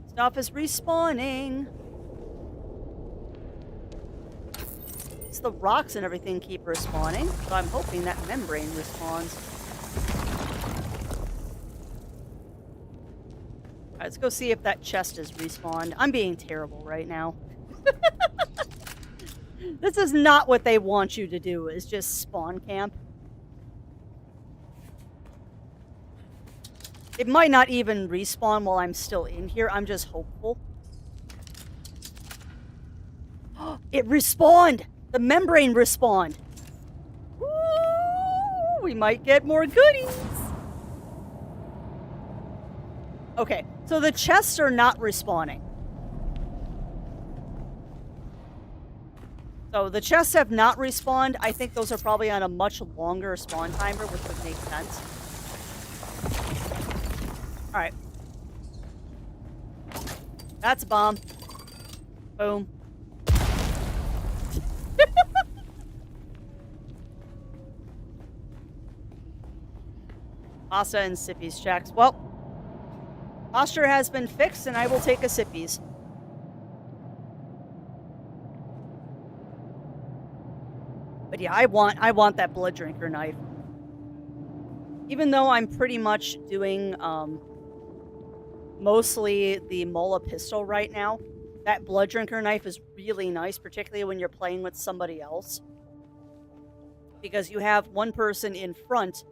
Stuff is respawning. It's the rocks and everything keep respawning, so I'm hoping that membrane respawns. Alright, let's go see if that chest is respawned. I'm being terrible right now. This is not what they want you to do, is just spawn camp. It might not even respawn while I'm still in here. I'm just hopeful. It respawned! The membrane respawned! Ooh, we might get more goodies! Okay, so the chests are not respawning. So the chests have not respawned. I think those are probably on a much longer spawn timer, which would make sense. Alright. That's a bomb. Boom. Pasta and sippies checks. Well, posture has been fixed, and I will take a sippies. But yeah, I want that blood drinker knife. Even though I'm pretty much doing mostly the Mola pistol right now, that blood drinker knife is really nice, particularly when you're playing with somebody else. Because you have one person in front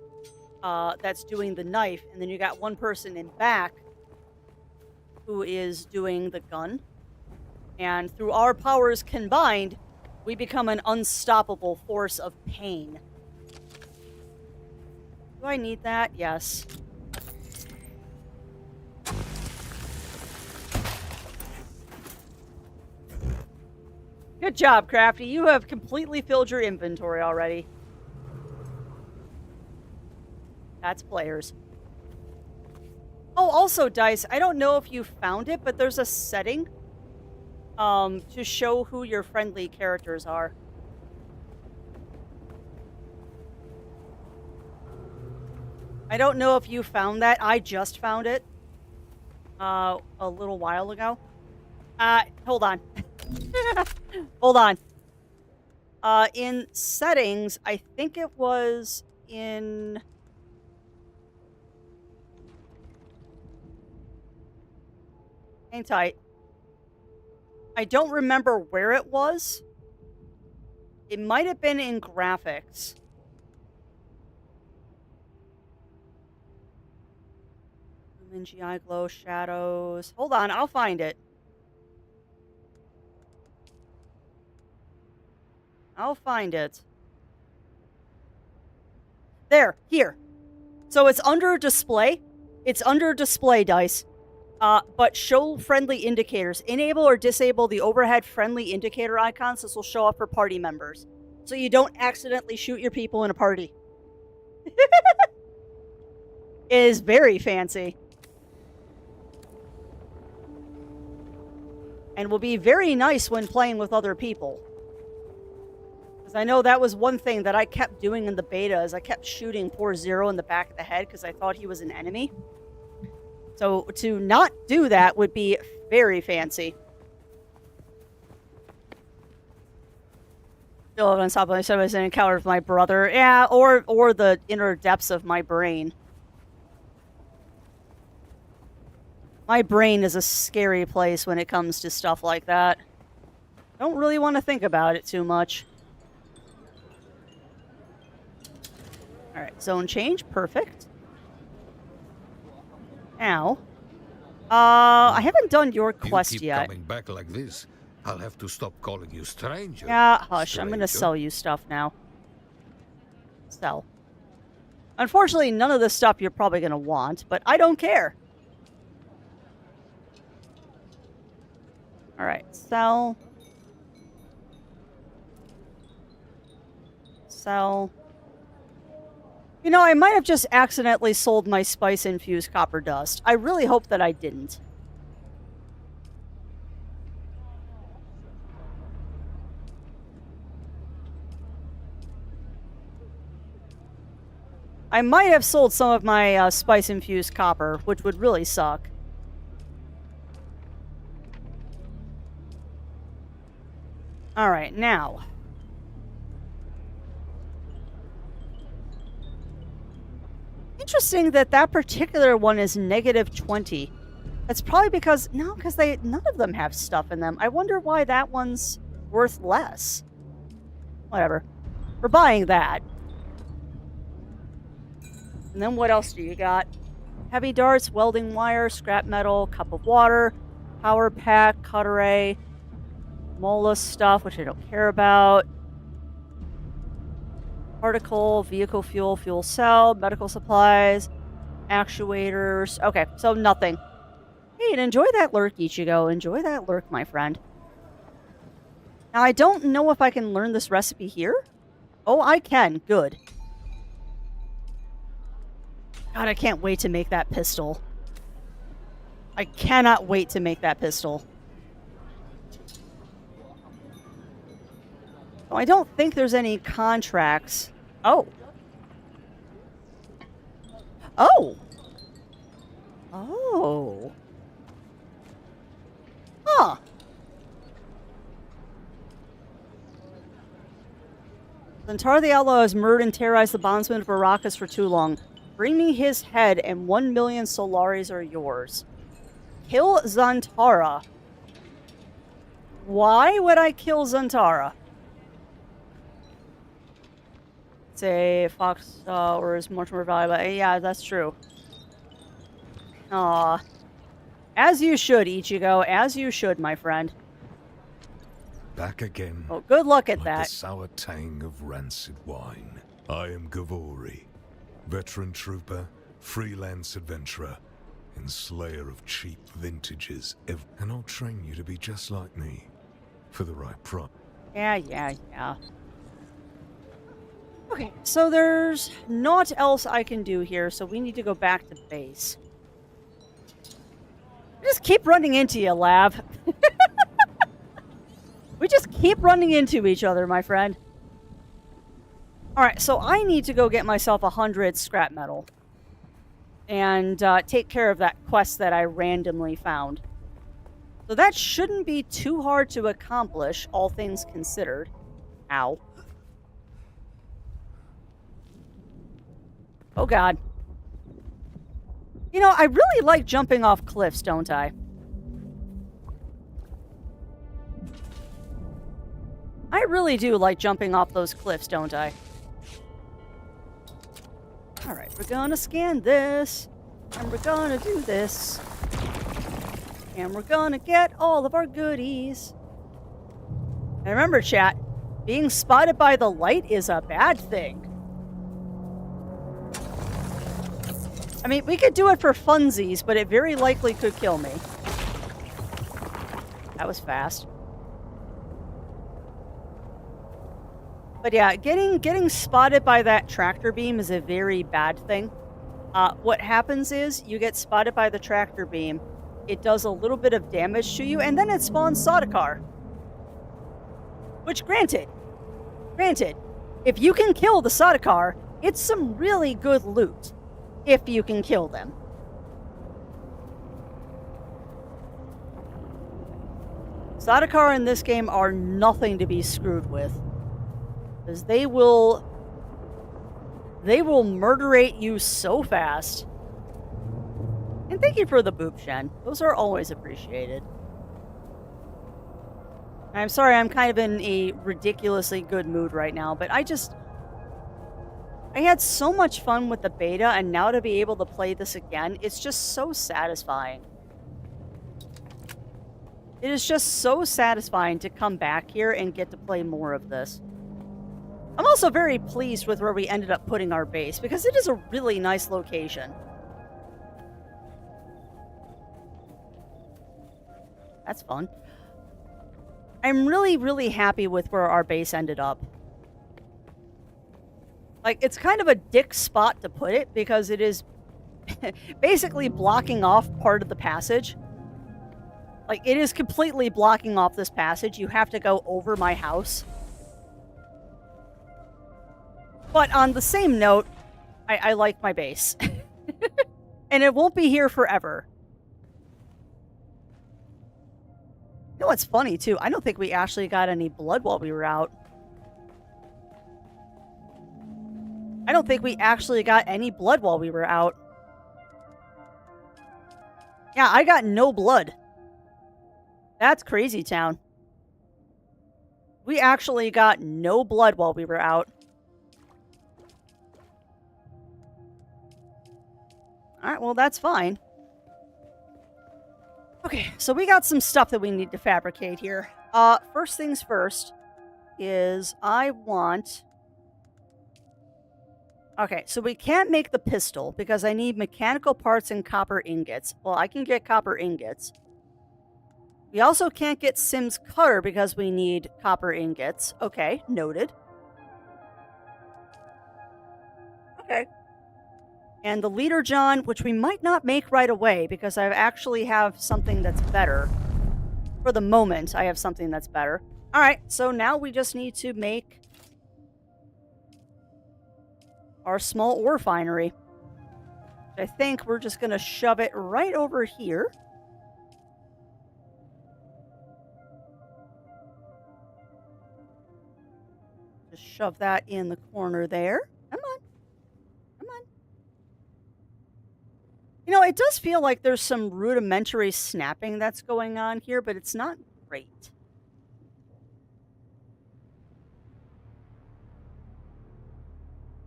that's doing the knife, and then you got one person in back who is doing the gun. And through our powers combined, we become an unstoppable force of pain. Do I need that? Yes. Good job, Crafty. You have completely filled your inventory already. That's players. Oh, also, Dice, I don't know if you found it, but there's a setting to show who your friendly characters are. I don't know if you found that. I just found it a little while ago. Hold on. Hold on. In settings, I think it was in... Hang tight. I don't remember where it was. It might have been in graphics. GI glow shadows. Hold on, I'll find it. I'll find it. There, here. So it's under display. It's under display, Dice. But show friendly indicators. Enable or disable the overhead friendly indicator icons. This will show up for party members. So you don't accidentally shoot your people in a party. It is very fancy. And will be very nice when playing with other people. Because I know that was one thing that I kept doing in the beta, is I kept shooting poor Zero in the back of the head because I thought he was an enemy. So to not do that would be very fancy. Still on top of myself as an encounter with my brother. Yeah, or the inner depths of my brain. My brain is a scary place when it comes to stuff like that. Don't really want to think about it too much. Alright, zone change. Perfect. Now, I haven't done your quest you keep yet. Coming back like this, I'll have to stop calling you stranger. Yeah, hush. Stranger. I'm going to sell you stuff now. Sell. Unfortunately, none of this stuff you're probably going to want, but I don't care. Alright, sell. Sell. You know, I might have just accidentally sold my spice-infused copper dust. I really hope that I didn't. I might have sold some of my spice-infused copper, which would really suck. Alright, now. Interesting that that particular one is -20. That's probably because... No, because none of them have stuff in them. I wonder why that one's worth less. Whatever. We're buying that. And then what else do you got? Heavy darts, welding wire, scrap metal, cup of water, power pack, cutlery, Mola stuff, which I don't care about. Particle, vehicle fuel, fuel cell, medical supplies, actuators. Okay, so nothing. Hey, and enjoy that lurk, Ichigo. Enjoy that lurk, my friend. Now, I don't know if I can learn this recipe here. Oh, I can. Good. God, I can't wait to make that pistol. I cannot wait to make that pistol. Oh, I don't think there's any contracts. Oh. Oh. Oh. Huh. Zantara the Outlaw has murdered and terrorized the bondsmen of Arrakis for too long. Bring me his head and 1 million Solaris are yours. Kill Zantara. Why would I kill Zantara? Say Fox or is much more valuable. Yeah, that's true. Aw. As you should, Ichigo. As you should, my friend. Back again. Oh, good luck at like that. The sour tang of rancid wine. I am Gavori, veteran trooper, freelance adventurer, and slayer of cheap vintages. And I'll train you to be just like me, for the right price. Yeah. Okay, so there's naught else I can do here, so we need to go back to base. Just keep running into you, Lav. We just keep running into each other, my friend. Alright, so I need to go get myself 100 scrap metal. And take care of that quest that I randomly found. So that shouldn't be too hard to accomplish, all things considered. Ow. Oh god. You know, I really like jumping off cliffs, don't I? I really do like jumping off those cliffs, don't I? Alright, we're gonna scan this. And we're gonna do this. And we're gonna get all of our goodies. And remember, chat, being spotted by the light is a bad thing. I mean, we could do it for funsies, but it very likely could kill me. That was fast. But yeah, getting spotted by that tractor beam is a very bad thing. What happens is, you get spotted by the tractor beam, it does a little bit of damage to you, and then it spawns Sardaukar. Which, granted, if you can kill the Sardaukar, it's some really good loot. If you can kill them. Sardaukar in this game are nothing to be screwed with. Because they will murderate you so fast. And thank you for the boop, Shen. Those are always appreciated. I'm sorry, I'm kind of in a ridiculously good mood right now, but I had so much fun with the beta, and now to be able to play this again, it's just so satisfying. It is just so satisfying to come back here and get to play more of this. I'm also very pleased with where we ended up putting our base, because it is a really nice location. That's fun. I'm really, really happy with where our base ended up. Like, it's kind of a dick spot to put it, because it is basically blocking off part of the passage. Like, it is completely blocking off this passage. You have to go over my house. But on the same note, I like my base. And it won't be here forever. You know what's funny, too? I don't think we actually got any blood while we were out. I don't think we actually got any blood while we were out. Yeah, I got no blood. That's crazy town. We actually got no blood while we were out. Alright, well, that's fine. Okay, so we got some stuff that we need to fabricate here. First things first is I want... Okay, so we can't make the pistol because I need mechanical parts and copper ingots. Well, I can get copper ingots. We also can't get Sim's cutter because we need copper ingots. Okay, noted. Okay. And the leader John, which we might not make right away because I actually have something that's better. For the moment, I have something that's better. All right, so now we just need to make our small ore refinery. I think we're just going to shove it right over here. Just shove that in the corner there. Come on. Come on. You know, it does feel like there's some rudimentary snapping that's going on here, but it's not great.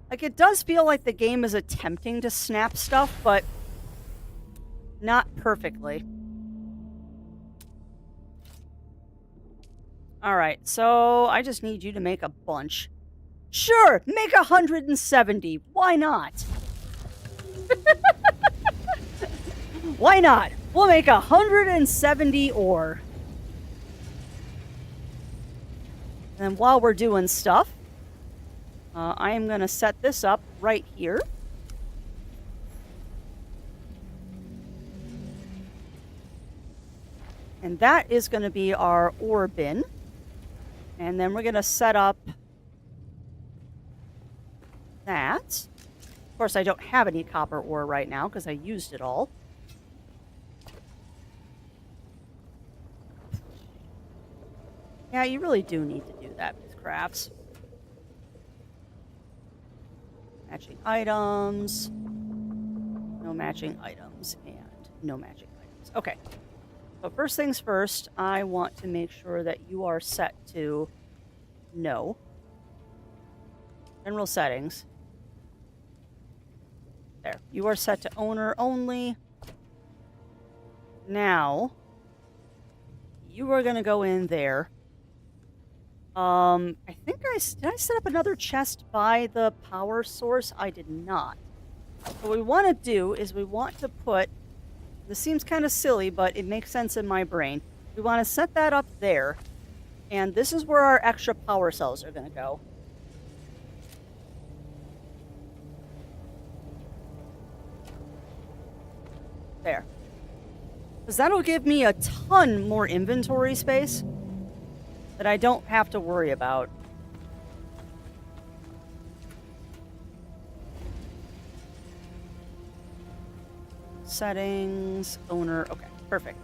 Like, it does feel like the game is attempting to snap stuff, but not perfectly. Alright, so I just need you to make a bunch. Sure, make 170. Why not? Why not? We'll make 170 ore. And while we're doing stuff, I am going to set this up right here. And that is going to be our ore bin. And then we're going to set up that. Of course, I don't have any copper ore right now because I used it all. Yeah, you really do need to do that with crafts. Matching items. No matching items. And no matching items. Okay. So first things first, I want to make sure that you are set to no. General settings. There. You are set to owner only. Now, you are going to go in there. I think did I set up another chest by the power source? I did not. What we want to do is we want to put, this seems kind of silly, but it makes sense in my brain. We want to set that up there, and this is where our extra power cells are going to go. There. Because that'll give me a ton more inventory space that I don't have to worry about. Settings, owner, okay, perfect.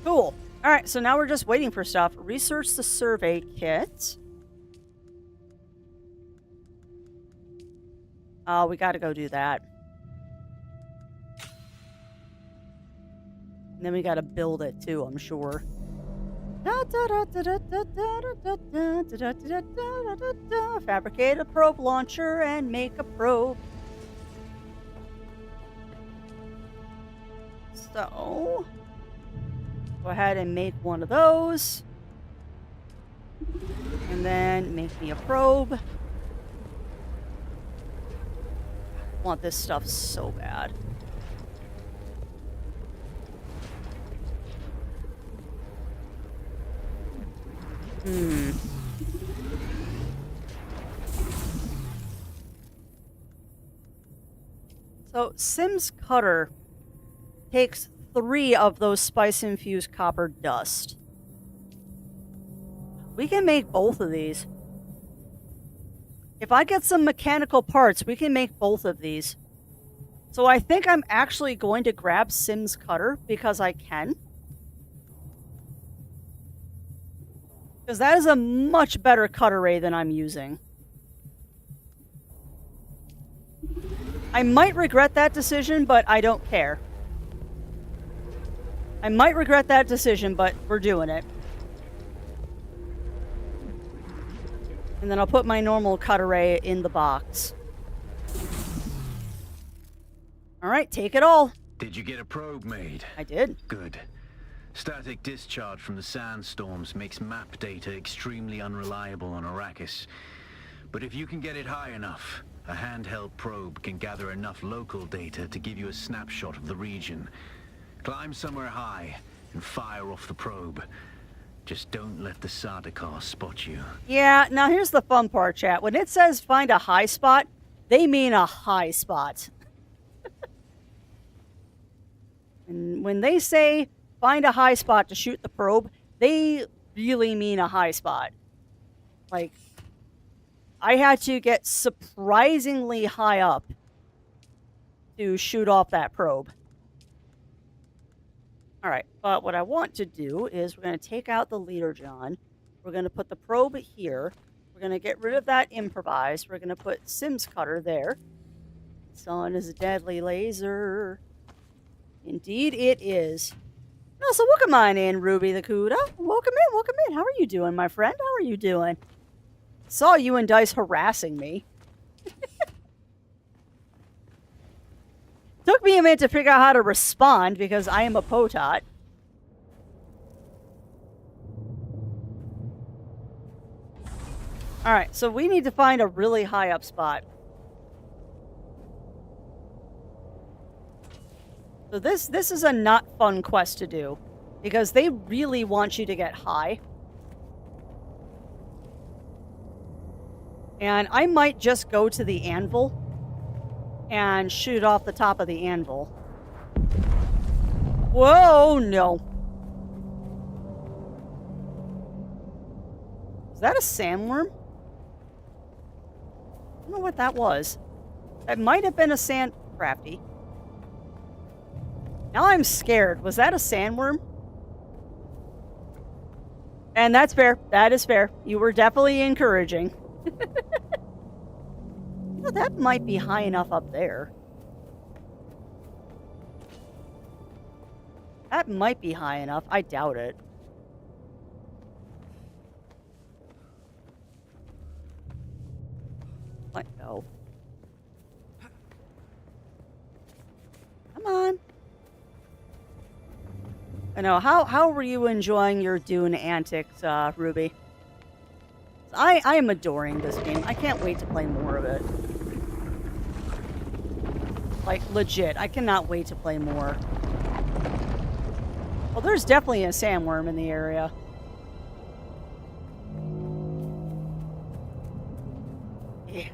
Cool. All right, so now we're just waiting for stuff. Research the survey kit. We gotta go do that. And then we gotta build it too, I'm sure. Fabricate a probe launcher and make a probe. So, go ahead and make one of those. And then make me a probe. I want this stuff so bad. So, Sim's Cutter takes 3 of those spice-infused copper dust. We can make both of these. If I get some mechanical parts, we can make both of these. So I think I'm actually going to grab Sim's Cutter because I can. Because that is a much better cutter ray than I'm using. I might regret that decision, but I don't care. I might regret that decision, but we're doing it. And then I'll put my normal cutter ray in the box. Alright, take it all. Did you get a probe made? I did. Good. Static discharge from the sandstorms makes map data extremely unreliable on Arrakis. But if you can get it high enough, a handheld probe can gather enough local data to give you a snapshot of the region. Climb somewhere high and fire off the probe. Just don't let the Sardaukar spot you. Yeah, now here's the fun part, chat. When it says find a high spot, they mean a high spot. And when they say find a high spot to shoot the probe, they really mean a high spot. Like, I had to get surprisingly high up to shoot off that probe. Alright, but what I want to do is we're going to take out the leader John. We're going to put the probe here. We're going to get rid of that improvise. We're going to put Sims Cutter there. Sun is a deadly laser. Indeed it is. No, so welcome on in, Ruby the Cuda. Welcome in. How are you doing, my friend? How are you doing? Saw you and Dice harassing me. Took me a minute to figure out how to respond because I am a potot. Alright, so we need to find a really high up spot. So this is a not fun quest to do because they really want you to get high. And I might just go to the anvil and shoot off the top of the anvil. Whoa, no. Is that a sandworm? I don't know what that was. That might have been a sand crafty. Now I'm scared. Was that a sandworm? And that's fair. That is fair. You were definitely encouraging. Well, that might be high enough up there. That might be high enough. I doubt it. Let go. Come on. I know. How were you enjoying your Dune antics, Ruby? I am adoring this game. I can't wait to play more of it. Like, legit. I cannot wait to play more. Well, there's definitely a sandworm in the area. Yeah.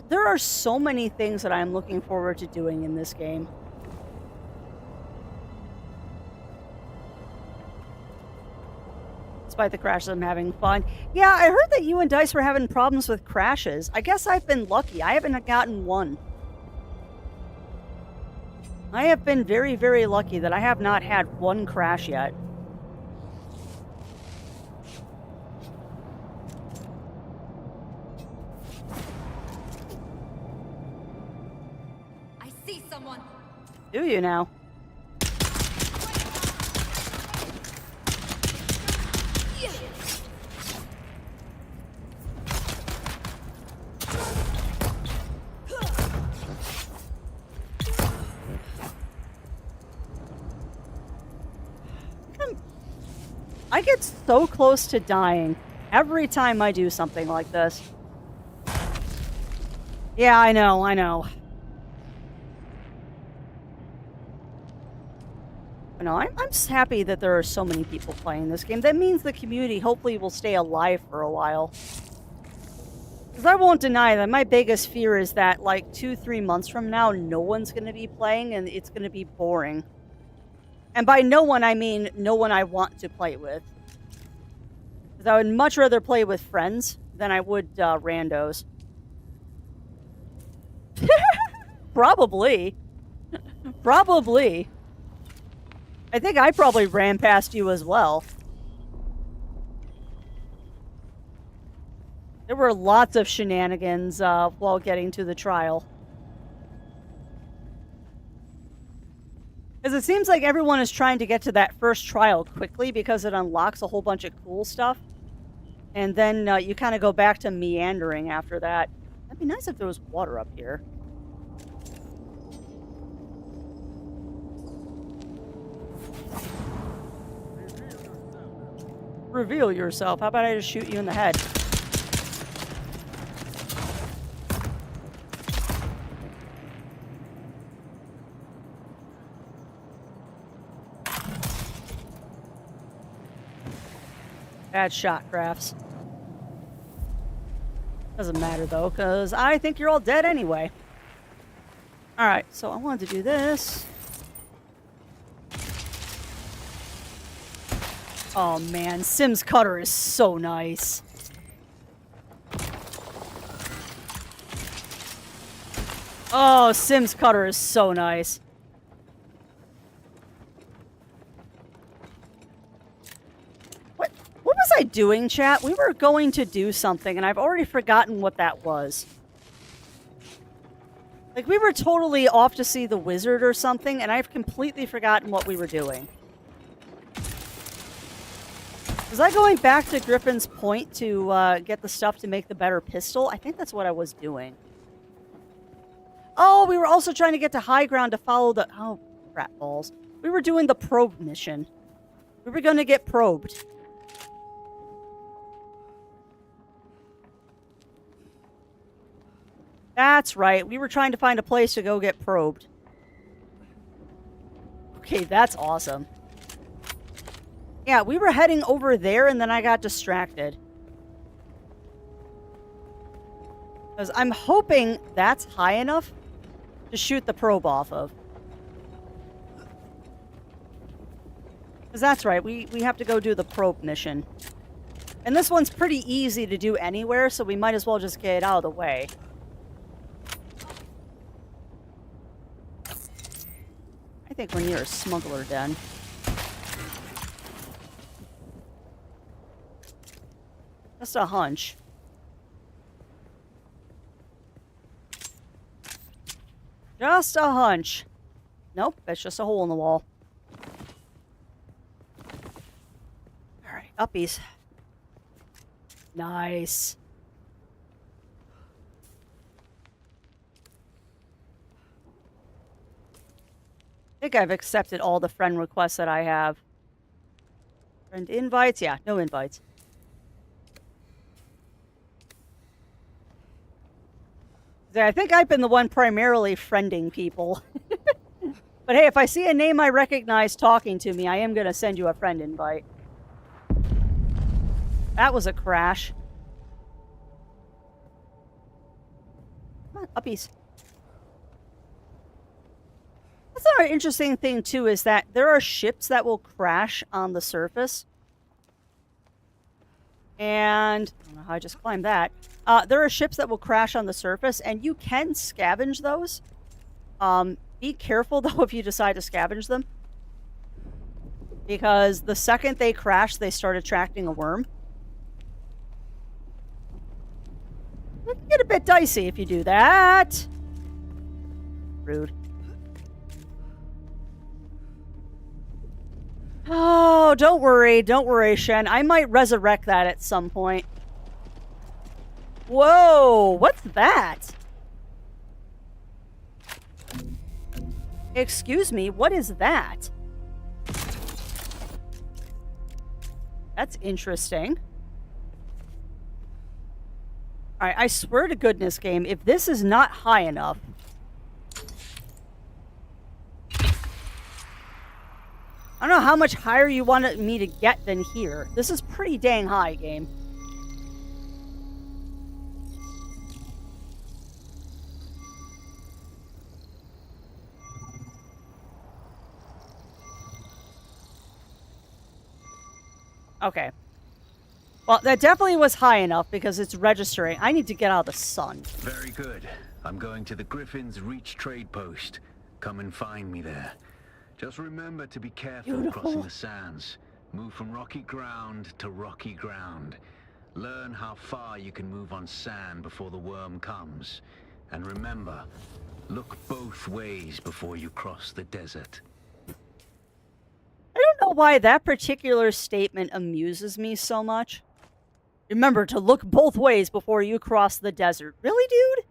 There are so many things that I'm looking forward to doing in this game. Despite the crashes, I'm having fun. Yeah, I heard that you and Dice were having problems with crashes. I guess I've been lucky. I haven't gotten one. I have been very, very lucky that I have not had one crash yet. I see someone. Do you now? I get so close to dying every time I do something like this. Yeah, I know. No, I'm just happy that there are so many people playing this game. That means the community hopefully will stay alive for a while. Because I won't deny that my biggest fear is that, like, 2-3 months from now, no one's going to be playing and it's going to be boring. And by no one, I mean no one I want to play with. Because I would much rather play with friends than I would randos. Probably. Probably. I think I probably ran past you as well. There were lots of shenanigans while getting to the trial. Because it seems like everyone is trying to get to that first trial quickly because it unlocks a whole bunch of cool stuff. And then you kind of go back to meandering after that. That'd be nice if there was water up here. Reveal yourself. How about I just shoot you in the head? Bad shot, Crafts. Doesn't matter, though, because I think you're all dead anyway. Alright, so I wanted to do this. Oh, man. Sim's cutter is so nice. Oh, Sim's cutter is so nice. What was I doing, chat? We were going to do something, and I've already forgotten what that was. Like, we were totally off to see the wizard or something, and I've completely forgotten what we were doing. Was I going back to Griffin's Point to get the stuff to make the better pistol? I think that's what I was doing. Oh, we were also trying to get to high ground to follow the... Oh, crap balls. We were doing the probe mission. We were going to get probed. That's right. We were trying to find a place to go get probed. Okay, that's awesome. Yeah, we were heading over there, and then I got distracted. Because I'm hoping that's high enough to shoot the probe off of. Because that's right, we have to go do the probe mission. And this one's pretty easy to do anywhere, so we might as well just get it out of the way. I think we're near a smuggler den. Just a hunch. Just a hunch. Nope, that's just a hole in the wall. Alright, uppies. Nice. I think I've accepted all the friend requests that I have. Friend invites? Yeah, no invites. I think I've been the one primarily friending people. But hey, if I see a name I recognize talking to me, I am going to send you a friend invite. That was a crash. Come on, uppies. That's another interesting thing, too, is that there are ships that will crash on the surface. And I don't know how I just climbed that. There are ships that will crash on the surface, and you can scavenge those. Be careful, though, if you decide to scavenge them. Because the second they crash, they start attracting a worm. It can get a bit dicey if you do that. Rude. Oh, don't worry, Shen. I might resurrect that at some point. Whoa, what's that? Excuse me, what is that? That's interesting. Alright, I swear to goodness, game, if this is not high enough... I don't know how much higher you wanted me to get than here. This is pretty dang high, game. Okay. Well, that definitely was high enough because it's registering. I need to get out of the sun. Very good. I'm going to the Griffin's Reach trade post. Come and find me there. Just remember to be careful crossing the sands. Move from rocky ground to rocky ground. Learn how far you can move on sand before the worm comes. And remember, look both ways before you cross the desert. I don't know why that particular statement amuses me so much. Remember to look both ways before you cross the desert. Really, dude?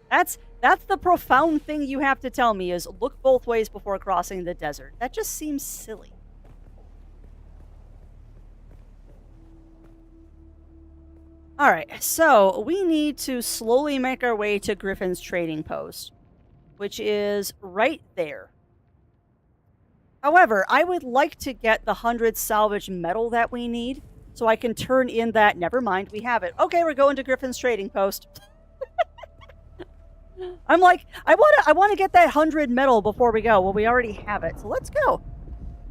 That's the profound thing you have to tell me is look both ways before crossing the desert. That just seems silly. Alright, so we need to slowly make our way to Griffin's trading post, which is right there. However, I would like to get the 100 salvage metal that we need so I can turn in that. Never mind, we have it. Okay, we're going to Griffin's trading post. I'm like, I want to get that 100 metal before we go. Well, we already have it, so let's go.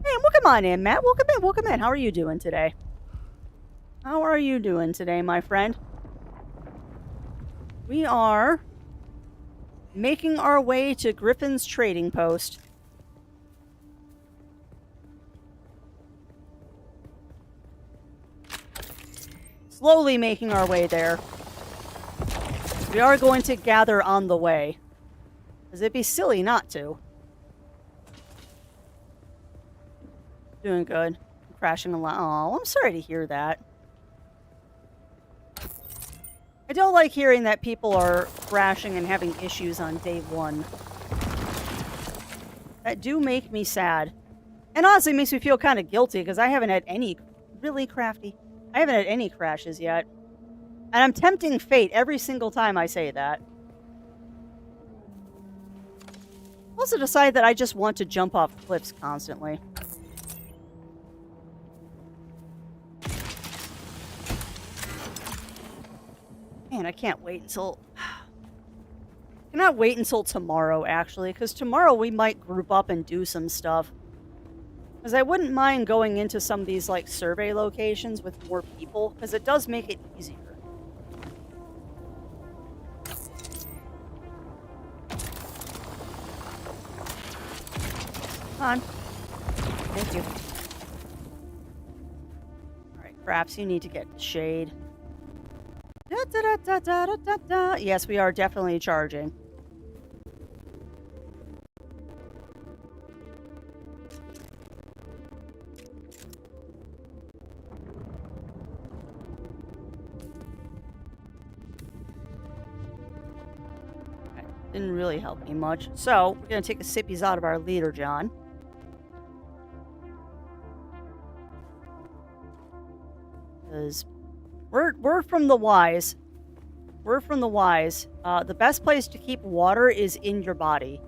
Hey, welcome on in, Matt. Welcome in. How are you doing today? How are you doing today, my friend? We are making our way to Griffin's trading post. Slowly making our way there. We are going to gather on the way. Because it'd be silly not to. Doing good. Crashing a lot. Oh, I'm sorry to hear that. I don't like hearing that people are crashing and having issues on day one. That do make me sad. And honestly, it makes me feel kind of guilty because I haven't had any... Really, Crafty? I haven't had any crashes yet. And I'm tempting fate every single time I say that. I also decide that I just want to jump off cliffs constantly. Man, I can't wait until... I cannot wait until tomorrow, actually, because tomorrow we might group up and do some stuff. Because I wouldn't mind going into some of these, like, survey locations with more people, because it does make it easier. Come on. Thank you. Alright, perhaps you need to get the shade. Da, da, da, da, da, da, da. Yes, we are definitely charging. Okay, didn't really help me much. So, we're going to take the sippies out of our leader, John. Because... Word from the wise. Word from the wise. The best place to keep water is in your body.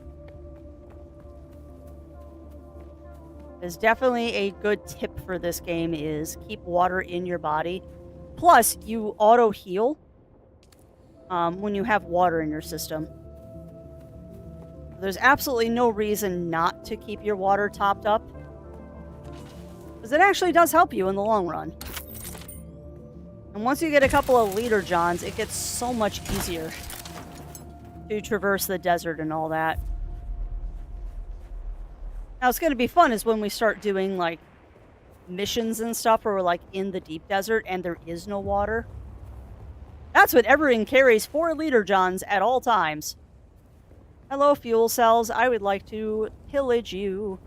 There's definitely a good tip for this game is keep water in your body. Plus, you auto-heal when you have water in your system. There's absolutely no reason not to keep your water topped up. Because it actually does help you in the long run. And once you get a couple of leader Johns, it gets so much easier to traverse the desert and all that. Now, it's going to be fun is when we start doing, like, missions and stuff where we're, like, in the deep desert and there is no water. That's when everyone carries 4 leader Johns at all times. Hello, fuel cells. I would like to pillage you.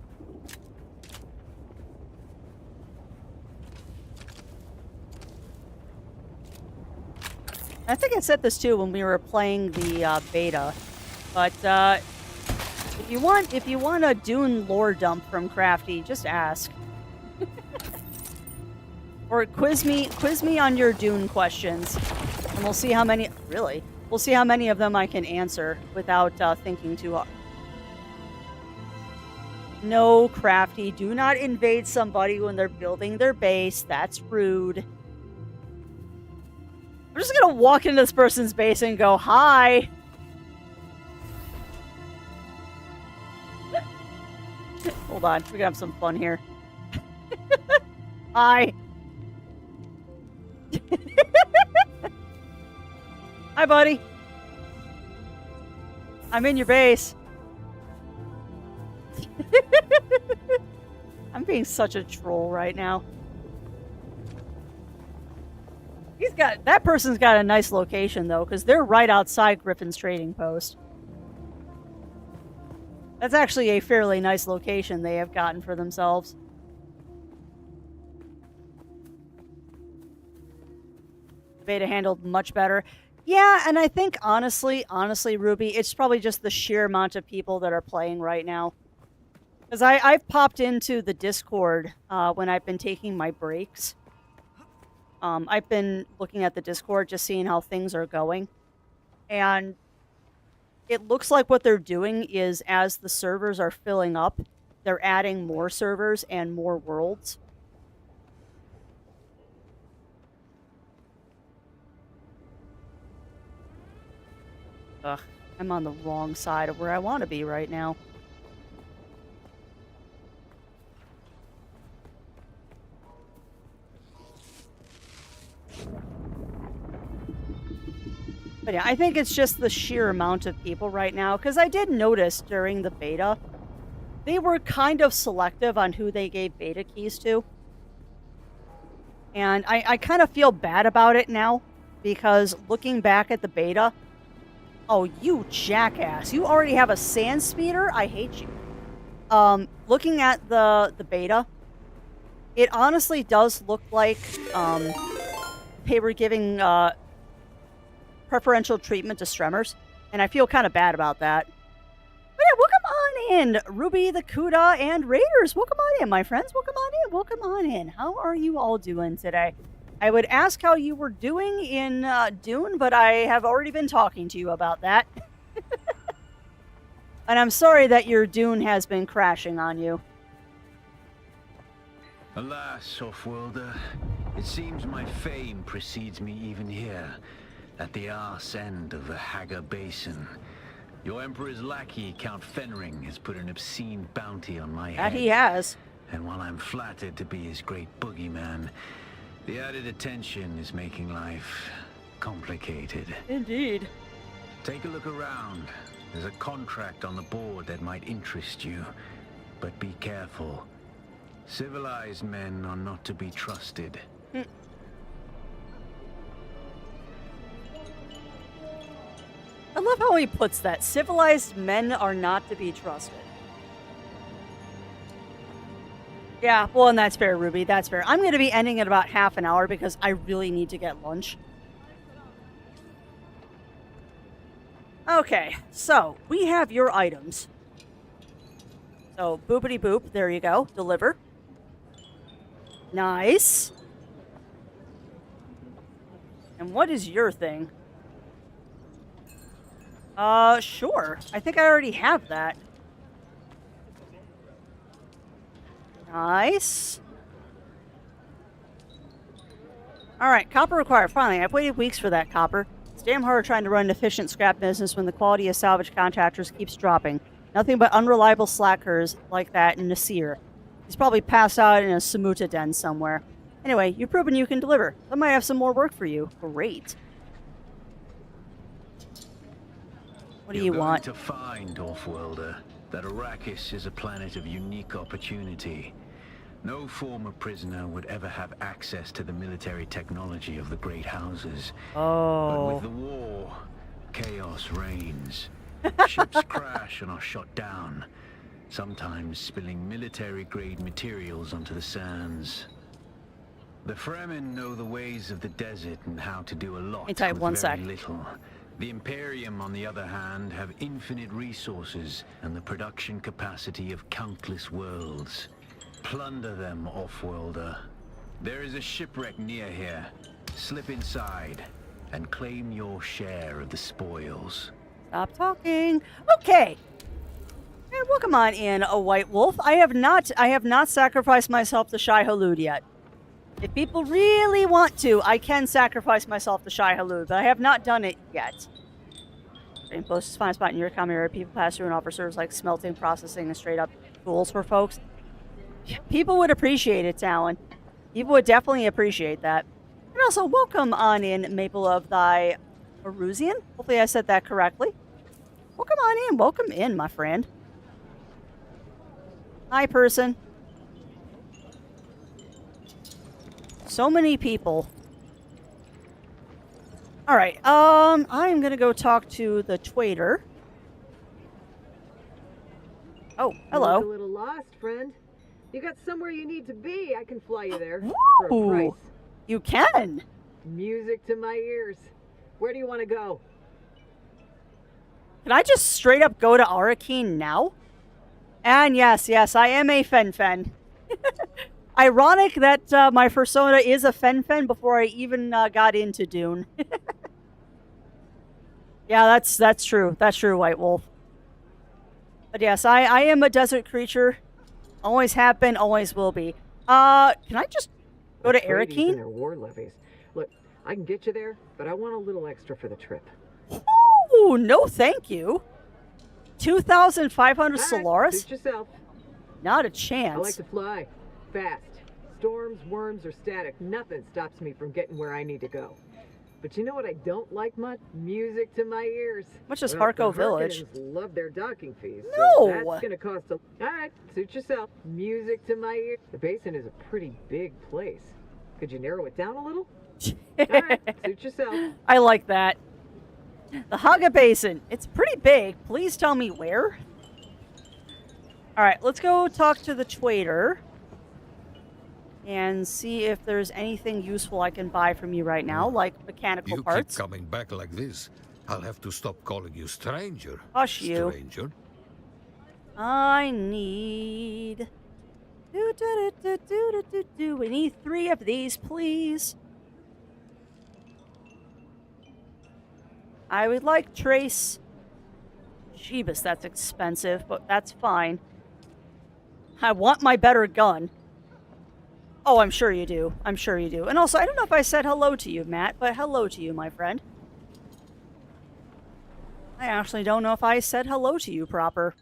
I think I said this too when we were playing the beta, but if you want a Dune lore dump from Crafty, just ask, or quiz me on your Dune questions, and we'll see how many. Really, we'll see how many of them I can answer without thinking too hard. No, Crafty, do not invade somebody when they're building their base. That's rude. I'm just gonna walk into this person's base and go, hi! Hold on, we're gonna have some fun here. Hi! Hi, buddy! I'm in your base. I'm being such a troll right now. That person's got a nice location, though, because they're right outside Griffin's trading post. That's actually a fairly nice location they have gotten for themselves. The beta handled much better. Yeah, and I think, honestly, Ruby, it's probably just the sheer amount of people that are playing right now. Because I've popped into the Discord when I've been taking my breaks. I've been looking at the Discord, just seeing how things are going. And it looks like what they're doing is, as the servers are filling up, they're adding more servers and more worlds. Ugh, I'm on the wrong side of where I want to be right now. But yeah, I think it's just the sheer amount of people right now, because I did notice during the beta, they were kind of selective on who they gave beta keys to. And I kind of feel bad about it now, because looking back at the beta, oh, you jackass, you already have a sand speeder? I hate you. Looking at the beta, it honestly does look like they were giving preferential treatment to Stremmers, and I feel kind of bad about that. But yeah, welcome on in, Ruby, the Kuda, and Raiders. Welcome on in, my friends. Welcome on in. Welcome on in. How are you all doing today? I would ask how you were doing in Dune, but I have already been talking to you about that. And I'm sorry that your Dune has been crashing on you. Alas, Offworlder, it seems my fame precedes me even here, at the arse end of the Haga Basin. Your Emperor's lackey, Count Fenring, has put an obscene bounty on my head. That he has. And while I'm flattered to be his great boogeyman, the added attention is making life complicated. Indeed. Take a look around. There's a contract on the board that might interest you, but be careful. Civilized men are not to be trusted. I love how he puts that. Civilized men are not to be trusted. Yeah, well, and that's fair, Ruby. That's fair. I'm going to be ending at about half an hour because I really need to get lunch. Okay, so we have your items. So, boopity boop. There you go. Deliver. Nice. And what is your thing? Sure. I think I already have that. Nice. Alright, copper required. Finally, I've waited weeks for that copper. It's damn hard trying to run an efficient scrap business when the quality of salvage contractors keeps dropping. Nothing but unreliable slackers like that in Nasir. He's probably passed out in a Samuta den somewhere. Anyway, you've proven you can deliver. I might have some more work for you. Great. What do you want? You're going to find, Offworlder, that Arrakis is a planet of unique opportunity. No former prisoner would ever have access to the military technology of the great houses. Oh. But with the war, chaos reigns. Ships crash and are shot down, sometimes spilling military-grade materials onto the sands. The Fremen know the ways of the desert and how to do a lot with very little. The Imperium, on the other hand, have infinite resources and the production capacity of countless worlds. Plunder them, Offworlder. There is a shipwreck near here. Slip inside and claim your share of the spoils. Stop talking. Okay. And welcome on in, a White Wolf. I have not sacrificed myself to Shai Hulud yet. If people really want to, I can sacrifice myself to Shai Hulud, but I have not done it yet. Drain Post is a fine spot in your common area. People pass through and offer services like smelting, processing, and straight up tools for folks. People would appreciate it, Talon. People would definitely appreciate that. And also, welcome on in, Maple of thy Erusian. Hopefully I said that correctly. Welcome on in. Welcome in, my friend. Hi, person. So many people. Alright, I'm gonna go talk to the Twaiter. Oh, hello. You look a little lost, friend. You got somewhere you need to be. I can fly you there. For a price. You can. Music to my ears. Where do you want to go? Can I just straight up go to Arakeen now? And yes, I am a Fen-Fen. Ironic that my persona is a Fen-Fen before I even got into Dune. Yeah, that's true. That's true, White Wolf. But yes, I am a desert creature. Always have been, always will be. Can I just go to Arakeen? War levies. Look, I can get you there, but I want a little extra for the trip. Ooh, no thank you. 2,500 Solaris? Suit yourself. Not a I chance. like to fly. Fast. Storms, worms, or static, nothing stops me from getting where I need to go. But you know what I don't like much? Music to my ears. Much as Well, Harco the Village. Harkonnens love their docking fees. No! So that's gonna cost a... Alright, suit yourself. Music to my ears. The basin is a pretty big place. Could you narrow it down a little? Alright, suit yourself. I like that. The Haga Basin. It's pretty big. Please tell me where. Alright, let's go talk to the trader. And see if there's anything useful I can buy from you right now, like mechanical You parts. keep coming back like this, I'll have to stop calling you stranger. Hush you. Stranger. I need... We need 3 of these, please. I would like trace. Jeebus, that's expensive, but that's fine. I want my better gun. Oh, I'm sure you do. I'm sure you do. And also, I don't know if I said hello to you, Matt, but hello to you, my friend. I actually don't know if I said hello to you proper.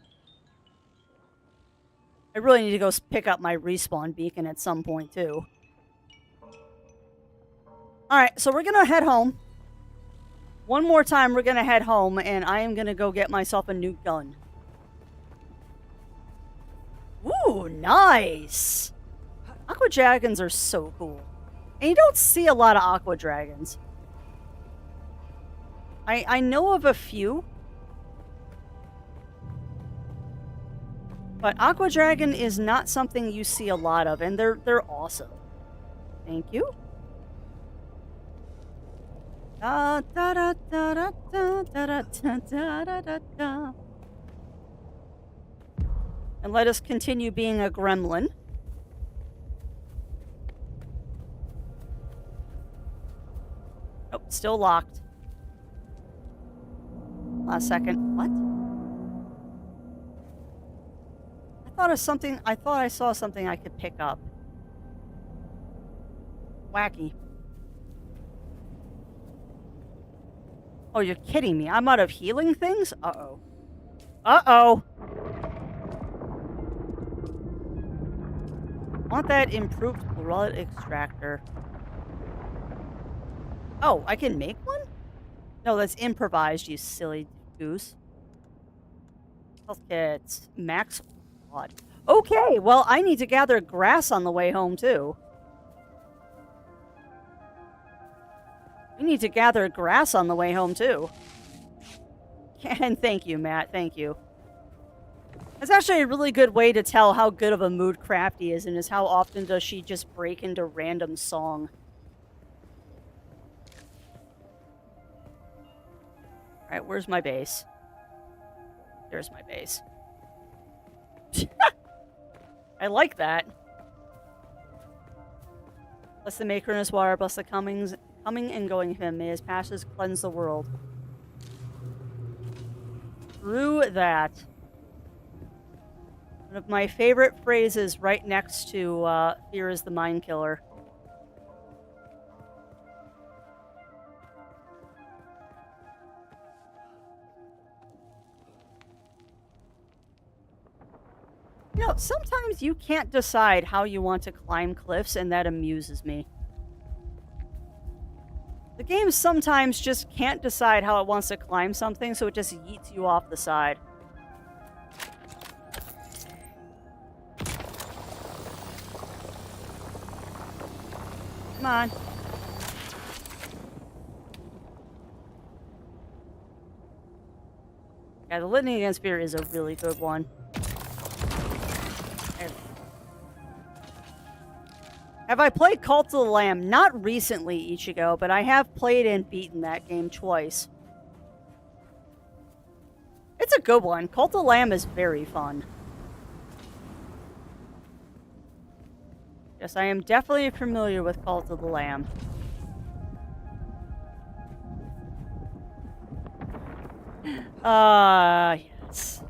I really need to go pick up my respawn beacon at some point, too. Alright, so we're gonna head home. One more time, we're gonna head home, and I am gonna go get myself a new gun. Ooh, nice! Aqua Dragons are so cool. And you don't see a lot of Aqua Dragons. I know of a few. But Aqua Dragon is not something you see a lot of, and they're awesome. Thank you. Da da da da da da da da da da da. And let us continue being a gremlin. Nope, still locked. Last second. What? I thought I saw something I could pick up. Wacky. Oh, you're kidding me. I'm out of healing things? Uh-oh. Uh-oh. Want that improved blood extractor. Oh, I can make one? No, that's improvised, you silly goose. Health kits. Max blood. Okay, well, I need to gather grass on the way home, too. We need to gather grass on the way home, too. And thank you, Matt. Thank you. That's actually a really good way to tell how good of a mood Crafty is, and is how often does she just break into random song. Alright, where's my base? There's my base. I like that. Bless the maker in his water, bless the coming and going of him. May his passions cleanse the world. Through that. One of my favorite phrases right next to Fear is the Mind Killer. You know, sometimes you can't decide how you want to climb cliffs, and that amuses me. The game sometimes just can't decide how it wants to climb something, so it just yeets you off the side. Come on. Yeah, the Litany Against Fear is a really good one. Have I played Cult of the Lamb? Not recently, Ichigo, but I have played and beaten that game twice. It's a good one. Cult of the Lamb is very fun. Yes, I am definitely familiar with Cult of the Lamb. Yes.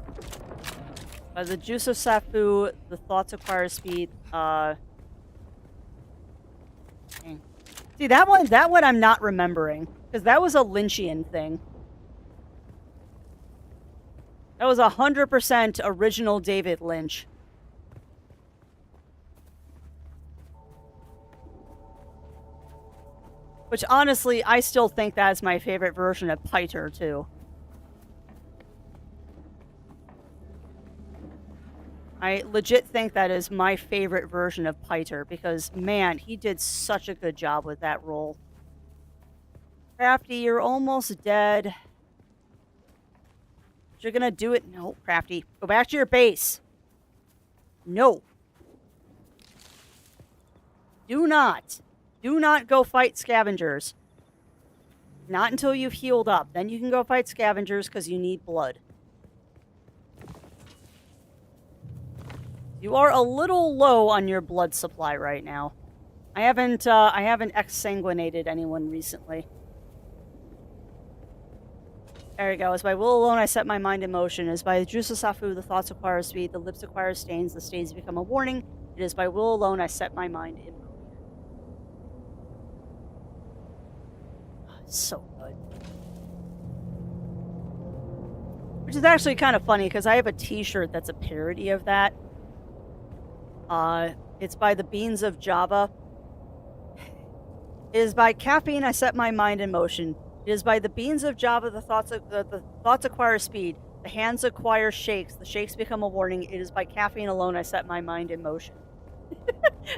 By the juice of Safu, the thoughts acquire speed. See, that one I'm not remembering. Because that was a Lynchian thing. That was 100% original David Lynch. Which, honestly, I still think that's my favorite version of Piter, too. I legit think that is my favorite version of Piter, because, man, he did such a good job with that role. Crafty, you're almost dead. You're gonna do it? No, Crafty. Go back to your base. No. Do not. Do not go fight scavengers. Not until you've healed up. Then you can go fight scavengers because you need blood. You are a little low on your blood supply right now. I haven't exsanguinated anyone recently. There we go. As by will alone I set my mind in motion. As by the juice of Safu the thoughts acquire speed, the lips acquire stains, the stains become a warning. It is by will alone I set my mind in motion. So good. Which is actually kind of funny because I have a t-shirt that's a parody of that. It's by the Beans of Java. It is by caffeine I set my mind in motion. It is by the beans of Java the thoughts acquire speed. The hands acquire shakes. The shakes become a warning. It is by caffeine alone I set my mind in motion.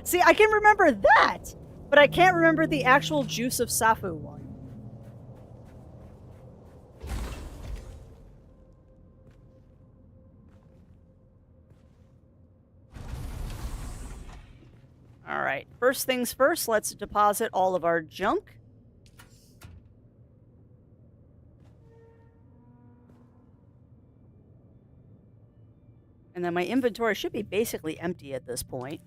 See, I can remember that, but I can't remember the actual juice of Safu one. Alright, first things first, let's deposit all of our junk. And then my inventory should be basically empty at this point.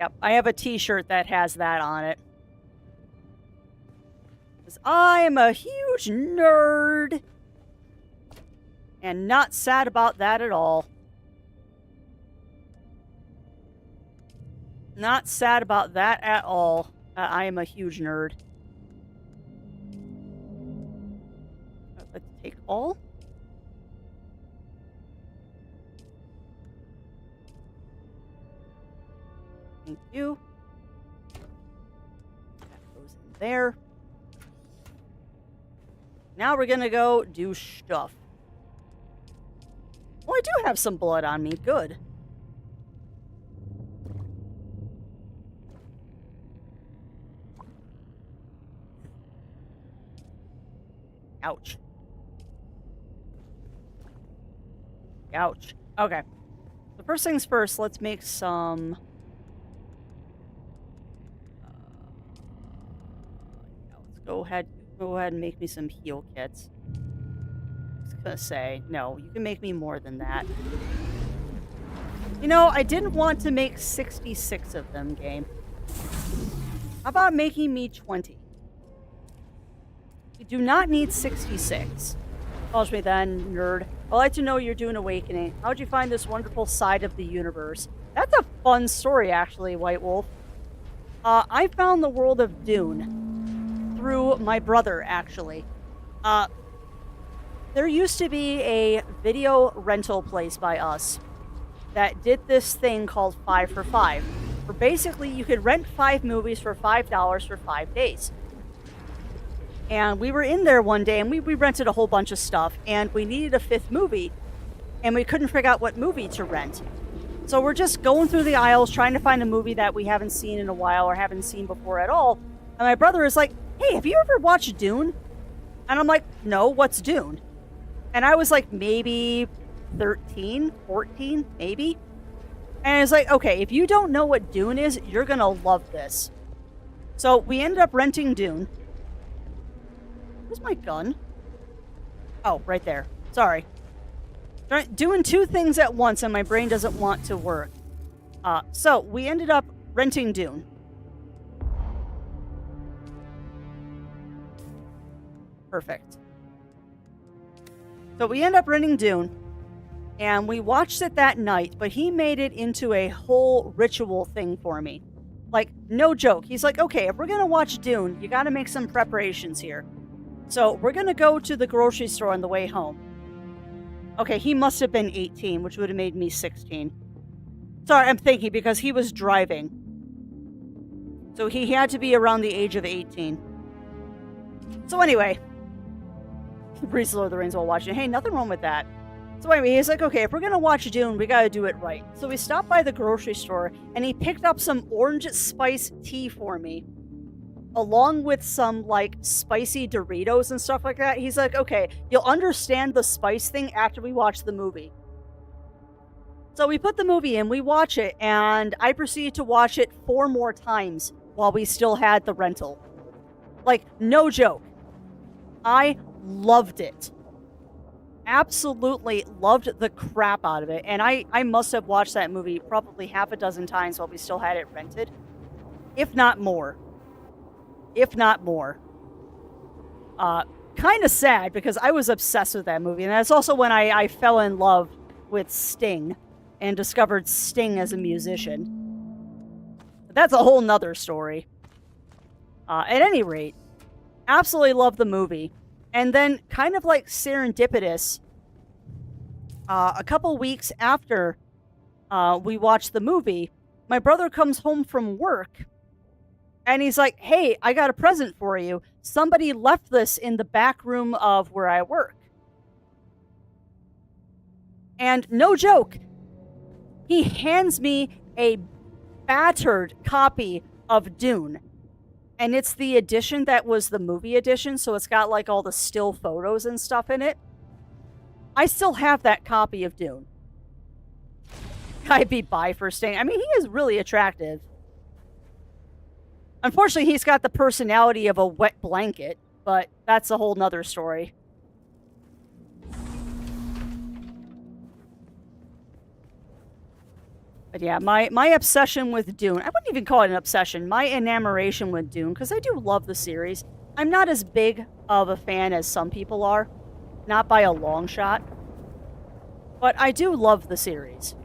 Yep, I have a t-shirt that has that on it. Because I am a huge nerd. And not sad about that at all. Not sad about that at all. I am a huge nerd. Let's take all. Thank you. That goes in there. Now we're gonna go do stuff. Oh, I do have some blood on me. Good. Ouch. Ouch. Okay. So first things first, let's make some... let's go ahead and make me some heal kits. I was gonna say, no, you can make me more than that. You know, I didn't want to make 66 of them, game. How about making me 20? You do not need 66. Calls me then, nerd. I'd like to know you're doing Awakening. How'd you find this wonderful side of the universe? That's a fun story, actually, White Wolf. I found the world of Dune through my brother, actually. There used to be a video rental place by us that did this thing called 5 for 5. Where basically you could rent 5 movies for $5 for 5 days. And we were in there one day, and we rented a whole bunch of stuff, and we needed a 5th movie, and we couldn't figure out what movie to rent. So we're just going through the aisles, trying to find a movie that we haven't seen in a while or haven't seen before at all. And my brother is like, hey, have you ever watched Dune? And I'm like, no, what's Dune? And I was like, maybe 13, 14, maybe. And it's like, okay, if you don't know what Dune is, you're going to love this. So we ended up renting Dune. Where's my gun? Oh, right there. Sorry. Doing 2 things at once and my brain doesn't want to work. So we ended up renting Dune. Perfect. So we end up renting Dune. And we watched it that night, but he made it into a whole ritual thing for me. Like, no joke. He's like, okay, if we're going to watch Dune, you got to make some preparations here. So we're going to go to the grocery store on the way home. Okay, he must have been 18, which would have made me 16. Sorry, I'm thinking because he was driving. So he had to be around the age of 18. So anyway, breeze Lord of the Rings while watching. Hey, nothing wrong with that. So anyway, he's like, okay, if we're going to watch Dune, we got to do it right. So we stopped by the grocery store, and he picked up some orange spice tea for me, along with some, like, spicy Doritos and stuff like that. He's like, okay, you'll understand the spice thing after we watch the movie. So we put the movie in, we watch it, and I proceeded to watch it 4 more times while we still had the rental. Like, no joke. I loved it. Absolutely loved the crap out of it. And I must have watched that movie probably half a dozen times while we still had it rented. If not more. If not more. Kind of sad because I was obsessed with that movie. And that's also when I fell in love with Sting and discovered Sting as a musician. But that's a whole nother story. At any rate, absolutely loved the movie. And then, kind of like serendipitous, a couple weeks after we watched the movie, my brother comes home from work, and he's like, hey, I got a present for you. Somebody left this in the back room of where I work. And no joke, he hands me a battered copy of Dune. And it's the edition that was the movie edition, so it's got like all the still photos and stuff in it. I still have that copy of Dune. I'd be bi for Sting. I mean, he is really attractive. Unfortunately, he's got the personality of a wet blanket, but that's a whole nother story. But yeah, my obsession with Dune, I wouldn't even call it an obsession, my enamoration with Dune, because I do love the series. I'm not as big of a fan as some people are, not by a long shot, but I do love the series.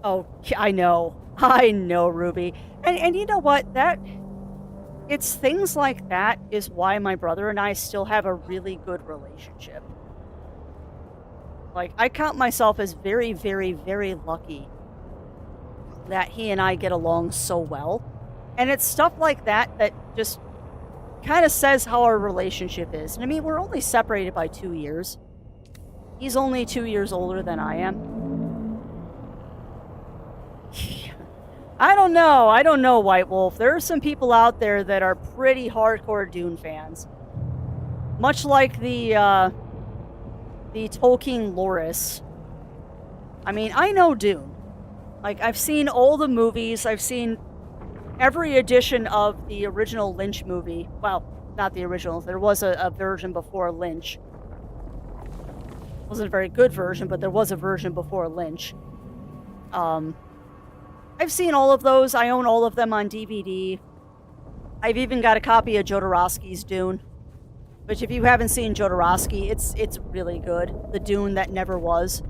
Oh, I know, Ruby. And you know what, it's things like that is why my brother and I still have a really good relationship. Like, I count myself as very, very, very lucky that he and I get along so well. And it's stuff like that that just kind of says how our relationship is. And I mean, we're only separated by 2 years. He's only 2 years older than I am. I don't know, White Wolf. There are some people out there that are pretty hardcore Dune fans. Much like the Tolkien Loris. I mean, I know Dune. Like, I've seen all the movies. I've seen every edition of the original Lynch movie. Well, not the original. There was a version before Lynch. It wasn't a very good version, but there was a version before Lynch. I've seen all of those. I own all of them on DVD. I've even got a copy of Jodorowsky's Dune. Which, if you haven't seen Jodorowsky, it's really good. The Dune that never was.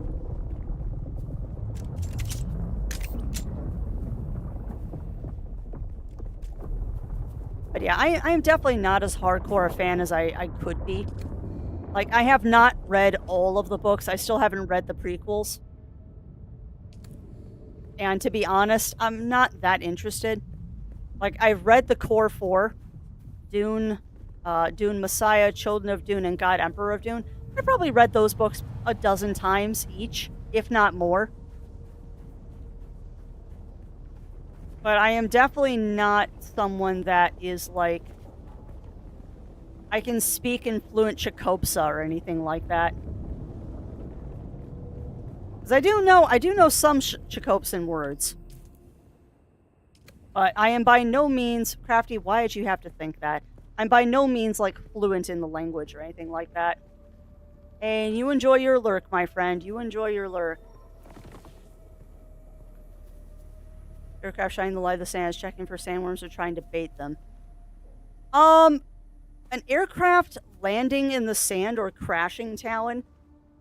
But yeah, I am definitely not as hardcore a fan as I could be. Like, I have not read all of the books. I still haven't read the prequels. And to be honest, I'm not that interested. Like, I've read the core 4. Dune... Dune Messiah, Children of Dune, and God Emperor of Dune. I probably read those books a dozen times each, if not more. But I am definitely not someone that is like... I can speak in fluent Chekopsa or anything like that. Because I do know some Chekopsan words. But I am by no means... Crafty, why did you have to think that? I'm by no means, like, fluent in the language or anything like that. And you enjoy your lurk, my friend. You enjoy your lurk. Aircraft shining the light of the sand is checking for sandworms or trying to bait them. An aircraft landing in the sand or crashing, Talon,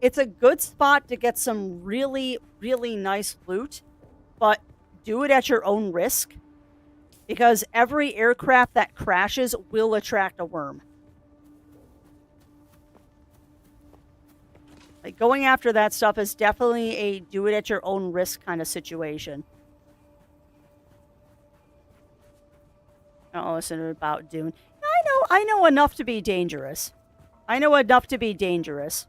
it's a good spot to get some really, really nice loot, but do it at your own risk. Because every aircraft that crashes will attract a worm. Like, going after that stuff is definitely a do-it-at-your-own-risk kind of situation. Oh, listen about Dune. I know enough to be dangerous. I know enough to be dangerous.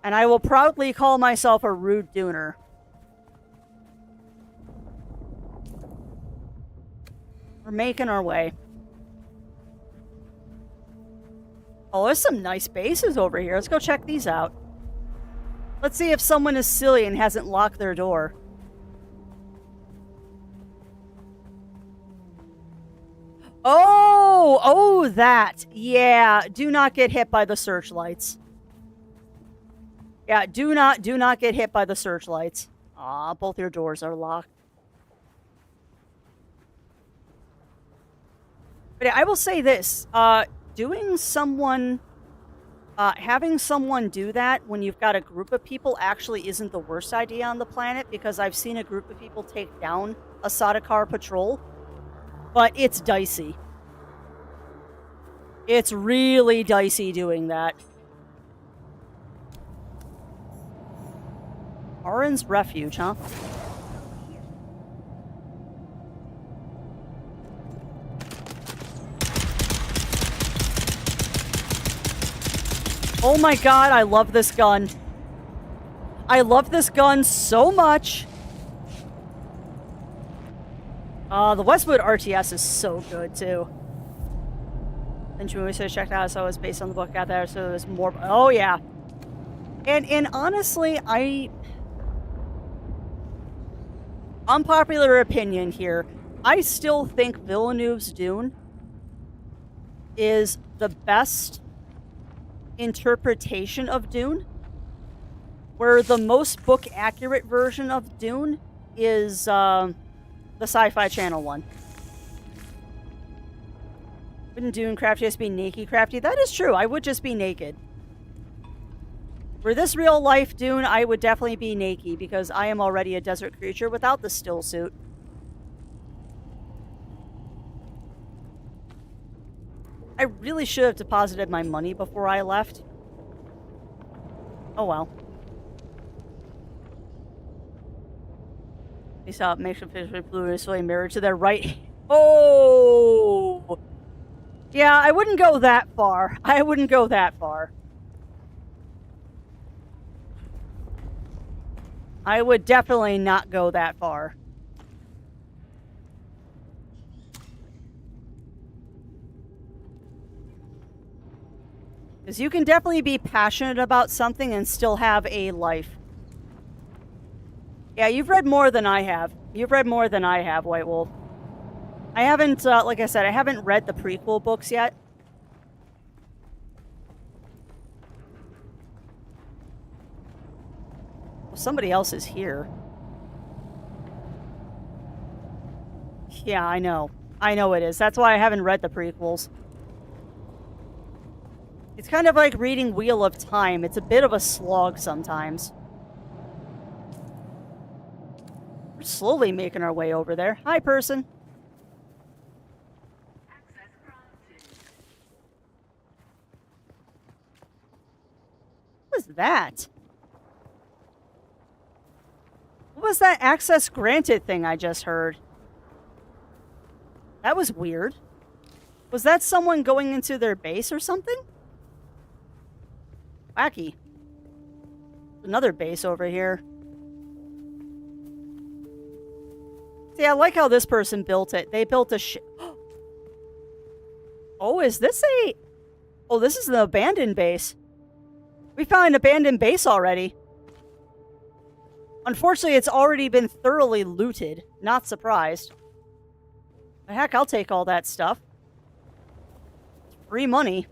And I will proudly call myself a rude Duner. We're making our way. Oh, there's some nice bases over here. Let's go check these out. Let's see if someone is silly and hasn't locked their door. Oh, that. Yeah, do not get hit by the searchlights. Yeah, do not get hit by the searchlights. Aw, both your doors are locked. But I will say this, having someone do that when you've got a group of people actually isn't the worst idea on the planet, because I've seen a group of people take down a Sardaukar patrol, but it's dicey. It's really dicey doing that. Arin's Refuge, huh? Oh my god, I love this gun. I love this gun so much. The Westwood RTS is so good, too. And when we said checked out, so it was based on the book out there, so there's more. Oh, yeah. And honestly, unpopular opinion here, I still think Villeneuve's Dune is the best interpretation of Dune, where the most book accurate version of Dune is the Sci-Fi Channel one. Wouldn't Dune crafty just be naked crafty? That is true. I would just be naked. For this real life Dune, I would definitely be naked because I am already a desert creature without the still suit. I really should have deposited my money before I left. Oh well. We saw it makes them fish with blue is fully mirrored to their right. Oh! Yeah, I wouldn't go that far. I wouldn't go that far. I would definitely not go that far. Because you can definitely be passionate about something and still have a life. Yeah, you've read more than I have. You've read more than I have, White Wolf. I haven't, like I said, I haven't read the prequel books yet. Well, somebody else is here. Yeah, I know. I know it is. That's why I haven't read the prequels. It's kind of like reading Wheel of Time. It's a bit of a slog sometimes. We're slowly making our way over there. Hi, person. What was that? What was that access granted thing I just heard? That was weird. Was that someone going into their base or something? Wacky. Another base over here. See, I like how this person built it. They built a Oh, is this a... Oh, this is an abandoned base. We found an abandoned base already. Unfortunately, it's already been thoroughly looted. Not surprised. But heck, I'll take all that stuff. It's free money.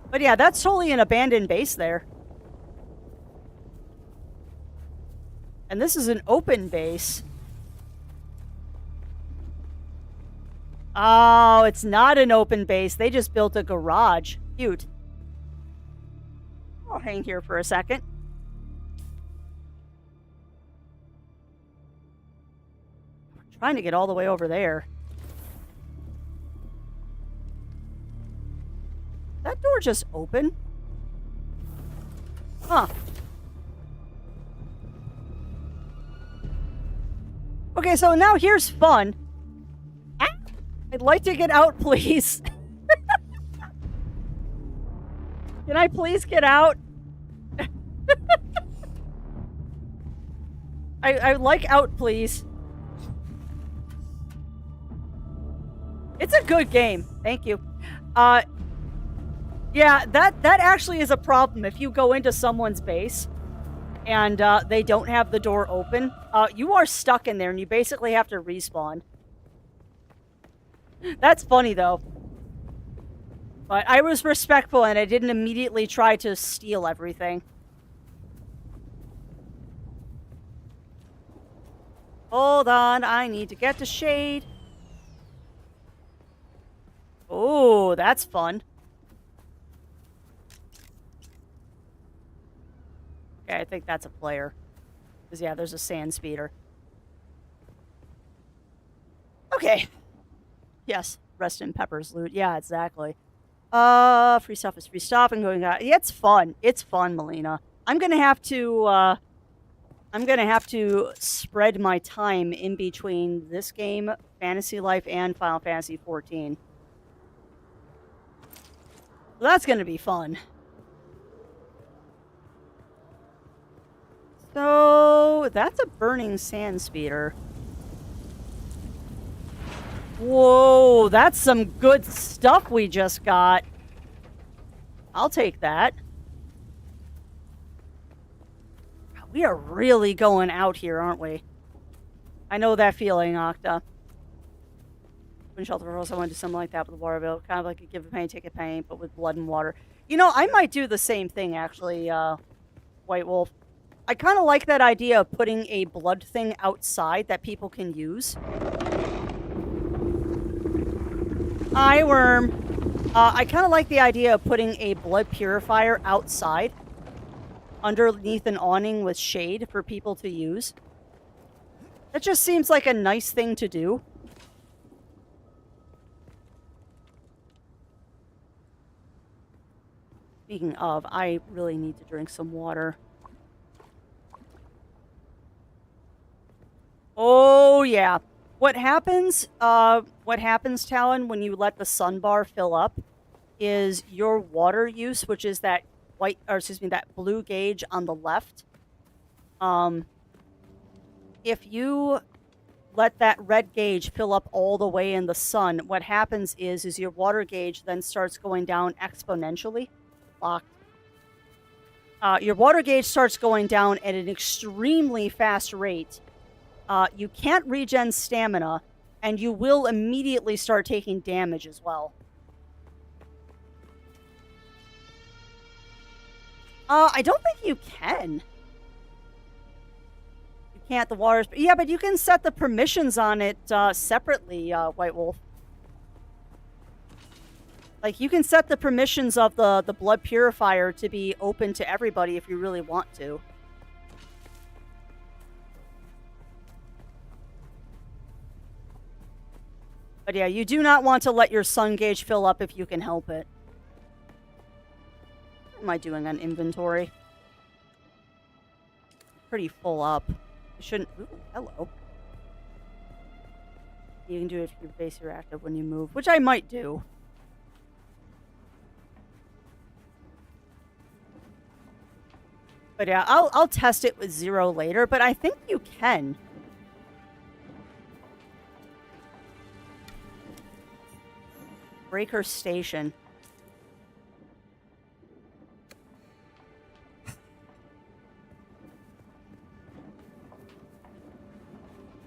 But yeah, that's totally an abandoned base there. And this is an open base. Oh, it's not an open base. They just built a garage. Cute. I'll hang here for a second. Trying to get all the way over there. That door just open? Huh. Okay, so now here's fun. Ah, I'd like to get out, please. Can I please get out? I'd like out, please. It's a good game. Thank you. Yeah, that actually is a problem. If you go into someone's base and they don't have the door open, you are stuck in there and you basically have to respawn. That's funny, though. But I was respectful and I didn't immediately try to steal everything. Hold on, I need to get to shade. Oh, that's fun. Okay, I think that's a player. Because, yeah, there's a sand speeder. Okay. Yes, rest in Pepper's loot. Yeah, exactly. Free stuff is free stuff. I'm going out. Yeah, it's fun. It's fun, Melina. I'm gonna have to spread my time in between this game, Fantasy Life, and Final Fantasy XIV. So that's gonna be fun. So, that's a burning sand speeder. Whoa, that's some good stuff we just got. I'll take that. We are really going out here, aren't we? I know that feeling, Octa. When shelter for someone do something like that with the water bill. Kind of like a give a pain, take a pain, but with blood and water. You know, I might do the same thing, actually, White Wolf. I kind of like that idea of putting a blood thing outside that people can use. Hi, Worm. I kind of like the idea of putting a blood purifier outside underneath an awning with shade for people to use. That just seems like a nice thing to do. Speaking of, I really need to drink some water. Oh, yeah. What happens, Talon, when you let the sun bar fill up is your water use, which is that that blue gauge on the left. If you let that red gauge fill up all the way in the sun, what happens is your water gauge then starts going down exponentially. Locked. Your water gauge starts going down at an extremely fast rate. You can't regen stamina, and you will immediately start taking damage as well. I don't think you can. You can't, the water's... Yeah, but you can set the permissions on it separately, White Wolf. Like, you can set the permissions of the blood purifier to be open to everybody if you really want to. But yeah, you do not want to let your sun gauge fill up if you can help it. What am I doing on inventory? Pretty full up. I shouldn't... Ooh, hello. You can do it if your base are active when you move, which I might do. But yeah, I'll test it with 0 later, but I think you can. Breaker Station.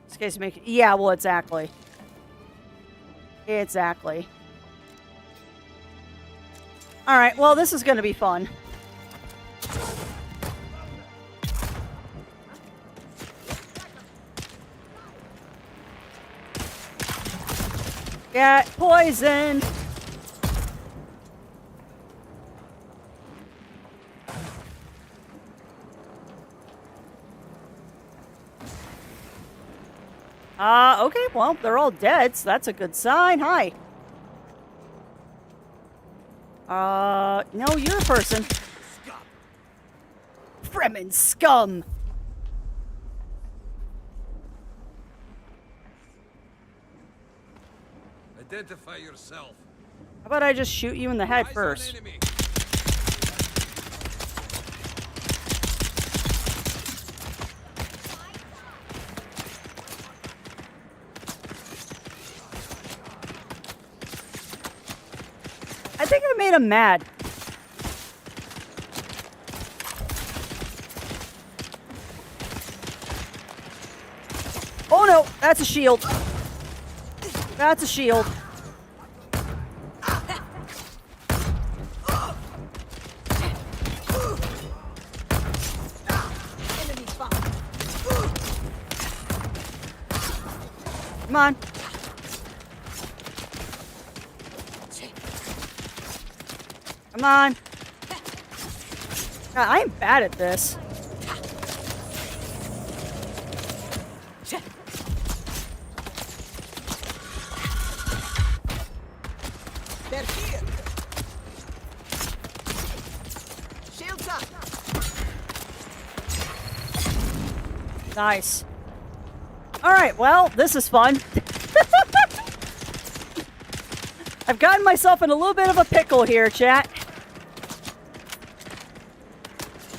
This case make... Yeah, well, exactly. Exactly. Alright, well, this is gonna be fun. Get poisoned! Okay, well, they're all dead, so that's a good sign. Hi. No, you're a person. Scum. Fremen scum! Identify yourself. How about I just shoot you in the head first? I think I made him mad. Oh no, that's a shield. That's a shield. Come on. Come on. God, I am bad at this. They're here. Shields up. Nice. Alright, well, this is fun. I've gotten myself in a little bit of a pickle here, chat.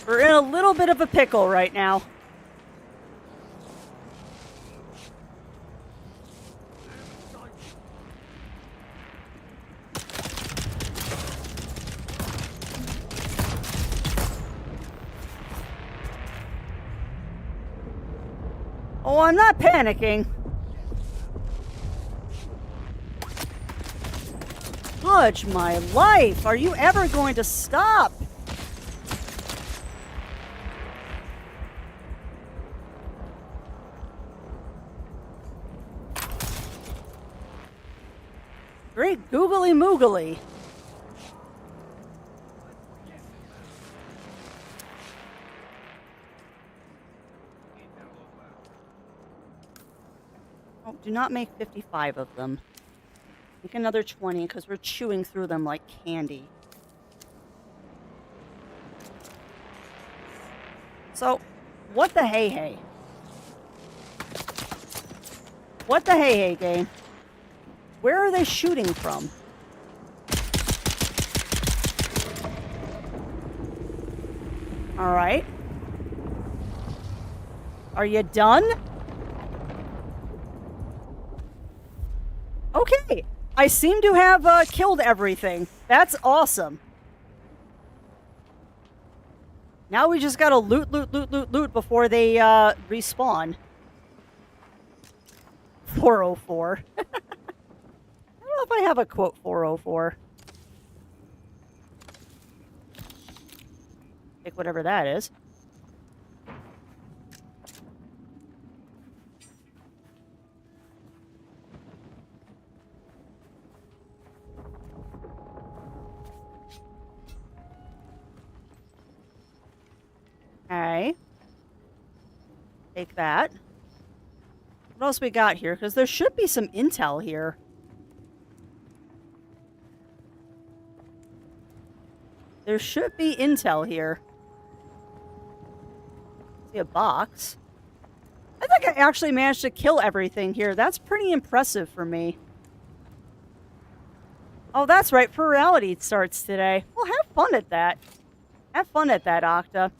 We're in a little bit of a pickle right now. Oh, I'm not panicking. Fudge my life! Are you ever going to stop? Great googly moogly. Oh, do not make 55 of them. Make another 20 because we're chewing through them like candy. So, what the hey? What the hey game? Where are they shooting from? All right. Are you done? Okay. I seem to have killed everything. That's awesome. Now we just gotta loot before they respawn. 404. I don't know if I have a quote 404. Take whatever that is. Okay. Take that. What else we got here? Because there should be some intel here. There should be intel here. See a box. I think I actually managed to kill everything here. That's pretty impressive for me. Oh, that's right. Plurality starts today. Well, have fun at that. Have fun at that, Octa.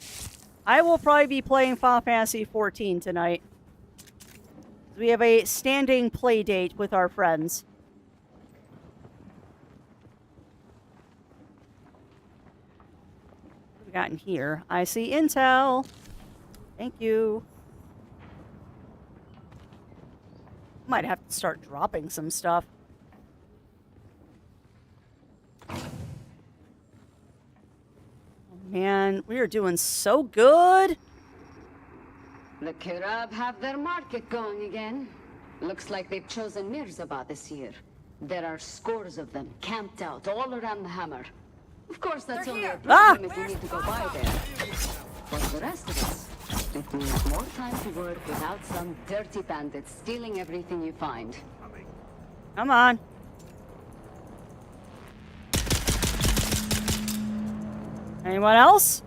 I will probably be playing Final Fantasy XIV tonight. We have a standing play date with our friends. What have we got in here? I see intel. Thank you. Might have to start dropping some stuff. Man, we are doing so good. The Kirab have their market going again. Looks like they've chosen Mirzabah this year. There are scores of them camped out all around the Hammer. Of course, that's only a problem if you need to go by there. For the rest of us, it Need more time to work without some dirty bandits stealing everything you find. Come on. Anyone else?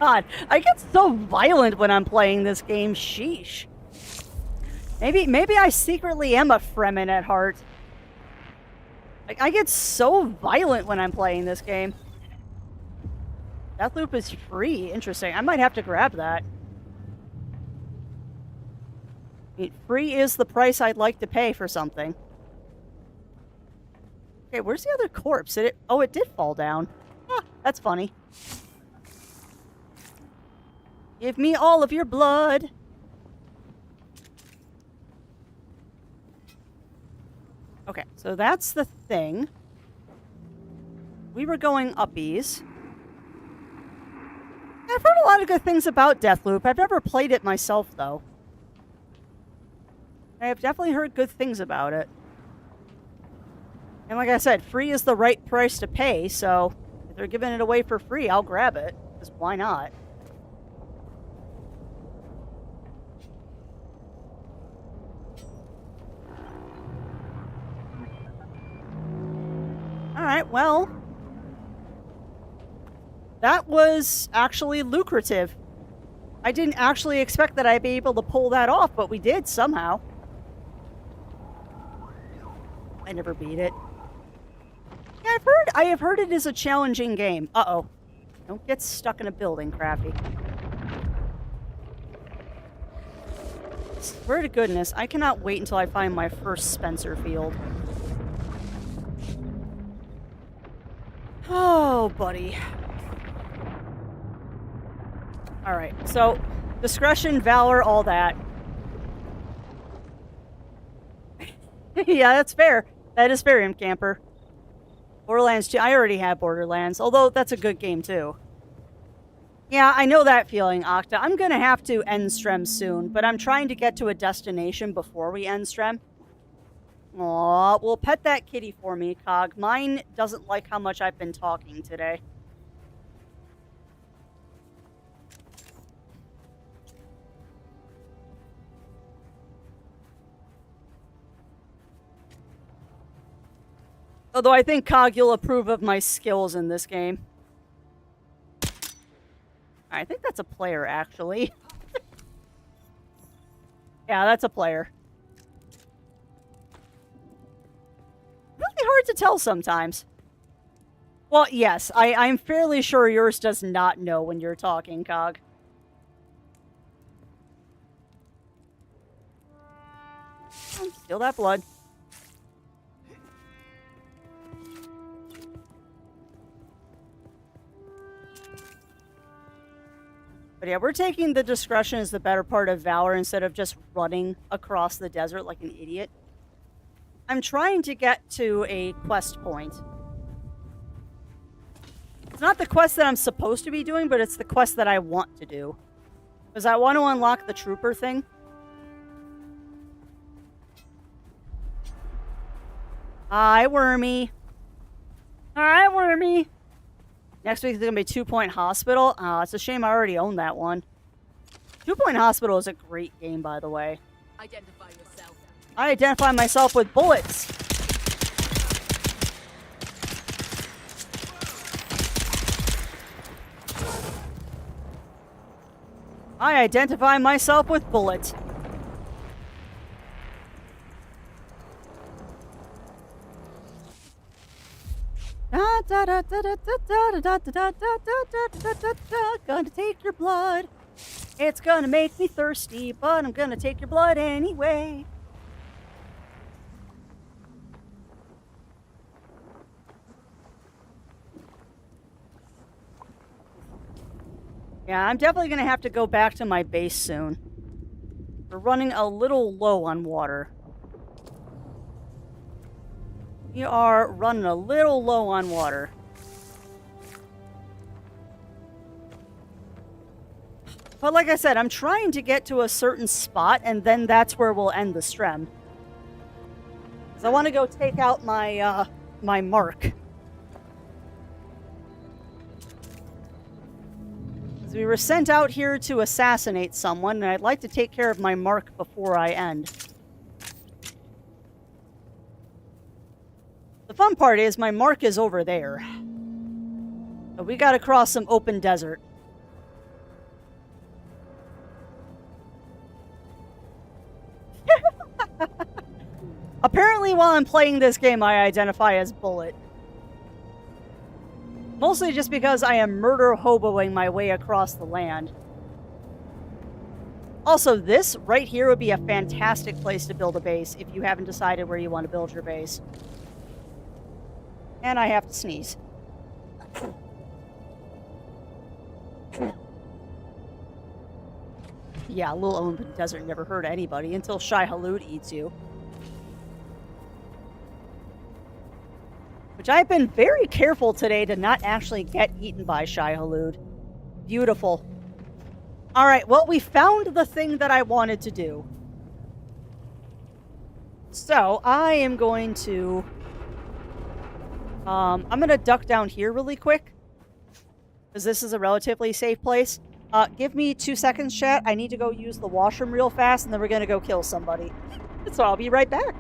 God, I get so violent when I'm playing this game. Sheesh. Maybe I secretly am a Fremen at heart. Like, I get so violent when I'm playing this game. Deathloop is free. Interesting. I might have to grab that. I mean, free is the price I'd like to pay for something. Okay, where's the other corpse? Did it? Oh, it did fall down. Huh, that's funny. Give me all of your blood. Okay, so that's the thing. We were going uppies. I've heard a lot of good things about Deathloop. I've never played it myself, though. I have definitely heard good things about it. And like I said, free is the right price to pay, so if they're giving it away for free, I'll grab it. Because why not? Alright, well. That was actually lucrative. I didn't actually expect that I'd be able to pull that off, but we did somehow. I never beat it. Yeah, I have heard it is a challenging game. Uh-oh. Don't get stuck in a building, Crafty. Swear to goodness, I cannot wait until I find my first Spencer field. Oh, buddy. Alright, so discretion, valor, all that. Yeah, that's fair. That is fair, Imp Camper. Borderlands 2. I already have Borderlands, although that's a good game too. Yeah, I know that feeling, Octa. I'm gonna have to end Strem soon, but I'm trying to get to a destination before we end Strem. Aw, well, pet that kitty for me, Cog. Mine doesn't like how much I've been talking today. Although I think, Cog, you'll approve of my skills in this game. I think that's a player, actually. Yeah, that's a player. Really hard to tell sometimes. Well, yes, I'm fairly sure yours does not know when you're talking, Cog. Steal that blood. But yeah, we're taking the discretion as the better part of valor instead of just running across the desert like an idiot. I'm trying to get to a quest point. It's not the quest that I'm supposed to be doing, but it's the quest that I want to do. Because I want to unlock the trooper thing. Hi, Wormy. Hi, Wormy. Next week is going to be 2 Point Hospital. It's a shame I already own that one. 2 Point Hospital is a great game, by the way. Identify yourself. I identify myself with bullets. I identify myself with bullets. Gonna take your blood. It's gonna make me thirsty, but I'm gonna take your blood anyway. Yeah, I'm definitely gonna have to go back to my base soon. We're running a little low on water. We are running a little low on water. But like I said, I'm trying to get to a certain spot, and then that's where we'll end the Strem. Because I want to go take out my, my mark. So we were sent out here to assassinate someone, and I'd like to take care of my mark before I end. The fun part is my mark is over there. So we gotta cross some open desert. Apparently, while I'm playing this game, I identify as Bullet. Mostly just because I am murder hoboing my way across the land. Also, this right here would be a fantastic place to build a base if you haven't decided where you want to build your base. And I have to sneeze. Yeah, a little open desert never hurt anybody until Shai Hulud eats you. Which I've been very careful today to not actually get eaten by Shai Hulud. Beautiful. Alright, well, we found the thing that I wanted to do. So, I am going to... I'm going to duck down here really quick. Because this is a relatively safe place. Give me 2 seconds, chat. I need to go use the washroom real fast, and then we're going to go kill somebody. So I'll be right back.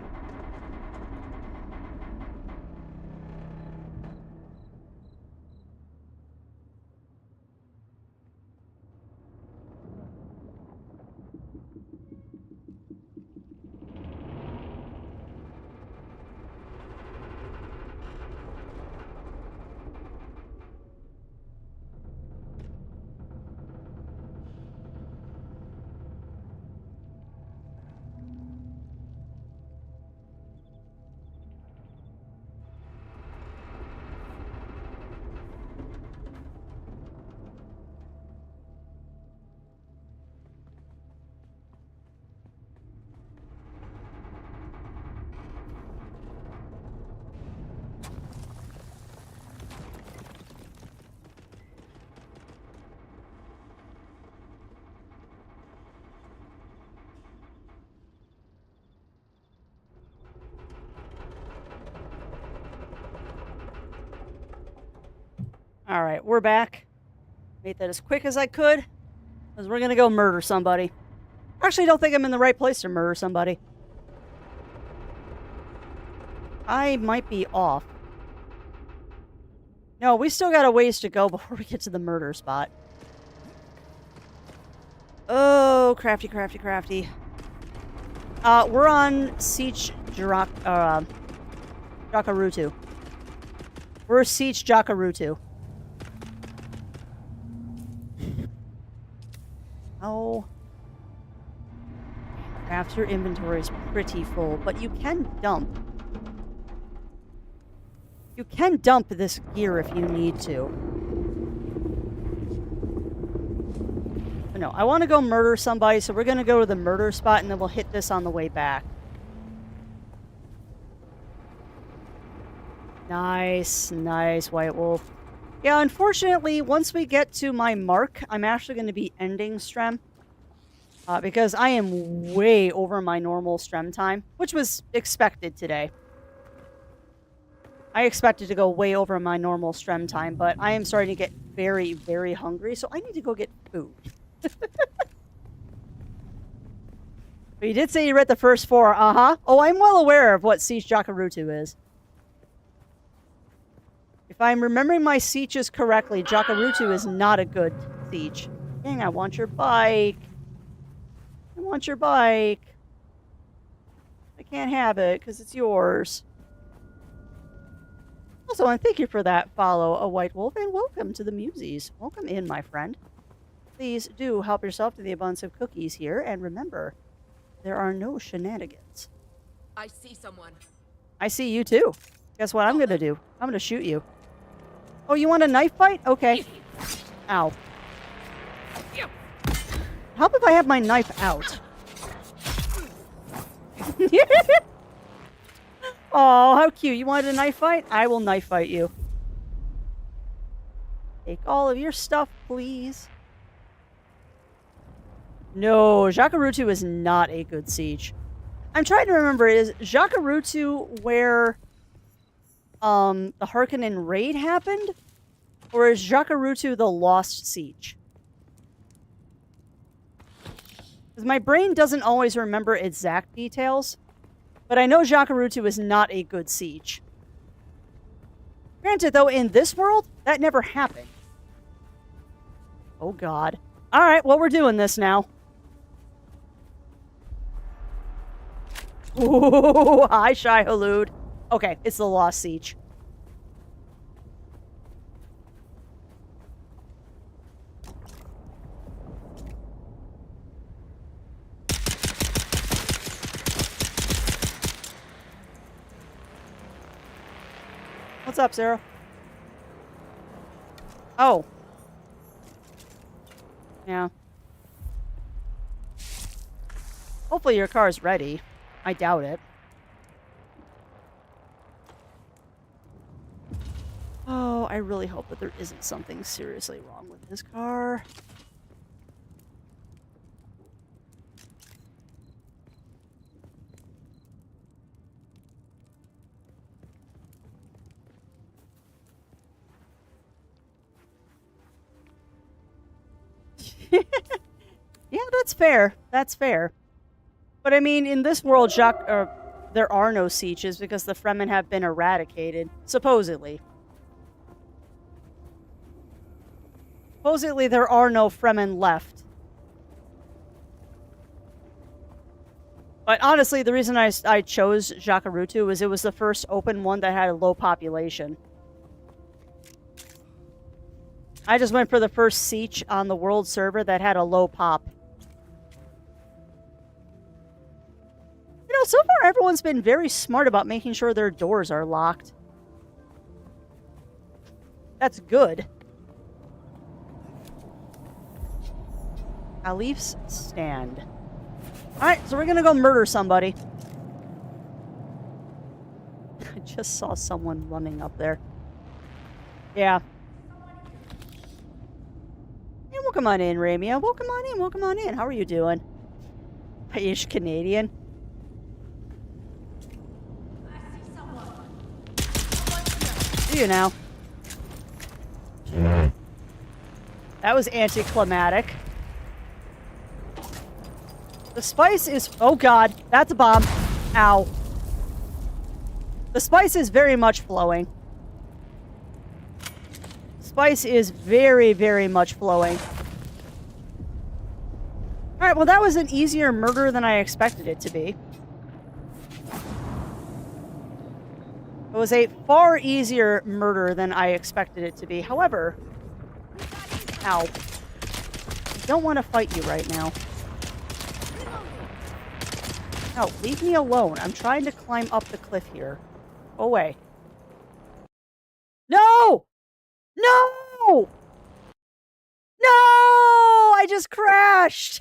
Alright, we're back. Made that as quick as I could. Because we're gonna go murder somebody. Actually, I don't think I'm in the right place to murder somebody. I might be off. No, we still got a ways to go before we get to the murder spot. Oh, crafty, crafty, crafty. We're on Siege Jakarutu. We're Siege Jakarutu. Oh. Perhaps your inventory is pretty full, but you can dump. You can dump this gear if you need to. But no, I want to go murder somebody, so we're going to go to the murder spot, and then we'll hit this on the way back. Nice, nice, White Wolf. Yeah, unfortunately, once we get to my mark, I'm actually going to be ending Strem. Because I am way over my normal Strem time, which was expected today. I expected to go way over my normal Strem time, but I am starting to get very, very hungry, so I need to go get food. But you did say you read the first 4, uh-huh. Oh, I'm well aware of what Siege Jakarutu is. If I'm remembering my sieges correctly, Jakarutu is not a good siege. Dang, I want your bike. I want your bike. I can't have it because it's yours. Also, and thank you for that follow, a White Wolf, and welcome to the Muses. Welcome in, my friend. Please do help yourself to the abundance of cookies here, and remember, there are no shenanigans. I see someone. I see you too. Guess what I'm going to do? I'm going to shoot you. Oh, you want a knife fight? Okay. Ow. Help if I have my knife out. Oh, how cute. You wanted a knife fight? I will knife fight you. Take all of your stuff, please. No, Jakarutu is not a good siege. I'm trying to remember, is Jakarutu where the Harkonnen raid happened? Or is Jakarutu the Lost Siege? Because my brain doesn't always remember exact details. But I know Jakarutu is not a good siege. Granted, though, in this world, that never happened. Oh, God. Alright, well, we're doing this now. Ooh, hi, Shai Halud. Okay, it's the Lost Siege. What's up, Sarah? Oh. Yeah. Hopefully your car's ready. I doubt it. Oh, I really hope that there isn't something seriously wrong with this car. Yeah, that's fair. That's fair. But I mean, in this world, there are no sieges because the Fremen have been eradicated. Supposedly. Supposedly, there are no Fremen left. But honestly, the reason I chose Jakarutu was it was the first open one that had a low population. I just went for the first siege on the world server that had a low pop. You know, so far everyone's been very smart about making sure their doors are locked. That's good. Khalif's stand. Alright, so we're gonna go murder somebody. I just saw someone running up there. Yeah. Yeah, welcome on in, Ramia. Welcome on in, welcome on in. How are you doing? Ish Canadian. See you now. That was anticlimactic. The spice is... Oh, God. That's a bomb. Ow. The spice is very much flowing. Spice is very, very much flowing. Alright, well, that was an easier murder than I expected it to be. It was a far easier murder than I expected it to be. However... Ow. I don't want to fight you right now. No, leave me alone. I'm trying to climb up the cliff here. Go away. No! No! No! I just crashed!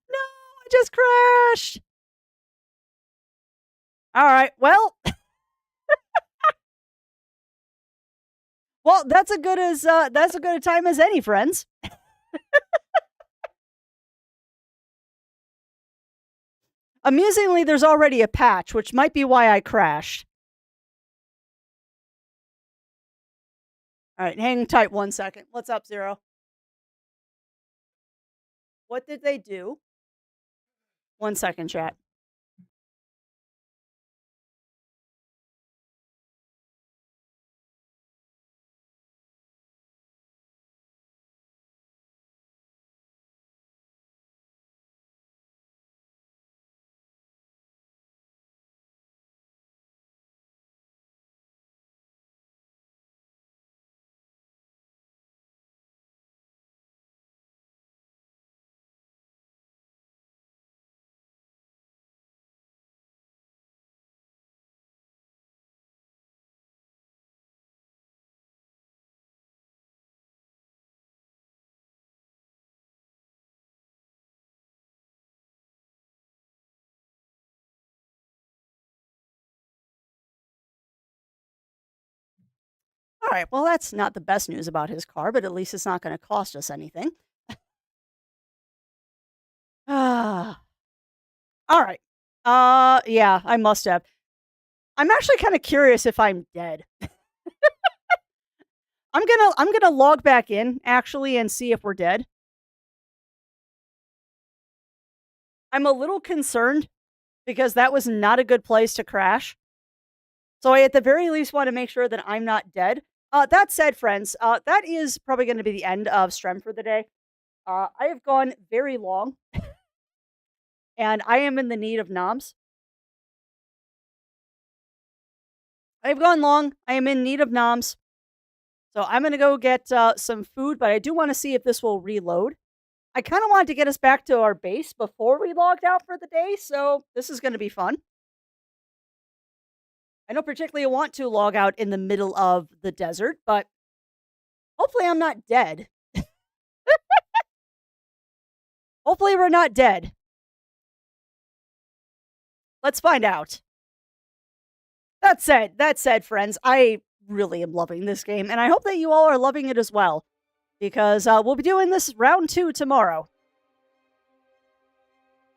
No! I just crashed! Alright, well... well, that's as good a time as any, friends. Amusingly, there's already a patch, which might be why I crashed. Alright, hang tight 1 second. What's up, Zero? What did they do? 1 second, chat. All right, well, that's not the best news about his car, but at least it's not going to cost us anything. Ah. All right. Yeah, I must have. I'm actually kind of curious if I'm dead. I'm gonna log back in actually and see if we're dead. I'm a little concerned because that was not a good place to crash. So I at the very least want to make sure that I'm not dead. That said, friends, that is probably going to be the end of Strem for the day. I have gone very long, and I am in the need of noms. I have gone long. I am in need of noms. So I'm going to go get some food, but I do want to see if this will reload. I kind of wanted to get us back to our base before we logged out for the day, so this is going to be fun. I don't particularly want to log out in the middle of the desert, but hopefully I'm not dead. Hopefully we're not dead. Let's find out. That said, friends, I really am loving this game, and I hope that you all are loving it as well, because we'll be doing this round 2 tomorrow.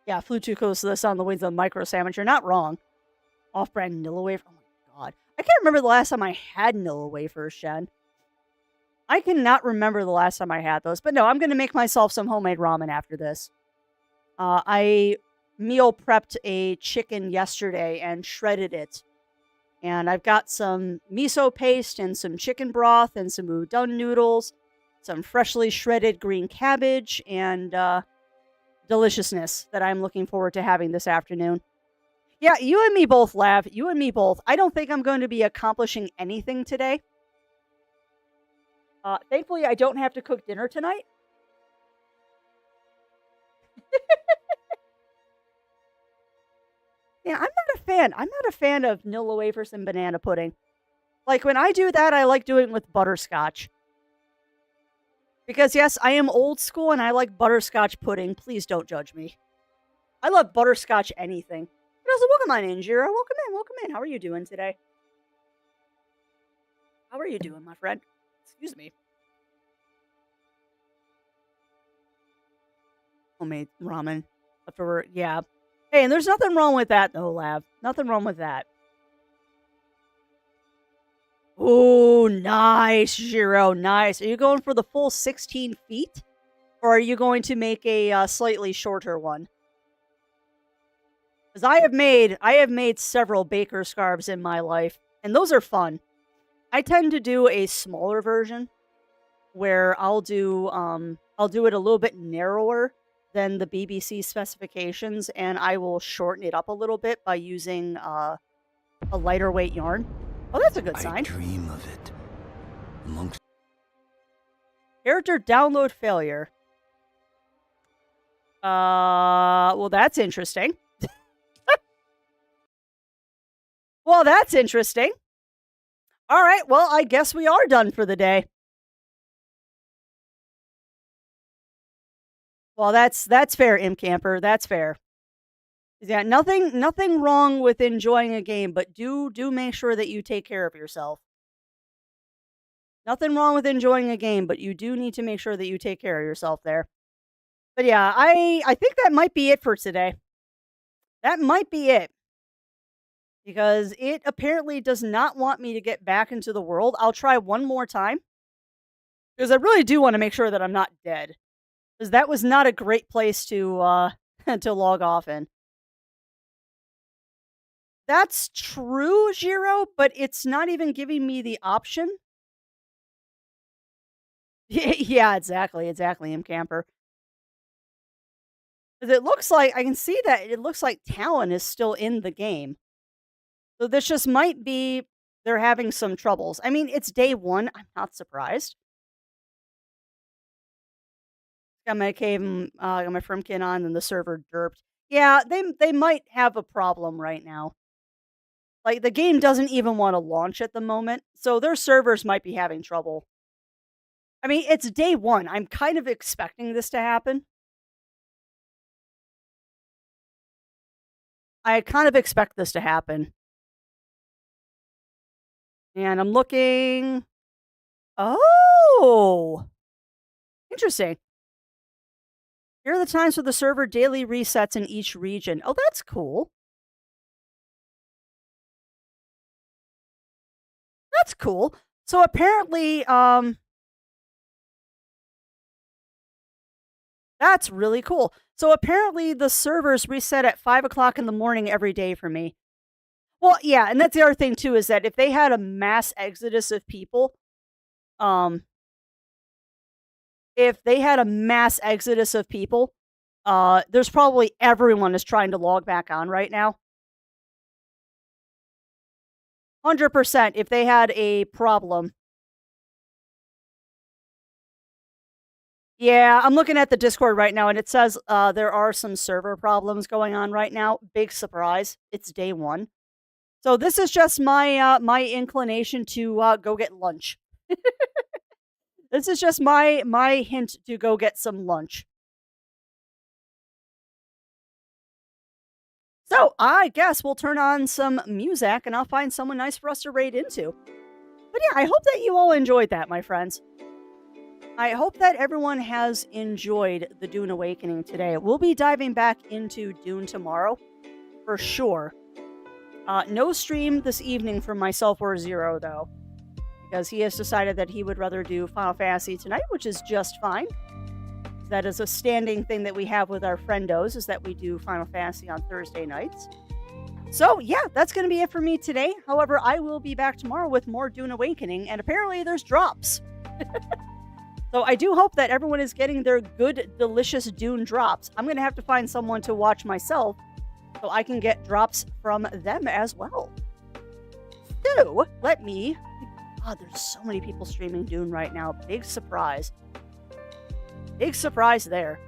Yeah, flew too close to the sun on the wings of the micro sandwich. You're not wrong. Off-brand Nilla wafer. Oh my god. I can't remember the last time I had Nilla wafers, Shen. I cannot remember the last time I had those. But no, I'm going to make myself some homemade ramen after this. I meal prepped a chicken yesterday and shredded it. And I've got some miso paste and some chicken broth and some udon noodles, some freshly shredded green cabbage, and deliciousness that I'm looking forward to having this afternoon. Yeah, you and me both, Lav. You and me both. I don't think I'm going to be accomplishing anything today. Thankfully, I don't have to cook dinner tonight. Yeah, I'm not a fan. I'm not a fan of Nilla wafers and banana pudding. Like, when I do that, I like doing it with butterscotch. Because, yes, I am old school and I like butterscotch pudding. Please don't judge me. I love butterscotch anything. But also, welcome on in, Jiro. Welcome in, welcome in. How are you doing today? How are you doing, my friend? Excuse me. Homemade ramen. Yeah. Hey, and there's nothing wrong with that, though, Lav. Nothing wrong with that. Oh, nice, Jiro. Nice. Are you going for the full 16 feet? Or are you going to make a slightly shorter one? Because I have made several baker scarves in my life, and those are fun. I tend to do a smaller version where I'll do it a little bit narrower than the BBC specifications, and I will shorten it up a little bit by using a lighter weight yarn. Oh, that's a good sign. I dream of it. Amongst Character download failure. Well, that's interesting. Well, that's interesting. All right, well, I guess we are done for the day. Well, that's fair, Imp Camper. That's fair. Yeah, nothing wrong with enjoying a game, but do make sure that you take care of yourself. Nothing wrong with enjoying a game, but you do need to make sure that you take care of yourself there. But yeah, I think that might be it for today. That might be it. Because it apparently does not want me to get back into the world. I'll try one more time. Because I really do want to make sure that I'm not dead. Because that was not a great place to to log off in. That's true, Jiro, but it's not even giving me the option. Yeah, exactly, Imp Camper. Because it looks like, I can see that it looks like Talon is still in the game. So this just might be they're having some troubles. I mean, it's day 1. I'm not surprised. Got my got my Firmkin on, and the server derped. Yeah, they might have a problem right now. Like, the game doesn't even want to launch at the moment, so their servers might be having trouble. I mean, it's day 1. I'm kind of expecting this to happen. I kind of expect this to happen. And I'm looking... Oh! Interesting. Here are the times for the server daily resets in each region. Oh, that's cool. That's cool. So apparently, that's really cool. So apparently the servers reset at 5 o'clock in the morning every day for me. Well, yeah, and that's the other thing too, is that if they had a mass exodus of people, um, if they had a mass exodus of people, there's probably everyone is trying to log back on right now. 100% if they had a problem. Yeah, I'm looking at the Discord right now, and it says, there are some server problems going on right now. Big surprise. It's day 1. So this is just my inclination to, go get lunch. This is just my hint to go get some lunch. So, I guess we'll turn on some music, and I'll find someone nice for us to raid into. But yeah, I hope that you all enjoyed that, my friends. I hope that everyone has enjoyed the Dune Awakening today. We'll be diving back into Dune tomorrow, for sure. No stream this evening from myself or Zero, though, because he has decided that he would rather do Final Fantasy tonight, which is just fine. That is a standing thing that we have with our friendos, is that we do Final Fantasy on Thursday nights. So, yeah, that's going to be it for me today. However, I will be back tomorrow with more Dune Awakening, and apparently there's drops. So I do hope that everyone is getting their good, delicious Dune drops. I'm going to have to find someone to watch myself so I can get drops from them as well. So, let me... God, there's so many people streaming Dune right now. Big surprise. Big surprise there.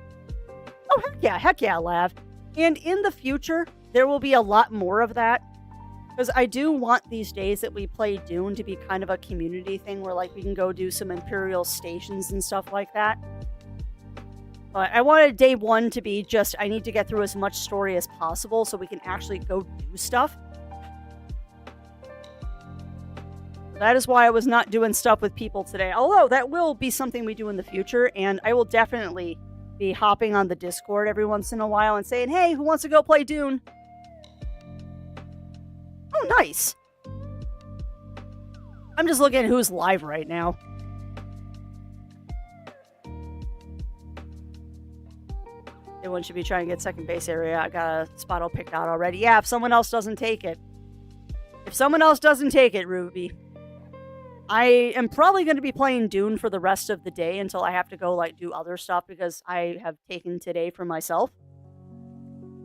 Oh, heck yeah, Lav. And in the future, there will be a lot more of that. Because I do want these days that we play Dune to be kind of a community thing where, like, we can go do some Imperial stations and stuff like that. But I wanted day 1 to be just, I need to get through as much story as possible so we can actually go do stuff. That is why I was not doing stuff with people today. Although, that will be something we do in the future, and I will definitely be hopping on the Discord every once in a while and saying, hey, who wants to go play Dune? Oh, nice. I'm just looking at who's live right now. Everyone should be trying to get second base area. I got a spot all picked out already. Yeah, if someone else doesn't take it. If someone else doesn't take it, Ruby. I am probably going to be playing Dune for the rest of the day until I have to go, like, do other stuff because I have taken today for myself.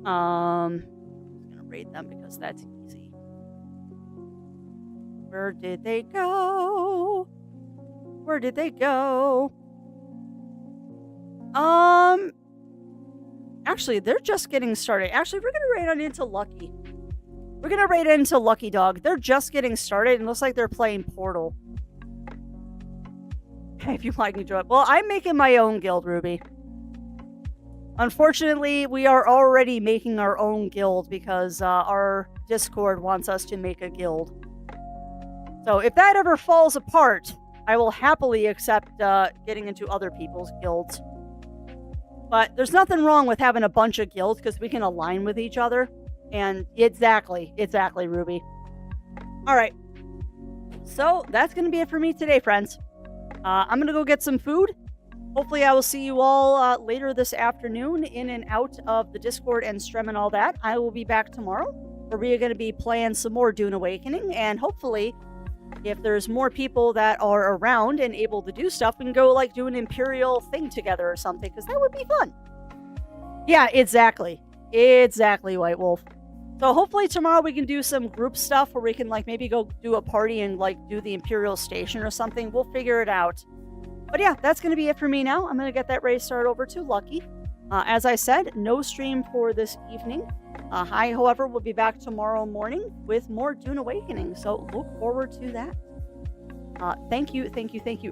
I'm going to raid them because that's easy. Where did they go? Where did they go? Actually, they're just getting started. Actually, we're going to raid on into Lucky. We're going to raid into Lucky Dog. They're just getting started and looks like they're playing Portal. Hey, if you like, enjoy it. Well, I'm making my own guild, Ruby. Unfortunately, we are already making our own guild because our Discord wants us to make a guild. So if that ever falls apart, I will happily accept getting into other people's guilds. But there's nothing wrong with having a bunch of guilds because we can align with each other. And exactly, Ruby. All right. So that's going to be it for me today, friends. I'm going to go get some food. Hopefully I will see you all later this afternoon in and out of the Discord and stream and all that. I will be back tomorrow where we are going to be playing some more Dune Awakening. And hopefully, if there's more people that are around and able to do stuff, we can go, like, do an Imperial thing together or something, because that would be fun. Yeah, exactly. Exactly, White Wolf. So hopefully tomorrow we can do some group stuff where we can, like, maybe go do a party and, like, do the Imperial Station or something. We'll figure it out. But yeah, that's going to be it for me now. I'm going to get that race started over to Lucky. As I said, no stream for this evening. I, however, will be back tomorrow morning with more Dune Awakening, so look forward to that. Thank you,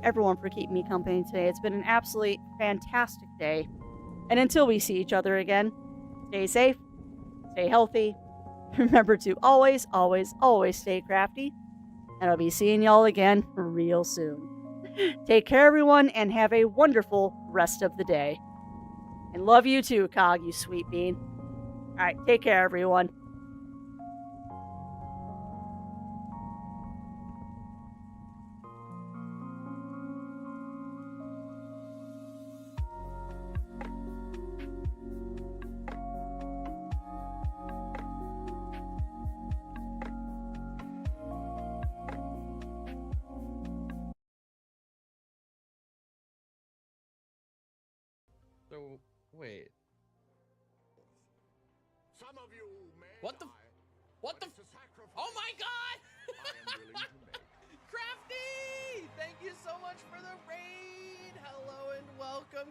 everyone, for keeping me company today. It's been an absolutely fantastic day. And until we see each other again, stay safe, stay healthy. Remember to always, always, always stay crafty. And I'll be seeing y'all again real soon. Take care, everyone, and have a wonderful rest of the day. And love you too, Cog, you sweet bean. Alright, take care, everyone. So, wait. Some of you may What the? die, What the? but it's a sacrifice Oh my god! I am willing to make. Crafty! Thank you so much for the raid! Hello and welcome,